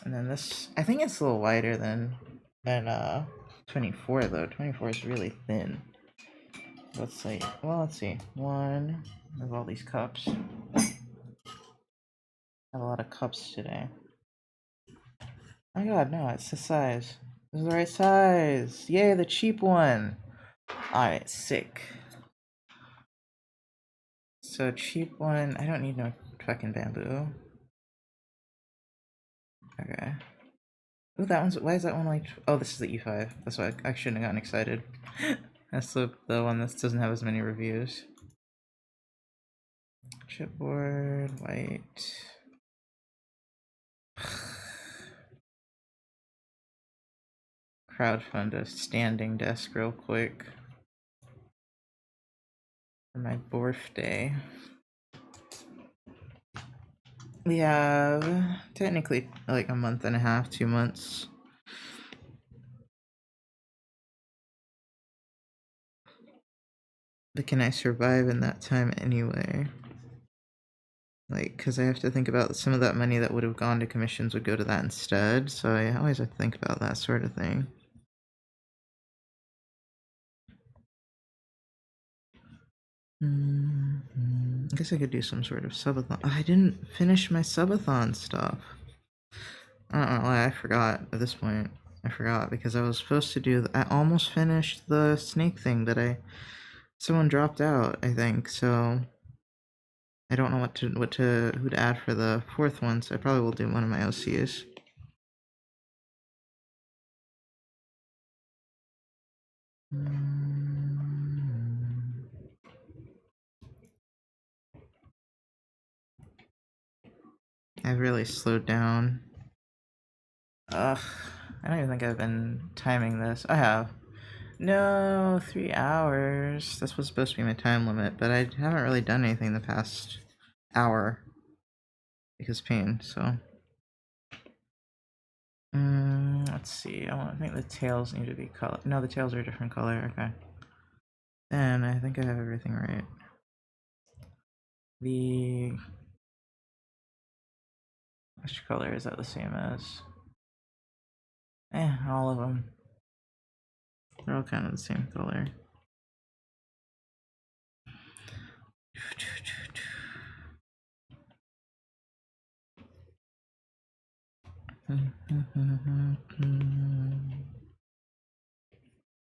And then this, I think it's a little wider than 24 though. 24 is really thin. Let's see. Well, let's see. 1 of all these cups. I have a lot of cups today. Oh my god, no, it's the size. This is the right size. Yay, the cheap one. Alright, sick. So cheap one, I don't need no fucking bamboo. Okay. Ooh, that one's, why is that one like, oh, this is the E5. That's why I shouldn't have gotten excited. That's the one that doesn't have as many reviews. Chipboard, white. Crowdfund a standing desk real quick. For my birthday. We have technically like a month and a half, 2 months. But can I survive in that time anyway? Like, because I have to think about some of that money that would have gone to commissions would go to that instead, so I always have to think about that sort of thing. I guess I could do some sort of subathon. Oh, I didn't finish my subathon stuff. I don't know why I forgot at this point. I forgot because I was supposed to do. I almost finished the snake thing that someone dropped out. I think so. I don't know who to add for the fourth one, so I probably will do one of my OCs. I've really slowed down. Ugh, I don't even think I've been timing this. I have. No, 3 hours. That's what's supposed to be my time limit, but I haven't really done anything the past hour because pain, so. Let's see. I think the tails need to be color. No, the tails are a different color. Okay. Then I think I have everything right. Which color is that the same as? All of them. They're all kind of the same color.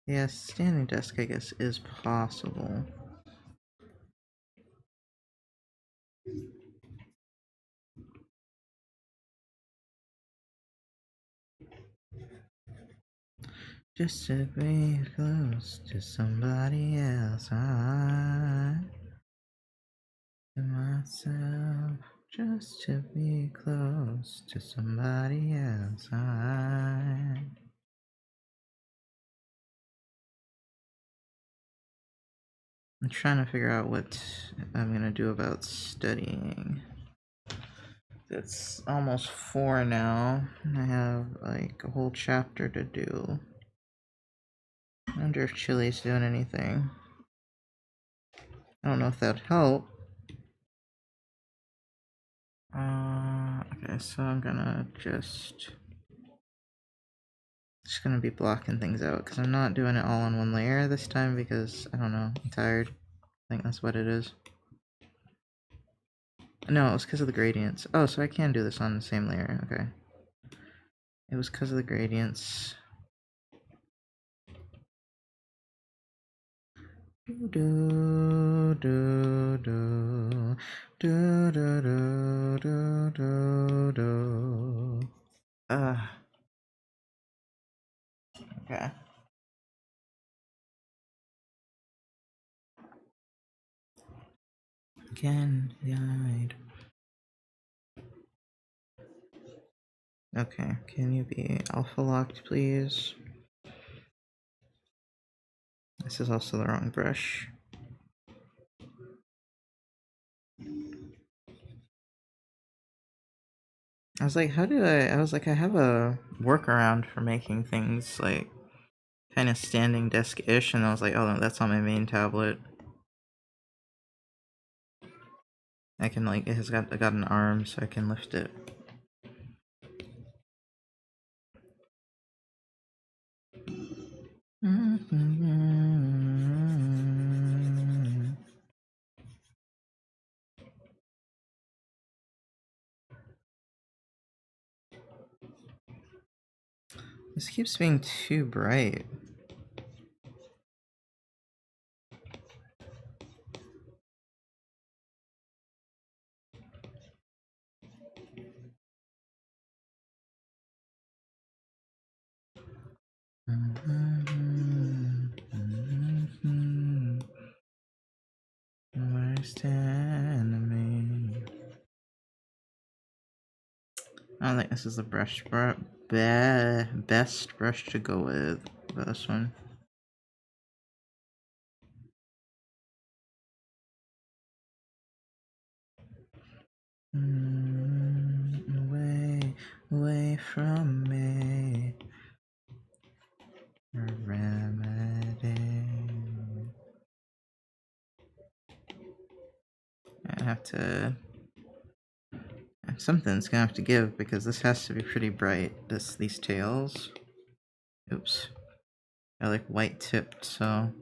Yes, standing desk, I guess, is possible. Just to be close to somebody else, I to myself. Just to be close to somebody else, I'm trying to figure out what I'm gonna do about studying. It's almost 4 now, and I have like a whole chapter to do. I wonder if Chili's doing anything. I don't know if that'd help. Okay, so I'm gonna just gonna be blocking things out because I'm not doing it all on one layer this time because I don't know, I'm tired. I think that's what it is. No, it was because of the gradients. Oh, so I can do this on the same layer. Okay. It was because of the gradients. Do do do do do do do do do. Okay. Again, died. Okay, can you be alpha locked, please? This is also the wrong brush. I was like, I was like, I have a workaround for making things like kind of standing desk-ish, and I was like, oh no, that's on my main tablet. I can like, I got an arm, so I can lift it. This keeps being too bright. Worst enemy. I don't think this is the best brush to go with for this one. away from me. A remedy. I have to. Something's gonna have to give because this has to be pretty bright. These tails. Oops. They're like white tipped, so.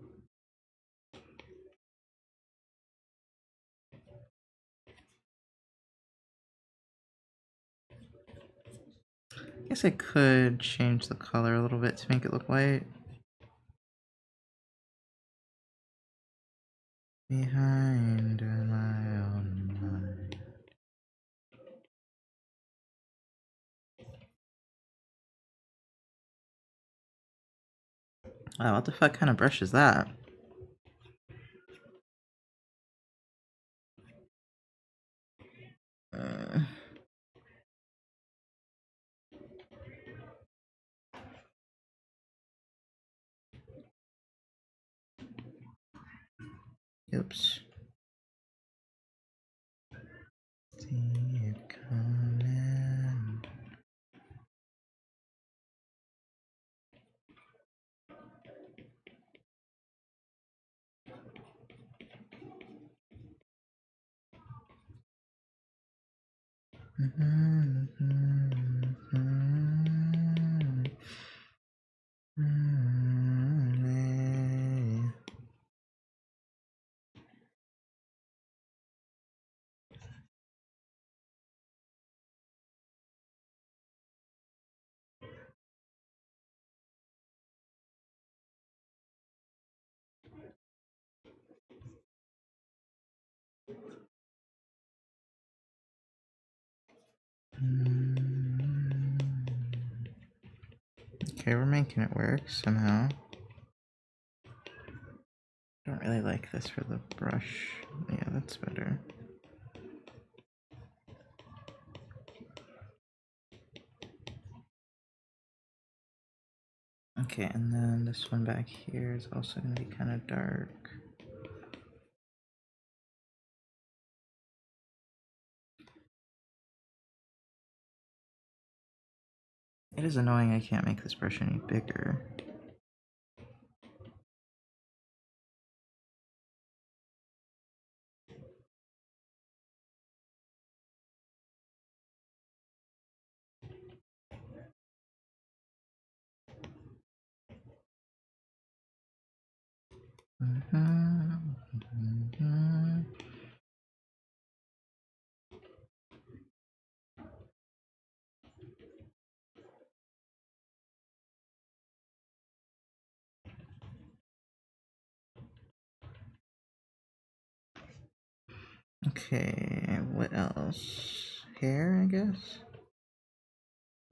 I guess I could change the color a little bit to make it look white. Behind my own mind. Wow, what the fuck kind of brush is that? Oops. See it coming. Okay, we're making it work somehow. I don't really like this for the brush. Yeah, that's better. Okay, and then this one back here is also going to be kind of dark. It is annoying I can't make this brush any bigger. Okay, what else? Hair, I guess?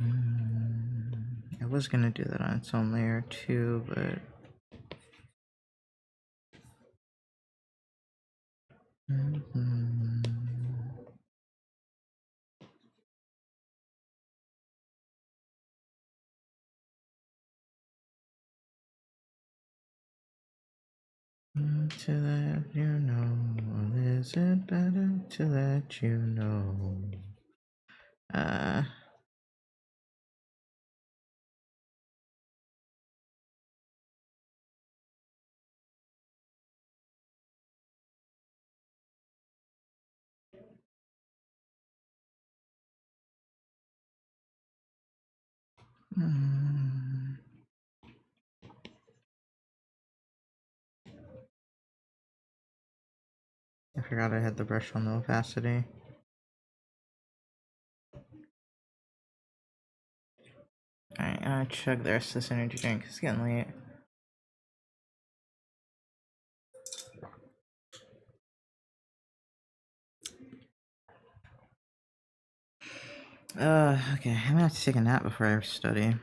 I was gonna do that on its own layer too, but... To let you know, or is it better to let you know? I forgot I had the brush on the opacity. Alright, I'm gonna chug the rest of this energy drink. It's getting late. Okay, I'm gonna have to take a nap before I study.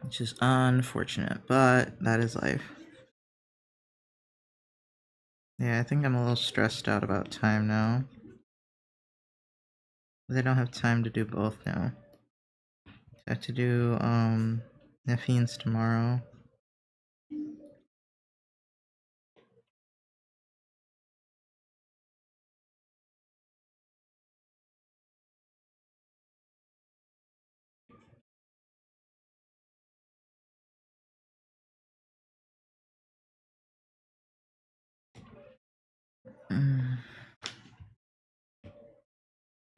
Which is unfortunate, but that is life. Yeah, I think I'm a little stressed out about time now. I don't have time to do both now. I have to do, Nephine's tomorrow.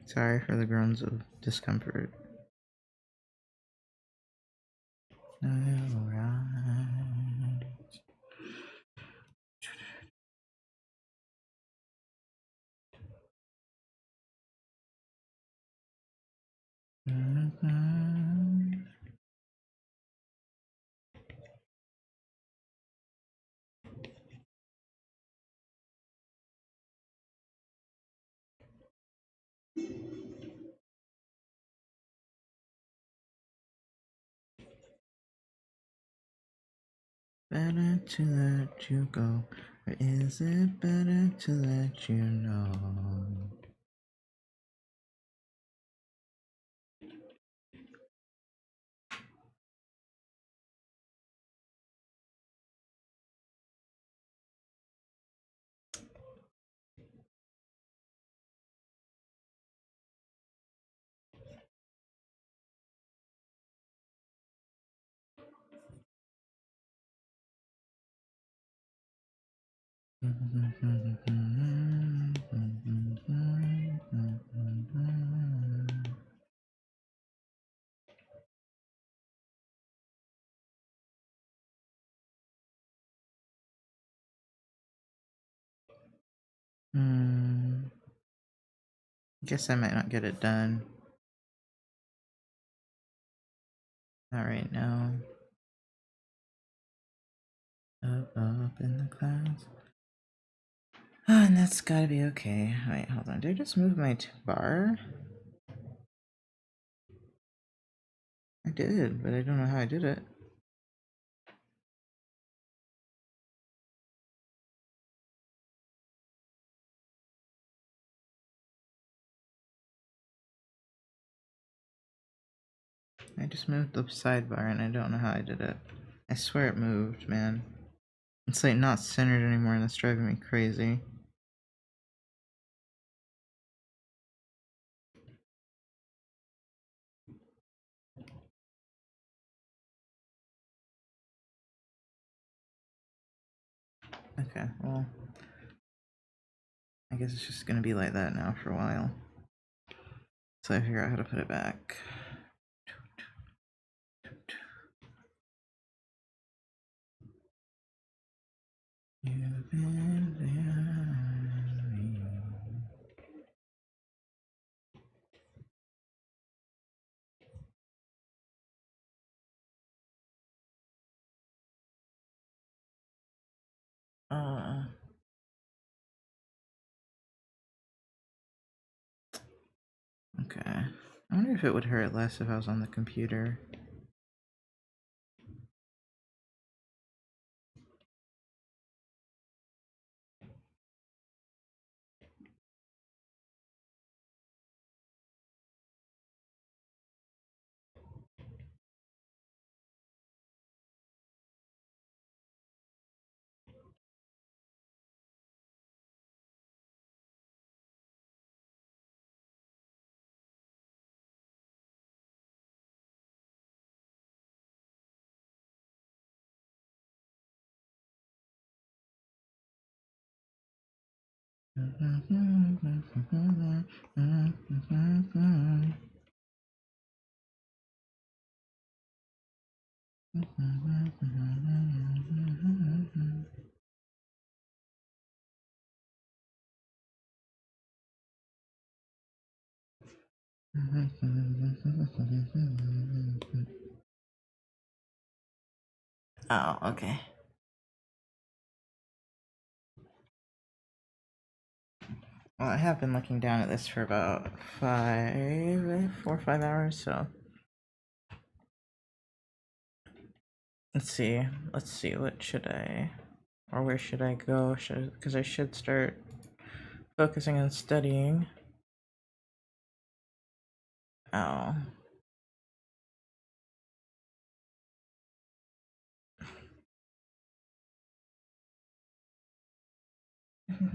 Sorry for the groans of discomfort. Alright. Better to let you go, or is it better to let you know? Guess I might not get it done. Not right now. Up in the clouds. Oh, and that's gotta be okay. Wait, hold on. Did I just move my bar? I did, but I don't know how I did it. I just moved the sidebar and I don't know how I did it. I swear it moved, man. It's like not centered anymore and it's driving me crazy. Okay, well, I guess it's just gonna be like that now for a while. So I figure out how to put it back. You've been very... Okay. I wonder if it would hurt less if I was on the computer. Oh, okay. Well, I have been looking down at this for about 4 or 5 hours, so let's see. What should I, or where should I go? Because I should start focusing on studying. Oh.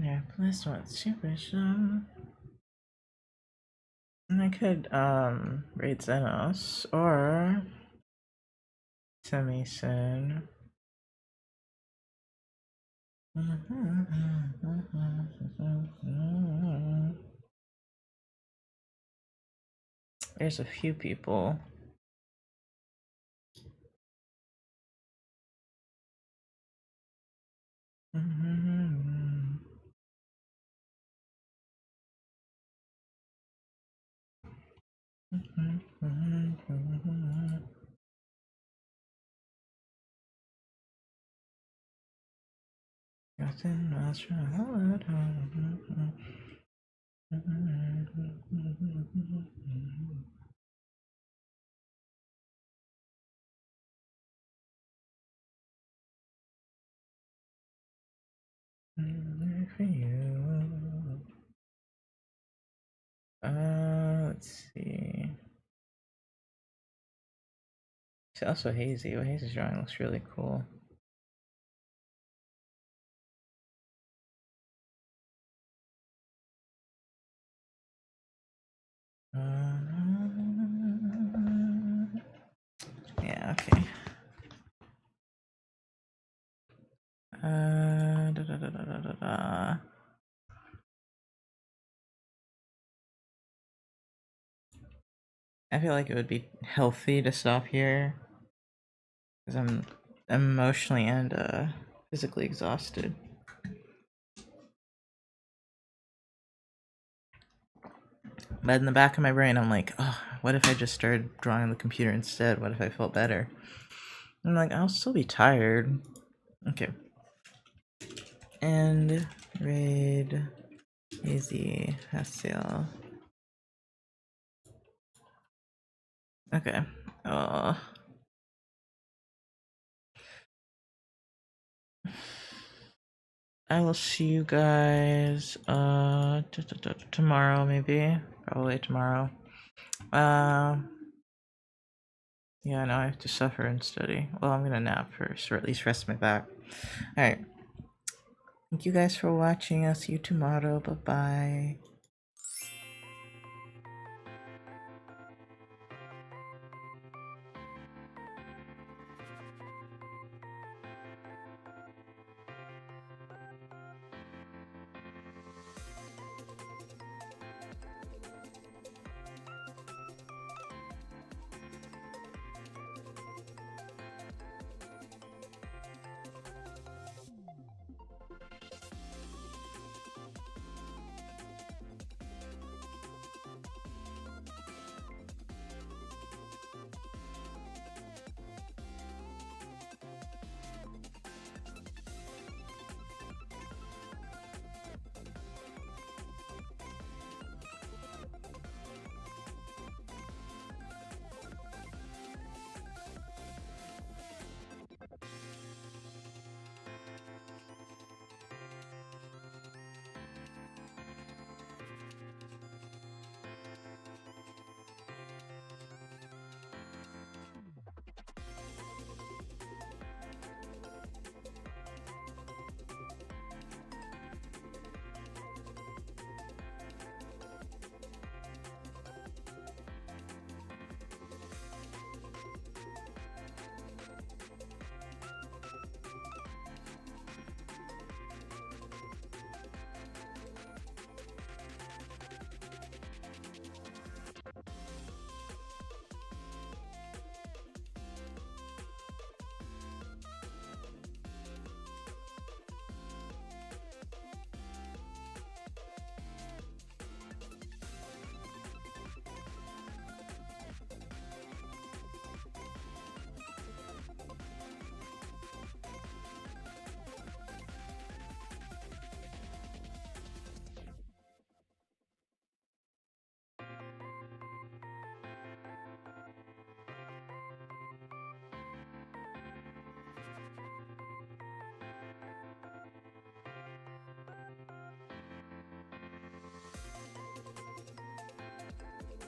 Yeah, plus what super show. I could raid Xenos or Semi-Sin. There's a few people. Nothing much. For you. Let's see. It's also Hazy. Well, Hazy's drawing looks really cool. Yeah, okay. Da, da, da, da, da, da, da. I feel like it would be healthy to stop here because I'm emotionally and physically exhausted. But in the back of my brain, I'm like, oh, what if I just started drawing on the computer instead? What if I felt better? I'm like, I'll still be tired. Okay. And raid Hazy Hasil. Okay. I will see you guys tomorrow, maybe. Probably tomorrow. Yeah, now I have to suffer and study. Well, I'm gonna nap first, or at least rest my back. Alright. Thank you guys for watching. I'll see you tomorrow. Bye bye.